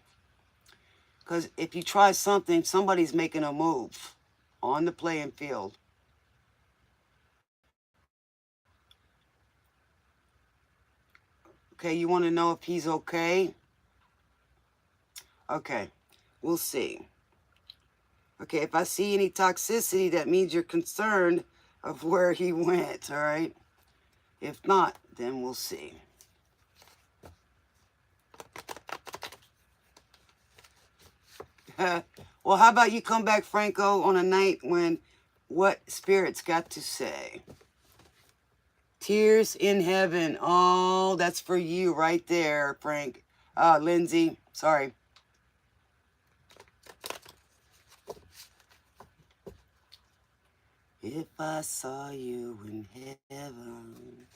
Because if you try something, somebody's making a move on the playing field. Okay, you want to know if he's okay? Okay, we'll see. Okay, if I see any toxicity, that means you're concerned of where he went, all right? If not, then we'll see. Well, how about you come back, Franco, on a night when what spirits got to say? Tears in heaven. Oh, that's for you right there, Frank. Lindsay, sorry. If I saw you in heaven,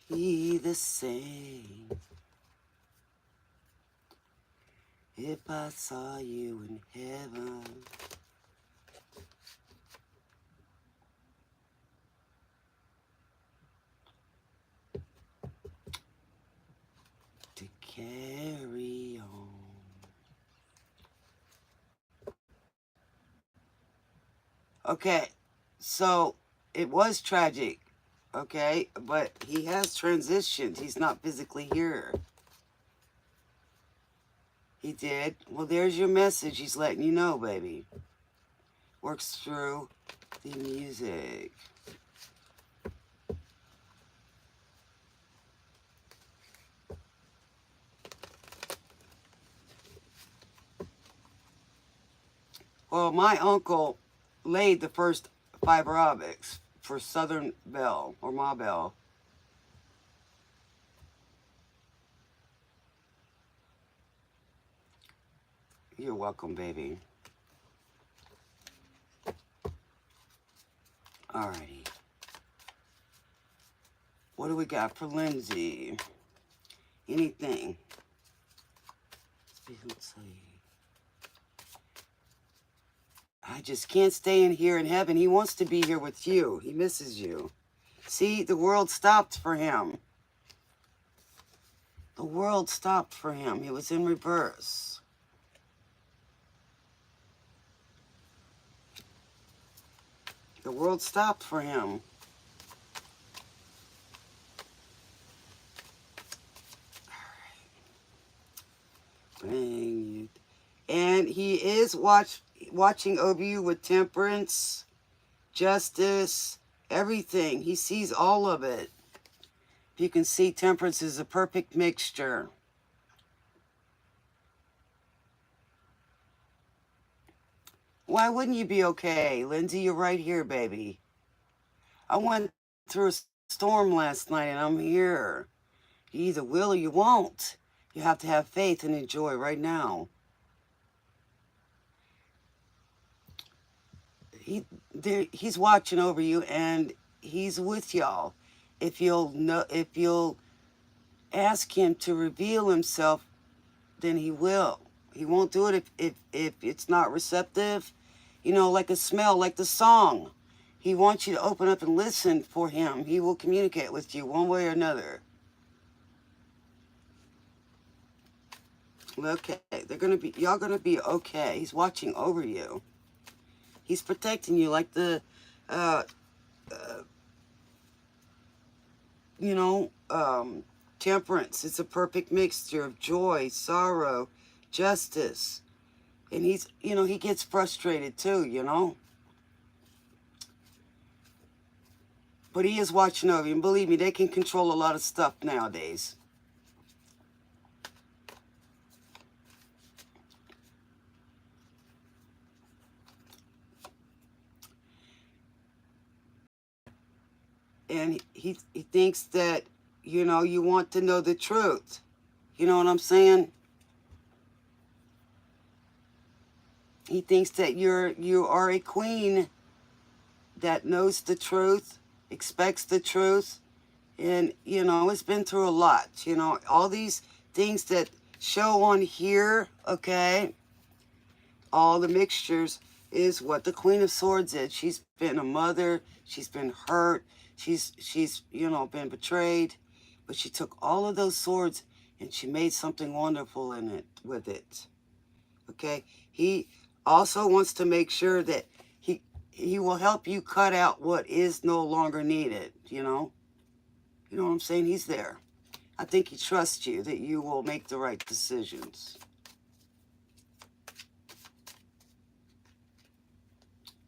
be the same. If I saw you in heaven. To carry on. Okay, so it was tragic, okay, but he has transitioned. He's not physically here. He did. Well, there's your message. He's letting you know, baby. Works through the music. Well, my uncle laid the first fiber optics for Southern Bell or Ma Bell. You're welcome, baby. Alrighty. What do we got for Lindsay? Anything? I just can't stay in here in heaven. He wants to be here with you. He misses you. See, the world stopped for him. The world stopped for him. It was in reverse. The world stopped for him. Bring you. And he is watching over you with temperance, justice, everything. He sees all of it. You can see temperance is a perfect mixture. Why wouldn't you be okay? Lindsay, you're right here, baby. I went through a storm last night and I'm here. You either will or you won't. You have to have faith and enjoy right now. He's watching over you and he's with y'all. If you'll ask him to reveal himself, then he will. He won't do it if it's not receptive. like a smell, like the song. He wants you to open up and listen for him. He will communicate with you one way or another. Okay, y'all gonna be okay. He's watching over you. He's protecting you like the, uh, you know, temperance. It's a perfect mixture of joy, sorrow, justice. And he gets frustrated too. But he is watching over you. And believe me, they can control a lot of stuff nowadays. And he thinks that, you want to know the truth. You know what I'm saying? He thinks that you are a queen that knows the truth, expects the truth, and it's been through a lot. All these things that show on here, okay, all the mixtures is what the Queen of Swords is. She's been a mother, she's been hurt, she's been betrayed, but she took all of those swords and she made something wonderful with it. Okay? He also wants to make sure that he will help you cut out what is no longer needed, You know what I'm saying? He's there. I think he trusts you, that you will make the right decisions.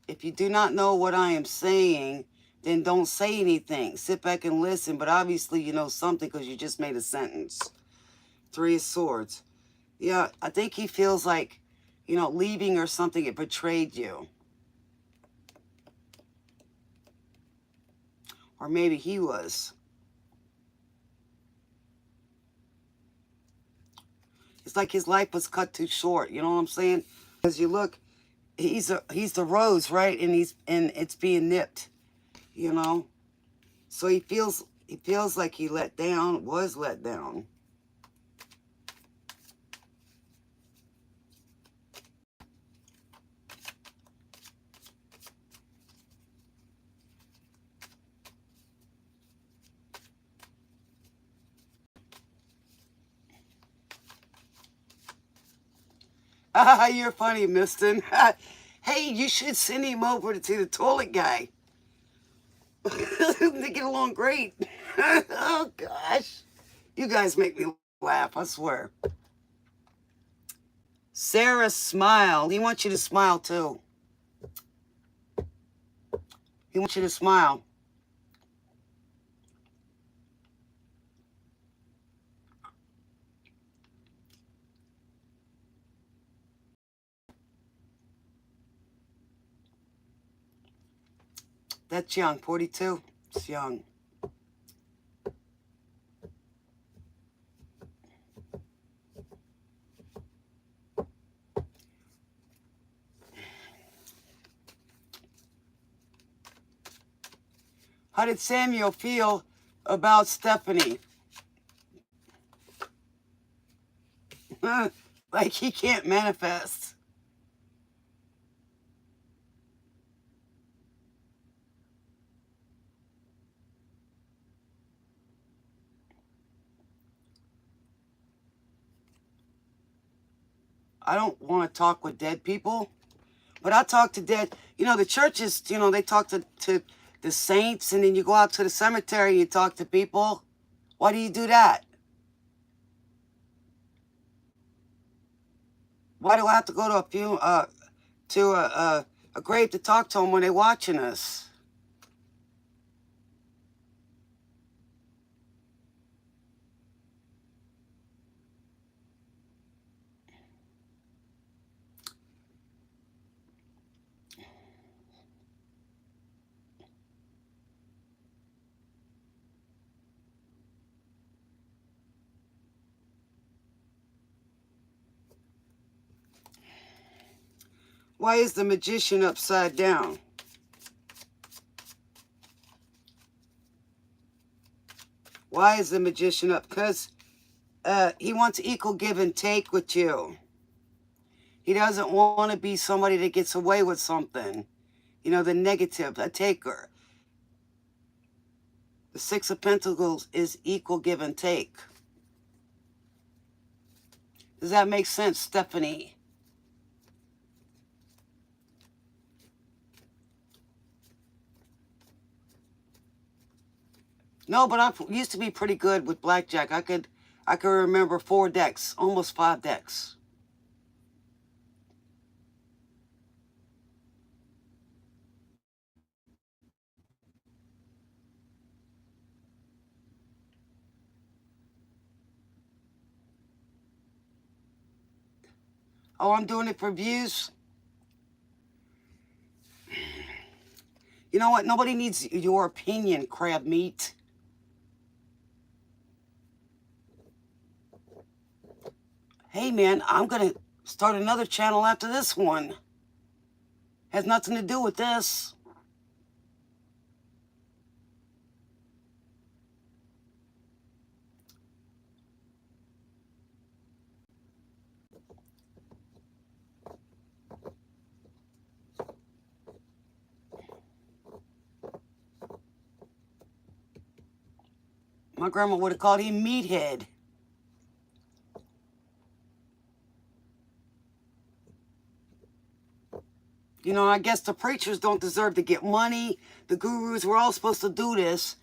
If you do not know what I am saying, then don't say anything. Sit back and listen, but obviously you know something because you just made a sentence. 3 of Swords. Yeah, I think he feels like, leaving or something, it betrayed you. Or maybe he was. It's like his life was cut too short. You know what I'm saying? As you look, he's the rose, right? And it's being nipped. So he feels like he was let down. Ah, you're funny, Miston. Hey, you should send him over to the toilet guy. They get along great. Oh, gosh. You guys make me laugh, I swear. Sarah, smile. He wants you to smile, too. He wants you to smile. That's young. 42. It's young. How did Samuel feel about Stephanie? Like he can't manifest. I don't want to talk with dead people, but I talk to dead. The churches, they talk to the saints, and then you go out to the cemetery and you talk to people. Why do you do that? Why do I have to go to a grave to talk to them when they're watching us? Why is the Magician upside down? Why is the Magician up? Because he wants equal give and take with you. He doesn't want to be somebody that gets away with something. You know, the negative, a taker. The Six of Pentacles is equal give and take. Does that make sense, Stephanie? No, but I used to be pretty good with blackjack. I could remember 4 decks, almost 5 decks. Oh, I'm doing it for views. You know what? Nobody needs your opinion, crab meat. Hey, man, I'm going to start another channel after this one. Has nothing to do with this. My grandma would have called him meathead. You know, I guess the preachers don't deserve to get money. The gurus, we're all supposed to do this.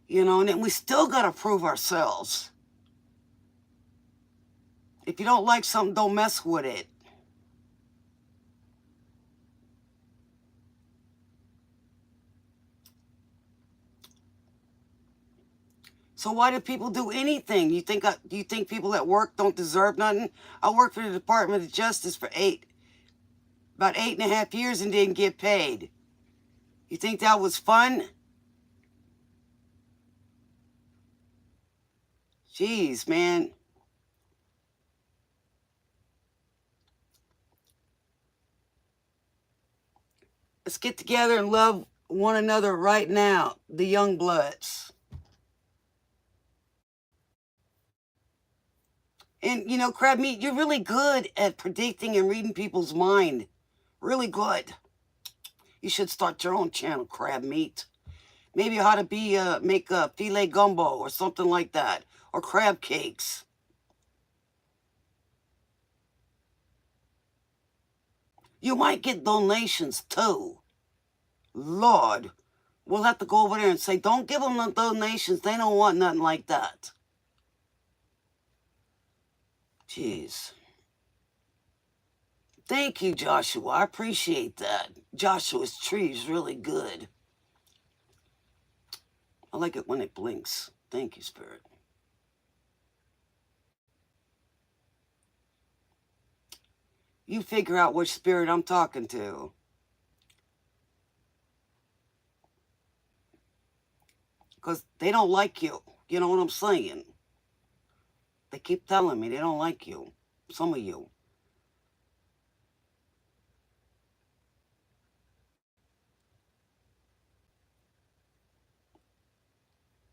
You know, and then we still got to prove ourselves. If you don't like something, don't mess with it. So why do people do anything? You think people at work don't deserve nothing? I worked for the Department of Justice for about 8.5 years and didn't get paid. You think that was fun? Jeez, man. Let's get together and love one another right now, the young bloods. And, you know, crab meat, you're really good at predicting and reading people's mind. Really good. You should start your own channel, crab meat. Maybe how to make a filet gumbo or something like that. Or crab cakes. You might get donations too. Lord, we'll have to go over there and say, don't give them the donations. They don't want nothing like that. Jeez. Thank you, Joshua. I appreciate that. Joshua's tree is really good. I like it when it blinks. Thank you, Spirit. You figure out which spirit I'm talking to. Because they don't like you. You know what I'm saying? They keep telling me they don't like you. Some of you.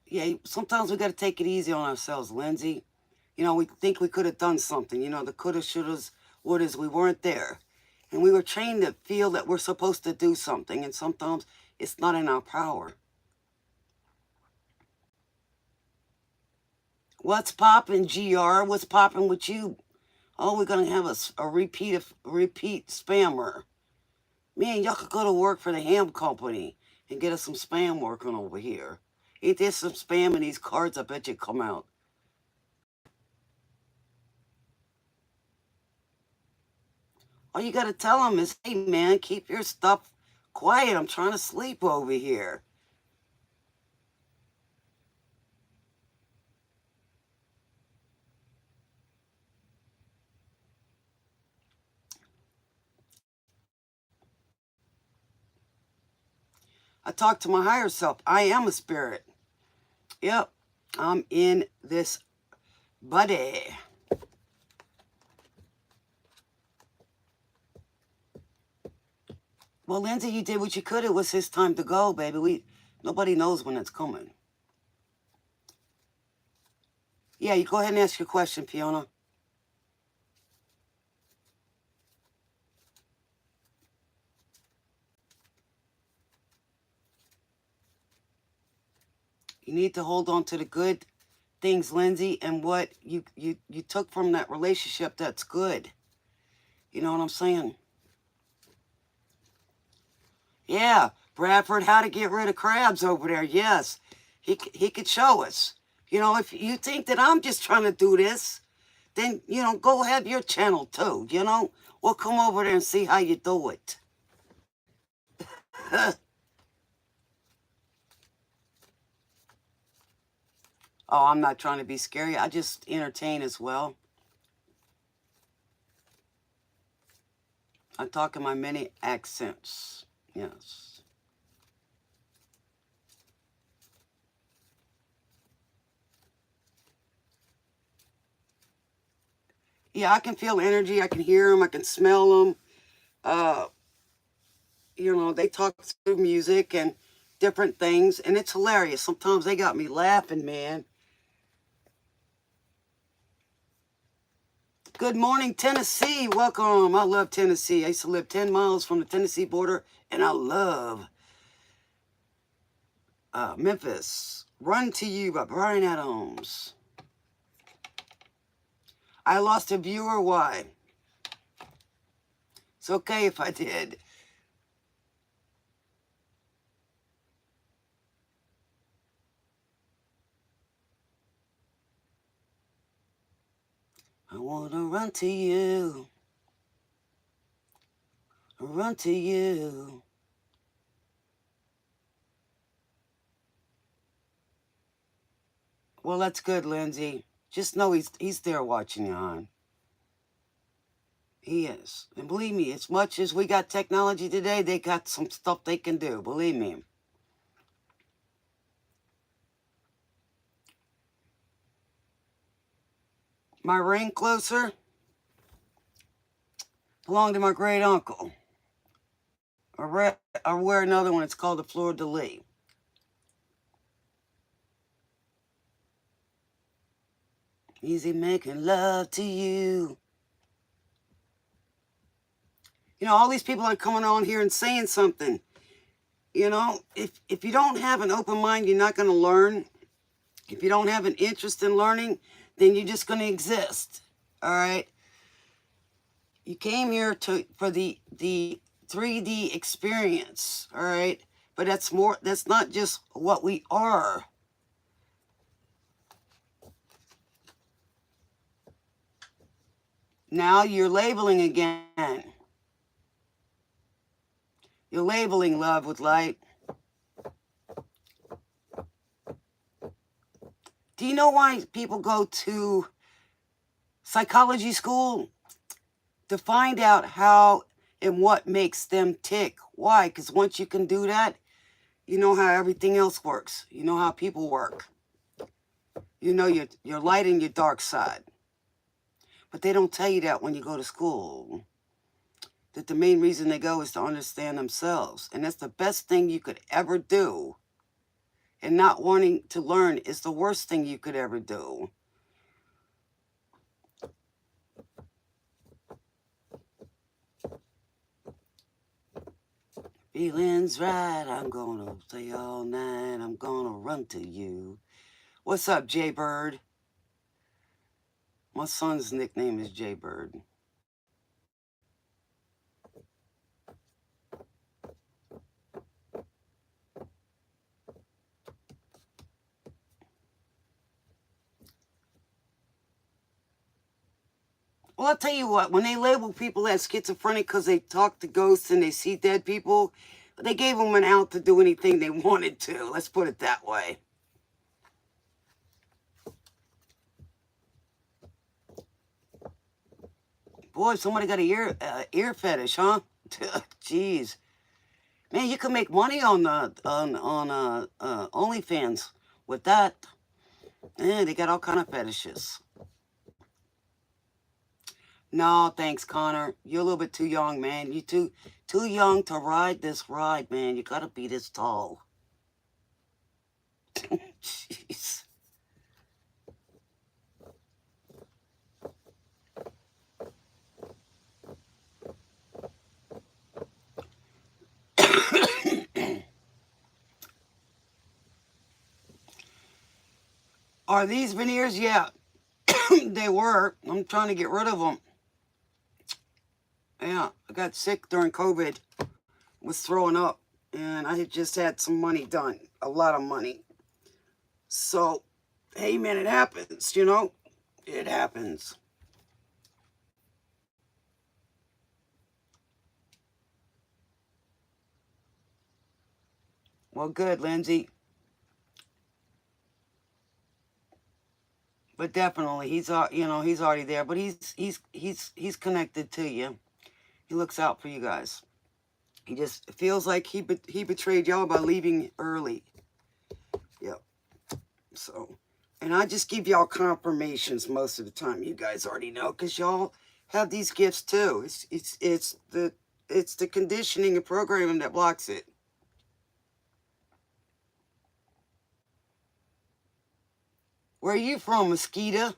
Yeah, sometimes we got to take it easy on ourselves, Lindsay. You know, we think we could have done something. You know, the coulda, shouldas, wouldas, we weren't there. And we were trained to feel that we're supposed to do something. And sometimes it's not in our power. What's poppin', GR? What's poppin' with you? Oh, we're going to have a repeat spammer. Man, y'all could go to work for the ham company and get us some spam working over here. Ain't there some spam in these cards? I bet you come out. All you got to tell them is, hey, man, keep your stuff quiet. I'm trying to sleep over here. I talk to my higher self. I am a spirit. Yep, I'm in this buddy. Well, Lindsay, you did what you could. It was his time to go, baby. Nobody knows when it's coming. Yeah, you go ahead and ask your question, Fiona. You need to hold on to the good things, Lindsay, and what you took from that relationship that's good. You know what I'm saying? Yeah, Bradford, how to get rid of crabs over there. Yes, he could show us. You know, if you think that I'm just trying to do this, then, you know, go have your channel too, you know? We'll come over there and see how you do it. Oh, I'm not trying to be scary. I just entertain as well. I talk in my many accents. Yes. Yeah, I can feel energy. I can hear them. I can smell them. Uh, you know, they talk through music and different things, and it's hilarious. Sometimes they got me laughing, man. Good morning, Tennessee. Welcome. I love Tennessee. I used to live 10 miles from the Tennessee border, and I love Memphis. Run to You by Bryan Adams. I lost a viewer. Why? It's okay if I did. I want to run to you. Run to you. Well, that's good, Lindsay. Just know he's there watching you, hon. He is. And believe me, as much as we got technology today, they got some stuff they can do. Believe me. My ring closer belonged to my great uncle. I wear another one. It's called the Fleur de Lis. Easy making love to you. You know, all these people are coming on here and saying something. You know, if you don't have an open mind, you're not going to learn. If you don't have an interest in learning, then you're just going to exist. All right? You came here for the 3D experience, all right? But that's not just what we are. Now you're labeling again. You're labeling love with light. Do you know why people go to psychology school? To find out how and what makes them tick. Why? Because once you can do that, you know how everything else works. You know how people work. You know your light and your dark side. But they don't tell you that when you go to school. That the main reason they go is to understand themselves. And that's the best thing you could ever do. And not wanting to learn is the worst thing you could ever do. Feelings right, I'm gonna stay all night, I'm gonna run to you. What's up, Jay Bird? My son's nickname is Jay Bird. Well, I'll tell you what, when they label people as schizophrenic because they talk to ghosts and they see dead people, they gave them an out to do anything they wanted to. Let's put it that way. Boy, somebody got a ear fetish, huh? Jeez. Man, you can make money on OnlyFans with that. Yeah, they got all kind of fetishes. No, thanks, Connor. You're a little bit too young, man. You too young to ride this ride, man. You gotta be this tall. Jeez. Are these veneers? Yeah, they were. I'm trying to get rid of them. Yeah, I got sick during COVID, was throwing up, and I had just had some money done, a lot of money. So, hey man, it happens, you know? It happens. Well, good, Lindsay. But definitely, he's already there. But he's connected to you. He looks out for you guys. He just feels like he betrayed y'all by leaving early. Yep. So, and I just give y'all confirmations most of the time. You guys already know because y'all have these gifts too. It's the conditioning and programming that blocks it. Where are you from, Mosquito?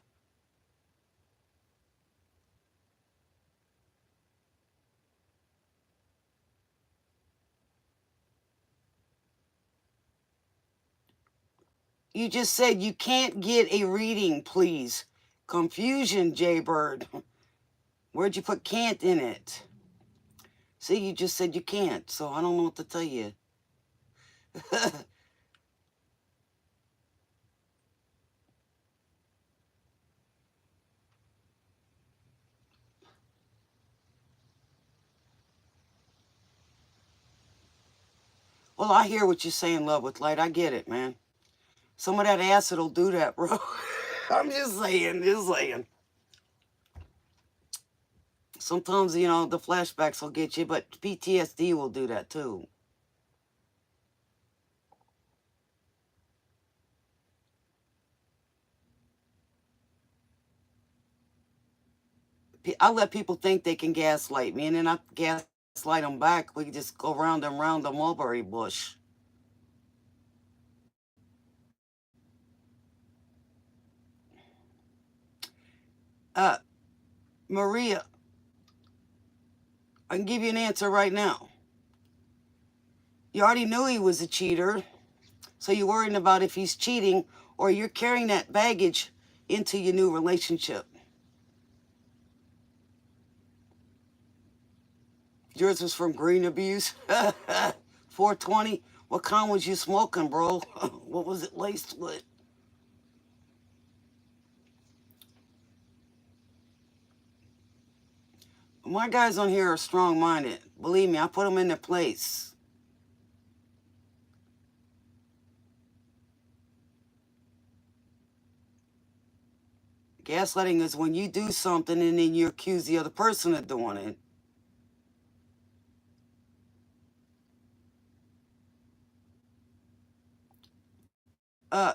You just said you can't get a reading, please. Confusion, Jaybird. Where'd you put can't in it? See, you just said you can't, so I don't know what to tell you. Well, I hear what you're saying, Love with Light. I get it, man. Some of that acid will do that, bro. I'm just saying. Sometimes, the flashbacks will get you, but PTSD will do that too. I let people think they can gaslight me, and then I gaslight them back. We just go round and round the mulberry bush. Uh, Maria, I can give you an answer right now. You already knew he was a cheater, so you're worrying about if he's cheating or you're carrying that baggage into your new relationship. Yours was from Green Abuse. 420. What kind was you smoking, bro? What was it laced with? My guys on here are strong-minded. Believe me, I put them in their place. Gaslighting is when you do something and then you accuse the other person of doing it. Uh,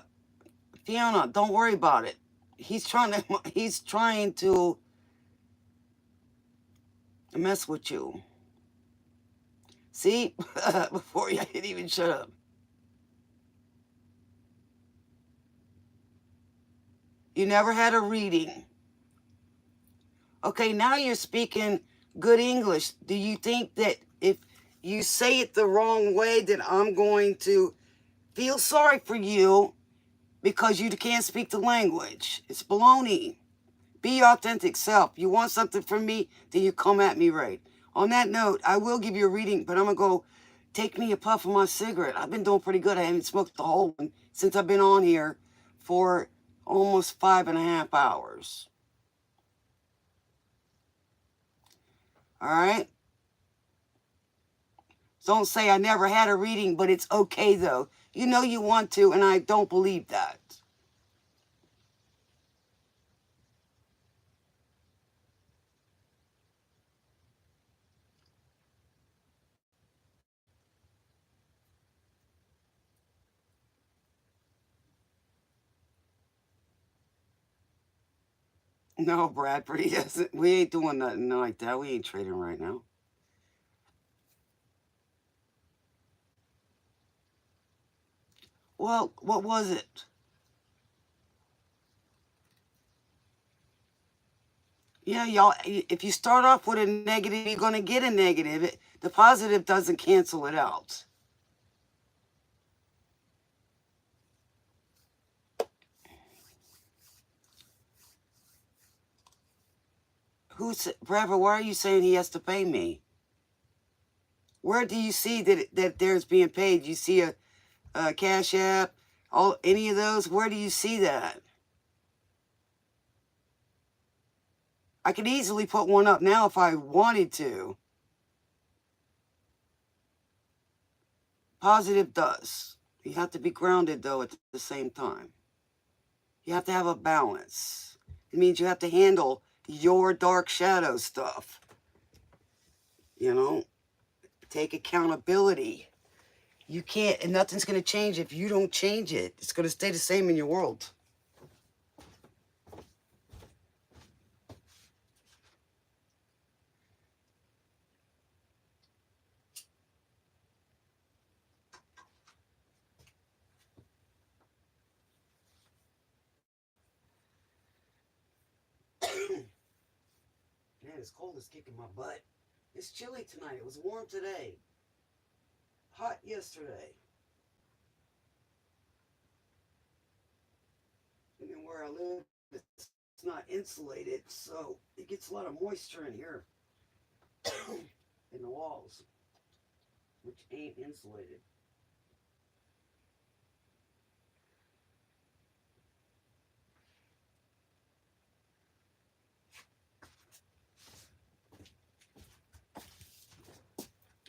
Fiona, don't worry about it. He's trying to mess with you. See? Before you didn't even shut up. You never had a reading. Okay, now you're speaking good English. Do you think that if you say it the wrong way that I'm going to feel sorry for you because you can't speak the language? It's baloney. Be your authentic self. You want something from me, then you come at me right. On that note, I will give you a reading, but I'm going to go take me a puff of my cigarette. I've been doing pretty good. I haven't smoked the whole one since I've been on here for almost 5.5 hours. All right? Don't say I never had a reading, but it's okay though. You know you want to, and I don't believe that. No, Bradford, he doesn't. We ain't doing nothing like that. We ain't trading right now. Well, what was it? Yeah, y'all, if you start off with a negative, you're going to get a negative. The positive doesn't cancel it out. Forever, why are you saying he has to pay me? Where do you see that there's being paid? You see a Cash App, any of those? Where do you see that? I could easily put one up now if I wanted to. Positive does. You have to be grounded, though, at the same time. You have to have a balance. It means you have to handle your dark shadow stuff. You know, take accountability. You can't, and nothing's going to change if you don't change it. It's going to stay the same in your world. Man, it's cold. It's kicking my butt. It's chilly tonight. It was warm today. Hot yesterday. And then where I live, it's not insulated, so it gets a lot of moisture in here. In the walls, which ain't insulated.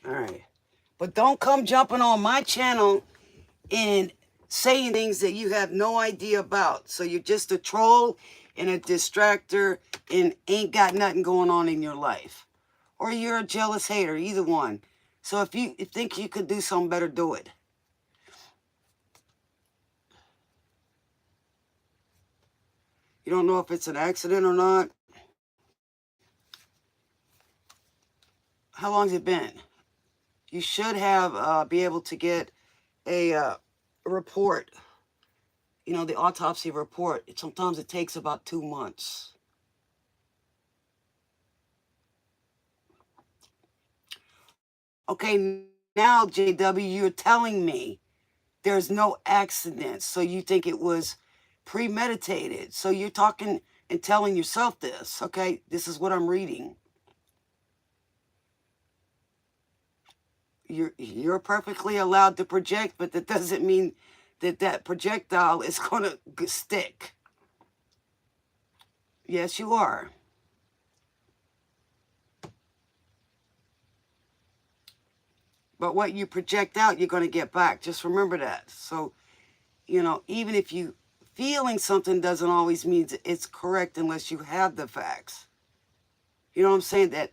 All right. But don't come jumping on my channel and saying things that you have no idea about. So you're just a troll and a distractor and ain't got nothing going on in your life. Or you're a jealous hater, either one. So if you think you could do something better, do it. You don't know if it's an accident or not. How long's it been? You should have be able to get a report. You know, the autopsy report. Sometimes it takes about 2 months. Okay, now, JW, you're telling me there's no accident, so you think it was premeditated. So you're talking and telling yourself this, okay? This is what I'm reading. You're perfectly allowed to project, but that doesn't mean that projectile is going to stick. Yes, you are. But what you project out, you're going to get back. Just remember that. So, you know, even if you feeling something doesn't always mean it's correct unless you have the facts. You know what I'm saying? That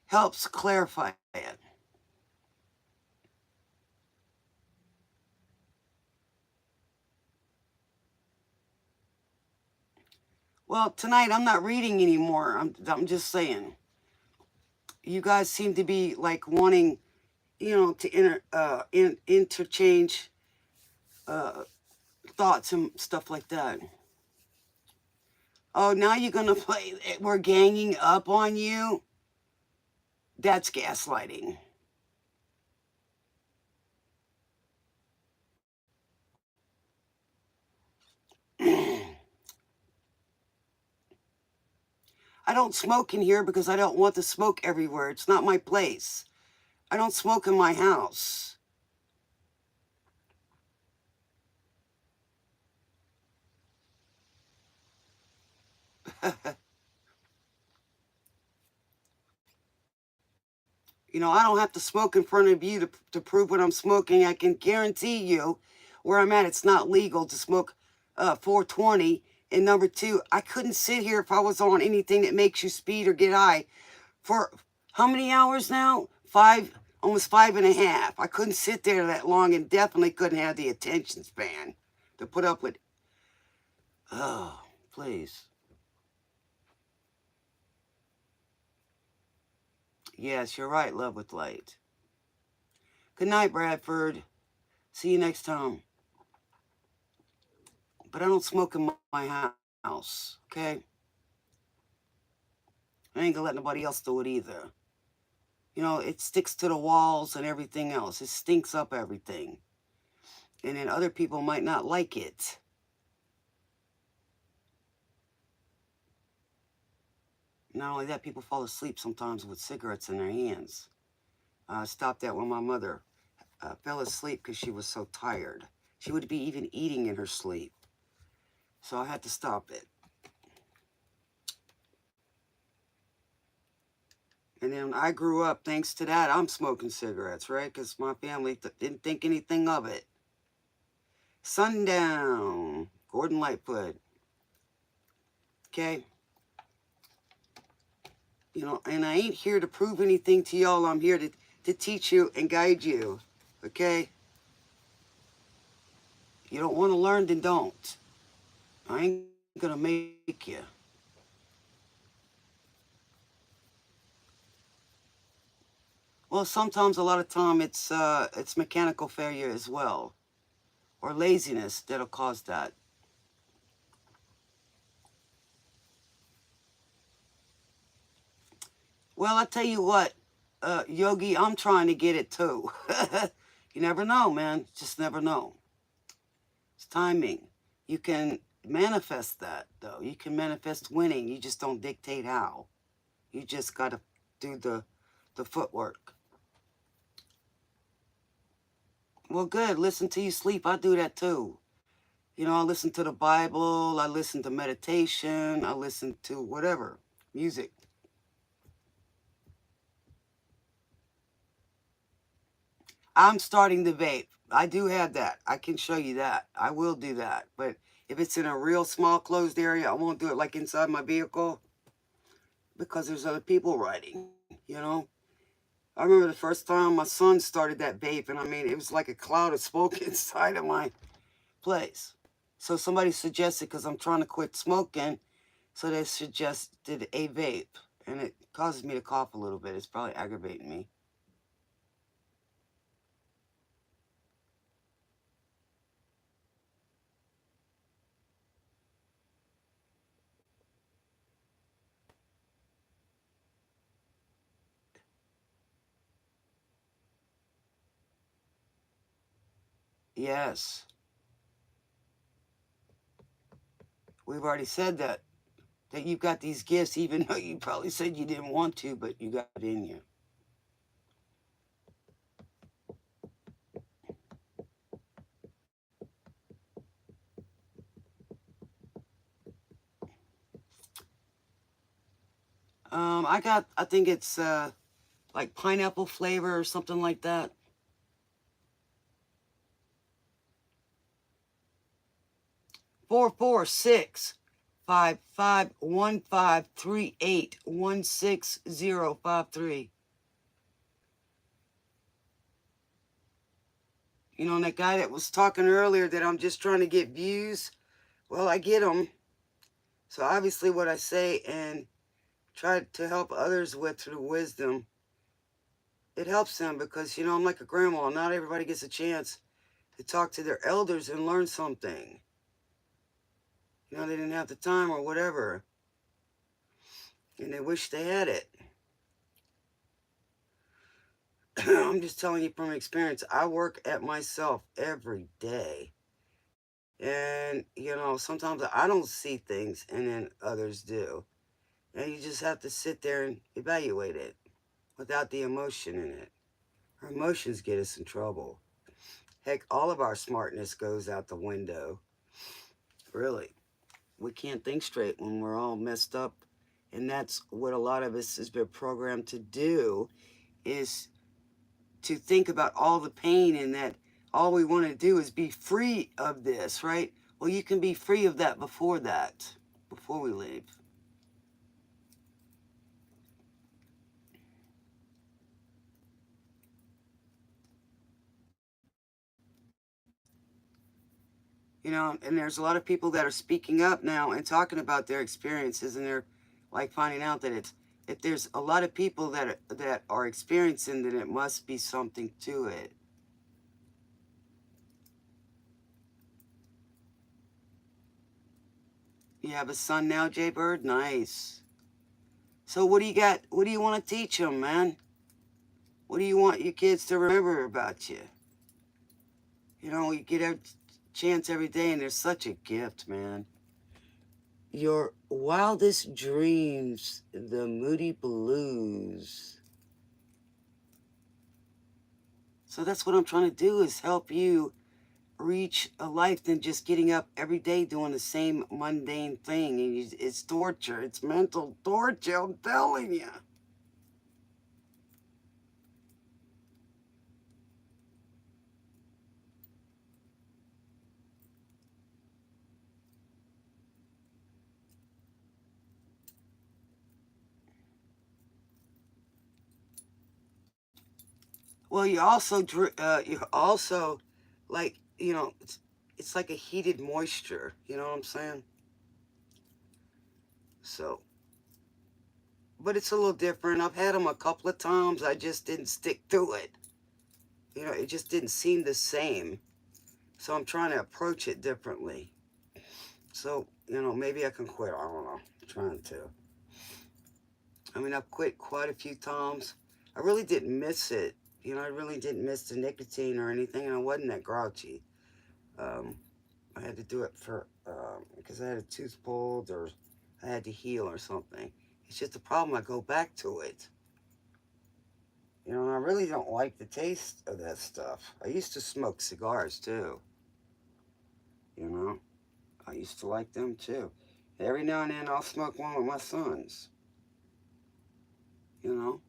helps clarify it. Well, tonight I'm not reading anymore. I'm just saying. You guys seem to be like wanting, you know, to interchange thoughts and stuff like that. Oh, now you're gonna play. We're ganging up on you. That's gaslighting. I don't smoke in here because I don't want the smoke everywhere. It's not my place. I don't smoke in my house. You know, I don't have to smoke in front of you to prove what I'm smoking. I can guarantee you where I'm at, it's not legal to smoke 420. And number two, I couldn't sit here if I was on anything that makes you speed or get high for how many hours now? Almost 5.5. I couldn't sit there that long and definitely couldn't have the attention span to put up with. Oh, please. Yes, you're right, Love with Light. Good night, Bradford. See you next time. But I don't smoke in my house, okay? I ain't gonna let nobody else do it either. You know, it sticks to the walls and everything else. It stinks up everything. And then other people might not like it. Not only that, people fall asleep sometimes with cigarettes in their hands. I stopped that when my mother fell asleep because she was so tired. She would be even eating in her sleep. So I had to stop it. And then I grew up, thanks to that, I'm smoking cigarettes, right? Because my family didn't think anything of it. Sundown, Gordon Lightfoot. Okay? You know, and I ain't here to prove anything to y'all. I'm here to teach you and guide you. Okay? You don't want to learn, then don't. I ain't gonna make you. Well, sometimes, a lot of time, it's mechanical failure as well, or laziness that'll cause that. Well, I tell you what, Yogi, I'm trying to get it too. You never know, man. Just never know. It's timing. You can manifest that, though. You can manifest winning. You just don't dictate how. You just got to do the footwork. Well, good. Listen till you sleep. I do that too. You know, I listen to the Bible. I listen to meditation. I listen to whatever. Music. I'm starting to vape. I do have that. I can show you that. I will do that. But if it's in a real small closed area, I won't do it like inside my vehicle because there's other people riding, you know? I remember the first time my son started that vape, and I mean, it was like a cloud of smoke inside of my place. So somebody suggested, because I'm trying to quit smoking, so they suggested a vape. And it causes me to cough a little bit. It's probably aggravating me. Yes. We've already said that you've got these gifts, even though you probably said you didn't want to, but you got it in you. I think it's like pineapple flavor or something like that. 446-551538-16053. You know, and that guy that was talking earlier that I'm just trying to get views, well, I get them. So obviously what I say and try to help others with through wisdom, it helps them because, you know, I'm like a grandma. Not everybody gets a chance to talk to their elders and learn something. You know, they didn't have the time or whatever. And they wish they had it. I'm just telling you from experience. I work at myself every day. And, you know, sometimes I don't see things and then others do. And you just have to sit there and evaluate it without the emotion in it. Our emotions get us in trouble. Heck, all of our smartness goes out the window. Really. We can't think straight when we're all messed up. And that's what a lot of us has been programmed to do, is to think about all the pain and that all we want to do is be free of this, right? Well, you can be free of that, before we leave. You know, and there's a lot of people that are speaking up now and talking about their experiences, and they're like finding out that it's, if there's a lot of people that are experiencing, then it must be something to it. You have a son now, Jay Bird? Nice. So what do you got? What do you want to teach them, man? What do you want your kids to remember about you? You know, you get a chance every day, and there's such a gift, man. Your wildest dreams, the Moody Blues. So that's what I'm trying to do, is help you reach a life than just getting up every day doing the same mundane thing. And it's torture. It's mental torture, I'm telling you. Well, you also, like, it's like a heated moisture. You know what I'm saying? So, but it's a little different. I've had them a couple of times. I just didn't stick to it. It just didn't seem the same. So I'm trying to approach it differently. So, maybe I can quit. I don't know. I'm trying to. I mean, I've quit quite a few times. I really didn't miss it. I really didn't miss the nicotine or anything, and I wasn't that grouchy. Um, I had to do it because I had a tooth pulled or I had to heal or something. It's just a problem. I go back to it. And I really don't like the taste of that stuff. I used to smoke cigars too. You know, I used to like them too. Every now and then I'll smoke one with my sons. You know,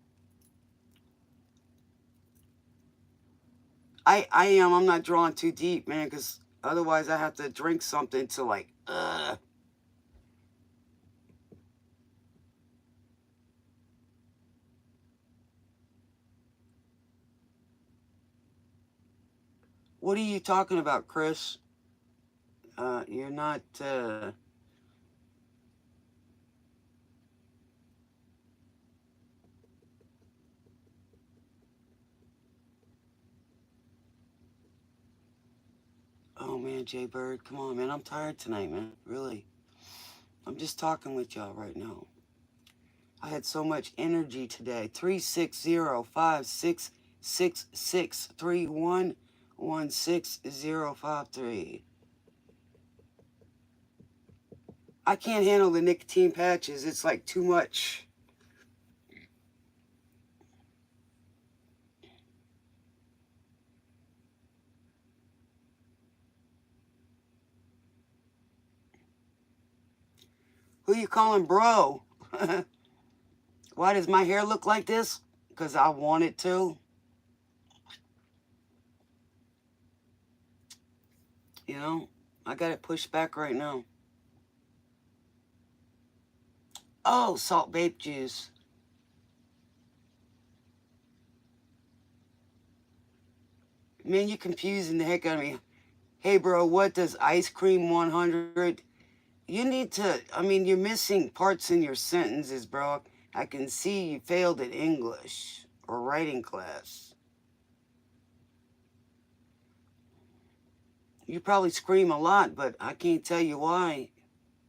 I am. I'm not drawing too deep, man, because otherwise I have to drink something to like. What are you talking about, Chris? You're not. Oh man, Jay Bird, come on, man. I'm tired tonight, man. Really. I'm just talking with y'all right now. I had so much energy today. 360-566-3116-053. I can't handle the nicotine patches. It's like too much. Who you calling bro? Why does my hair look like this? Because I want it to. You know, I got it pushed back right now. Oh, salt vape juice. Man, you're confusing the heck out of me. Hey, bro, what does ice cream 100? You need to, I mean, you're missing parts in your sentences, bro. I can see you failed at English or writing class. You probably scream a lot, but I can't tell you why.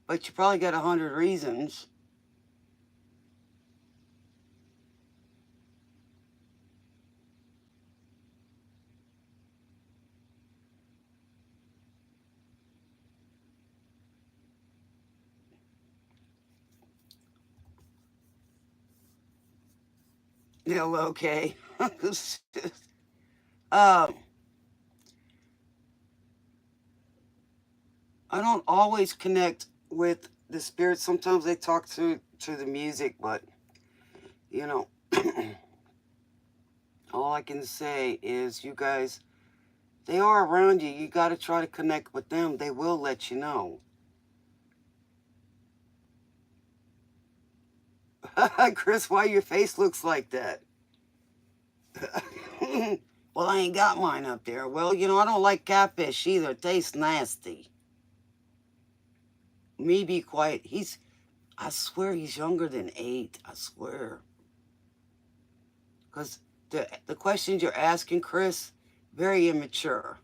But you probably got 100 reasons. Yeah, well, okay. um, I don't always connect with the spirits. Sometimes they talk to the music, but you know, all I can say is you guys, they are around you. You got to try to connect with them. They will let you know. Chris, why your face looks like that? Well, I ain't got mine up there. Well, I don't like catfish either. It tastes nasty. Me be quiet. I swear he's younger than 8. I swear. Because the questions you're asking, Chris, very immature.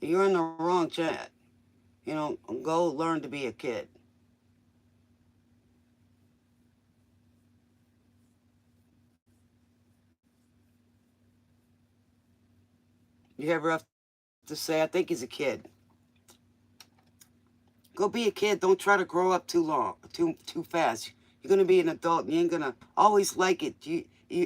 You're in the wrong chat. Go learn to be a kid. You ever have to say, I think he's a kid. Go be a kid. Don't try to grow up too fast. You're gonna be an adult, and you ain't gonna always like it.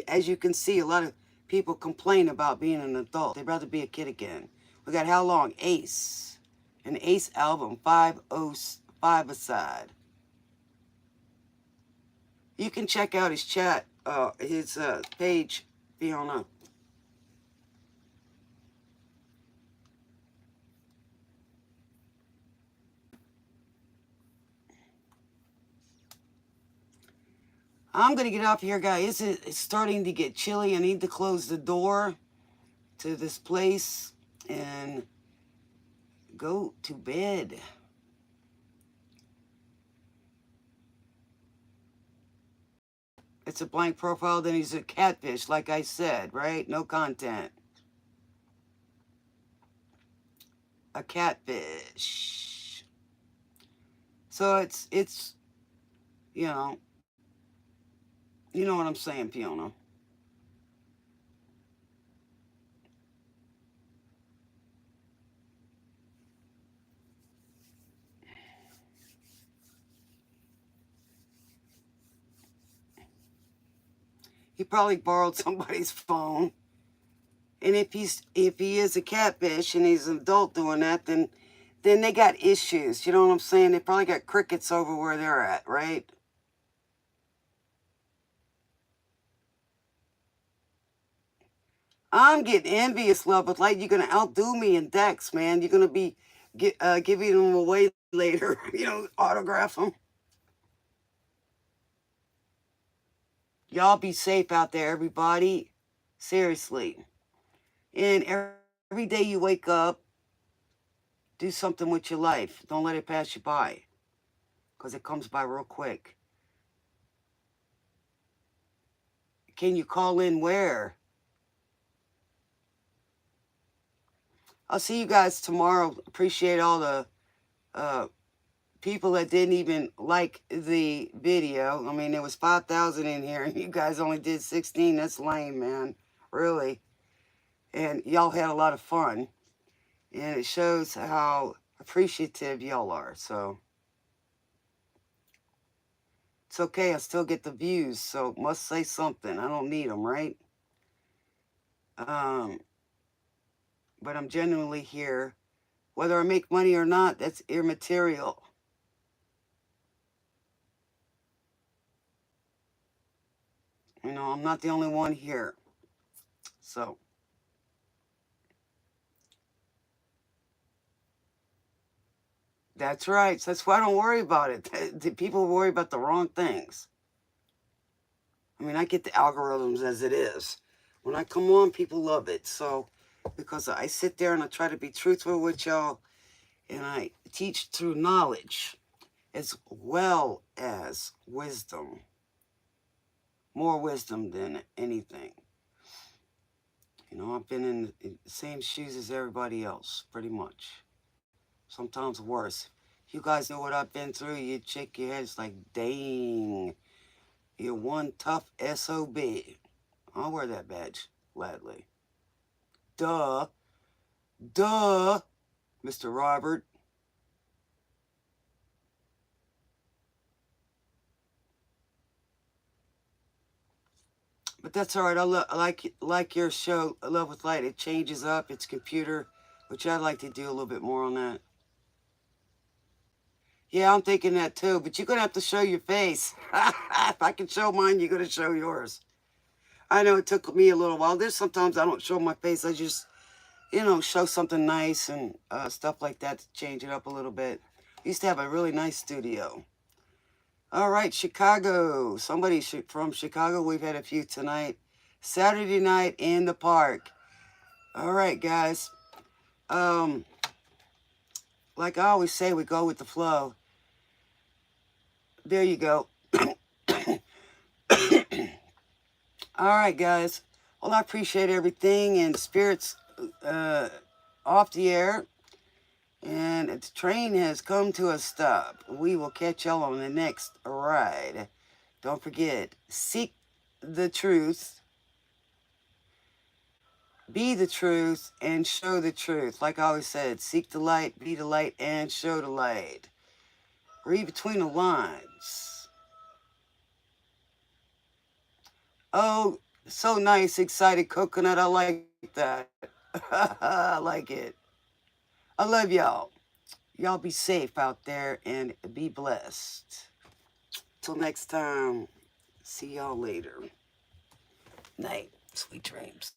As you can see, a lot of people complain about being an adult. They'd rather be a kid again. We got how long? Ace, an Ace album, 505 aside. You can check out his chat, his page, Fiona. I'm gonna get off here, guys. It's starting to get chilly. I need to close the door to this place and go to bed. It's a blank profile, then he's a catfish, like I said, right? No content. A catfish. So it's you know what I'm saying, Fiona. He probably borrowed somebody's phone. And if he is a catfish and he's an adult doing that, then they got issues. You know what I'm saying? They probably got crickets over where they're at, right? I'm getting envious, love, but like you're gonna outdo me in decks, man. You're gonna be giving them away later. Autograph them. Y'all be safe out there, everybody. Seriously. And every day you wake up, do something with your life. Don't let it pass you by, because it comes by real quick. Can you call in where? I'll see you guys tomorrow. Appreciate all the people that didn't even like the video. I mean, there was 5,000 in here, and you guys only did 16. That's lame, man. Really. And y'all had a lot of fun. And it shows how appreciative y'all are. So it's okay. I still get the views. So must say something. I don't need them, right? But I'm genuinely here. Whether I make money or not, that's immaterial. I'm not the only one here. So that's right. So that's why I don't worry about it. The people worry about the wrong things. I mean, I get the algorithms as it is. When I come on, people love it. So because I sit there and I try to be truthful with y'all, and I teach through knowledge as well as wisdom. More wisdom than anything. I've been in the same shoes as everybody else, pretty much. Sometimes worse. You guys know what I've been through. You shake your head, it's like, dang, you're one tough SOB. I'll wear that badge, gladly. Duh. Mr. Robert. But that's all right. I like your show, Love with Light. It changes up. It's computer, which I'd like to do a little bit more on that. Yeah, I'm thinking that too. But you're going to have to show your face. If I can show mine, you're going to show yours. I know it took me a little while. There's sometimes I don't show my face. I just, show something nice and stuff like that to change it up a little bit. I used to have a really nice studio. All right, Chicago. Somebody from Chicago. We've had a few tonight. Saturday night in the park. All right, guys. Like I always say, we go with the flow. There you go. All right, guys. Well, I appreciate everything, and spirits off the air. And the train has come to a stop. We will catch y'all on the next ride. Don't forget, seek the truth, be the truth, and show the truth. Like I always said, seek the light, be the light, and show the light. Read between the lines. Oh, so nice, excited coconut. I like that. I like it. I love y'all. Y'all be safe out there and be blessed. Till next time, see y'all later. Night. Sweet dreams.